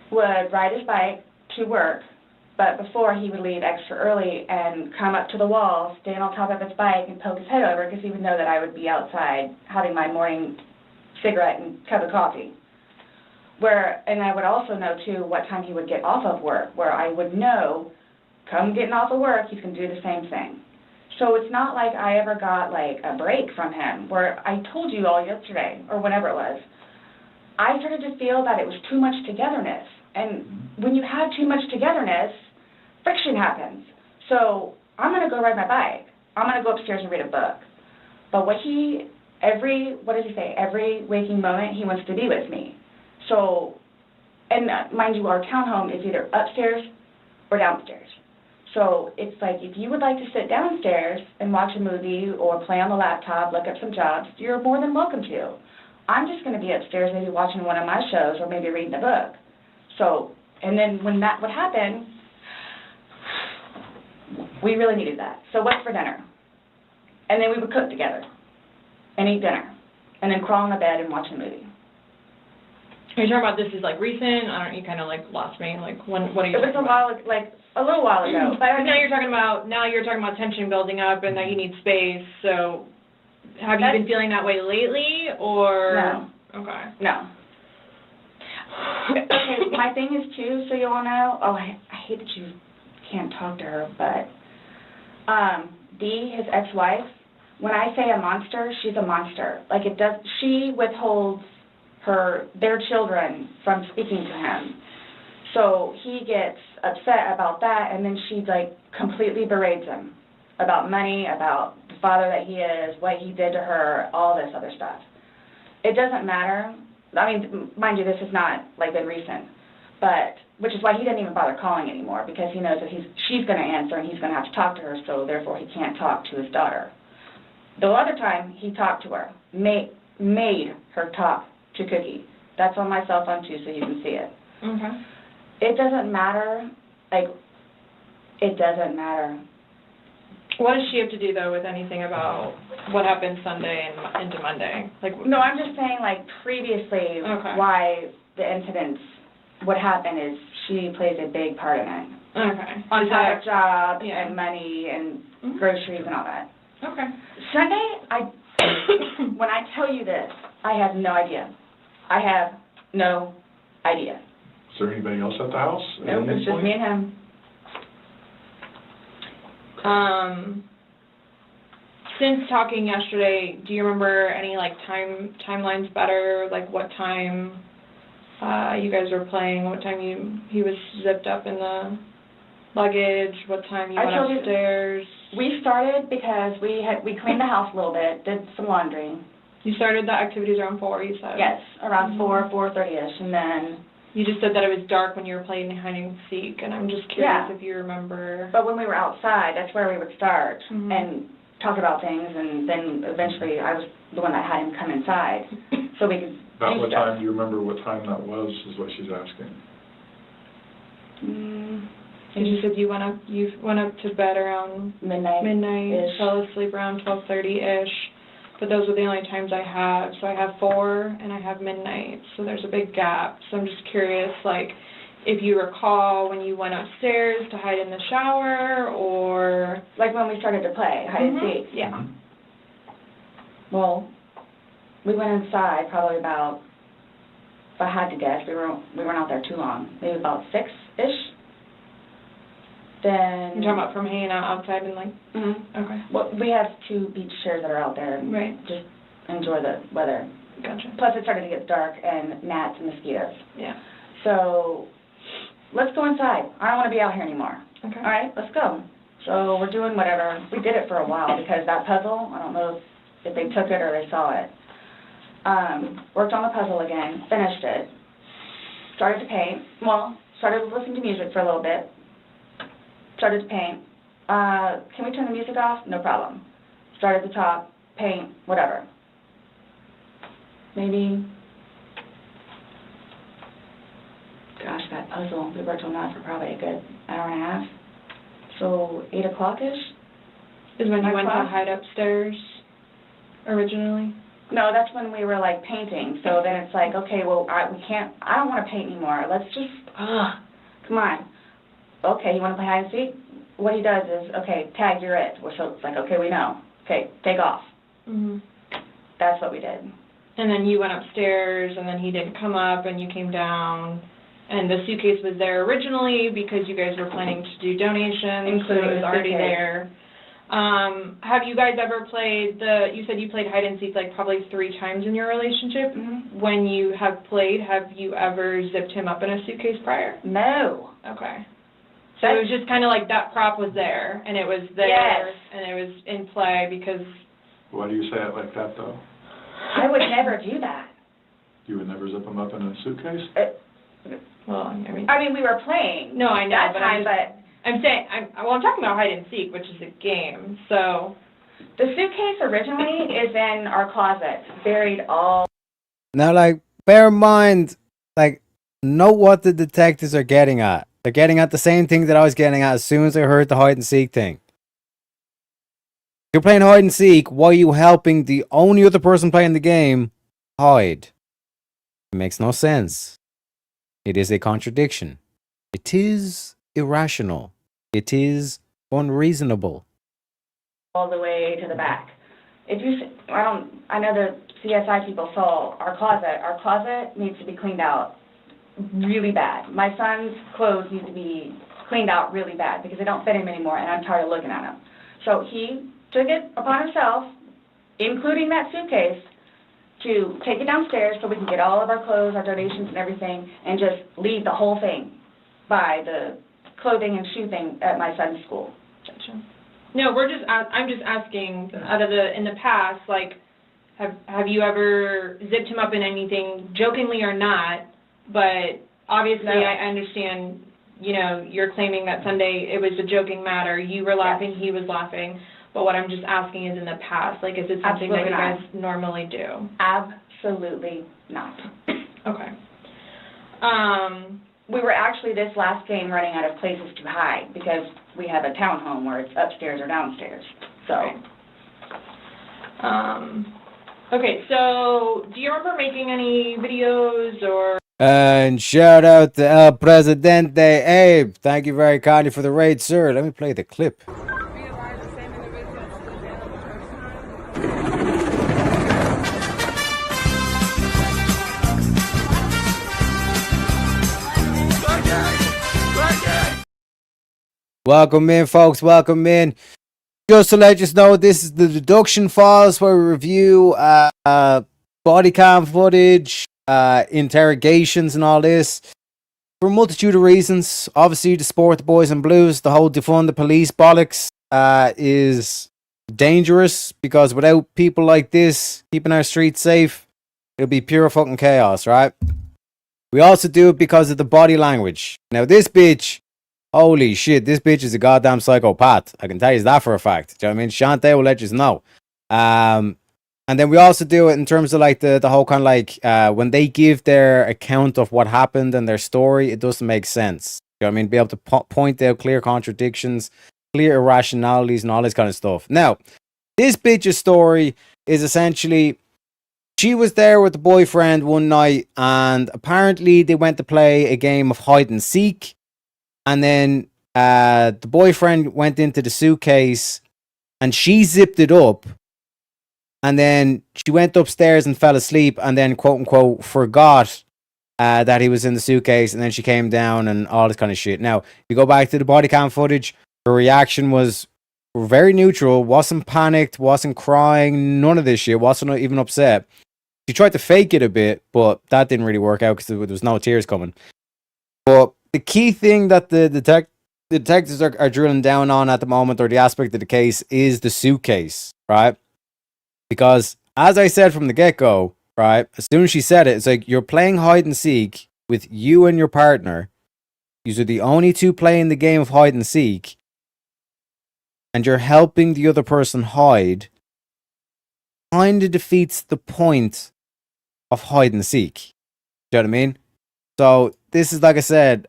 Would ride his bike to work, but before he would leave extra early and come up to the wall, stand on top of his bike and poke his head over because he would know that I would be outside having my morning cigarette and cup of coffee. And I would also know, too, what time he would get off of work, where I would know, come getting off of work, he's going to do the same thing. So it's not like I ever got, like, a break from him, where I told you all yesterday, or whenever it was, I started to feel that it was too much togetherness. And when you have too much togetherness, friction happens. So I'm going to go ride my bike. I'm going to go upstairs and read a book. But every waking moment, he wants to be with me. So, and mind you, our townhome is either upstairs or downstairs. So it's like, if you would like to sit downstairs and watch a movie or play on the laptop, look up some jobs, you're more than welcome to. I'm just going to be upstairs maybe watching one of my shows or maybe reading a book. So, and then when that would happen, we really needed that. So what's for dinner? And then we would cook together and eat dinner and then crawl in the bed and watch a movie. Are you talking about this is like recent? You kind of like lost me. Like what are you talking about? A little while ago. But now you're talking about tension building up and that you need space. So have you been feeling that way lately or? No. Okay. No. Okay, my thing is too, so you all know, I hate that you can't talk to her, but Dee, his ex-wife, when I say a monster, she's a monster. Like she withholds their children from speaking to him. So he gets upset about that, and then she like completely berates him about money, about the father that he is, what he did to her, all this other stuff. It doesn't matter. I mean, mind you, this is not like been recent, but which is why he didn't even bother calling anymore, because he knows that she's going to answer and he's going to have to talk to her, so therefore he can't talk to his daughter. The other time he talked to her, made her talk to Cookie. That's on my cell phone too, so you can see it. Okay. It doesn't matter. It doesn't matter. What does she have to do, though, with anything about what happened Sunday and into Monday? No, I'm just saying, previously, why the incidents, what happened is she plays a big part in it. Okay. On top of job and money and groceries and all that. Okay. Sunday, when I tell you this, I have no idea. I have no idea. Is there anybody else at the house? No, it's just me and him. Since talking yesterday, do you remember any timelines better? Like what time you guys were playing? What time he was zipped up in the luggage? What time you went upstairs? We started because we cleaned the house a little bit, did some laundry. You started the activities around 4, you said? Yes, around 4:30ish, and then. You just said that it was dark when you were playing hide and seek, and I'm just curious if you remember. But when we were outside, that's where we would start and talk about things, and then eventually I was the one that had him come inside so we could. About what time? Do you remember what time that was? Is what she's asking. And you said you went up to bed around midnight, fell asleep around 12:30ish. But those are the only times I have. So I have 4 and I have midnight. So there's a big gap. So I'm just curious, if you recall when you went upstairs to hide in the shower or... Like when we started to play hide and seek? Yeah. Well, we went inside probably about if I had to guess, we weren't out there too long, maybe about 6-ish. Then... You're talking about from hanging out outside and like... Mm-hmm. Okay. Well, we have 2 beach chairs that are out there and just enjoy the weather. Gotcha. Plus, it started to get dark and gnats and mosquitoes. Yeah. So, let's go inside. I don't want to be out here anymore. Okay. All right, let's go. So, we're doing whatever. We did it for a while because that puzzle, I don't know if they took it or they saw it. Worked on the puzzle again, finished it. Started to paint. Well, started listening to music for a little bit. Started to paint. Can we turn the music off? No problem. Start at the top, paint, whatever. Maybe, gosh, that puzzle, we worked on that for probably a good hour and a half. So 8 o'clock-ish? Is when you went to hide upstairs originally? No, that's when we were like painting. So then it's like, okay, well, I don't want to paint anymore. Let's just, come on. Okay, you want to play hide and seek? What he does is, okay, tag, you're it. So it's like, okay, we know. Okay, take off. Mm-hmm. That's what we did. And then you went upstairs, and then he didn't come up, and you came down, and the suitcase was there originally because you guys were planning to do donations, so it was already there. Have you guys ever played you said you played hide and seek like probably 3 times in your relationship. Mm-hmm. When you have played, have you ever zipped him up in a suitcase prior? No. Okay. So it was just kind of like that prop was there, and it was there, and it was in play because... Why do you say it like that, though? I would never do that. You would never zip them up in a suitcase? Well, I mean, we were playing. No, I know, that but time, I'm saying, I'm talking about hide and seek, which is a game, so... The suitcase originally is in our closet, buried all... Now, like, bear in mind, like, note what the detectives are getting at. They're getting at the same thing that I was getting at as soon as I heard the hide and seek thing. You're playing hide and seek, why are you helping the only other person playing the game hide? It makes no sense. It is a contradiction. It is irrational. It is unreasonable. All the way to the back. If you, I know the CSI people saw our closet. Our closet needs to be cleaned out really bad. My son's clothes need to be cleaned out really bad because they don't fit him anymore, and I'm tired of looking at them. So he took it upon himself, including that suitcase, to take it downstairs so we can get all of our clothes, our donations and everything, and just leave the whole thing by the clothing and shoe thing at my son's school. Gotcha. No, I'm just asking, in the past, like, have you ever zipped him up in anything, jokingly or not, but obviously No. I understand, you know, you're claiming that Sunday it was a joking matter, you were laughing, he was laughing, but what I'm just asking is in the past, like, is it something that you guys normally do? Absolutely not. Okay. We were actually this last game running out of places to hide because we have a townhome where it's upstairs or downstairs. So. Okay, so do you remember making any videos or? And shout out to El Presidente Abe. Thank you very kindly for the raid, sir. Let me play the clip. Welcome in, folks. Welcome in. Just to let you know, this is the deduction files where we review body cam footage, interrogations and all this for a multitude of reasons. Obviously, to support the boys in blues, the whole defund the police bollocks is dangerous because without people like this keeping our streets safe, it'll be pure fucking chaos, right? We also do it because of the body language. Now, this bitch, holy shit, this bitch is a goddamn psychopath. I can tell you that for a fact. Do you know what I mean? Shantae will let you know. And then we also do it in terms of like the whole kind of like when they give their account of what happened and their story, it doesn't make sense. You know what I mean? Be able to point out clear contradictions, clear irrationalities and all this kind of stuff. Now, this bitch's story is essentially she was there with the boyfriend one night and apparently they went to play a game of hide and seek. And then the boyfriend went into the suitcase and she zipped it up. And then she went upstairs and fell asleep and then, quote unquote, forgot that he was in the suitcase, and then she came down and all this kind of shit. Now, if you go back to the body cam footage, her reaction was very neutral, wasn't panicked, wasn't crying, none of this shit, wasn't even upset. She tried to fake it a bit, but that didn't really work out because there was no tears coming. But the key thing that the detectives are drilling down on at the moment, or the aspect of the case, is the suitcase, right? Because, as I said from the get-go, right, as soon as she said it, it's like, you're playing hide and seek with you and your partner. These are the only two playing the game of hide and seek, and you're helping the other person hide. Kind of defeats the point of hide and seek. Do you know what I mean? So this is, like I said,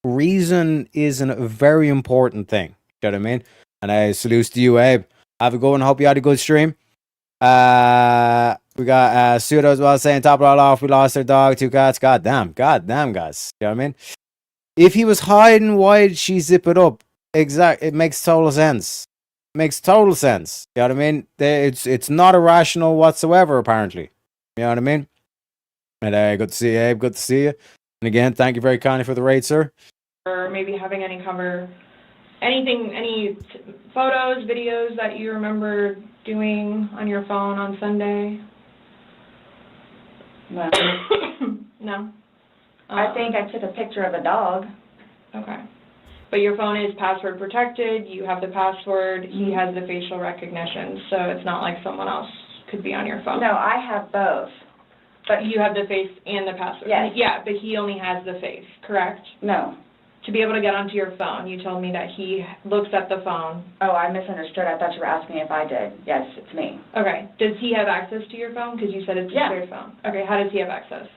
reason is a very important thing. Do you know what I mean? And I salute to you, Abe. Have a good one. Hope you had a good stream. We got Pseudo as well saying, top it all off, we lost our dog, 2 cats. God damn, guys. You know what I mean? If he was hiding, why did she zip it up? It makes total sense. Makes total sense. You know what I mean? It's not irrational whatsoever, apparently. You know what I mean? And good to see you, Abe. Good to see you. And again, thank you very kindly for the raid, sir. Or maybe having any photos, videos that you remember doing on your phone on Sunday? No. No? I think I took a picture of a dog. Okay. But your phone is password protected, you have the password, he has the facial recognition, so it's not like someone else could be on your phone. No, I have both. But you have the face and the password? Yes. Yeah, but he only has the face, correct? No. To be able to get onto your phone, you told me that he looks at the phone. Oh, I misunderstood. I thought you were asking if I did. Yes, it's me. Okay. Does he have access to your phone? Because you said it's a shared phone. Okay, how does he have access?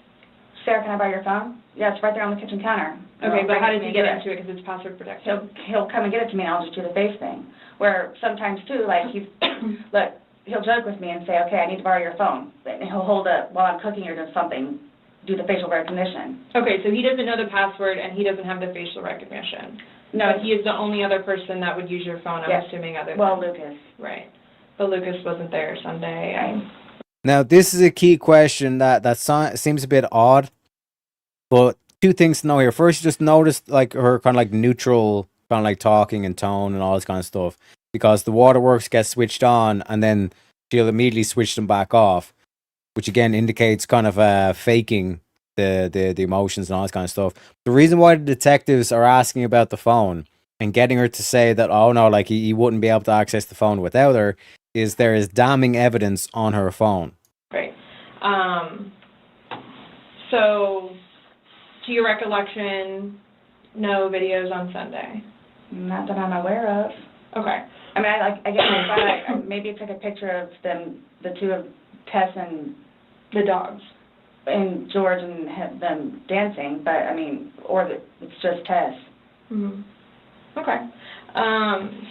Sarah, can I borrow your phone? Yeah, it's right there on the kitchen counter. Okay, but how does he get into it because it's password protected? He'll come and get it to me and I'll just do the face thing. Where sometimes too, like he'll joke with me and say, okay, I need to borrow your phone. And he'll hold it while I'm cooking or doing something, do the facial recognition. Okay, so he doesn't know the password and he doesn't have the facial recognition. No. But he is the only other person that would use your phone, I'm assuming, other than... Lucas. Right. But Lucas wasn't there Sunday. Now, this is a key question that seems a bit odd, but two things to know here. First, you just noticed like her kind of like neutral, kind of like talking and tone and all this kind of stuff, because the waterworks get switched on and then she'll immediately switch them back off, which again indicates kind of faking the emotions and all this kind of stuff. The reason why the detectives are asking about the phone and getting her to say that, oh no, like he wouldn't be able to access the phone without her, is there is damning evidence on her phone. Right. So, to your recollection, no videos on Sunday? Not that I'm aware of. Okay. I mean, I maybe took a picture of them, the two of Tess and the dogs, and George and them dancing, but I mean, it's just Tess. Mm-hmm. Okay.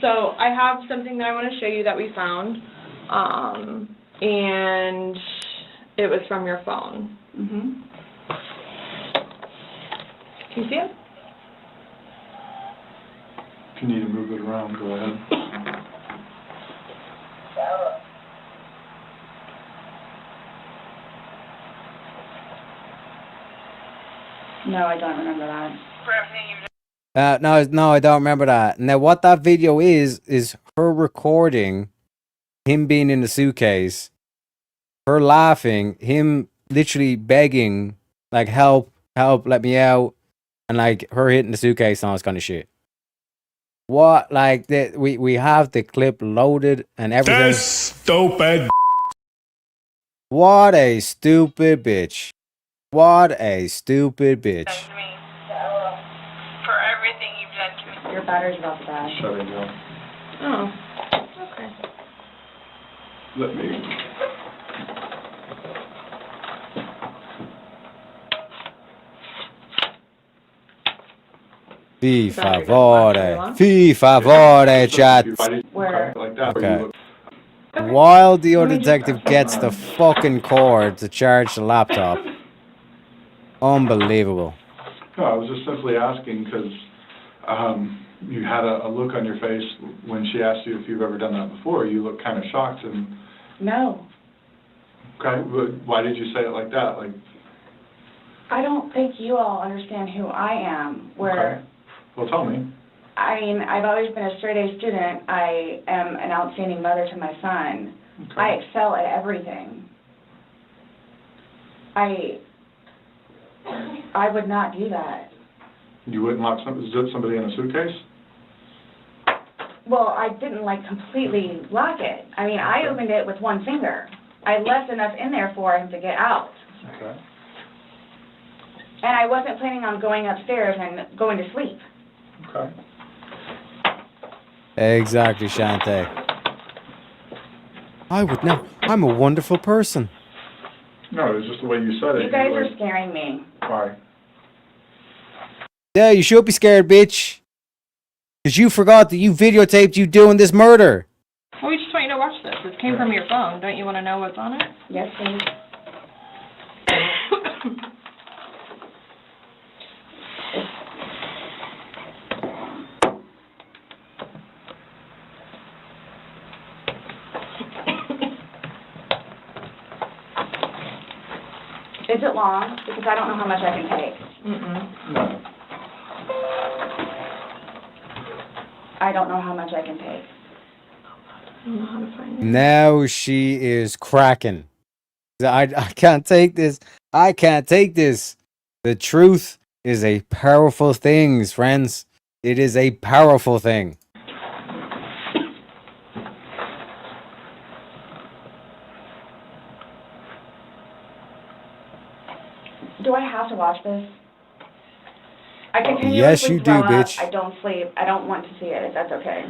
So I have something that I want to show you that we found, and it was from your phone. Mm-hmm. Can you see it? If you need to move it around, go ahead. No, I don't remember that. No, I don't remember that. Now, what that video is her recording him being in the suitcase, her laughing, him literally begging, like, help, let me out, and like her hitting the suitcase and all this kind of shit. What, like, we have the clip loaded and everything. That's stupid. What a stupid bitch. What a stupid bitch. For everything you've done to me. Your battery's about to die. Shut it down. Oh, okay. Let me. Fi favore, chat. Where? Okay. While the other detective gets the fucking cord to charge the laptop. Unbelievable. No, I was just simply asking because you had a look on your face when she asked you if you've ever done that before. You looked kind of shocked and... No. Okay, but why did you say it like that? Like, I don't think you all understand who I am, where, Okay. Well, tell me. I mean, I've always been a straight-A student. I am an outstanding mother to my son. Okay. I excel at everything. I would not do that. You wouldn't lock somebody in a suitcase? Well, I didn't like completely lock it. I mean, I opened it with one finger. I left enough in there for him to get out. Okay. And I wasn't planning on going upstairs and going to sleep. Okay. Exactly, Shantae. I would know. I'm a wonderful person. No, it's just the way you said it. You guys are scaring me. Why? Yeah, you should be scared, bitch. Because you forgot that you videotaped you doing this murder. Well, we just want you to watch this. This came from your phone. Don't you want to know what's on it? Yes, please. Is it long? Because I don't know how much I can take. No. I don't know how much I can take. I don't know how to find it. Now she is cracking. I can't take this. I can't take this. The truth is a powerful thing, friends. It is a powerful thing. Do I have to watch this? I continuously Yes, you do, throw up. bitch. I don't sleep. I don't want to see it, if that's okay.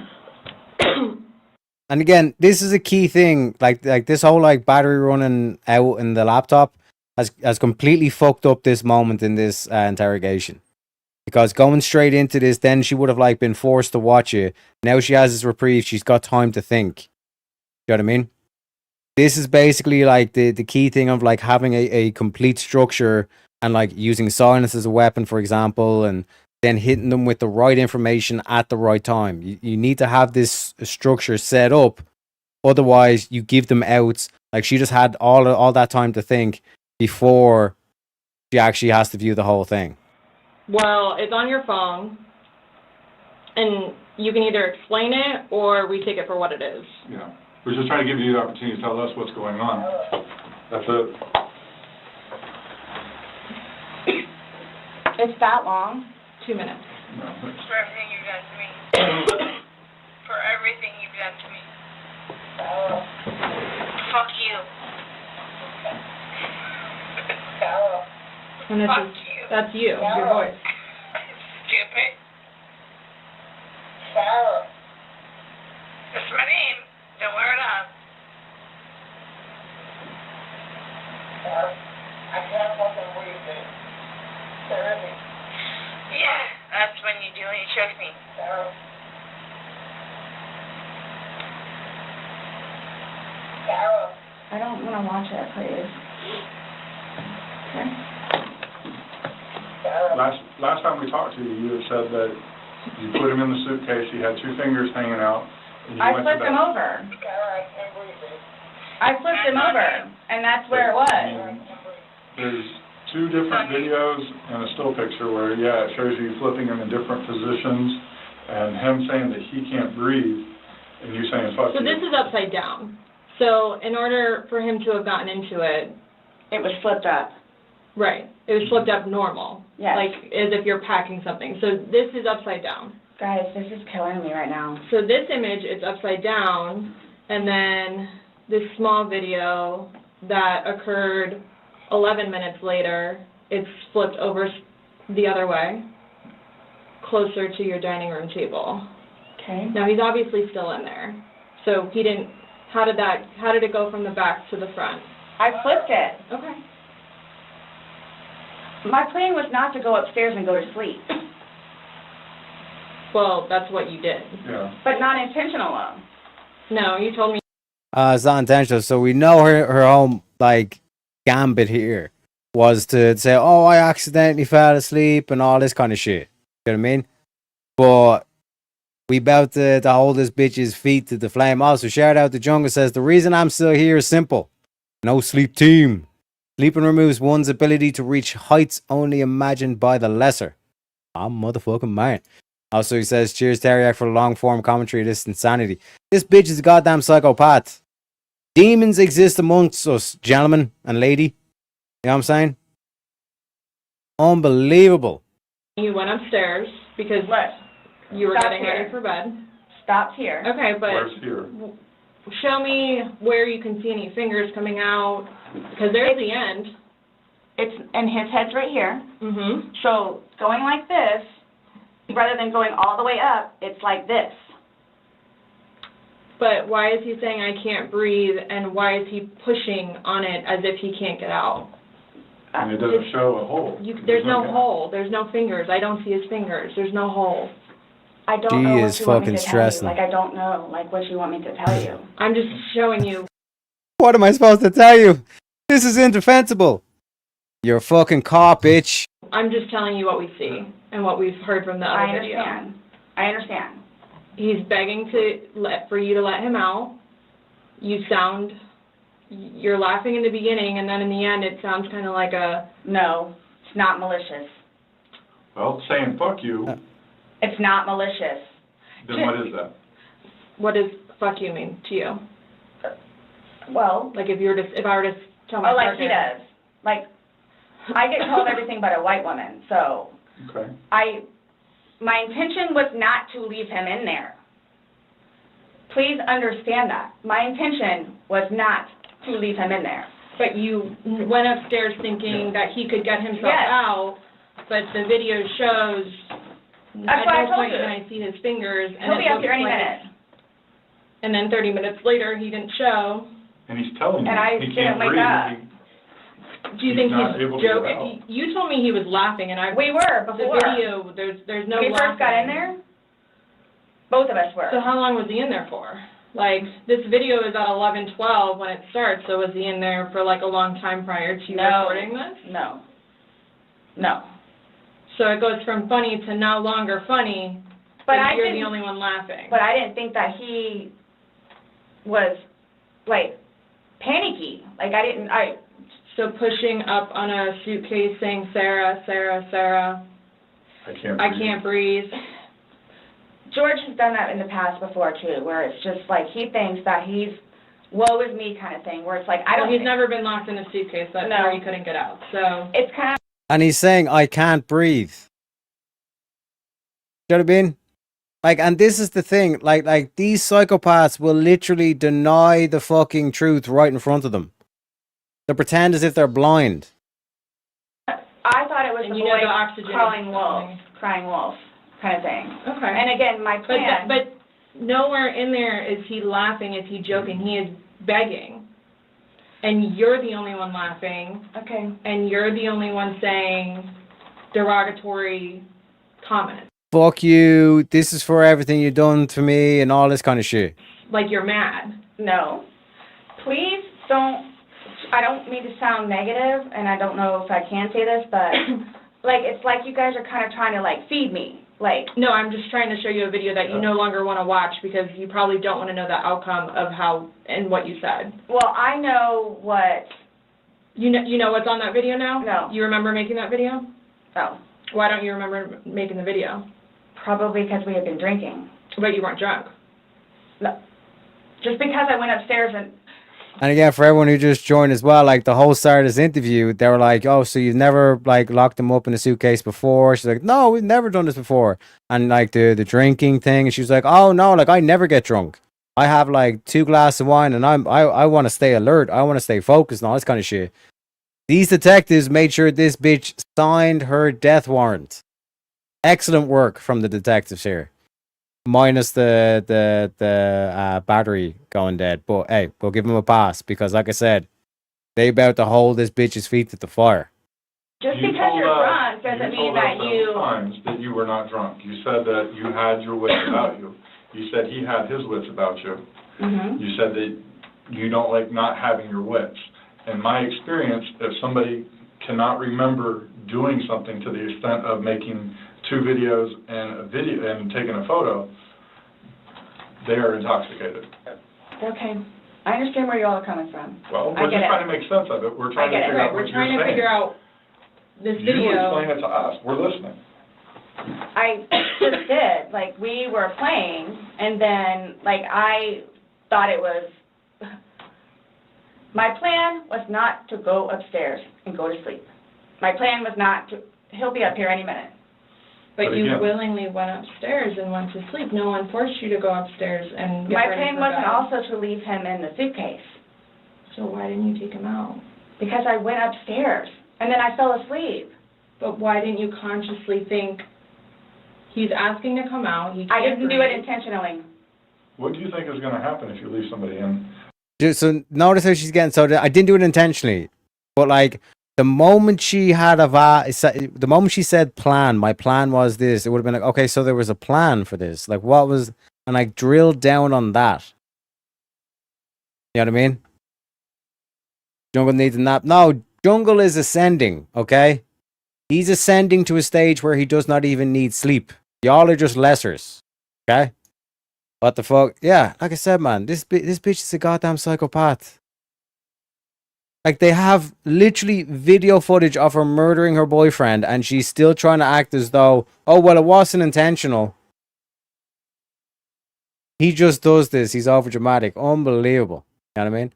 And again, this is a key thing. Like this whole like battery running out in the laptop has completely fucked up this moment in this interrogation. Because going straight into this, then she would have like been forced to watch it. Now she has this reprieve. She's got time to think. You know what I mean? This is basically like the key thing of like having a complete structure and like using silence as a weapon, for example, and then hitting them with the right information at the right time. You need to have this structure set up. Otherwise, you give them outs. Like she just had all that time to think before she actually has to view the whole thing. Well, it's on your phone, and you can either explain it or we take it for what it is. Yeah. We're just trying to give you the opportunity to tell us what's going on. That's it. It's that long? 2 minutes. No. For everything you've done to me. For everything you've done to me. Fuck you. And that's you, your voice. Stupid. Sarah. That's my name. Don't wear it up. I can't fucking breathe it. Sarah. Yeah, that's when you do when you choke me. Sarah. Sarah. I don't want to watch it, please. Okay. Last time we talked to you, you had said that you put him in the suitcase, he had two fingers hanging out. And you I went to flipped him bed. over. I flipped him over, and that's where it was. And there's two different videos and a still picture where, yeah, it shows you flipping him in different positions and him saying that he can't breathe and you saying fuck So you. this is upside down. So in order for him to have gotten into it, it was flipped up. Right. It was flipped up normal. Yes. Like as if you're packing something. So this is upside down. Guys, this is killing me right now. So this image is upside down, and then this small video that occurred 11 minutes later, it's flipped over the other way, closer to your dining room table. Okay. Now he's obviously still in there. So he didn't, how did it go from the back to the front? I flipped it. Okay. My plan was not to go upstairs and go to sleep. Well, that's what you did. Yeah. But not intentional though. No, you told me. It's not intentional. So we know her whole like gambit here was to say, "Oh, I accidentally fell asleep" and all this kind of shit. You know what I mean? But we about to hold this bitch's feet to the flame. Also, shout out to Jungle says the reason I'm still here is simple. No sleep team. Sleeping removes one's ability to reach heights only imagined by the lesser. I'm motherfucking man. Also, he says, cheers, Teriak, for the long-form commentary of this insanity. This bitch is a goddamn psychopath. Demons exist amongst us, gentlemen and lady. You know what I'm saying? Unbelievable. You went upstairs because you were getting ready for bed. Stopped here. Okay, but Where's here? show me where you can see any fingers coming out, because there's the end. And his head's right here. Mm-hmm. So going like this, rather than going all the way up, it's like this. But why is he saying I can't breathe, and why is he pushing on it as if he can't get out? And it doesn't show a hole. There's no hole. There's no fingers. I don't see his fingers. There's no hole. I don't know what is you want fucking me to tell stressing. you. Like, I don't know, like, what you want me to tell you. I'm just showing you. What am I supposed to tell you? This is indefensible. You're a fucking cop, bitch. I'm just telling you what we see and what we've heard from the other video. I understand. He's begging for you to let him out. You're laughing in the beginning, and then in the end, it sounds kind of like a... No, it's not malicious. Well, saying fuck you, It's not malicious. then what is that? What does fuck you mean to you? Well... Like if I were to tell my like partner... he does. Like, I get called everything but a white woman, so... Okay. My intention was not to leave him in there. Please understand that. My intention was not to leave him in there. But you went upstairs thinking that he could get himself out, but the video shows That's why I told point you. can I see his fingers. He'll be up here any minute. And then 30 minutes later, he didn't show. And he's telling you And I he didn't can't wake breathe. up. Do you think not he's able to get joking? You told me he was laughing, and We were before. The video, there's no When we laughing. first got in there, both of us were. So how long was he in there for? Like, this video is at 11:12 when it starts, so was he in there for like a long time prior to recording this? No. No. So it goes from funny to no longer funny, But you're the only one laughing. But I didn't think that he was, like, panicky. Like, So pushing up on a suitcase saying, Sarah, Sarah, Sarah, I can't breathe. George has done that in the past before, too, where it's just like he thinks that he's woe is me kind of thing, where it's like, He's never been locked in a suitcase. That's where he couldn't get out. So it's kind of... And he's saying, I can't breathe. You know what I mean? Like, and this is the thing, like these psychopaths will literally deny the fucking truth right in front of them. They pretend as if they're blind. I thought it was And the you know boy the oxygen crying wolf kind of thing. Okay. And again, my plan... But nowhere in there is he laughing, is he joking. He is begging. And you're the only one laughing. Okay. And you're the only one saying derogatory comments. Fuck you, this is for everything you've done to me and all this kind of shit. Like you're mad. No. Please don't... I don't mean to sound negative, and I don't know if I can say this, but, like, it's like you guys are kind of trying to, like, feed me. Like... No, I'm just trying to show you a video that you no longer want to watch because you probably don't want to know the outcome of how and what you said. Well, I know what... You know what's on that video now? No. You remember making that video? No. Why don't you remember making the video? Probably because we had been drinking. But you weren't drunk. No. Just because I went upstairs and... And again, for everyone who just joined as well, like the whole start of this interview, they were like, oh, so you've never like locked him up in a suitcase before? She's like, no, we've never done this before. And like the drinking thing, and she was like, oh no, like I never get drunk. I have like 2 glasses of wine and I want to stay alert. I want to stay focused and all this kind of shit. These detectives made sure this bitch signed her death warrant. Excellent work from the detectives here. Minus the battery going dead. But hey, we'll give them a pass because like I said, they about to hold this bitch's feet to the fire. Just because you're drunk doesn't mean that you... times that you were not drunk. You said that you had your wits about you. You said he had his wits about you. Mm-hmm. You said that you don't like not having your wits. In my experience, if somebody cannot remember doing something to the extent of making 2 videos and taking a photo, they are intoxicated. Okay. I understand where you all are coming from. Well, I we're get just it. trying to make sense of it. We're trying to get it. figure out We're what trying you're to figure saying. out this You video. explain it to us. We're listening. I just did, like, we were playing, and then, like, I thought it was, my plan was not to go upstairs and go to sleep. My plan was not to, he'll be up here any minute. But But you again- willingly went upstairs and went to sleep. No one forced you to go upstairs and get My ready plan for wasn't bed. also to leave him in the suitcase, So why didn't you take him out? because I went upstairs, and then I fell asleep. But why didn't you consciously think, he's asking to come out, he can't I didn't do it breathe. intentionally. What do you think is going to happen if you leave somebody in? So notice how she's getting. So I didn't do it intentionally, but like the moment she had the moment she said plan, my plan was this. It would have been like, okay, so there was a plan for this. Like what was, and I drilled down on that. You know what I mean? Jungle needs a nap. No, Jungle is ascending. Okay, he's ascending to a stage where he does not even need sleep. Y'all are just lessers. Okay. What the fuck? Yeah, like I said, man, this bitch is a goddamn psychopath. Like, they have literally video footage of her murdering her boyfriend, and she's still trying to act as though, oh, well, it wasn't intentional. He just does this. He's over dramatic. Unbelievable. You know what I mean?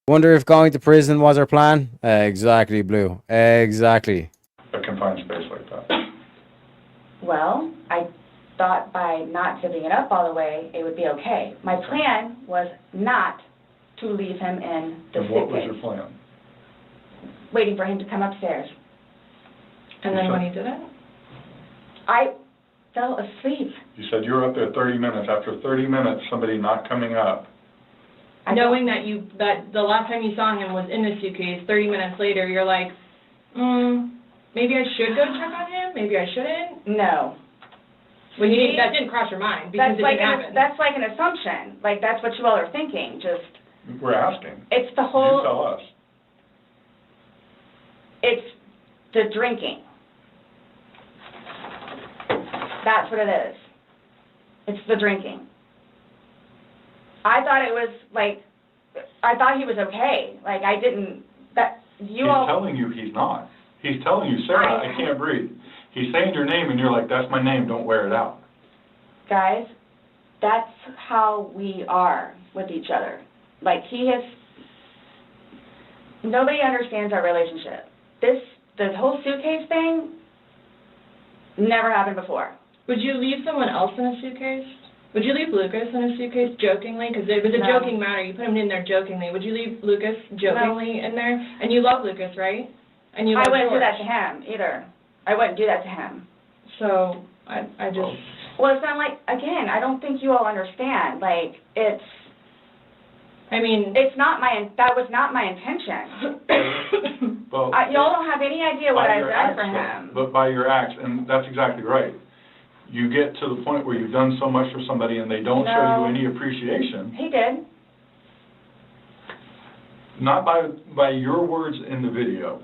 Wonder if going to prison was her plan? Exactly, Blue. Exactly. A confined space like that. Well, I thought by not zipping it up all the way, it would be okay. My plan was not to leave him in the And what was suitcase, your plan? waiting for him to come upstairs. And then when he did it? I fell asleep. You said you were up there 30 minutes. After 30 minutes, somebody not coming up. Knowing that that the last time you saw him was in the suitcase, 30 minutes later, you're like, maybe I should go check on him? Maybe I shouldn't? No. Well, that didn't cross your mind because That's it like didn't happen. that's like an assumption. Like, that's what you all are thinking. Just, We're asking. it's the You whole, tell us. it's the drinking. That's what it is. It's the drinking. I thought it was like, I thought he was okay. Like, I didn't, that, you all. He's telling you he's not. He's telling you, Sarah, I can't breathe. He's saying your name, and you're like, that's my name, don't wear it out. Guys, that's how we are with each other. Like, nobody understands our relationship. The whole suitcase thing never happened before. Would you leave someone else in a suitcase? Would you leave Lucas in a suitcase jokingly? Because it was a No. joking matter. You put him in there jokingly. Would you leave Lucas jokingly in there? And you love Lucas, right? And you love I wouldn't do George. that to him either. I wouldn't do that to him. So, I just... Well, it's not like, again, I don't think you all understand. Like, it's not that was not my intention. Well, Y'all don't have any idea what by I've your done acts, for though. him. But by your acts, and that's exactly right. You get to the point where you've done so much for somebody and they don't show No. you any appreciation, He did. not by your words in the video.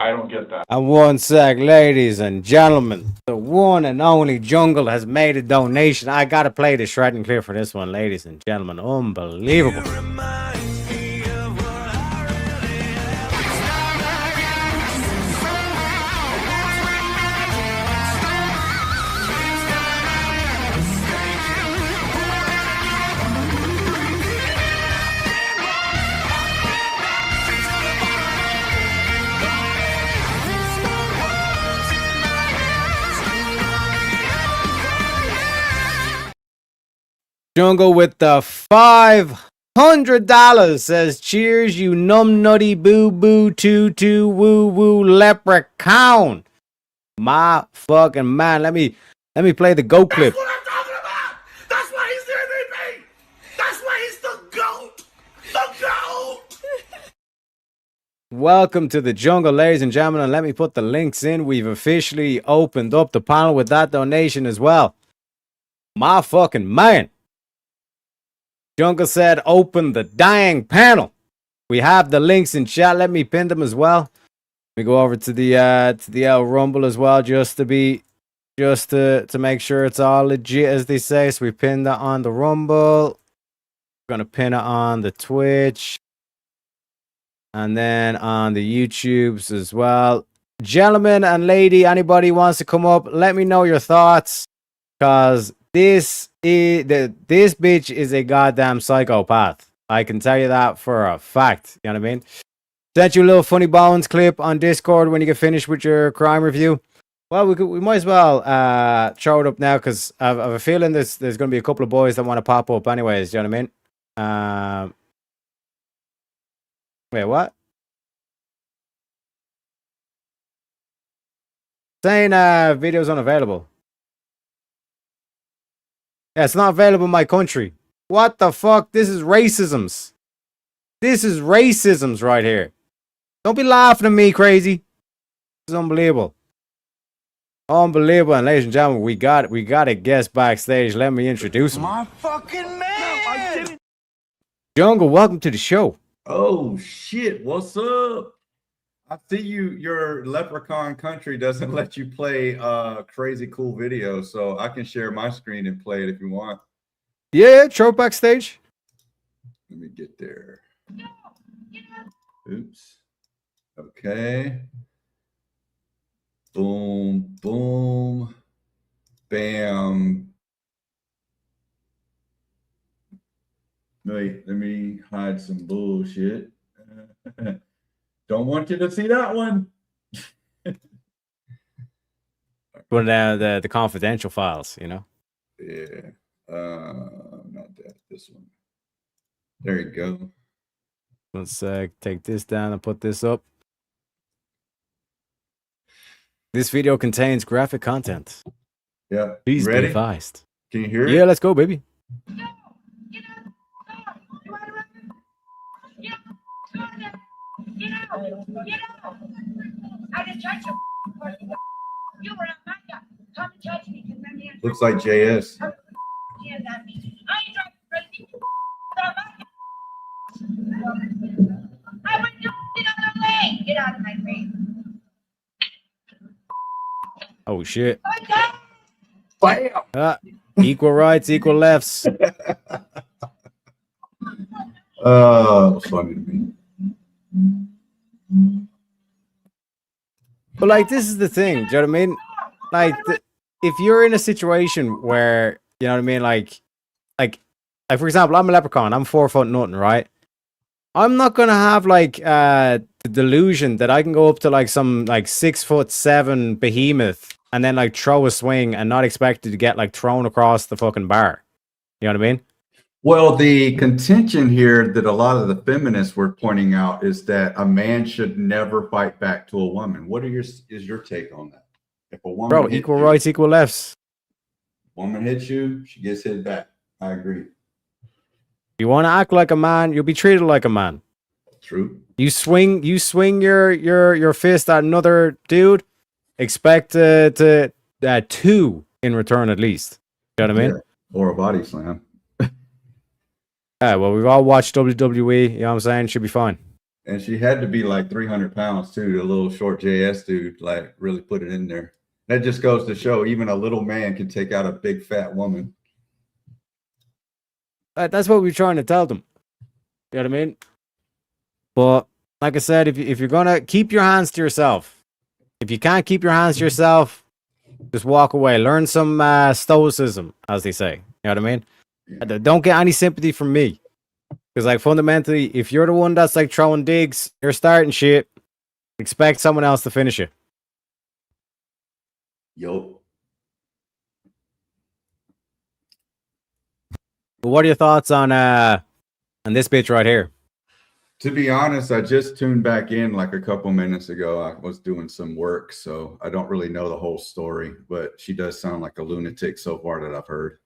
I don't get that. And one sec, ladies and gentlemen, the one and only Jungle has made a donation. I gotta play the shred and clear for this one, ladies and gentlemen. Unbelievable. Jungle with the $500 says, cheers, you numb nutty boo boo too woo woo leprechaun. My fucking man. Let me play the GOAT clip. That's what I'm talking about! That's why he's the MVP! That's why he's the GOAT! The GOAT! Welcome to the jungle, ladies and gentlemen, and let me put the links in. We've officially opened up the panel with that donation as well. My fucking man. Jungle said, open the dang panel. We have the links in chat. Let me pin them as well. Let me go over to the Rumble as well, just to make sure it's all legit, as they say. So we pinned that on the Rumble. Gonna pin it on the Twitch and then on the YouTubes as well. Gentlemen and lady, anybody wants to come up, let me know your thoughts, because this bitch is a goddamn psychopath. I can tell you that for a fact. You know what I mean? Sent you a little funny bones clip on Discord when you get finished with your crime review. Well, we might as well throw it up now, because I have a feeling there's going to be a couple of boys that want to pop up anyways. You know what I mean? Wait, what? Saying video's unavailable. Yeah, it's not available in my country. What the fuck? This is racisms. This is racisms right here. Don't be laughing at me, crazy. This is unbelievable. Unbelievable. And ladies and gentlemen, we got a guest backstage. Let me introduce him. My fucking man! Jungle, welcome to the show. Oh shit, what's up? I see your Leprechaun country doesn't let you play crazy cool videos, so I can share my screen and play it if you want. Yeah, throw it backstage. Let me get there. Oops. Okay. Boom, boom, bam. Wait, let me hide some bullshit. Don't want you to see that one. Put the confidential files, you know? Yeah. Not that. This one. There you go. 1 sec. Take this down and put this up. This video contains graphic content. Yeah. Please Ready? be advised. Can you hear it? Yeah, let's go, baby. Looks like JS. Get out of my face. Oh, shit. Bam! Equal rights, equal lefts. Funny to me. But like, this is the thing. Do you know what I mean? Like, if you're in a situation where, you know what I mean, like for example, I'm a leprechaun. I'm 4 foot nothing, right? I'm not gonna have like the delusion that I can go up to like some like 6'7" behemoth and then like throw a swing and not expect it to get like thrown across the fucking bar. You know what I mean? Well, the contention here that a lot of the feminists were pointing out is that a man should never fight back to a woman. What is your take on that? If a woman, bro, equal rights, equal lefts. Woman hits you, she gets hit back. I agree. You want to act like a man, you'll be treated like a man. True. You swing your fist at another dude, expect two in return at least. You know what I mean? Yeah. Or a body slam. Yeah, well, we've all watched WWE, you know what I'm saying? Should be fine. And she had to be like 300 pounds too. The little short JS dude, like, really put it in there. That just goes to show even a little man can take out a big fat woman. That's what we're trying to tell them. You know what I mean? But like I said, if you're gonna keep your hands to yourself, if you can't keep your hands to yourself, just walk away. Learn some stoicism, as they say. You know what I mean? Yeah. Don't get any sympathy from me, because like fundamentally, if you're the one that's like throwing digs, you're starting shit. Expect someone else to finish it. Yo. But what are your thoughts on this bitch right here? To be honest, I just tuned back in like a couple minutes ago. I was doing some work, so I don't really know the whole story, but she does sound like a lunatic so far that I've heard.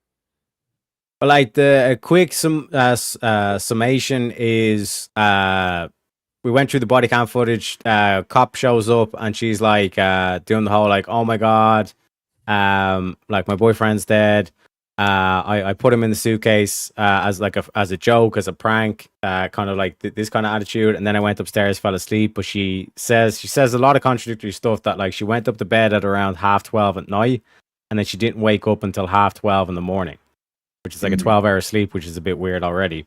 But like a quick summation is we went through the body cam footage. Cop shows up and she's like doing the whole like, oh my god, like my boyfriend's dead. I put him in the suitcase as a joke, as a prank, kind of like this kind of attitude. And then I went upstairs, fell asleep. But she says a lot of contradictory stuff, that like she went up to bed at around 12:30 at night, and then she didn't wake up until 12:30 in the morning, which is like a 12-hour sleep, which is a bit weird already.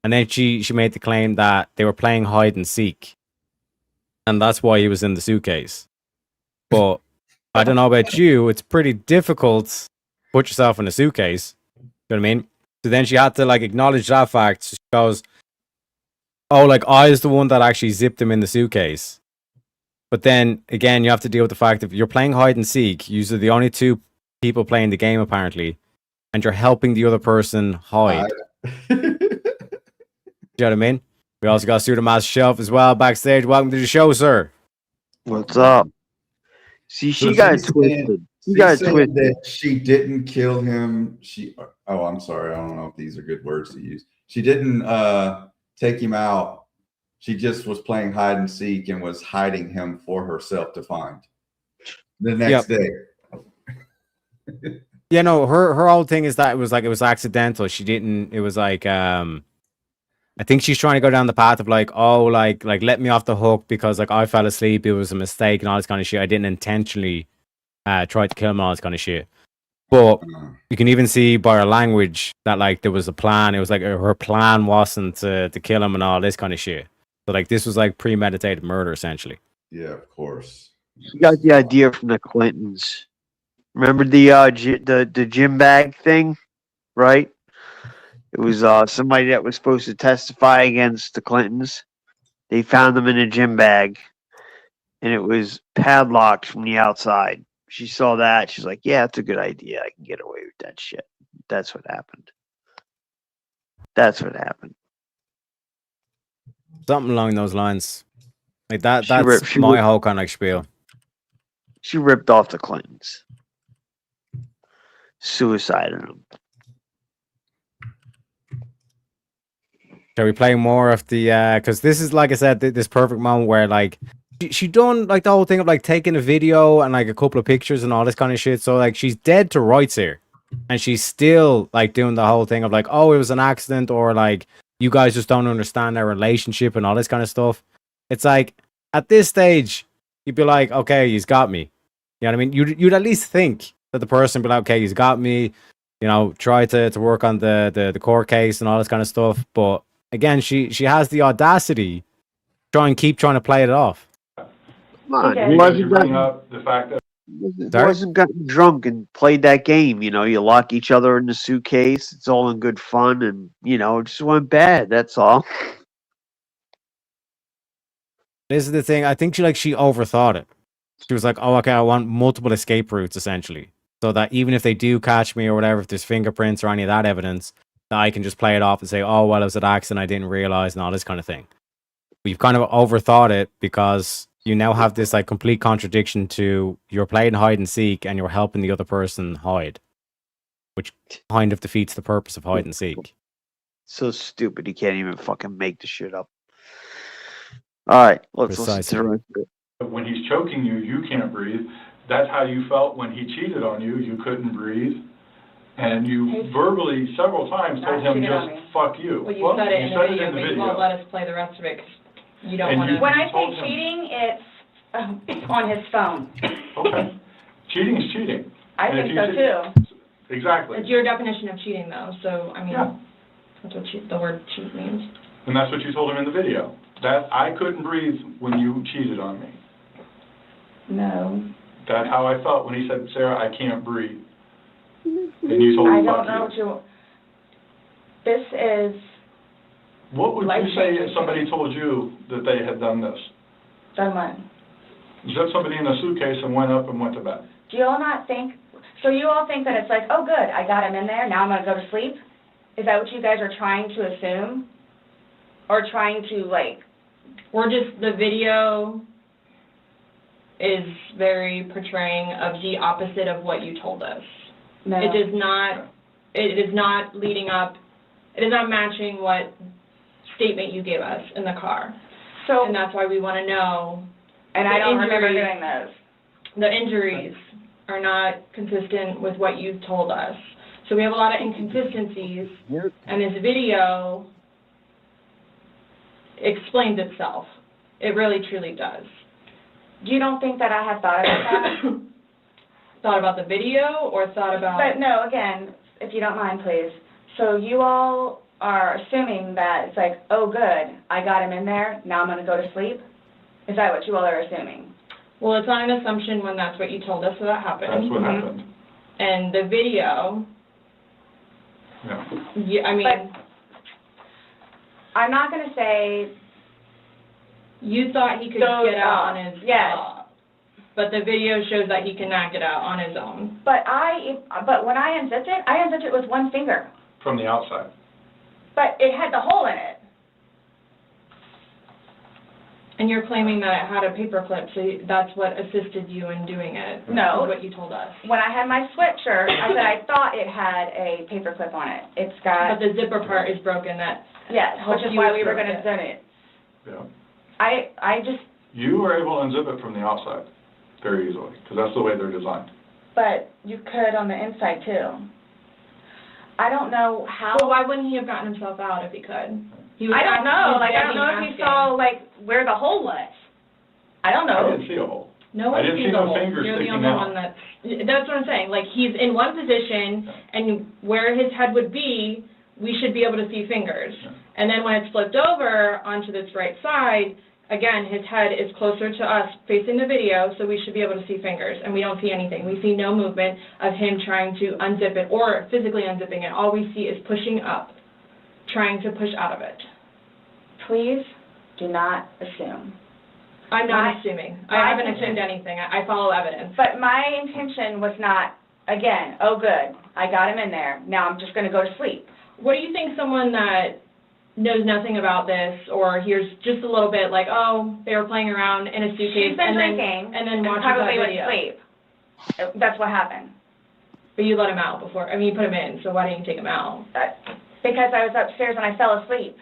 And then she made the claim that they were playing hide and seek, and that's why he was in the suitcase. But I don't know about you, it's pretty difficult to put yourself in a suitcase. You know what I mean? So then she had to like acknowledge that fact. So she goes, "Oh, like I was the one that actually zipped him in the suitcase." But then again, you have to deal with the fact that if you're playing hide and seek, you're the only two people playing the game apparently, and you're helping the other person hide. You know what I mean? We also got Pseudomaster Shelf as well backstage. Welcome to the show, sir. What's up? See, she got twisted. She got twisted. That she didn't kill him. Oh, I'm sorry. I don't know if these are good words to use. She didn't take him out. She just was playing hide and seek and was hiding him for herself to find the next day. Yeah, no, her whole thing is that it was accidental. She didn't. It was like I think she's trying to go down the path of like, oh, like let me off the hook because like I fell asleep. It was a mistake and all this kind of shit. I didn't intentionally try to kill him and all this kind of shit. But you can even see by her language that like there was a plan. It was like her plan wasn't to kill him and all this kind of shit. So like this was like premeditated murder essentially. Yeah, of course. She got the idea from the Clintons. Remember the gym bag thing, right? It was somebody that was supposed to testify against the Clintons. They found them in a gym bag, and it was padlocked from the outside. She saw that. She's like, yeah, that's a good idea. I can get away with that shit. That's what happened. That's what happened. Something along those lines. Like that's my whole kind of spiel. She ripped off the Clintons. Suicided them. Shall we play more of the because this is like I said, this perfect moment where like she done like the whole thing of like taking a video and like a couple of pictures and all this kind of shit. So like she's dead to rights here. And she's still like doing the whole thing of like, oh, it was an accident, or like you guys just don't understand our relationship and all this kind of stuff. It's like at this stage, you'd be like, okay, he's got me. You know what I mean? You'd at least think that the person would be like, okay, he's got me, you know, try to work on the court case and all this kind of stuff. But again, she has the audacity to try and keep trying to play it off. Come on, wasn't gotten drunk and played that game. You know, you lock each other in the suitcase. It's all in good fun, and you know, it just went bad. That's all. This is the thing. I think she overthought it. She was like, oh, okay, I want multiple escape routes, essentially. So that even if they do catch me or whatever, if there's fingerprints or any of that evidence, that I can just play it off and say, oh, well, it was an accident, I didn't realize, and all this kind of thing. We've kind of overthought it because you now have this like complete contradiction to you're playing hide and seek and you're helping the other person hide, which kind of defeats the purpose of hide and seek. So stupid, he can't even fucking make the shit up. All right, let's listen to the rest of it. When he's choking you, you can't breathe. That's how you felt when he cheated on you. You couldn't breathe. And you verbally several times told him just fuck you. Well, you said it in the video, but you won't let us play the rest of it 'cause you don't want to. When I say cheating, it's on his phone. Okay. Cheating is cheating. I think so too. Exactly. It's your definition of cheating, though. So I mean, that's what the word cheat means. And that's what you told him in the video. That I couldn't breathe when you cheated on me. No. That's how I felt when he said, Sarah, I can't breathe. And you told him, I don't know what you... This is... What would you say if somebody told you that they had done this? Done what? Zipped somebody in a suitcase and went up and went to bed. Do you all not think... So you all think that it's like, oh, good, I got him in there, now I'm going to go to sleep? Is that what you guys are trying to assume? Or trying to, like... We're just... The video is very portraying of the opposite of what you told us. No. It is not leading up, it is not matching what statement you gave us in the car. So, and that's why we want to know. And I don't remember doing those. The injuries are not consistent with what you told us. So we have a lot of inconsistencies, and this video explains itself. It really, truly does. You don't think that I had thought about that? Thought about the video or thought about... But no, again, if you don't mind, please. So you all are assuming that it's like, oh, good, I got him in there, now I'm going to go to sleep? Is that what you all are assuming? Well, it's not an assumption when that's what you told us that happened. That's what happened. And the video, Yeah. I mean, But I'm not going to say, you thought he could Goes get out off. on his Yes. but the video shows that he cannot get out on his own. but when I unzipped it with one finger. From the outside. But it had the hole in it. And you're claiming that it had a paper clip, so that's what assisted you in doing it. No. Is what you told us. When I had my sweatshirt, I said I thought it had a paper clip on it. It's got... But the zipper part is broken. Yes, which is why we were going to zip it. Yeah. I just... You were able to unzip it from the outside very easily, because that's the way they're designed. But you could on the inside, too. I don't know how... Well, why wouldn't he have gotten himself out if he could? I don't know. Like, I don't know if you saw, like, where the hole was. I don't know. I didn't see a hole. No I one didn't sees see the no hole. fingers You're the sticking only out. one that's what I'm saying. Like, he's in one position, and where his head would be, we should be able to see fingers. And then when it's flipped over onto this right side, again, his head is closer to us facing the video, so we should be able to see fingers, and we don't see anything. We see no movement of him trying to unzip it or physically unzipping it. All we see is pushing up, trying to push out of it. Please do not assume. I'm not assuming. I haven't assumed anything. I follow evidence. But my intention was not, again, oh, good, I got him in there, now I'm just going to go to sleep. What do you think someone that knows nothing about this or hears just a little bit like, oh, they were playing around in a suitcase She's been and drinking then watches probably that went video? to sleep. That's what happened. But you let him out before. I mean, you put him in, so why didn't you take him out? Because I was upstairs and I fell asleep.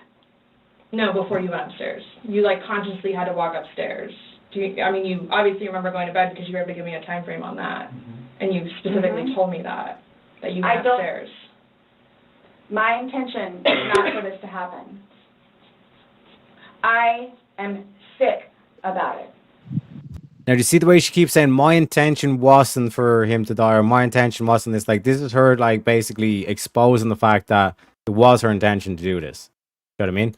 No, before you went upstairs. You, like, consciously had to walk upstairs. I mean, you obviously remember going to bed because you were able to give me a time frame on that. And you specifically told me that you went upstairs. My intention is not for this to happen. I am sick about it. Now, do you see the way she keeps saying, my intention wasn't for him to die, or my intention wasn't this? Like, this is her, like, basically exposing the fact that it was her intention to do this. You know what I mean?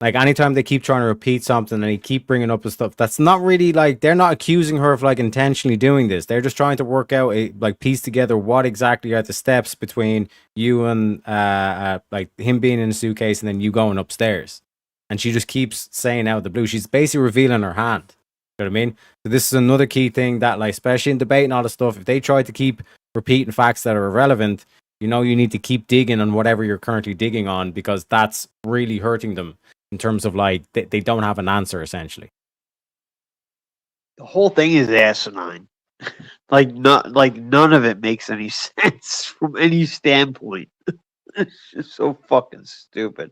Like, anytime they keep trying to repeat something and they keep bringing up the stuff, that's not really, like, they're not accusing her of, like, intentionally doing this. They're just trying to work out, like, piece together what exactly are the steps between you and, like, him being in a suitcase and then you going upstairs. And she just keeps saying out of the blue. She's basically revealing her hand. You know what I mean? So this is another key thing that, like, especially in debate and all this stuff, if they try to keep repeating facts that are irrelevant, you know you need to keep digging on whatever you're currently digging on, because that's really hurting them in terms of, like, they don't have an answer, essentially. The whole thing is asinine. None of it makes any sense from any standpoint. It's just so fucking stupid.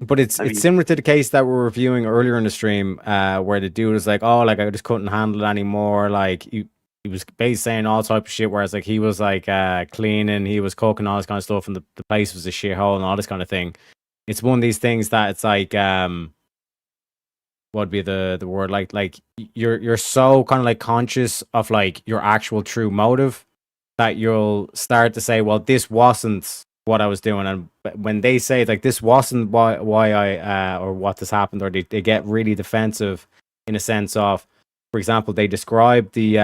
But it's similar to the case that we were reviewing earlier in the stream, where the dude was like, oh, like, I just couldn't handle it anymore. Like, he was basically saying all type of shit, whereas, like, he was, like, cleaning, he was cooking, all this kind of stuff, and the place was a shithole and all this kind of thing. It's one of these things that it's like, what would be the word? Like you're so kind of, like, conscious of, like, your actual true motive that you'll start to say, well, this wasn't what I was doing. And when they say, like, this wasn't why I or what this happened, or they get really defensive in a sense of, for example, they describe the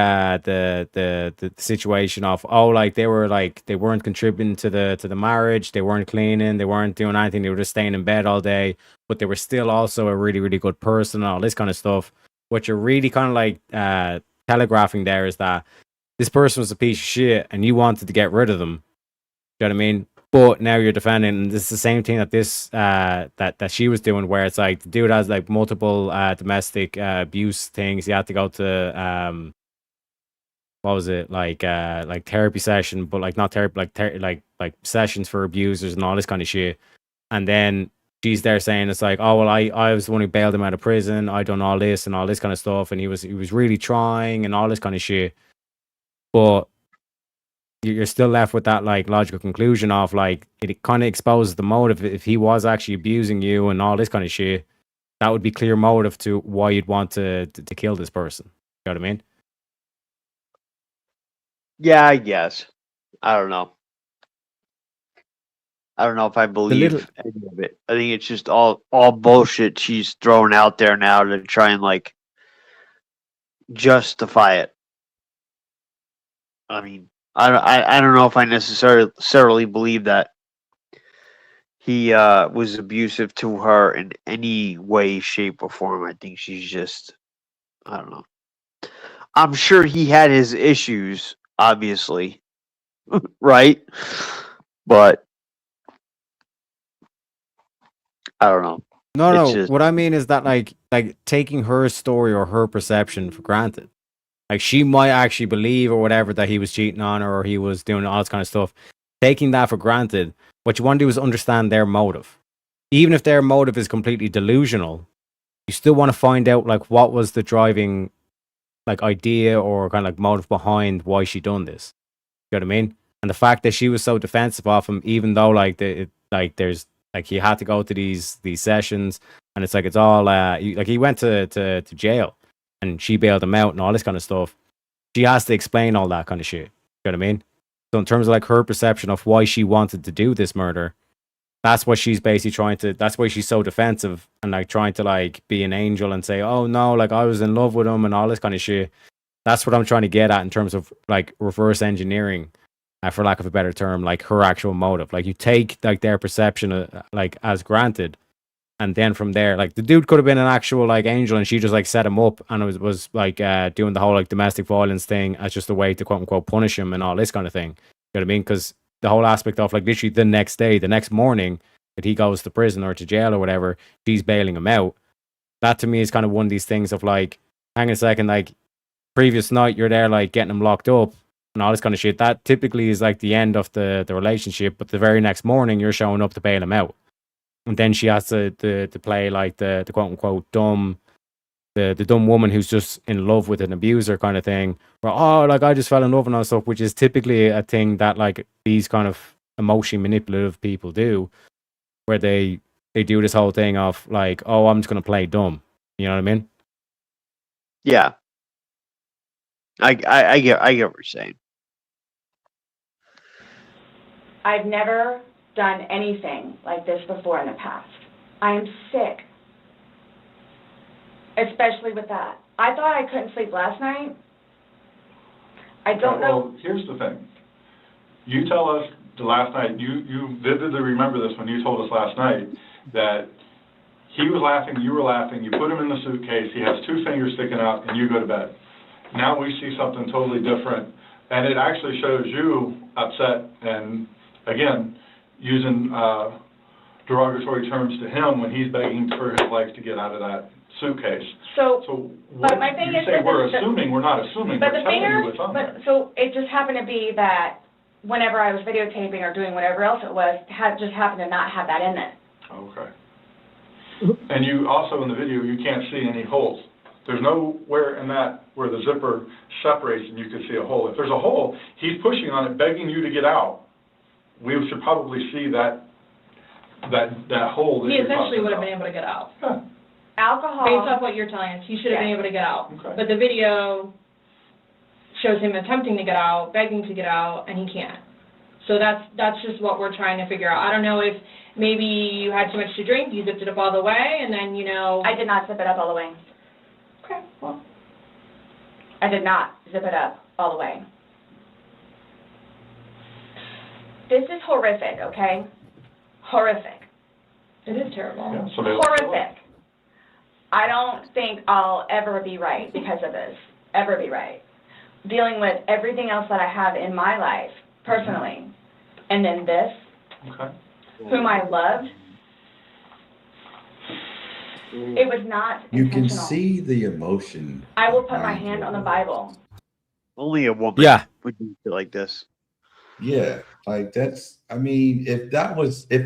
situation of, oh, like, they weren't contributing to the marriage, they weren't cleaning, they weren't doing anything, they were just staying in bed all day, but they were still also a really, really good person and all this kind of stuff. What you're really kind of, like, telegraphing there is that this person was a piece of shit and you wanted to get rid of them. You know what I mean? But now you're defending, and this is the same thing that this that she was doing, where it's like the dude has, like, multiple domestic abuse things. He had to go to what was it, like therapy session, but, like, not therapy, like sessions for abusers and all this kind of shit. And then she's there saying it's like, oh, well, I was the one who bailed him out of prison. I done all this and all this kind of stuff, and he was really trying and all this kind of shit. But you're still left with that, like, logical conclusion of, like, it kind of exposes the motive. If he was actually abusing you and all this kind of shit, that would be clear motive to why you'd want to kill this person. You know what I mean? Yeah, I guess. I don't know. I don't know if I believe little- any of it. I think it's just all bullshit she's throwing out there now to try and like justify it. I mean, I don't know if I necessarily believe that he was abusive to her in any way, shape, or form. I think she's just, I don't know. I'm sure he had his issues, obviously, right? But I don't know. No, It's no. just- What I mean is that like taking her story or her perception for granted. Like she might actually believe or whatever that he was cheating on her or he was doing all this kind of stuff. Taking that for granted, what you want to do is understand their motive. Even if their motive is completely delusional, you still want to find out like what was the driving like idea or kind of like motive behind why she done this. You know what I mean? And the fact that she was so defensive of him, even though like there's like he had to go to these sessions, and it's like it's all like he went to jail, and she bailed him out and all this kind of stuff. She has to explain all that kind of shit. You know what I mean? So in terms of like her perception of why she wanted to do this murder, that's what she's basically trying to. That's why she's so defensive and like trying to like be an angel and say, "Oh no, like I was in love with him" and all this kind of shit. That's what I'm trying to get at in terms of like reverse engineering, for lack of a better term, like her actual motive. Like you take like their perception like as granted, and then from there, like the dude could have been an actual like angel, and she just like set him up, and it was like doing the whole like domestic violence thing as just a way to quote unquote punish him and all this kind of thing. You know what I mean? Because the whole aspect of like literally the next day, the next morning that he goes to prison or to jail or whatever, she's bailing him out. That to me is kind of one of these things of like, hang on a second, like previous night you're there like getting him locked up and all this kind of shit. That typically is like the end of the relationship, but the very next morning you're showing up to bail him out. And then she has to play like the quote unquote dumb the dumb woman who's just in love with an abuser kind of thing. Where, oh, like I just fell in love and all stuff, which is typically a thing that like these kind of emotionally manipulative people do, where they do this whole thing of like, oh, I'm just gonna play dumb. You know what I mean? Yeah. I get what you're saying. I've never done anything like this before in the past. I am sick. Especially with that. I thought I couldn't sleep last night. I don't know. Well, here's the thing. You tell us the last night, you vividly remember this when you told us last night that he was laughing, you were laughing, you put him in the suitcase, he has two fingers sticking out, and you go to bed. Now we see something totally different, and it actually shows you upset and, again, using derogatory terms to him when he's begging for his life to get out of that suitcase. So what, but my thing you is say that we're the- assuming, we're not assuming, But we're the telling you fingers, what's on there. so it just happened to be that whenever I was videotaping or doing whatever else it was, just happened to not have that in it. Okay. And you also, in the video, you can't see any holes. There's nowhere in that where the zipper separates and you can see a hole. If there's a hole, he's pushing on it, begging you to get out. We should probably see that hole that He you're essentially talking would have about. been able to get out. Yeah. Alcohol. Based off what you're telling us, he should have been Yes. able to get out. Okay. But the video shows him attempting to get out, begging to get out, and he can't. So that's just what we're trying to figure out. I don't know if maybe you had too much to drink, you zipped it up all the way, and then, you know... I did not zip it up all the way. Okay, well... I did not zip it up all the way. This is horrific, okay? Horrific. It is terrible. Yeah, so they- Horrific. I don't think I'll ever be right because of this. Ever be right. Dealing with everything else that I have in my life, personally. And then this, Okay. whom I loved, it was not You can intentional. see the emotion. I will put my behind hand it. on the Bible. Only a woman Yeah. would do shit like this. Yeah, like that's. I mean, if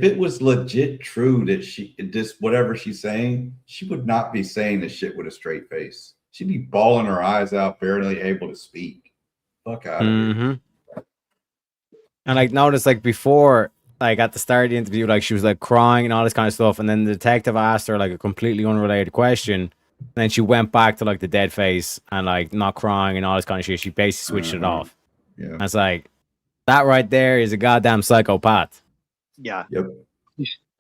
it was legit true that she just whatever she's saying, she would not be saying this shit with a straight face. She'd be bawling her eyes out, barely able to speak. Fuck out of here. Mm-hmm. And like notice like before, like at the start of the interview, like she was like crying and all this kind of stuff, and then the detective asked her like a completely unrelated question, and then she went back to like the dead face and like not crying and all this kind of shit. She basically switched it off. Yeah. And it's like that right there is a goddamn psychopath. Yeah. Yep.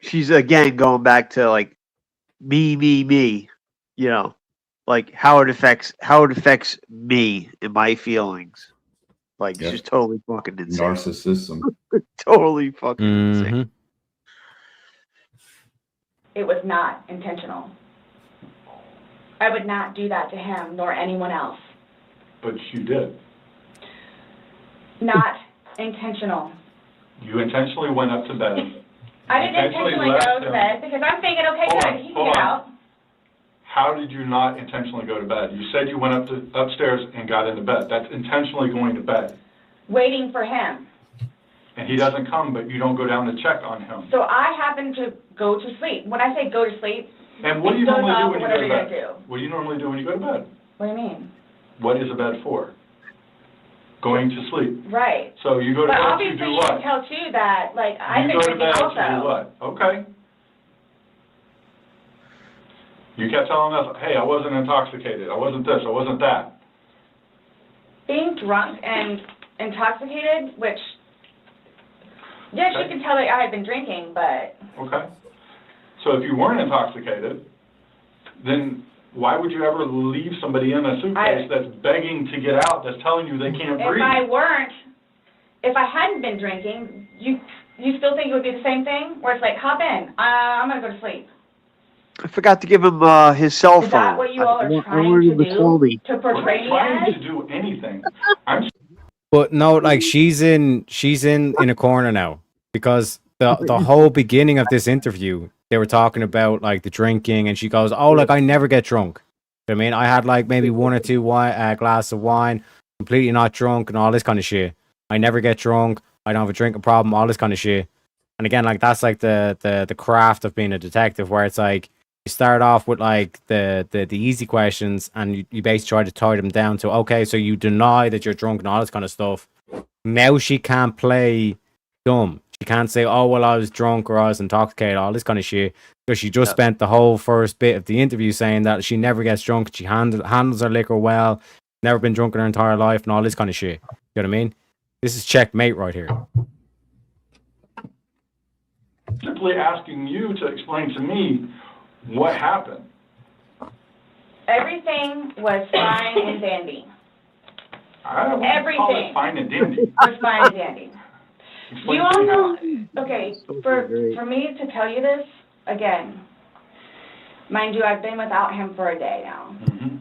She's again going back to like me, you know, like how it affects me and my feelings. Like Yep. she's totally fucking insane. Narcissism. Totally fucking insane. It was not intentional. I would not do that to him nor anyone else. But you did. Not intentional. You intentionally went up to bed. I didn't intentionally left go to him. bed because I'm thinking, okay, Hold good, on, he can hold get on. out. How did you not intentionally go to bed? You said you went upstairs and got into bed. That's intentionally going to bed. Waiting for him. And he doesn't come, but you don't go down to check on him. So I happen to go to sleep. When I say go to sleep, And what do you it goes normally do off when you go whatever to you're bed? gonna do. What do you normally do when you go to bed? What do you mean? What is a bed for? Going to sleep. Right. So you go to But bed to obviously do you what? can tell too that, like, I've You been go to drinking bed also. to do what? Okay. You kept telling us, hey, I wasn't intoxicated. I wasn't this. I wasn't that. Being drunk and intoxicated, which, yes, you can tell that I had been drinking, but Okay. So if you weren't intoxicated, then why would you ever leave somebody in a suitcase that's begging to get out, that's telling you they can't breathe? if I hadn't been drinking, you still think it would be the same thing? Where it's like, hop in, I'm going to go to sleep. I forgot to give him his cell phone. Is that what you all are I trying wanted to him to call do? me. To portray me We're not as? trying to do anything. But no, like she's in a corner now because the whole beginning of this interview, they were talking about like the drinking, and she goes, "Oh, like I never get drunk." You know what I mean, I had like maybe one or two glass of wine, completely not drunk, and all this kind of shit. I never get drunk. I don't have a drinking problem. All this kind of shit. And again, like that's like the craft of being a detective, where it's like you start off with like the easy questions, and you basically try to tie them down to, okay, so you deny that you're drunk and all this kind of stuff. Now she can't play dumb. She can't say, oh well, I was drunk or I was intoxicated, all this kind of shit, because she just spent the whole first bit of the interview saying that she never gets drunk, she handles her liquor well, never been drunk in her entire life, and all this kind of shit. You know what I mean? This is checkmate right here. Simply asking you to explain to me what happened. Everything was fine and dandy. I don't Everything call it fine and dandy. was fine and dandy. Explain You to me all how. know, okay, for me to tell you this, again, mind you, I've been without him for a day now. Mm-hmm.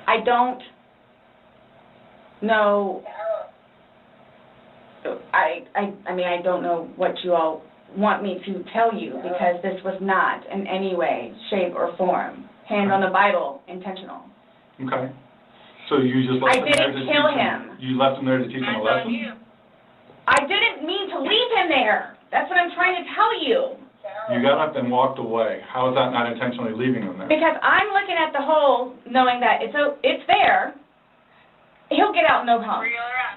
I don't know, I mean, I don't know what you all want me to tell you, because this was not in any way, shape, or form, hand on the Bible, intentional. Okay. So you just left I him there to didn't teach kill him. him. You left him there to teach him a lesson? I didn't mean to leave him there. That's what I'm trying to tell you. You got up and walked away. How is that not intentionally leaving him there? Because I'm looking at the hole, knowing that it's there. He'll get out and no come.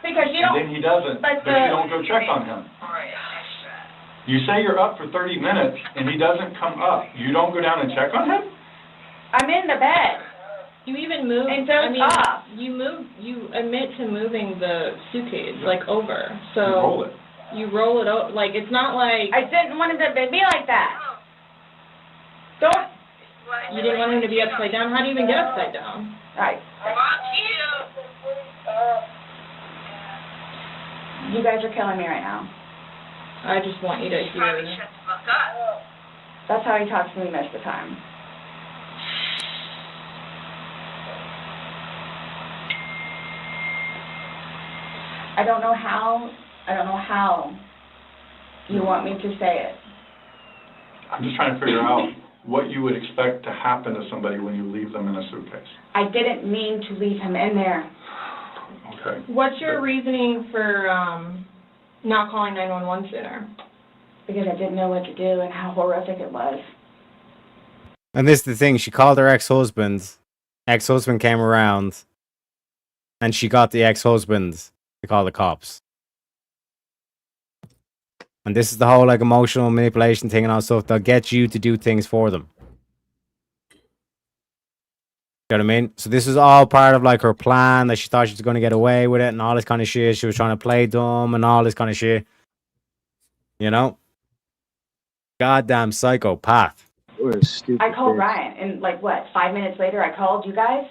Because you don't. And then he doesn't, but you don't go check on him. You say you're up for 30 minutes and he doesn't come up. You don't go down and check on him? I'm in the bed. You even moved, And off. you admit to moving the suitcase, like, over, so. You roll it. You roll it over, like, it's not like. I didn't want it to be like that. Don't. You didn't want him to be upside down? How do you even get upside down? Right. You guys are killing me right now. I just want you to hear. That's how he talks to me most of the time. I don't know how you want me to say it. I'm just trying to figure out what you would expect to happen to somebody when you leave them in a suitcase. I didn't mean to leave him in there. Okay. What's your reasoning for not calling 911 sooner? Because I didn't know what to do and how horrific it was. And this is the thing, she called her ex-husband. Ex-husband came around, and she got the ex-husband to call the cops. And this is the whole like emotional manipulation thing and all stuff. They'll get you to do things for them. You know what I mean? So this is all part of like her plan that she thought she was going to get away with it and all this kind of shit. She was trying to play dumb and all this kind of shit. You know? Goddamn psychopath. I called Ryan, and like what, 5 minutes later I called you guys?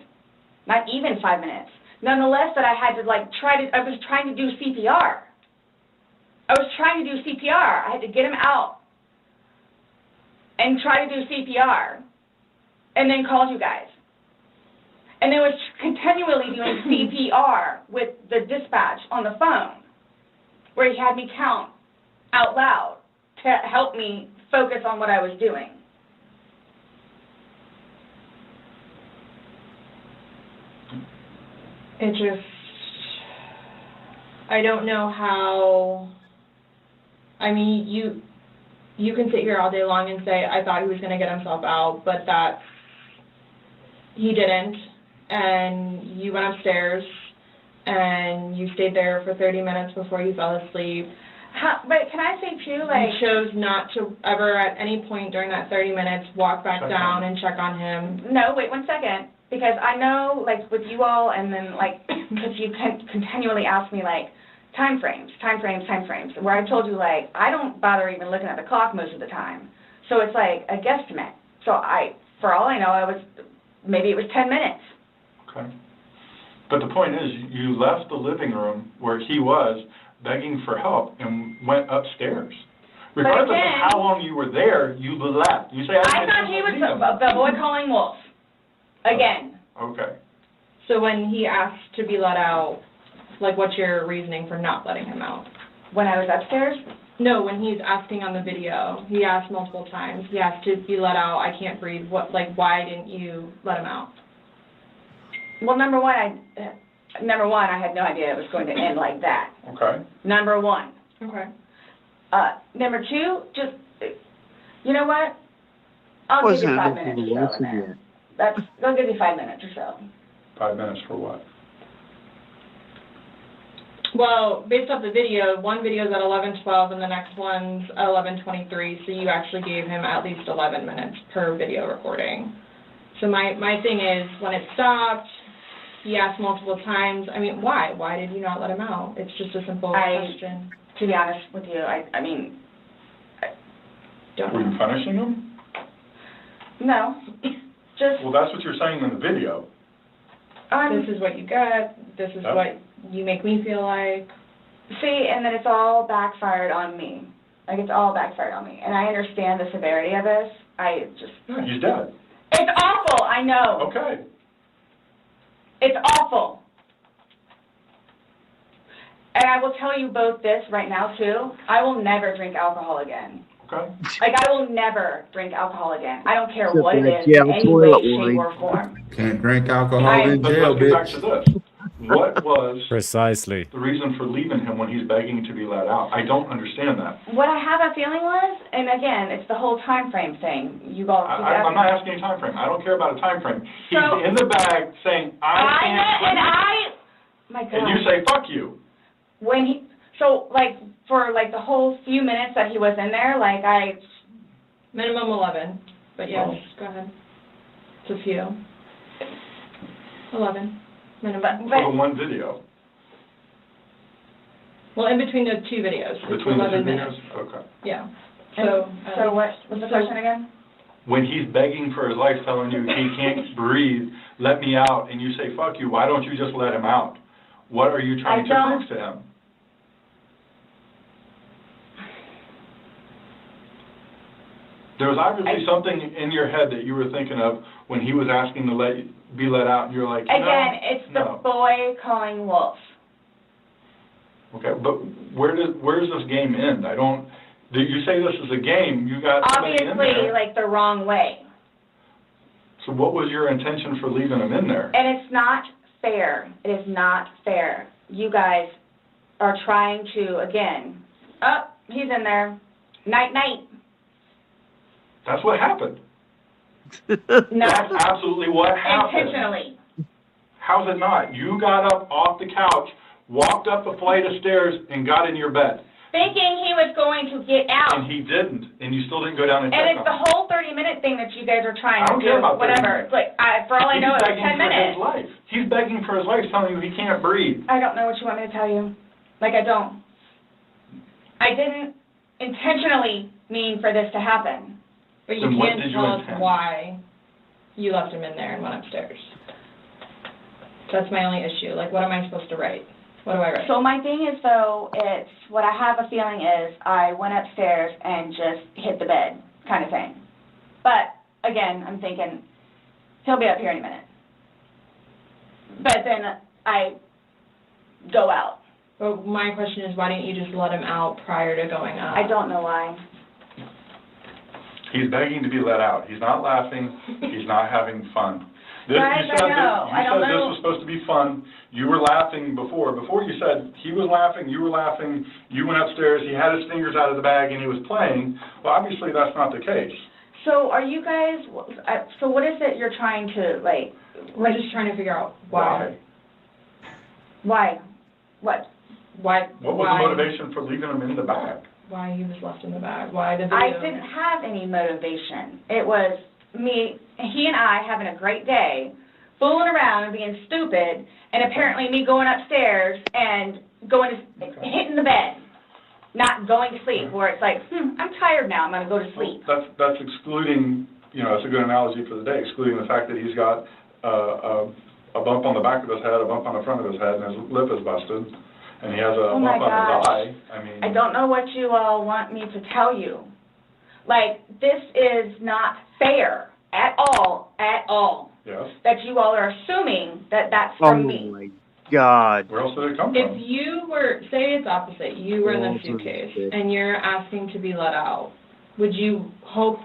Not even 5 minutes. Nonetheless, that I had to like I was trying to do CPR. I had to get him out and try to do CPR and then called you guys. And then was continually doing CPR with the dispatch on the phone where he had me count out loud to help me focus on what I was doing. It just, I don't know how, I mean, you can sit here all day long and say, I thought he was going to get himself out, but that's, he didn't, and you went upstairs, and you stayed there for 30 minutes before you fell asleep. But can I say too, like... You chose not to ever at any point during that 30 minutes walk back down and check on him. No, wait 1 second. Because I know, like, with you all, and then, like, because you continually ask me, like, time frames, where I told you, like, I don't bother even looking at the clock most of the time. So it's, like, a guesstimate. So for all I know, maybe it was 10 minutes. Okay. But the point is, you left the living room where he was begging for help and went upstairs. Regardless of how long you were there, you left. You say, I thought he was the boy calling wolf. Again. Okay. So when he asked to be let out, like, what's your reasoning for not letting him out? When I was upstairs? No, when he's asking on the video. He asked multiple times. He asked to be let out. I can't breathe. Why didn't you let him out? Well, number one, I had no idea it was going to end like that. Okay. Number one. Okay. Number two, just, you know what? I'll give you 5 minutes or so in there. I'll give you 5 minutes or so. 5 minutes for what? Well, based off the video, one video is at 11:12 and the next one's at 11:23, so you actually gave him at least 11 minutes per video recording. So my thing is, when it stopped, he asked multiple times, I mean, why? Why did you not let him out? It's just a simple question. To be honest with you, I don't know. Were you punishing him? No. Well, that's what you're saying in the video. This is what you got. This is what you make me feel like. See, and then it's all backfired on me. Like, it's all backfired on me. And I understand the severity of this. He's dead. It's awful, I know. Okay. It's awful. And I will tell you both this right now, too. I will never drink alcohol again. Okay. Like, I will never drink alcohol again. I don't care what it is, Yeah, in any way, shape, or form. Can't drink alcohol in jail, Let's get back to bitch. this. What was precisely the reason for leaving him when he's begging to be let out? I don't understand that. What I have a feeling was, and again, it's the whole time frame thing. I'm not asking a time frame. I don't care about a time frame. He's in the bag saying, I can't breathe. My God. And you say, fuck you. For the whole few minutes that he was in there, minimum 11, but yes, go ahead. It's a few. 11. Minimum. For the one video. Well, in between the two videos. Between the 11 two minutes. videos? Okay. Yeah. So what was the question again? When he's begging for his life, telling you he can't breathe, let me out, and you say, fuck you, why don't you just let him out? What are you trying to prove to him? There was obviously something in your head that you were thinking of when he was asking to be let out, and you're like, again, it's the boy calling wolf. Okay, but where does this game end? You say this is a game, you got somebody in there. Obviously, the wrong way. So what was your intention for leaving him in there? And it's not fair. It is not fair. You guys are trying to, again, he's in there. Night, night. That's what happened. No. That's absolutely what happened. Intentionally. How's it not? You got up off the couch, walked up a flight of stairs, and got in your bed. thinking he was going to get out. And he didn't, and you still didn't go down and check And it's on the him. whole 30-minute thing that you guys are trying I to don't do, care about 30 whatever. minutes. Like, for all I know, it was 10 minutes. His life. He's begging for his life, telling you he can't breathe. I don't know what you want me to tell you. Like, I don't. I didn't intentionally mean for this to happen. But you Then what can't did you tell us intend? why you left him in there and went upstairs. That's my only issue. Like, what am I supposed to write? What do I write? So my thing is, though, it's, what I have a feeling is I went upstairs and just hit the bed kind of thing. But, again, I'm thinking, he'll be up here any minute. But then I go out. But my question is, why didn't you just let him out prior to going up? I don't know why. He's begging to be let out. He's not laughing. He's not having fun. This, Guys, you said, I know. I don't this know. was supposed to be fun. You were laughing before. Before you said he was laughing, you were laughing, you went upstairs, he had his fingers out of the bag and he was playing. Well, obviously that's not the case. So are you guys, so what is it you're trying to, like... We're just trying to figure out why. Why? What? Why? What was the motivation for leaving him in the bag? Why he was left in the bag? Why the video? I didn't have any motivation. It was me, he and I having a great day, fooling around and being stupid, and apparently me going upstairs and hitting the bed, not going to sleep, where it's like, I'm tired now, I'm going to go to sleep. That's excluding, that's a good analogy for the day, excluding the fact that he's got a bump on the back of his head, a bump on the front of his head, and his lip is busted, and he has a Oh my bump on his gosh. eye. I don't know what you all want me to tell you. Like, this is not fair at all, Yes. that you all are assuming that that's from me. my God. Where else did it come If from? you were, say it's opposite, you were in the suitcase and you're asking to be let out, would you hope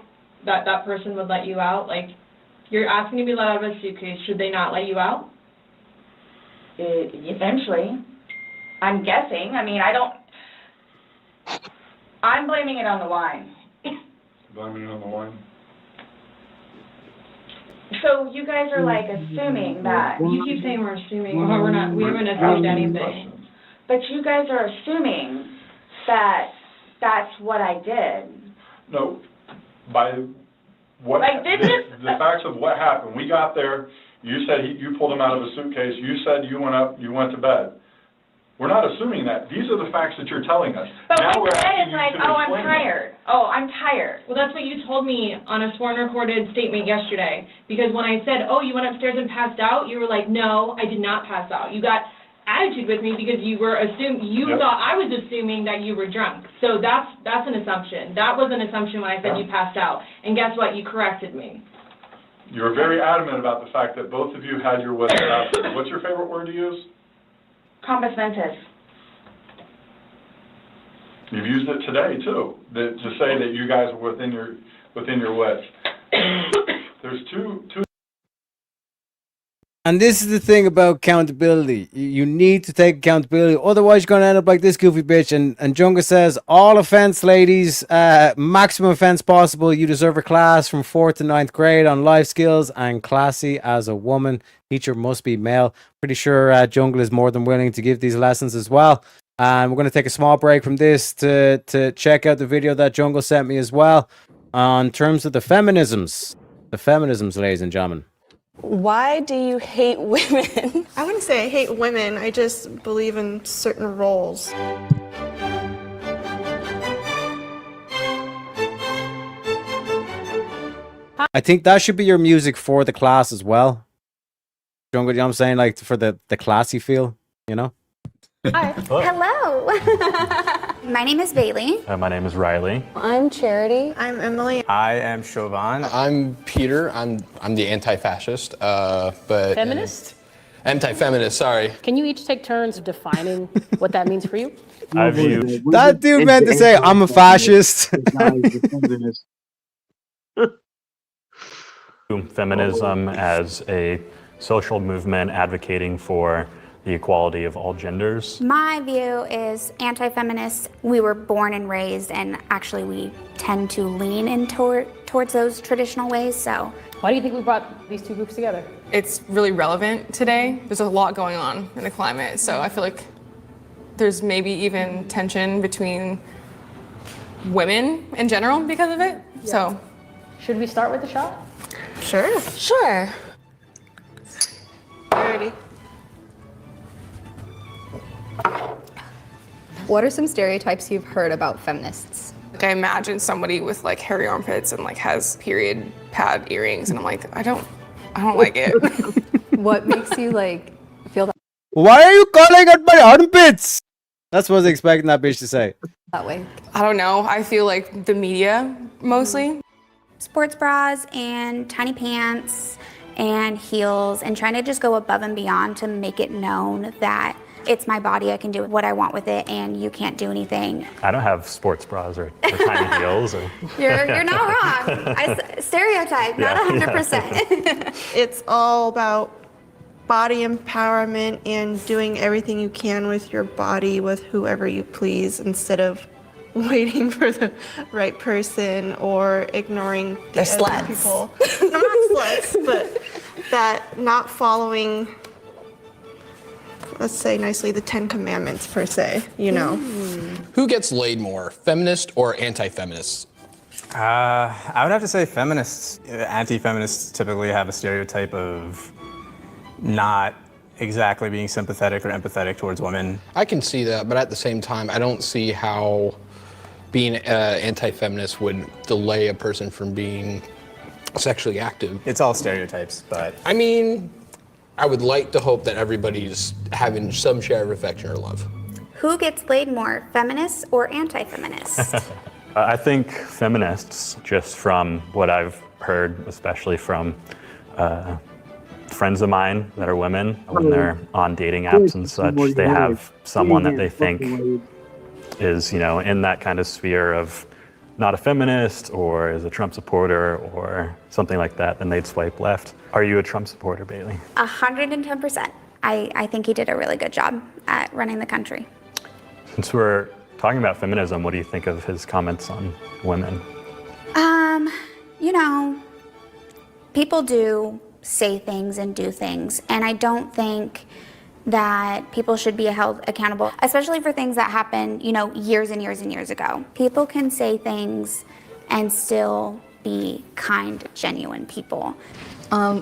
that that person would let you out? Like, you're asking to be let out of a suitcase, should they not let you out? Eventually. I'm guessing. I mean, I'm blaming it on the wine. Blaming it on the wine. So you guys are like assuming that. You keep saying we're assuming, well, we're not, we haven't assumed anything. But you guys are assuming that that's what I did. No, by what, Like, this is- the facts of what happened. We got there, you said you pulled him out of a suitcase, you said you went up, you went to bed. We're not assuming that. These are the facts that you're telling us. But Now when we're you say asking it's you like, to oh, I'm explain tired. Oh, I'm tired. Well, that's what you told me on a sworn recorded statement yesterday. Because when I said, oh, you went upstairs and passed out, you were like, no, I did not pass out. You got attitude with me because you were you Yep. thought I was assuming that you were drunk. So that's an assumption. That was an assumption when I said you passed out. And guess what? You corrected me. You were very adamant about the fact that both of you had your wits about you. What's your favorite word to use? Compass mentis. You've used it today, too, to say that you guys were within your wits. There's two. And this is the thing about accountability. You need to take accountability. Otherwise, you're going to end up like this goofy bitch. And Junga says, all offense, ladies, maximum offense possible. You deserve a class from 4th to 9th grade on life skills and classy as a woman. Teacher must be male. Pretty sure Jungle is more than willing to give these lessons as well. And we're going to take a small break from this to check out the video that Jungle sent me as well on terms of the feminisms. The feminisms, ladies and gentlemen. Why do you hate women? I wouldn't say I hate women. I just believe in certain roles. I think that should be your music for the class as well. Jungle, you know what I'm saying? Like for the classy feel, you know? Hi. Hello. My name is Bailey. My name is Riley. I'm Charity. I'm Emily. I am Chauvin. I'm Peter. I'm the anti-fascist, but Feminist? Anti-feminist. Sorry. Can you each take turns defining what that means for you? I view That dude meant to say, I'm a fascist. feminism as a social movement advocating for the equality of all genders. My view is anti-feminist. We were born and raised, and actually we tend to lean in towards those traditional ways, so. Why do you think we brought these two groups together? It's really relevant today. There's a lot going on in the climate, so I feel like there's maybe even tension between women in general because of it. So, should we start with the shot? Sure. Sure. Ready. What are some stereotypes you've heard about feminists? Like I imagine somebody with like hairy armpits and like has period pad earrings, and I'm like, I don't like it. What makes you like feel Why are you calling at my armpits? That's what I was expecting that bitch to say. that way? I don't know. I feel like the media mostly. Sports bras and tiny pants and heels, and trying to just go above and beyond to make it known that it's my body, I can do what I want with it, and you can't do anything. I don't have sports bras or tiny heels. Or You're not wrong. Stereotype, not 100%. It's all about body empowerment and doing everything you can with your body with whoever you please instead of waiting for the right person or ignoring the They're other sluts. people. No, not sluts, but that not following, let's say nicely, the 10 Commandments per se, you know. Who gets laid more, feminist or anti-feminists? I would have to say feminists. Anti-feminists typically have a stereotype of not exactly being sympathetic or empathetic towards women. I can see that, but at the same time, I don't see how being anti-feminist would delay a person from being sexually active. It's all stereotypes, but... I mean, I would like to hope that everybody's having some share of affection or love. Who gets laid more, feminists or anti-feminists? I think feminists, just from what I've heard, especially from friends of mine that are women, when they're on dating apps and such, they have someone that they think is, in that kind of sphere of not a feminist or is a Trump supporter or something like that, then they'd swipe left. Are you a Trump supporter, Bailey? 110%. I think he did a really good job at running the country. Since we're talking about feminism, what do you think of his comments on women? People do say things and do things, and I don't think that people should be held accountable, especially for things that happened, years and years and years ago. People can say things and still be kind, genuine people.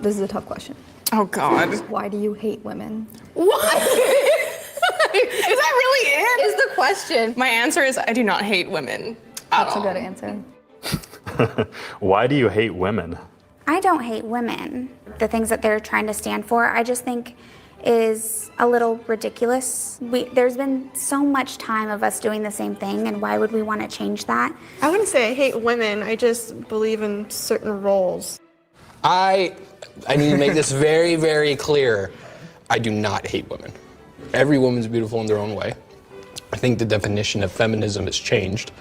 This is a tough question. Oh God. Why do you hate women? What? Is that really it? Is the question. My answer is I do not hate women. That's a good answer. Why do you hate women? I don't hate women. The things that they're trying to stand for, I just think is a little ridiculous. There's been so much time of us doing the same thing, and why would we want to change that? I wouldn't say I hate women, I just believe in certain roles. I need to make this very, very clear. I do not hate women. Every woman's beautiful in their own way. I think the definition of feminism has changed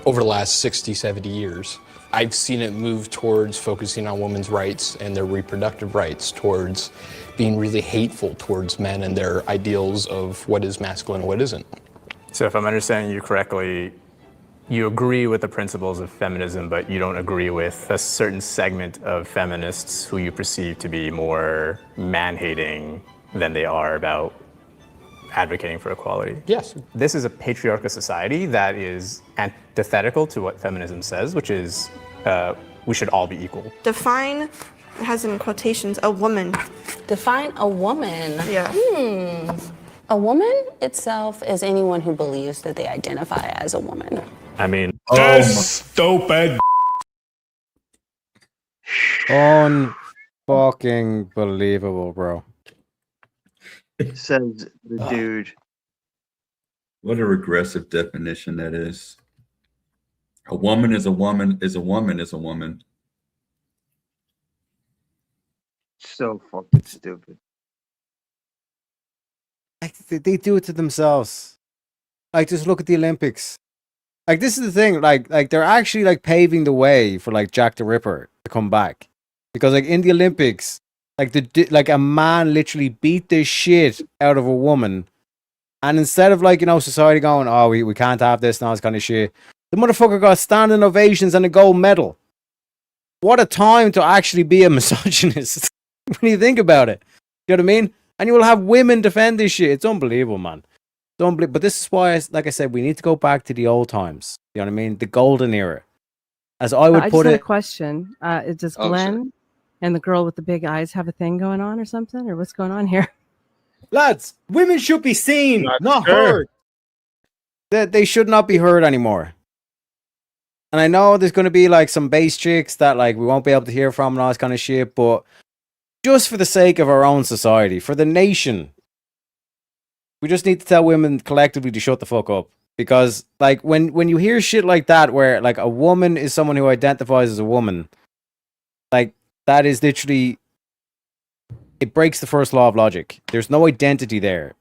over the last 60, 70 years. I've seen it move towards focusing on women's rights and their reproductive rights, towards being really hateful towards men and their ideals of what is masculine and what isn't. So if I'm understanding you correctly, you agree with the principles of feminism, but you don't agree with a certain segment of feminists who you perceive to be more man-hating than they are about advocating for equality. Yes. This is a patriarchal society that is antithetical to what feminism says, which is we should all be equal. Define, it has in quotations, a woman. Define a woman? Yeah. A woman itself is anyone who believes that they identify as a woman. I mean, stupid. Unfucking believable, bro. Says the dude. What a regressive definition that is. A woman is a woman is a woman is a woman. So fucking stupid. Like, they do it to themselves. Like, just look at the Olympics. Like, this is the thing. Like they're actually like paving the way for like Jack the Ripper to come back, because like in the Olympics, like a man literally beat the shit out of a woman, and instead of society going, oh, we can't have this and all this kind of shit, the motherfucker got standing ovations and a gold medal. What a time to actually be a misogynist when you think about it. You know what I mean? And you will have women defend this shit. It's unbelievable, man. It's But this is why, like I said, we need to go back to the old times. You know what I mean? The golden era. As I would I put just had a it. question. Does Oh, Glenn and the girl with the big eyes have a thing going on or something? Or what's going on here? Lads, women should be seen, not sure. heard. They should not be heard anymore. And I know there's going to be like some base chicks that like we won't be able to hear from and all this kind of shit, but just for the sake of our own society, for the nation, we just need to tell women collectively to shut the fuck up. Because like when you hear shit like that, where like a woman is someone who identifies as a woman, like that is literally, it breaks the first law of logic. There's no identity there.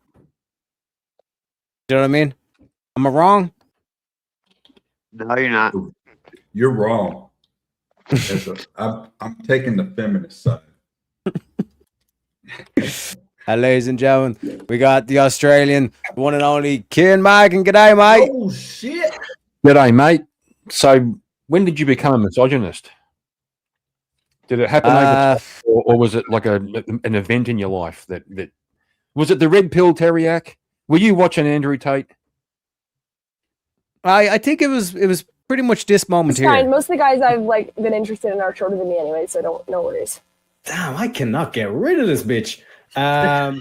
Do you know what I mean? Am I wrong? No, you're not. You're wrong. I'm taking the feminist side. Ladies and gentlemen, we got the Australian, one and only Kieran Magan. G'day, mate. Oh shit. G'day, mate. So, when did you become a misogynist? Did it happen over or was it like an event in your life that was it the red pill Teriak? Were you watching Andrew Tate? I think it was pretty much this moment It's here. fine. Most of the guys I've like been interested in are shorter than me anyway, so no worries. Damn, I cannot get rid of this bitch. I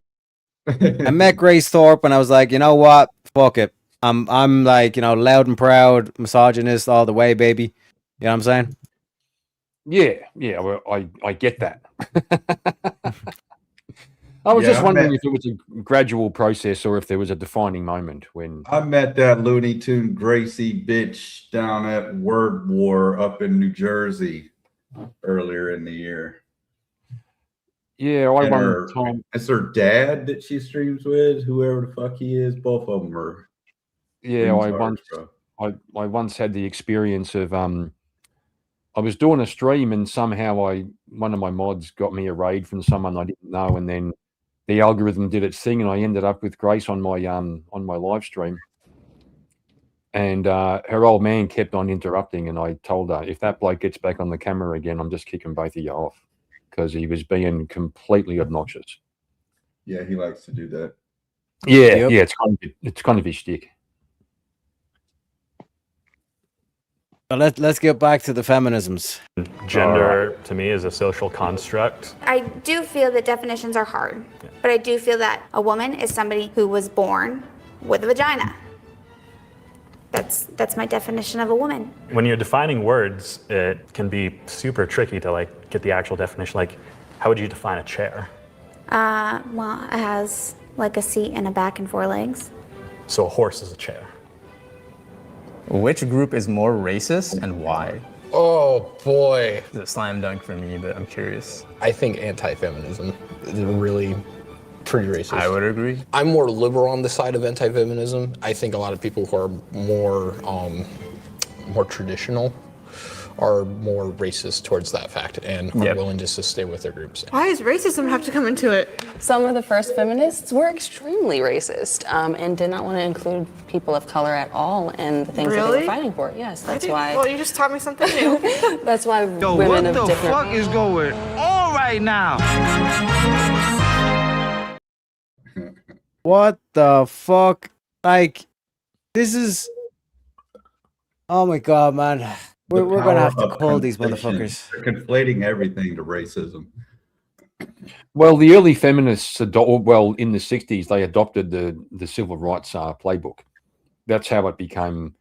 met Grace Thorpe and I was like, you know what? Fuck it. I'm like, you know, loud and proud, misogynist all the way, baby. You know what I'm saying? Yeah. Well, I get that. I was just wondering if it was a gradual process or if there was a defining moment when I met that Looney Tune Gracie bitch down at Word War up in New Jersey earlier in the year. Yeah, And it's her dad that she streams with, whoever the fuck he is. Both of them are. Yeah, retards, I once had the experience of I was doing a stream and somehow one of my mods got me a raid from someone I didn't know, and then the algorithm did its thing, and I ended up with Grace on my live stream. And her old man kept on interrupting, and I told her, if that bloke gets back on the camera again, I'm just kicking both of you off, because he was being completely obnoxious. Yeah, he likes to do that. Yeah, yeah, it's kind of his shtick. But let's get back to the feminisms. Gender, to me, is a social construct. I do feel that definitions are hard, but I do feel that a woman is somebody who was born with a vagina. That's my definition of a woman. When you're defining words, it can be super tricky to like get the actual definition. Like, how would you define a chair? Well, it has like a seat and a back and four legs. So a horse is a chair. Which group is more racist and why? Oh boy. It's a slam dunk for me, but I'm curious. I think anti-feminism is really pretty racist. I would agree. I'm more liberal on the side of anti-feminism. I think a lot of people who are more traditional are more racist towards that fact and are willing just to stay with their groups. Why does racism have to come into it? Some of the first feminists were extremely racist and did not want to include people of color at all in the things that they Really? were fighting for. Yes, that's I why. Well, you just taught me something new. That's why Yo, women what of the different. fuck is going on right now? What the fuck? Like, this is. Oh my god, man. We're gonna have to call these motherfuckers. They're conflating everything to racism. Well, the early feminists, in the 60s, they adopted the civil rights playbook. That's how it became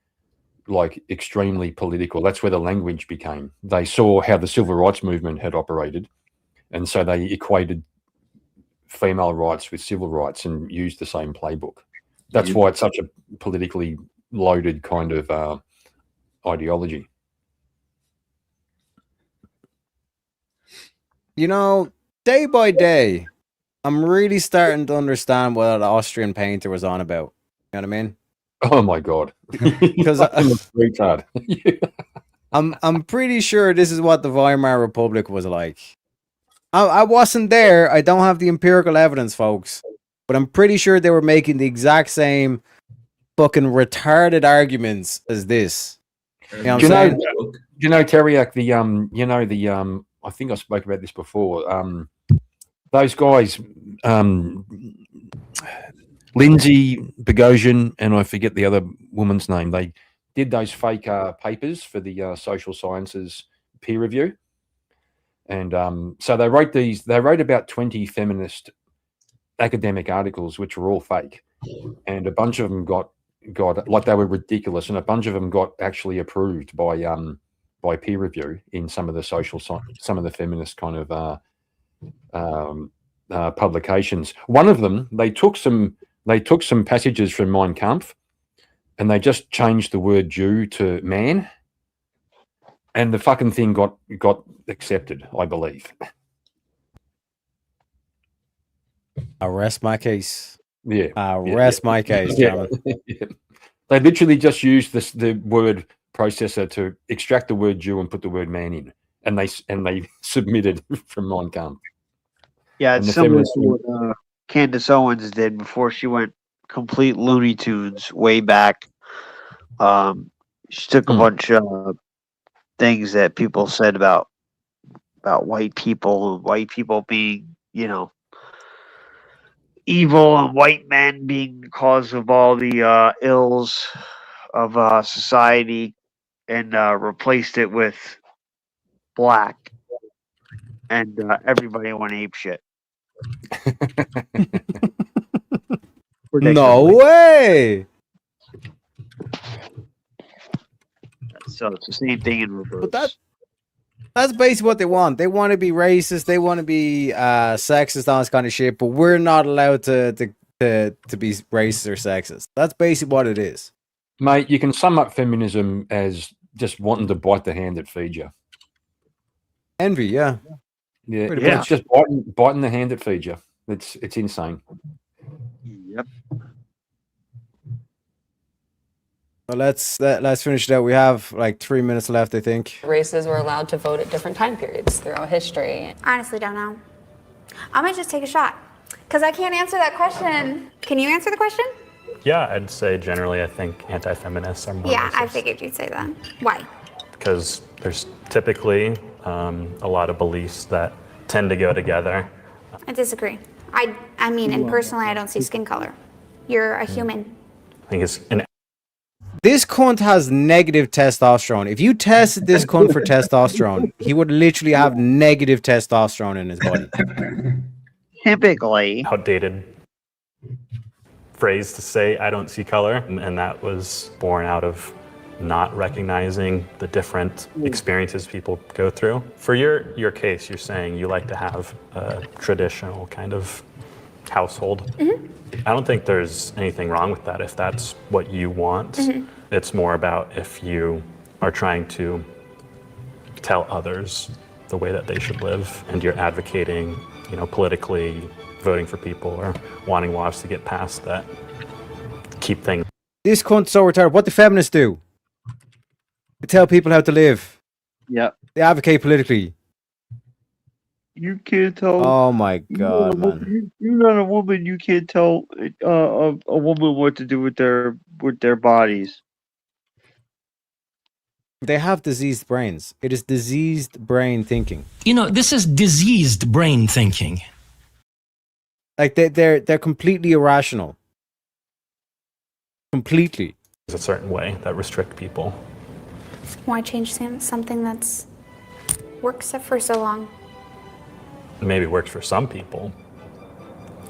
like extremely political. That's where the language became. They saw how the civil rights movement had operated, and so they equated female rights with civil rights and used the same playbook. That's why it's such a politically loaded kind of ideology. You know, day by day, I'm really starting to understand what the Austrian painter was on about. You know what I mean? Oh my god! Because retard. I'm pretty sure this is what the Weimar Republic was like. I wasn't there. I don't have the empirical evidence, folks. But I'm pretty sure they were making the exact same fucking retarded arguments as this. You know what I'm saying? You know, Teriak, I think I spoke about this before. Those guys, Lindsay Bogosian, and I forget the other woman's name. They did those fake papers for the social sciences peer review. And so they wrote about 20 feminist academic articles, which were all fake. And a bunch of them got like, they were ridiculous. And a bunch of them got actually approved by peer review in some of the some of the feminist kind of publications. One of them, they took some passages from Mein Kampf, and they just changed the word Jew to man, and the fucking thing got accepted, I believe. I rest my case. Yeah. I rest my case, gentlemen. Yeah. They literally just used the word processor to extract the word Jew and put the word man in, and they submitted from Mein Kampf. Yeah, And it's the similar feminist- to what Candace Owens did before she went complete Looney Tunes way back. She took a bunch of things that people said about white people being, evil, and white men being the cause of all the ills of society, and replaced it with black, and everybody went apeshit. No way. So it's the same thing in reverse. But that's basically what they want. They want to be racist. They want to be sexist, all this kind of shit. But we're not allowed to be racist or sexist. That's basically what it is. Mate, you can sum up feminism as just wanting to bite the hand that feeds you. Envy, yeah. Yeah, Pretty it's much. just biting the hand that feeds you. It's insane. Yep. Well, let's finish it out. We have like 3 minutes left, I think. Races were allowed to vote at different time periods throughout history. Honestly, don't know. I might just take a shot because I can't answer that question. Can you answer the question? Yeah, I'd say generally I think anti-feminists are more Yeah, I racist. figured you'd say that. Why? Because there's typically a lot of beliefs that tend to go together. I disagree. I mean, and personally, I don't see skin color. You're a human. I think it's an This cunt has negative testosterone. If you tested this cunt for testosterone, he would literally have negative testosterone in his body. Typically outdated phrase to say I don't see color, and that was born out of not recognizing the different experiences people go through. For your case, you're saying you like to have a traditional kind of household. I don't think there's anything wrong with that if that's what you want. It's more about if you are trying to tell others the way that they should live, and you're advocating, politically, voting for people or wanting laws to get passed that keep things. This cunt's so retarded. What do feminists do? They tell people how to live. Yep. They advocate politically. You can't tell. Oh my god, man. You're not a woman. You can't tell a woman what to do with their bodies. They have diseased brains. It is diseased brain thinking. This is diseased brain thinking. Like they're completely irrational. Completely. There's a certain way that restrict people. Why change something that's works for so long? Maybe works for some people.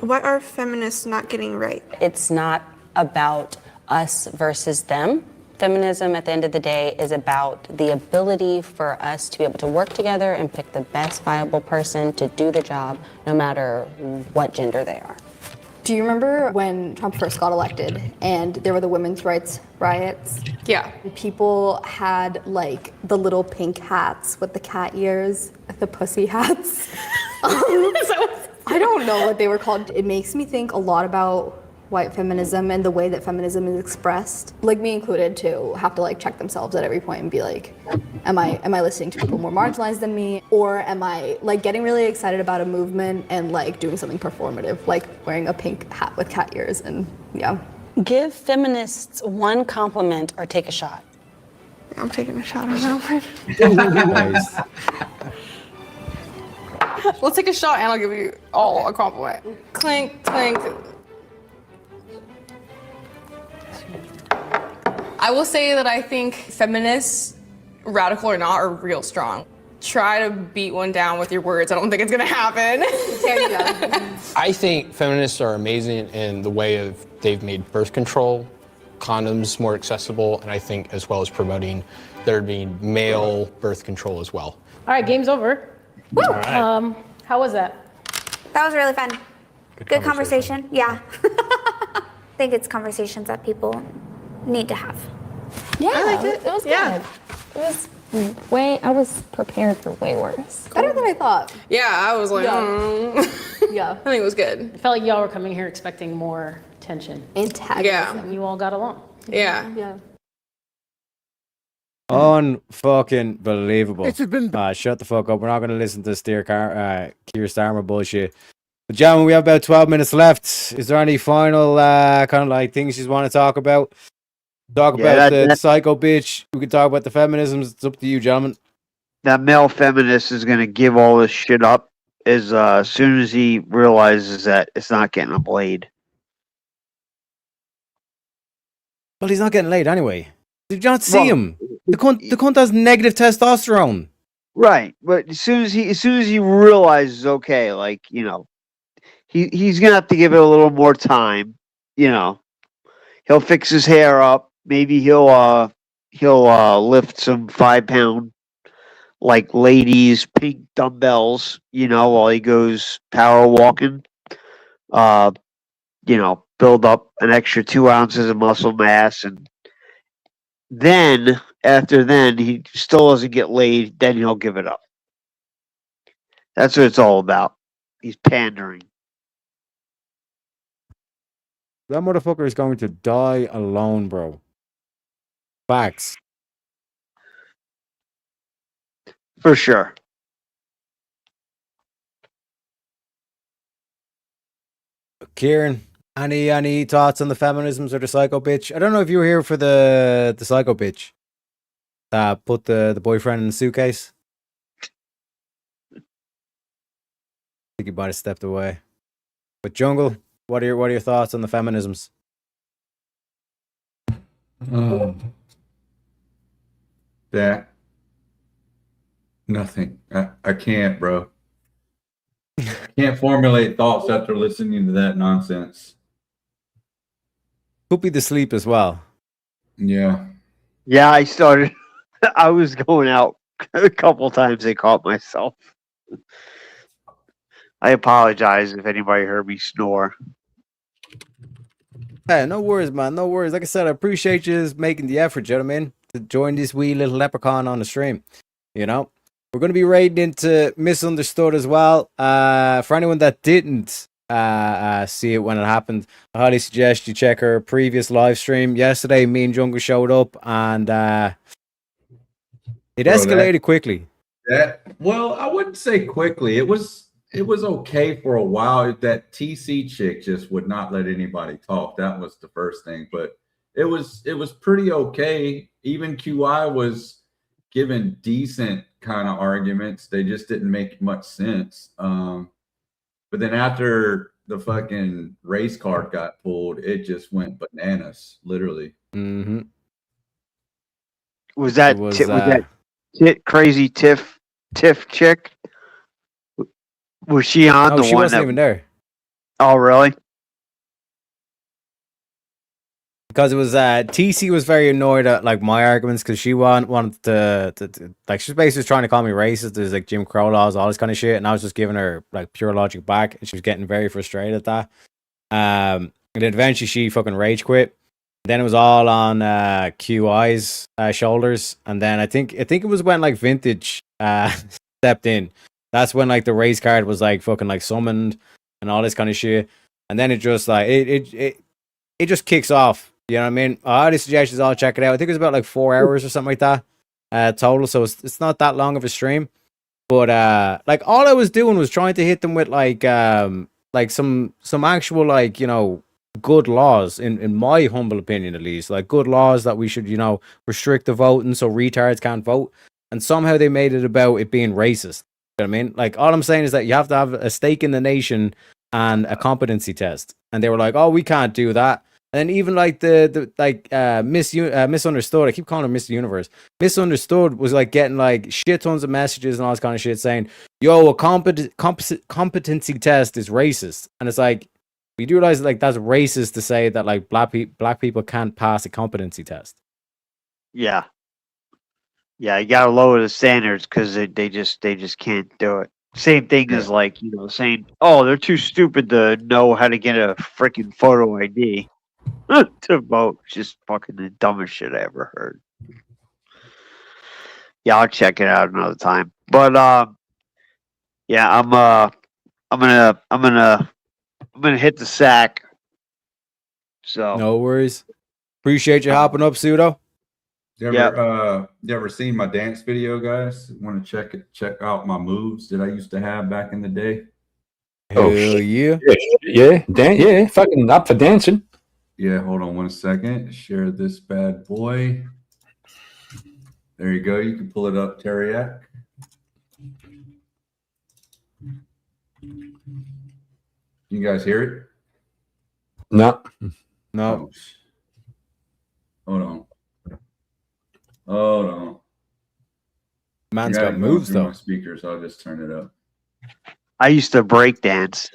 What are feminists not getting right? It's not about us versus them. Feminism, at the end of the day, is about the ability for us to be able to work together and pick the best viable person to do the job, no matter what gender they are. Do you remember when Trump first got elected and there were the women's rights riots? Yeah. People had like the little pink hats with the cat ears, the pussy hats. I don't know what they were called. It makes me think a lot about white feminism and the way that feminism is expressed, like me included, to have to like check themselves at every point and be like, am I listening to people more marginalized than me, or am I like getting really excited about a movement and like doing something performative, like wearing a pink hat with cat ears? And yeah. Give feminists one compliment or take a shot. I'm taking a shot on that one. Let's take a shot and I'll give you all a compliment. Clink, clink. I will say that I think feminists, radical or not, are real strong. Try to beat one down with your words. I don't think it's gonna happen. There you go. I think feminists are amazing in the way of they've made birth control, condoms more accessible, and I think as well as promoting there being male birth control as well. All right, game's over. All right. How was that? That was really fun. Good conversation. conversation. Yeah. I think it's conversations that people need to have. Yeah, I liked it. It was Yeah. good. It was I was prepared for way worse. Better than I thought. Yeah, I was like, Yeah. I think it was good. I felt like y'all were coming here expecting more tension. Antagonism. Yeah. And you all got along. Yeah. Yeah. Unfucking believable. It's been Shut the fuck up. We're not going to listen to Keir Starmer bullshit. But gentlemen, we have about 12 minutes left. Is there any final kind of like things you want to talk about? Talk about the psycho bitch. We can talk about the feminisms. It's up to you, gentlemen. That male feminist is going to give all this shit up as soon as he realizes that it's not getting a blade. Well, he's not getting laid anyway. Did you not see him? The cunt has negative testosterone. Right, but as soon as he realizes, okay, like, you know, he's gonna have to give it a little more time. You know, he'll fix his hair up. Maybe he'll lift some 5-pound like ladies pink dumbbells. You know, while he goes power walking. You know, build up an extra 2 ounces of muscle mass, and then after he still doesn't get laid. Then he'll give it up. That's what it's all about. He's pandering. That motherfucker is going to die alone, bro. Facts. For sure. Kieran, any thoughts on the feminisms or the psycho bitch? I don't know if you were here for the psycho bitch. Put the boyfriend in the suitcase. I think he might have stepped away. But Jungle, what are your thoughts on the feminisms? That nothing. I can't, bro. Can't formulate thoughts after listening to that nonsense. Could be the sleep as well. Yeah. Yeah, I was going out a couple times. I caught myself. I apologize if anybody heard me snore. Hey, no worries, man. No worries. Like I said, I appreciate you making the effort, gentlemen, to join this wee little leprechaun on the stream. You know, we're going to be raiding into Misunderstood as well. For anyone that didn't see it when it happened, I highly suggest you check our previous live stream. Yesterday, me and Jungle showed up, and it escalated quickly. Well, I wouldn't say quickly. It was okay for a while. That TC chick just would not let anybody talk. That was the first thing, but it was pretty okay. Even QI was giving decent kind of arguments. They just didn't make much sense. But then after the fucking race card got pulled, it just went bananas, literally. Mm-hmm. Was that crazy Tiff chick? Was she on the she one wasn't that, even there. Oh, really? Because it was TC was very annoyed at like my arguments because she wanted to like she was basically trying to call me racist. There's like Jim Crow laws, all this kind of shit, and I was just giving her like pure logic back, and she was getting very frustrated at that. And then eventually she fucking rage quit. Then it was all on QI's shoulders, and then I think it was when like Vintage stepped in. That's when like the race card was like fucking like summoned and all this kind of shit, and then it just like it just kicks off. You know what I mean? All these suggestions, I'll check it out. I think it was about like 4 hours or something like that total. So it's not that long of a stream. But like all I was doing was trying to hit them with like some actual like, you know, good laws in my humble opinion, at least, like good laws that we should, you know, restrict the voting so retards can't vote. And somehow they made it about it being racist. You know what I mean? Like all I'm saying is that you have to have a stake in the nation and a competency test. And they were like, oh, we can't do that. And even like Misunderstood, I keep calling her Miss Universe. Misunderstood was like getting like shit tons of messages and all this kind of shit saying, "Yo, a competency test is racist," and it's like we do realize like that's racist to say that like black people can't pass a competency test. Yeah. Yeah, you gotta lower the standards because they just can't do it. Same thing as like, saying, oh, they're too stupid to know how to get a freaking photo ID to vote. Just fucking the dumbest shit I ever heard. Yeah, I'll check it out another time. But yeah, I'm gonna hit the sack. So No worries. Appreciate you hopping up, Pseudo. You ever seen my dance video, guys? Want to check out my moves that I used to have back in the day? Hell yeah. Yeah, fucking up for dancing. Yeah, hold on 1 second. Share this bad boy. There you go. You can pull it up, Teriak. You guys hear it? No. No. Hold on. Hold on. Man's got moves though. My speakers, I'll just turn it up. I used to break dance.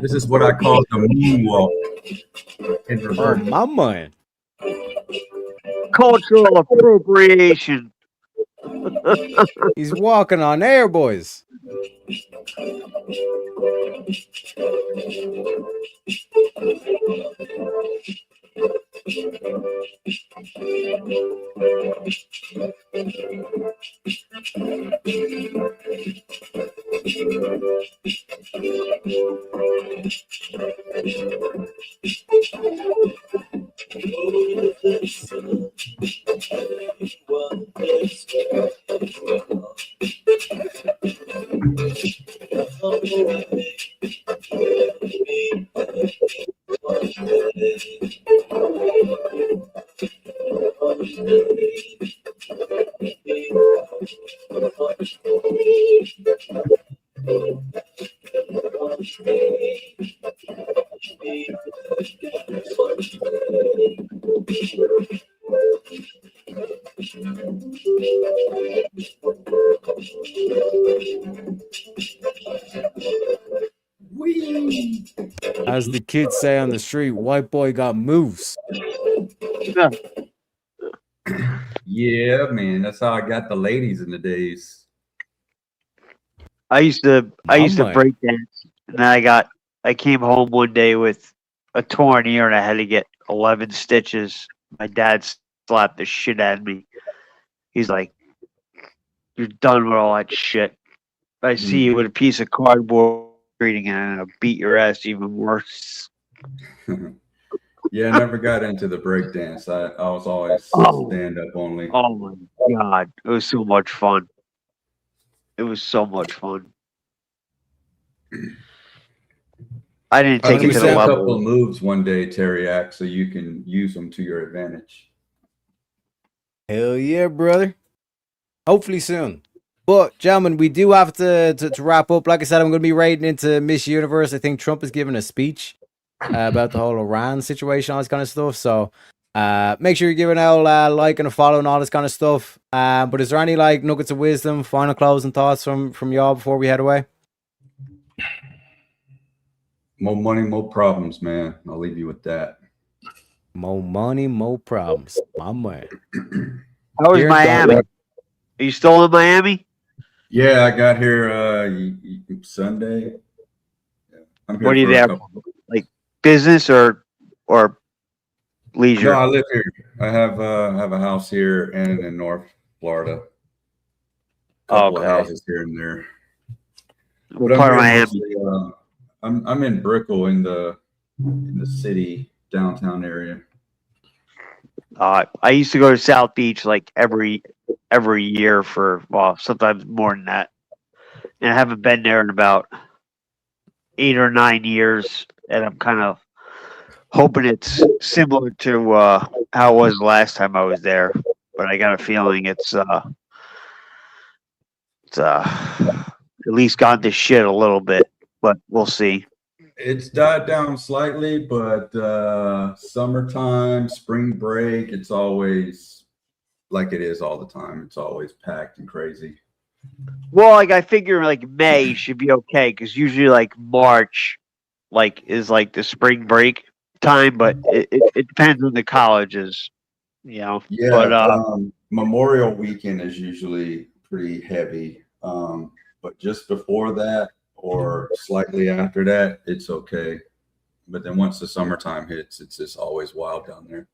This is what I call the moonwalk in reverse. Oh, my man. Cultural appropriation. He's walking on air, boys. As the kids say on the street, white boy got moves. Yeah, man, that's how I got the ladies in the days. I used to break dance, and then I came home one day with a torn ear, and I had to get 11 stitches. My dad slapped the shit out of me. He's like, "You're done with all that shit. I see you with a piece of cardboard reading it, and I'll beat your ass even worse." Yeah, I never got into the breakdance. I was always stand up only. Oh my god, it was so much fun. It was so much fun. I didn't take it to the a level. couple of moves one day, Teriak, so you can use them to your advantage. Hell yeah, brother. Hopefully soon. But, gentlemen, we do have to wrap up. Like I said, I'm going to be raiding into Miss Universe. I think Trump is giving a speech about the whole Iran situation, all this kind of stuff. So, make sure you're giving out a like and a follow and all this kind of stuff. But is there any like nuggets of wisdom, final closing thoughts from y'all before we head away? More money, more problems, man. I'll leave you with that. More money, more problems. My man. How was Miami? Are you still in Miami? Yeah, I got here Sunday. I'm here What are you for a there? couple- Like business or leisure? No, I live here. I have a house here and in North Florida. Couple of houses here and there. What But part of I'm here Miami? mostly, I'm in Brickell in the city downtown area. I used to go to South Beach like every year for, well, sometimes more than that. And I haven't been there in about 8 or 9 years, and I'm kind of hoping it's similar to how it was the last time I was there. But I got a feeling it's at least gone to shit a little bit. But we'll see. It's died down slightly, but summertime, spring break, it's always like it is all the time. It's always packed and crazy. Well, like I figure like May should be okay because usually like March is like the spring break time, but it depends on the colleges, you know. Yeah, But Memorial Weekend is usually pretty heavy. But just before that or slightly after that, it's okay. But then once the summertime hits, it's just always wild down there.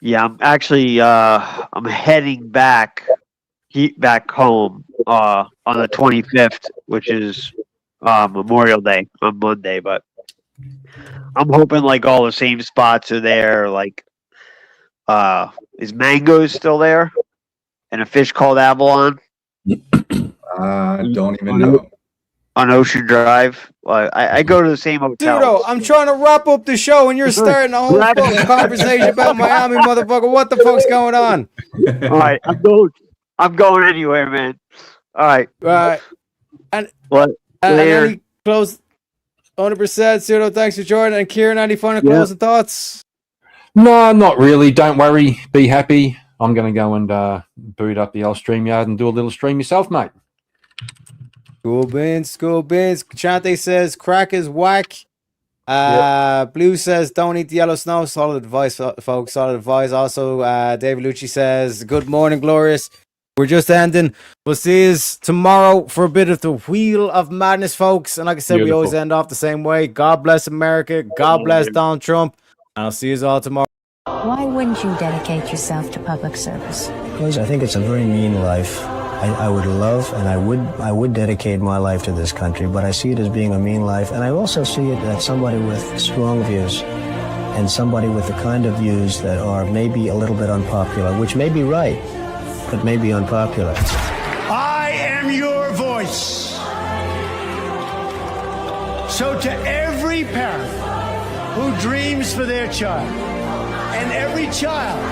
yeah, I'm actually I'm heading back home on the 25th, which is Memorial Day on Monday, but I'm hoping like all the same spots are there. Like, is Mango's still there? And a fish called Avalon? I don't even know. On Ocean Drive. I go to the same hotel. Dude, I'm trying to wrap up the show and you're starting a whole fucking conversation about Miami, motherfucker. What the fuck's going on? All right, I'm going anywhere, man. All right. And what? Later. Any close 100%. Pseudo, thanks for joining. And Kieran, any final closing thoughts? No, not really. Don't worry. Be happy. I'm going to go and boot up the old StreamYard and do a little stream yourself, mate. School beans. Chante says, crack is whack. Blue says, don't eat the yellow snow. Solid advice, folks. Solid advice. Also, David Lucci says, good morning, glorious. We're just ending. We'll see you tomorrow for a bit of the Wheel of Madness, folks. And like I said, we always end off the same way. God bless America. God bless Donald Trump. And I'll see you all tomorrow. Why wouldn't you dedicate yourself to public service? Because I think it's a very mean life. I would love and I would dedicate my life to this country, but I see it as being a mean life. And I also see it as somebody with strong views and somebody with the kind of views that are maybe a little bit unpopular, which may be right, but may be unpopular. I am your voice. So to every parent who dreams for their child and every child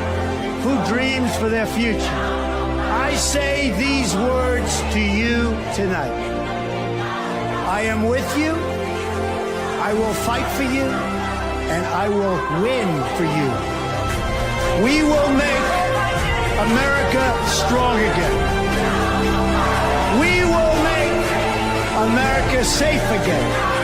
who dreams for their future, I say these words to you tonight. I am with you, I will fight for you, and I will win for you. We will make America strong again. We will make America safe again.